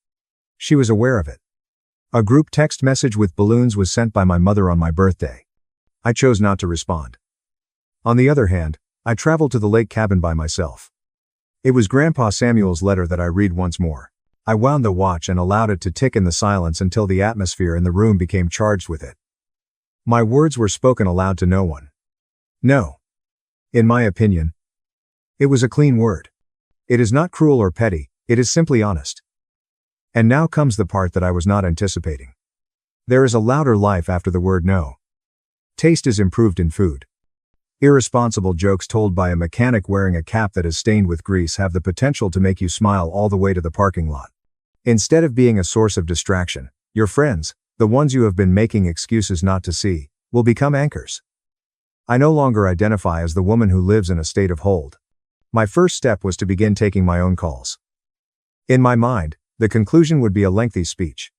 She was aware of it. A group text message with balloons was sent by my mother on my birthday. I chose not to respond. On the other hand, I traveled to the lake cabin by myself. It was Grandpa Samuel's letter that I read once more. I wound the watch and allowed it to tick in the silence until the atmosphere in the room became charged with it. My words were spoken aloud to no one. No. In my opinion, it was a clean word. It is not cruel or petty, it is simply honest. And now comes the part that I was not anticipating. There is a louder life after the word no. Taste is improved in food. Irresponsible jokes told by a mechanic wearing a cap that is stained with grease have the potential to make you smile all the way to the parking lot. Instead of being a source of distraction, your friends, the ones you have been making excuses not to see, will become anchors. I no longer identify as the woman who lives in a state of hold. My first step was to begin taking my own calls. In my mind, the conclusion would be a lengthy speech.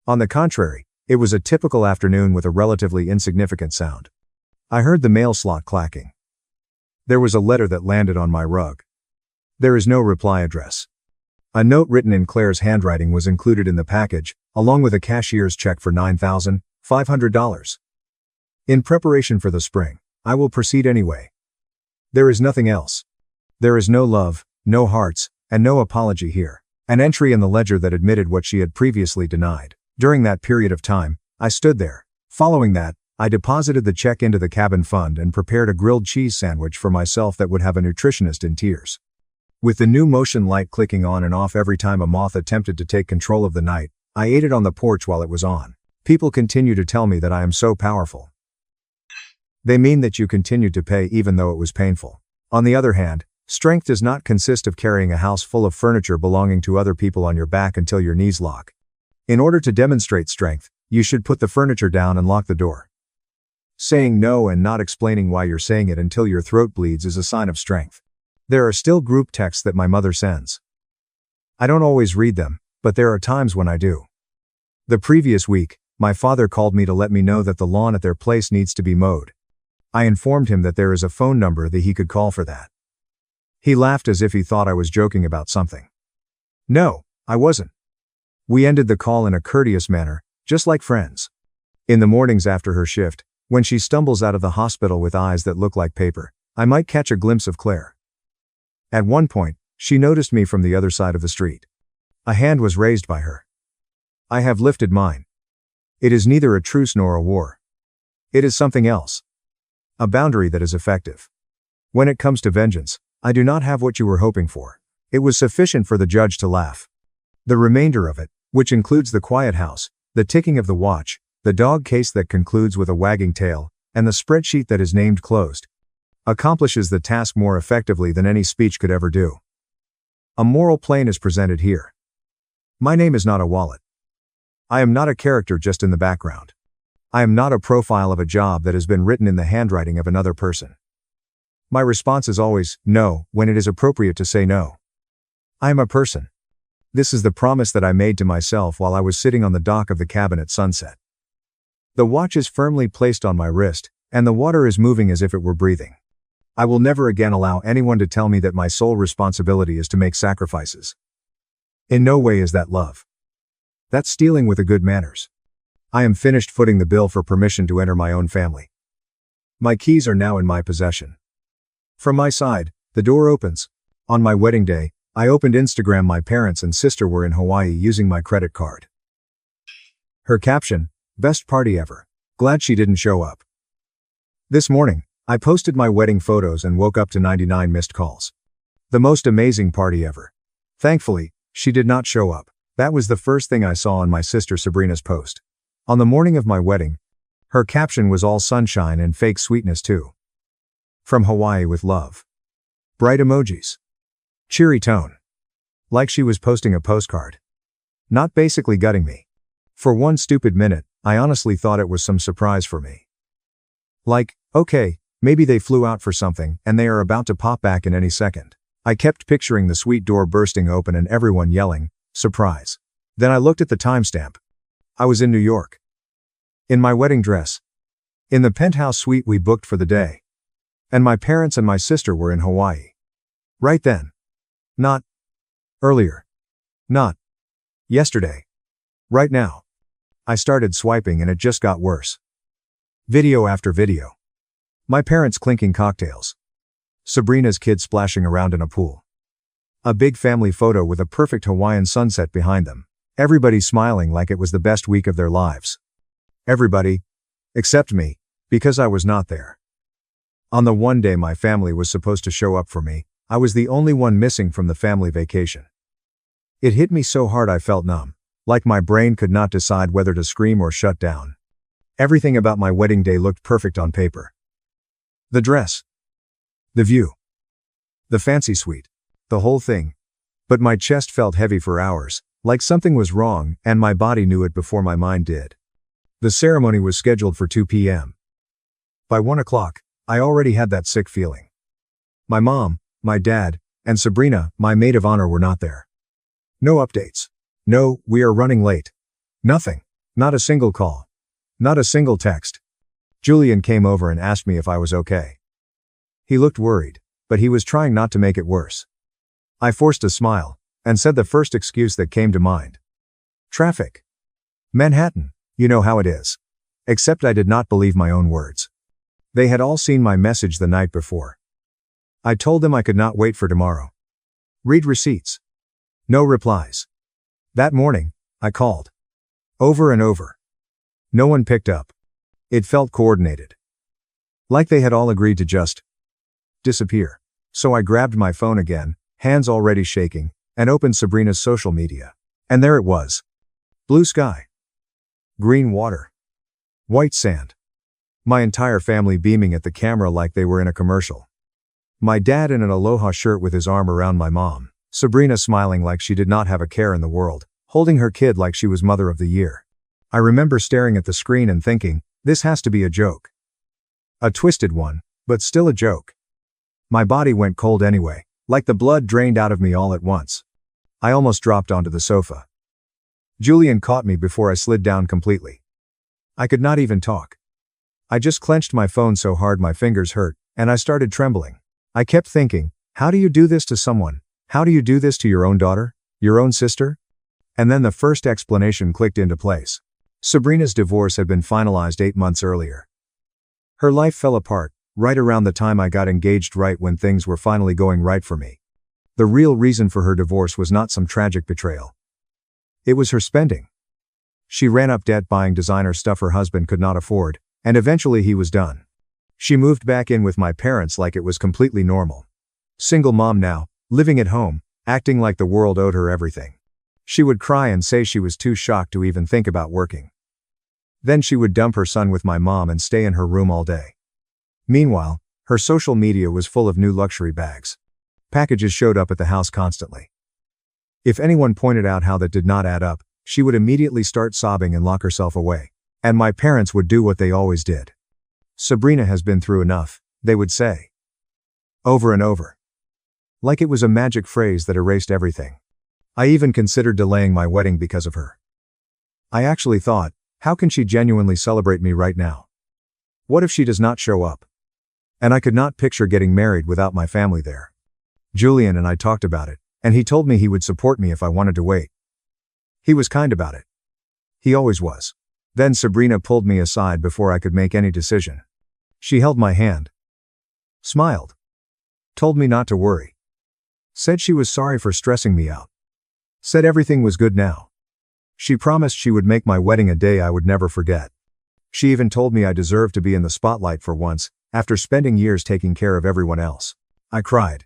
On the contrary, it was a typical afternoon with a relatively insignificant sound. I heard the mail slot clacking. There was a letter that landed on my rug. There is no reply address. A note written in Claire's handwriting was included in the package, along with a cashier's check for $9,500. In preparation for the spring, I will proceed anyway. There is nothing else. There is no love, no hearts, and no apology here. An entry in the ledger that admitted what she had previously denied. During that period of time, I stood there. Following that, I deposited the check into the cabin fund and prepared a grilled cheese sandwich for myself that would have a nutritionist in tears. With the new motion light clicking on and off every time a moth attempted to take control of the night, I ate it on the porch while it was on. People continue to tell me that I am so powerful. They mean that you continued to pay even though it was painful. On the other hand, strength does not consist of carrying a house full of furniture belonging to other people on your back until your knees lock. In order to demonstrate strength, you should put the furniture down and lock the door. Saying no and not explaining why you're saying it until your throat bleeds is a sign of strength. There are still group texts that my mother sends. I don't always read them, but there are times when I do. The previous week, my father called me to let me know that the lawn at their place needs to be mowed. I informed him that there is a phone number that he could call for that. He laughed as if he thought I was joking about something. No, I wasn't. We ended the call in a courteous manner, just like friends. In the mornings after her shift, when she stumbles out of the hospital with eyes that look like paper, I might catch a glimpse of Claire. At one point, she noticed me from the other side of the street. A hand was raised by her. I have lifted mine. It is neither a truce nor a war. It is something else. A boundary that is effective. When it comes to vengeance, I do not have what you were hoping for. It was sufficient for the judge to laugh. The remainder of it, which includes the quiet house, the ticking of the watch, the dog case that concludes with a wagging tail, and the spreadsheet that is named closed, accomplishes the task more effectively than any speech could ever do. A moral plane is presented here. My name is not a wallet. I am not a character just in the background. I am not a profile of a job that has been written in the handwriting of another person. My response is always, no, when it is appropriate to say no. I am a person. This is the promise that I made to myself while I was sitting on the dock of the cabin at sunset. The watch is firmly placed on my wrist, and the water is moving as if it were breathing. I will never again allow anyone to tell me that my sole responsibility is to make sacrifices. In no way is that love. That's stealing with a good manners. I am finished footing the bill for permission to enter my own family. My keys are now in my possession. From my side, the door opens. On my wedding day, I opened Instagram. My parents and sister were in Hawaii using my credit card. Her caption, "Best party ever. Glad she didn't show up." This morning, I posted my wedding photos and woke up to 99 missed calls. The most amazing party ever. Thankfully, she did not show up. That was the first thing I saw on my sister Sabrina's post. On the morning of my wedding, her caption was all sunshine and fake sweetness too. From Hawaii with love. Bright emojis. Cheery tone. Like she was posting a postcard. Not basically gutting me. For one stupid minute, I honestly thought it was some surprise for me. Like, okay, maybe they flew out for something and they are about to pop back in any second. I kept picturing the suite door bursting open and everyone yelling, "Surprise." Then I looked at the timestamp. I was in New York. In my wedding dress. In the penthouse suite we booked for the day. And my parents and my sister were in Hawaii. Right then. Not earlier. Not yesterday. Right now. I started swiping and it just got worse. Video after video. My parents clinking cocktails. Sabrina's kids splashing around in a pool. A big family photo with a perfect Hawaiian sunset behind them. Everybody smiling like it was the best week of their lives. Everybody. Except me, because I was not there. On the one day my family was supposed to show up for me, I was the only one missing from the family vacation. It hit me so hard I felt numb, like my brain could not decide whether to scream or shut down. Everything about my wedding day looked perfect on paper. The dress. The view. The fancy suite. The whole thing. But my chest felt heavy for hours, like something was wrong, and my body knew it before my mind did. The ceremony was scheduled for 2 p.m. By 1 o'clock, I already had that sick feeling. My mom, my dad, and Sabrina, my maid of honor, were not there. No updates. No, we are running late. Nothing. Not a single call. Not a single text. Julian came over and asked me if I was okay. He looked worried, but he was trying not to make it worse. I forced a smile, and said the first excuse that came to mind. Traffic. Manhattan, you know how it is. Except I did not believe my own words. They had all seen my message the night before. I told them I could not wait for tomorrow. Read receipts. No replies. That morning, I called. Over and over. No one picked up. It felt coordinated. Like they had all agreed to just disappear. So I grabbed my phone again, hands already shaking, and opened Sabrina's social media. And there it was. Blue sky. Green water. White sand. My entire family beaming at the camera like they were in a commercial. My dad in an aloha shirt with his arm around my mom. Sabrina smiling like she did not have a care in the world, holding her kid like she was mother of the year. I remember staring at the screen and thinking, this has to be a joke. A twisted one, but still a joke. My body went cold anyway, like the blood drained out of me all at once. I almost dropped onto the sofa. Julian caught me before I slid down completely. I could not even talk. I just clenched my phone so hard my fingers hurt, and I started trembling. I kept thinking, how do you do this to someone? How do you do this to your own daughter? Your own sister? And then the first explanation clicked into place. Sabrina's divorce had been finalized 8 months earlier. Her life fell apart, right around the time I got engaged, right when things were finally going right for me. The real reason for her divorce was not some tragic betrayal. It was her spending. She ran up debt buying designer stuff her husband could not afford, and eventually he was done. She moved back in with my parents like it was completely normal. Single mom now, living at home, acting like the world owed her everything. She would cry and say she was too shocked to even think about working. Then she would dump her son with my mom and stay in her room all day. Meanwhile, her social media was full of new luxury bags. Packages showed up at the house constantly. If anyone pointed out how that did not add up, she would immediately start sobbing and lock herself away. And my parents would do what they always did. Sabrina has been through enough, they would say. Over and over. Like it was a magic phrase that erased everything. I even considered delaying my wedding because of her. I actually thought, how can she genuinely celebrate me right now? What if she does not show up? And I could not picture getting married without my family there. Julian and I talked about it, and he told me he would support me if I wanted to wait. He was kind about it. He always was. Then Sabrina pulled me aside before I could make any decision. She held my hand. Smiled. Told me not to worry. Said she was sorry for stressing me out. Said everything was good now. She promised she would make my wedding a day I would never forget. She even told me I deserved to be in the spotlight for once, after spending years taking care of everyone else. I cried.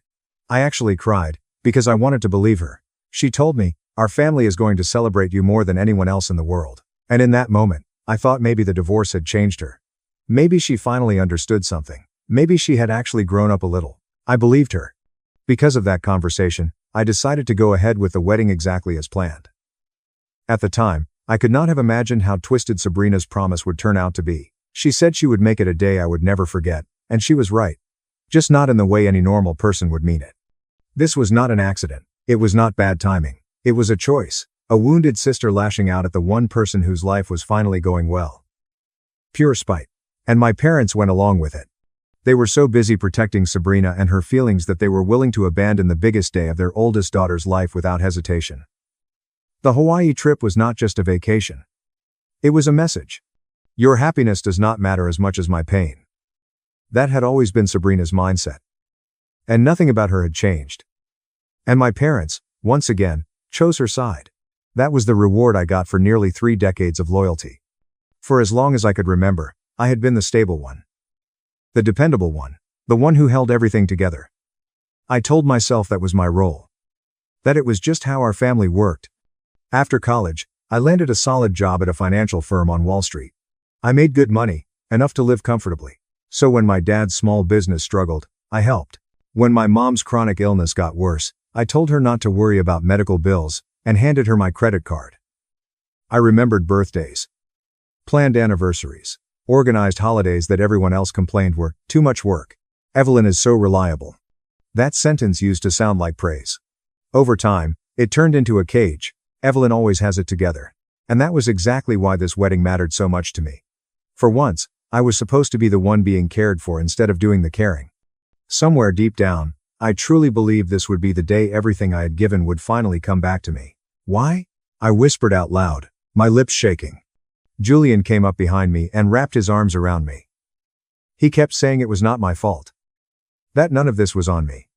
I actually cried, because I wanted to believe her. She told me, our family is going to celebrate you more than anyone else in the world. And in that moment, I thought maybe the divorce had changed her. Maybe she finally understood something. Maybe she had actually grown up a little. I believed her. Because of that conversation, I decided to go ahead with the wedding exactly as planned. At the time, I could not have imagined how twisted Sabrina's promise would turn out to be. She said she would make it a day I would never forget, and she was right. Just not in the way any normal person would mean it. This was not an accident. It was not bad timing. It was a choice. A wounded sister lashing out at the one person whose life was finally going well. Pure spite. And my parents went along with it. They were so busy protecting Sabrina and her feelings that they were willing to abandon the biggest day of their oldest daughter's life without hesitation. The Hawaii trip was not just a vacation. It was a message. Your happiness does not matter as much as my pain. That had always been Sabrina's mindset. And nothing about her had changed. And my parents, once again, chose her side. That was the reward I got for nearly 3 decades of loyalty. For as long as I could remember, I had been the stable one. The dependable one. The one who held everything together. I told myself that was my role. That it was just how our family worked. After college, I landed a solid job at a financial firm on Wall Street. I made good money, enough to live comfortably. So when my dad's small business struggled, I helped. When my mom's chronic illness got worse, I told her not to worry about medical bills, and handed her my credit card. I remembered birthdays. Planned anniversaries. Organized holidays that everyone else complained were too much work. Evelyn is so reliable. That sentence used to sound like praise. Over time, it turned into a cage. Evelyn always has it together. And that was exactly why this wedding mattered so much to me. For once, I was supposed to be the one being cared for instead of doing the caring. Somewhere deep down, I truly believed this would be the day everything I had given would finally come back to me. Why? I whispered out loud, my lips shaking. Julian came up behind me and wrapped his arms around me. He kept saying it was not my fault. That none of this was on me.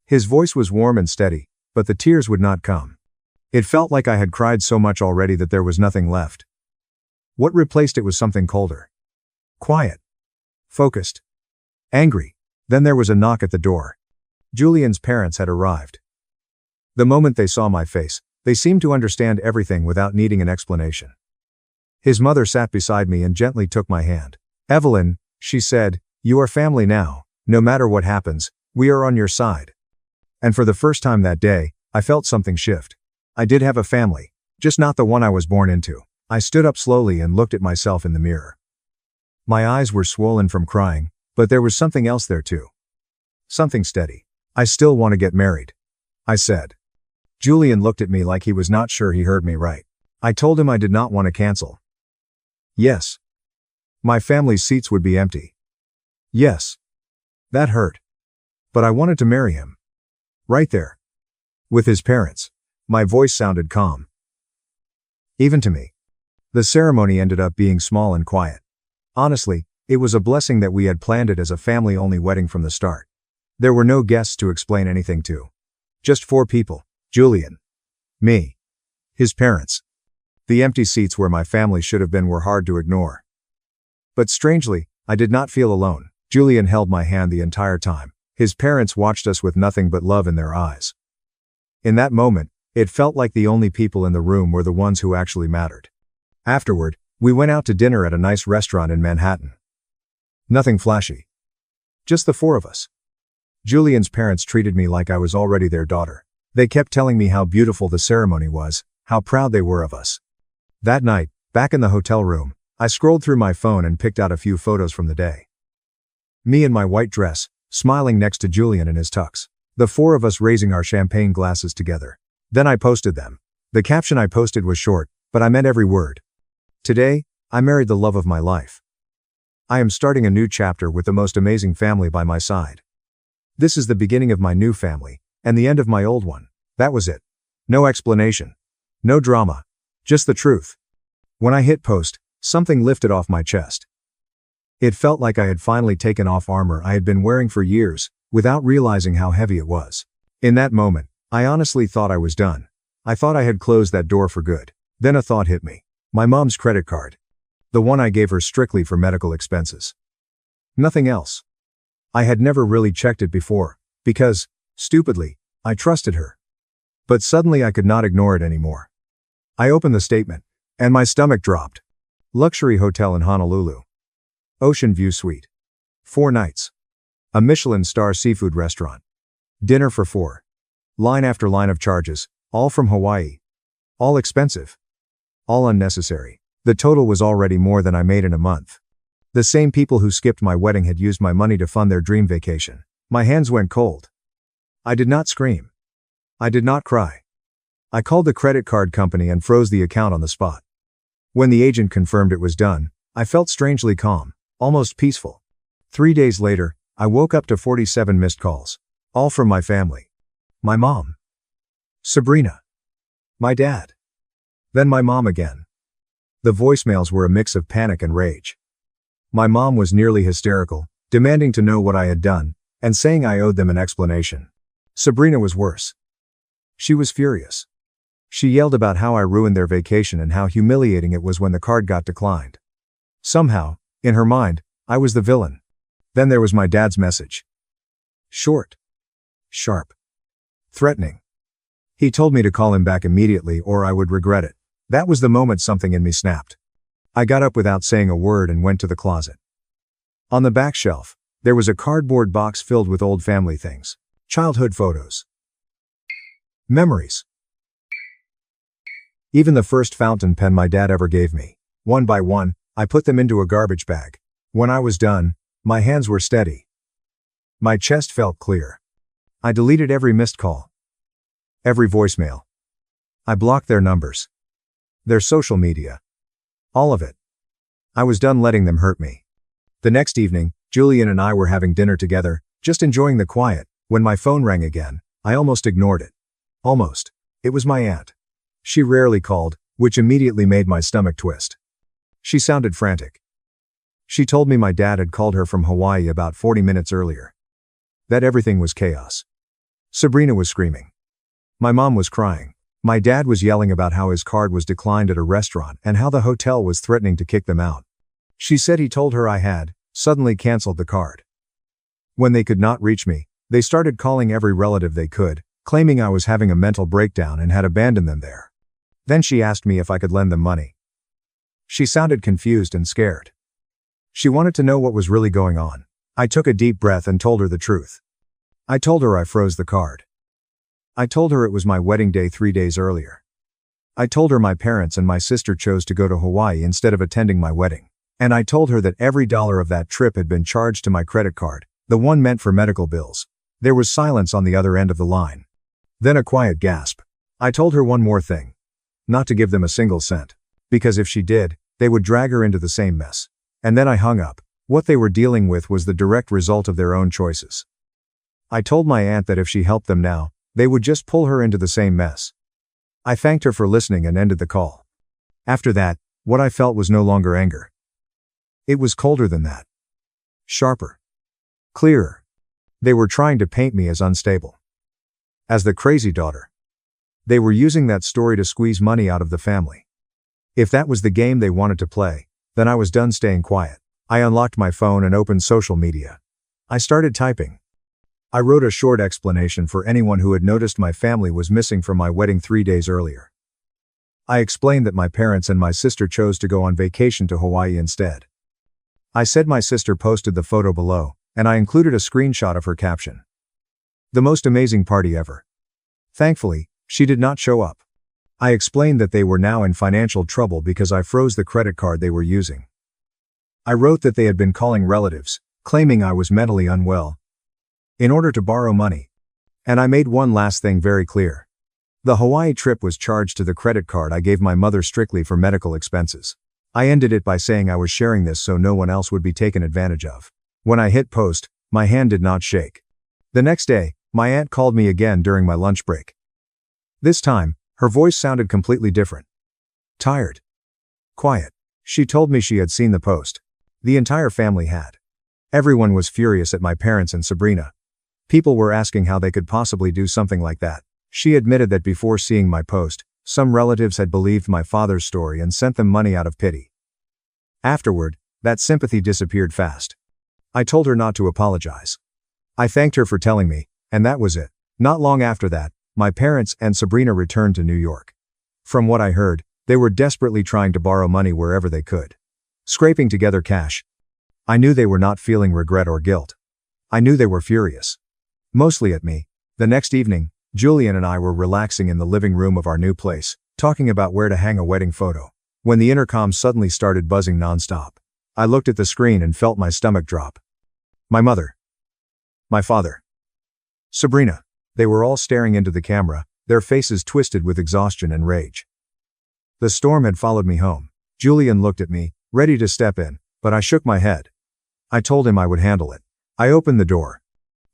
His voice was warm and steady, but the tears would not come. It felt like I had cried so much already that there was nothing left. What replaced it was something colder. Quiet. Focused. Angry. Then there was a knock at the door. Julian's parents had arrived. The moment they saw my face, they seemed to understand everything without needing an explanation. His mother sat beside me and gently took my hand. Evelyn, she said, you are family now. No matter what happens, we are on your side. And for the first time that day, I felt something shift. I did have a family, just not the one I was born into. I stood up slowly and looked at myself in the mirror. My eyes were swollen from crying, but there was something else there too. Something steady. I still want to get married, I said. Julian looked at me like he was not sure he heard me right. I told him I did not want to cancel. Yes. My family's seats would be empty. Yes. That hurt. But I wanted to marry him. Right there. With his parents. My voice sounded calm. Even to me. The ceremony ended up being small and quiet. Honestly, it was a blessing that we had planned it as a family-only wedding from the start. There were no guests to explain anything to. Just 4 people. Julian. Me. His parents. The empty seats where my family should have been were hard to ignore. But strangely, I did not feel alone. Julian held my hand the entire time. His parents watched us with nothing but love in their eyes. In that moment, it felt like the only people in the room were the ones who actually mattered. Afterward, we went out to dinner at a nice restaurant in Manhattan. Nothing flashy. Just the 4 of us. Julian's parents treated me like I was already their daughter. They kept telling me how beautiful the ceremony was, how proud they were of us. That night, back in the hotel room, I scrolled through my phone and picked out a few photos from the day. Me in my white dress, smiling next to Julian in his tux. The 4 of us raising our champagne glasses together. Then I posted them. The caption I posted was short, but I meant every word. Today, I married the love of my life. I am starting a new chapter with the most amazing family by my side. This is the beginning of my new family, and the end of my old one. That was it. No explanation. No drama. Just the truth. When I hit post, something lifted off my chest. It felt like I had finally taken off armor I had been wearing for years, without realizing how heavy it was. In that moment, I honestly thought I was done. I thought I had closed that door for good. Then a thought hit me. My mom's credit card. The one I gave her strictly for medical expenses. Nothing else. I had never really checked it before, because, stupidly, I trusted her. But suddenly I could not ignore it anymore. I opened the statement, and my stomach dropped. Luxury hotel in Honolulu. Ocean view suite. 4 nights. A Michelin star seafood restaurant. Dinner for 4. Line after line of charges, all from Hawaii. All expensive. All unnecessary. The total was already more than I made in a month. The same people who skipped my wedding had used my money to fund their dream vacation. My hands went cold. I did not scream. I did not cry. I called the credit card company and froze the account on the spot. When the agent confirmed it was done, I felt strangely calm, almost peaceful. 3 days later, I woke up to 47 missed calls. All from my family. My mom. Sabrina. My dad. Then my mom again. The voicemails were a mix of panic and rage. My mom was nearly hysterical, demanding to know what I had done, and saying I owed them an explanation. Sabrina was worse. She was furious. She yelled about how I ruined their vacation and how humiliating it was when the card got declined. Somehow, in her mind, I was the villain. Then there was my dad's message. Short. Sharp. Threatening. He told me to call him back immediately or I would regret it. That was the moment something in me snapped. I got up without saying a word and went to the closet. On the back shelf, there was a cardboard box filled with old family things. Childhood photos. Memories. Even the first fountain pen my dad ever gave me. One by one, I put them into a garbage bag. When I was done, my hands were steady. My chest felt clear. I deleted every missed call. Every voicemail. I blocked their numbers. Their social media. All of it. I was done letting them hurt me. The next evening, Julian and I were having dinner together, just enjoying the quiet, when my phone rang again. I almost ignored it. Almost. It was my aunt. She rarely called, which immediately made my stomach twist. She sounded frantic. She told me my dad had called her from Hawaii about 40 minutes earlier. That everything was chaos. Sabrina was screaming. My mom was crying. My dad was yelling about how his card was declined at a restaurant and how the hotel was threatening to kick them out. She said he told her I had suddenly canceled the card. When they could not reach me, they started calling every relative they could, claiming I was having a mental breakdown and had abandoned them there. Then she asked me if I could lend them money. She sounded confused and scared. She wanted to know what was really going on. I took a deep breath and told her the truth. I told her I froze the card. I told her it was my wedding day 3 days earlier. I told her my parents and my sister chose to go to Hawaii instead of attending my wedding. And I told her that every dollar of that trip had been charged to my credit card, the one meant for medical bills. There was silence on the other end of the line. Then a quiet gasp. I told her one more thing. Not to give them a single cent. Because if she did, they would drag her into the same mess. And then I hung up. What they were dealing with was the direct result of their own choices. I told my aunt that if she helped them now, they would just pull her into the same mess. I thanked her for listening and ended the call. After that, what I felt was no longer anger. It was colder than that. Sharper. Clearer. They were trying to paint me as unstable. As the crazy daughter. They were using that story to squeeze money out of the family. If that was the game they wanted to play, then I was done staying quiet. I unlocked my phone and opened social media. I started typing. I wrote a short explanation for anyone who had noticed my family was missing from my wedding 3 days earlier. I explained that my parents and my sister chose to go on vacation to Hawaii instead. I said my sister posted the photo below, and I included a screenshot of her caption. The most amazing party ever. Thankfully, she did not show up. I explained that they were now in financial trouble because I froze the credit card they were using. I wrote that they had been calling relatives, claiming I was mentally unwell, in order to borrow money. And I made one last thing very clear. The Hawaii trip was charged to the credit card I gave my mother strictly for medical expenses. I ended it by saying I was sharing this so no one else would be taken advantage of. When I hit post, my hand did not shake. The next day, my aunt called me again during my lunch break. This time, her voice sounded completely different. Tired. Quiet. She told me she had seen the post. The entire family had. Everyone was furious at my parents and Sabrina. People were asking how they could possibly do something like that. She admitted that before seeing my post, some relatives had believed my father's story and sent them money out of pity. Afterward, that sympathy disappeared fast. I told her not to apologize. I thanked her for telling me, and that was it. Not long after that, my parents and Sabrina returned to New York. From what I heard, they were desperately trying to borrow money wherever they could. Scraping together cash. I knew they were not feeling regret or guilt. I knew they were furious. Mostly at me. The next evening, Julian and I were relaxing in the living room of our new place, talking about where to hang a wedding photo, when the intercom suddenly started buzzing nonstop. I looked at the screen and felt my stomach drop. My mother. My father. Sabrina. They were all staring into the camera, their faces twisted with exhaustion and rage. The storm had followed me home. Julian looked at me, ready to step in, but I shook my head. I told him I would handle it. I opened the door.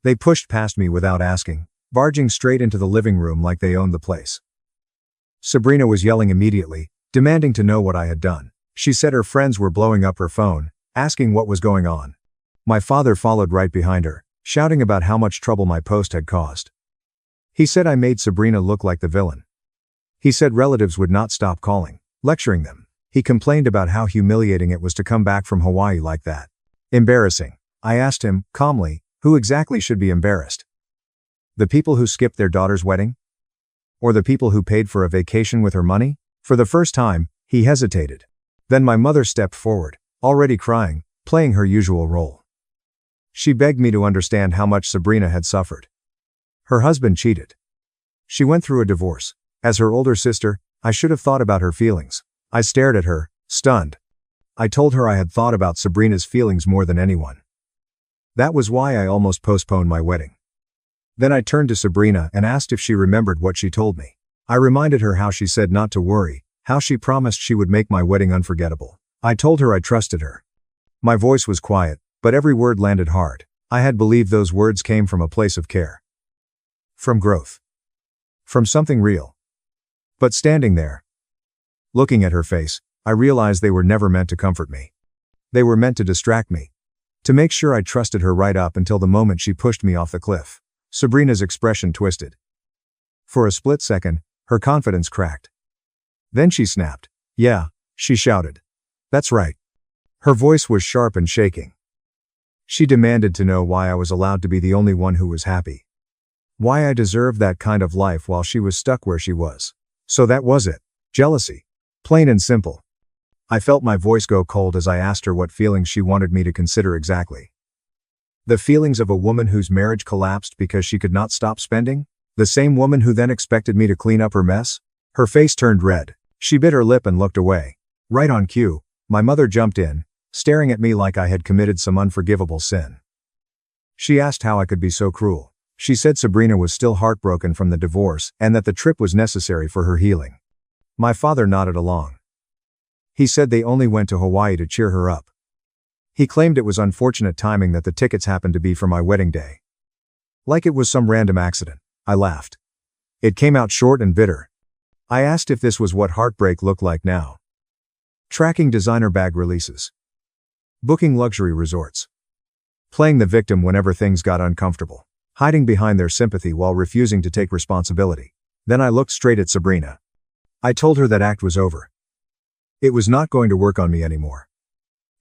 They pushed past me without asking, barging straight into the living room like they owned the place. Sabrina was yelling immediately, demanding to know what I had done. She said her friends were blowing up her phone, asking what was going on. My father followed right behind her, shouting about how much trouble my post had caused. He said I made Sabrina look like the villain. He said relatives would not stop calling, lecturing them. He complained about how humiliating it was to come back from Hawaii like that. Embarrassing. I asked him, calmly, who exactly should be embarrassed? The people who skipped their daughter's wedding? Or the people who paid for a vacation with her money? For the first time, he hesitated. Then my mother stepped forward, already crying, playing her usual role. She begged me to understand how much Sabrina had suffered. Her husband cheated. She went through a divorce. As her older sister, I should have thought about her feelings. I stared at her, stunned. I told her I had thought about Sabrina's feelings more than anyone. That was why I almost postponed my wedding. Then I turned to Sabrina and asked if she remembered what she told me. I reminded her how she said not to worry, how she promised she would make my wedding unforgettable. I told her I trusted her. My voice was quiet, but every word landed hard. I had believed those words came from a place of care. From growth. From something real. But standing there, looking at her face, I realized they were never meant to comfort me. They were meant to distract me. To make sure I trusted her right up until the moment she pushed me off the cliff. Sabrina's expression twisted. For a split second, her confidence cracked. Then she snapped. Yeah, she shouted. That's right. Her voice was sharp and shaking. She demanded to know why I was allowed to be the only one who was happy. Why I deserved that kind of life while she was stuck where she was. So that was it. Jealousy. Plain and simple. I felt my voice go cold as I asked her what feelings she wanted me to consider exactly. The feelings of a woman whose marriage collapsed because she could not stop spending? The same woman who then expected me to clean up her mess? Her face turned red. She bit her lip and looked away. Right on cue, my mother jumped in, staring at me like I had committed some unforgivable sin. She asked how I could be so cruel. She said Sabrina was still heartbroken from the divorce and that the trip was necessary for her healing. My father nodded along. He said they only went to Hawaii to cheer her up. He claimed it was unfortunate timing that the tickets happened to be for my wedding day. Like it was some random accident. I laughed. It came out short and bitter. I asked if this was what heartbreak looked like now. Tracking designer bag releases. Booking luxury resorts. Playing the victim whenever things got uncomfortable. Hiding behind their sympathy while refusing to take responsibility. Then I looked straight at Sabrina. I told her that act was over. It was not going to work on me anymore.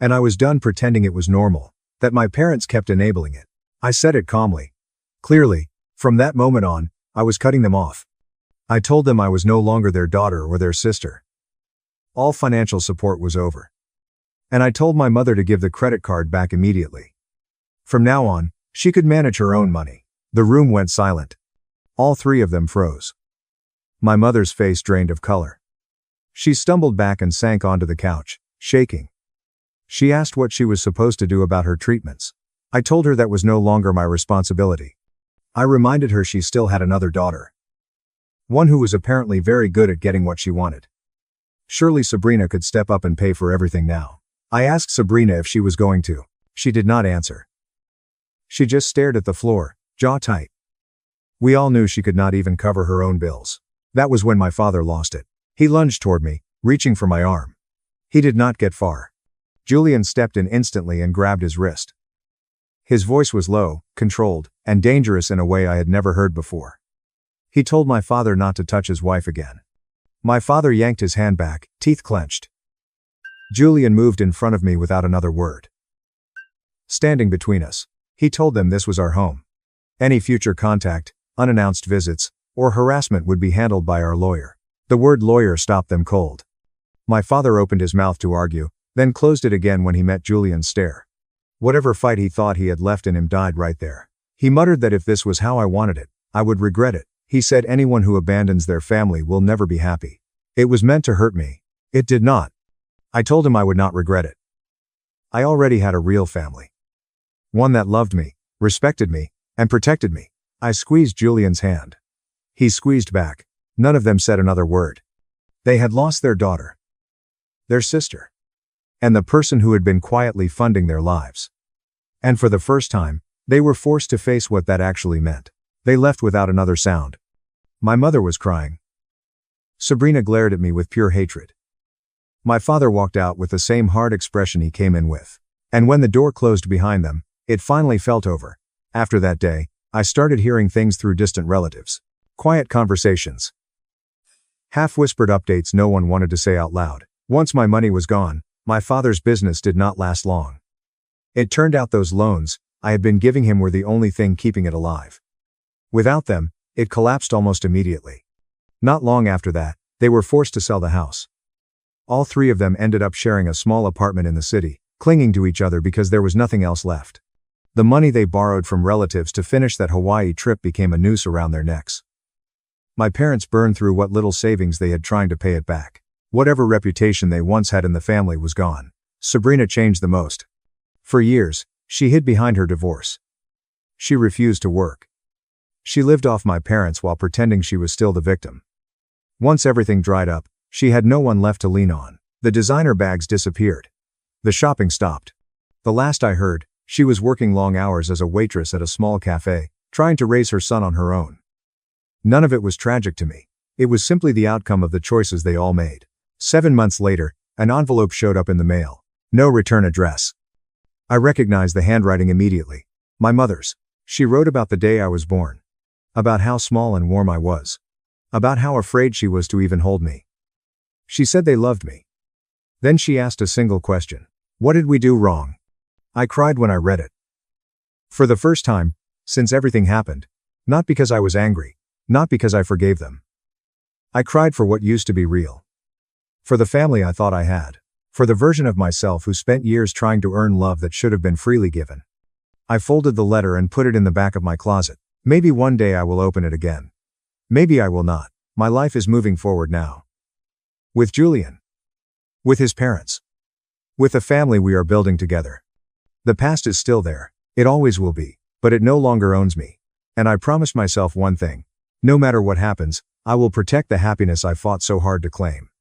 And I was done pretending it was normal, that my parents kept enabling it. I said it calmly. Clearly, from that moment on, I was cutting them off. I told them I was no longer their daughter or their sister. All financial support was over. And I told my mother to give the credit card back immediately. From now on, she could manage her own money. The room went silent. All three of them froze. My mother's face drained of color. She stumbled back and sank onto the couch, shaking. She asked what she was supposed to do about her treatments. I told her that was no longer my responsibility. I reminded her she still had another daughter. One who was apparently very good at getting what she wanted. Surely Sabrina could step up and pay for everything now. I asked Sabrina if she was going to. She did not answer. She just stared at the floor, jaw tight. We all knew she could not even cover her own bills. That was when my father lost it. He lunged toward me, reaching for my arm. He did not get far. Julian stepped in instantly and grabbed his wrist. His voice was low, controlled, and dangerous in a way I had never heard before. He told my father not to touch his wife again. My father yanked his hand back, teeth clenched. Julian moved in front of me without another word. Standing between us, he told them this was our home. Any future contact, unannounced visits, or harassment would be handled by our lawyer. The word lawyer stopped them cold. My father opened his mouth to argue, then closed it again when he met Julian's stare. Whatever fight he thought he had left in him died right there. He muttered that if this was how I wanted it, I would regret it. He said anyone who abandons their family will never be happy. It was meant to hurt me. It did not. I told him I would not regret it. I already had a real family. One that loved me, respected me, and protected me. I squeezed Julian's hand. He squeezed back. None of them said another word. They had lost their daughter, their sister, and the person who had been quietly funding their lives. And for the first time, they were forced to face what that actually meant. They left without another sound. My mother was crying. Sabrina glared at me with pure hatred. My father walked out with the same hard expression he came in with. And when the door closed behind them, it finally felt over. After that day, I started hearing things through distant relatives. Quiet conversations. Half-whispered updates no one wanted to say out loud. Once my money was gone, my father's business did not last long. It turned out those loans I had been giving him were the only thing keeping it alive. Without them, it collapsed almost immediately. Not long after that, they were forced to sell the house. All three of them ended up sharing a small apartment in the city, clinging to each other because there was nothing else left. The money they borrowed from relatives to finish that Hawaii trip became a noose around their necks. My parents burned through what little savings they had trying to pay it back. Whatever reputation they once had in the family was gone. Sabrina changed the most. For years, she hid behind her divorce. She refused to work. She lived off my parents while pretending she was still the victim. Once everything dried up, she had no one left to lean on. The designer bags disappeared. The shopping stopped. The last I heard, she was working long hours as a waitress at a small cafe, trying to raise her son on her own. None of it was tragic to me. It was simply the outcome of the choices they all made. 7 months later, an envelope showed up in the mail. No return address. I recognized the handwriting immediately. My mother's. She wrote about the day I was born. About how small and warm I was. About how afraid she was to even hold me. She said they loved me. Then she asked a single question. What did we do wrong? I cried when I read it. For the first time, since everything happened. Not because I was angry. Not because I forgave them. I cried for what used to be real. For the family I thought I had. For the version of myself who spent years trying to earn love that should have been freely given. I folded the letter and put it in the back of my closet. Maybe one day I will open it again. Maybe I will not. My life is moving forward now. With Julian. With his parents. With the family we are building together. The past is still there. It always will be. But it no longer owns me. And I promised myself one thing. No matter what happens, I will protect the happiness I fought so hard to claim.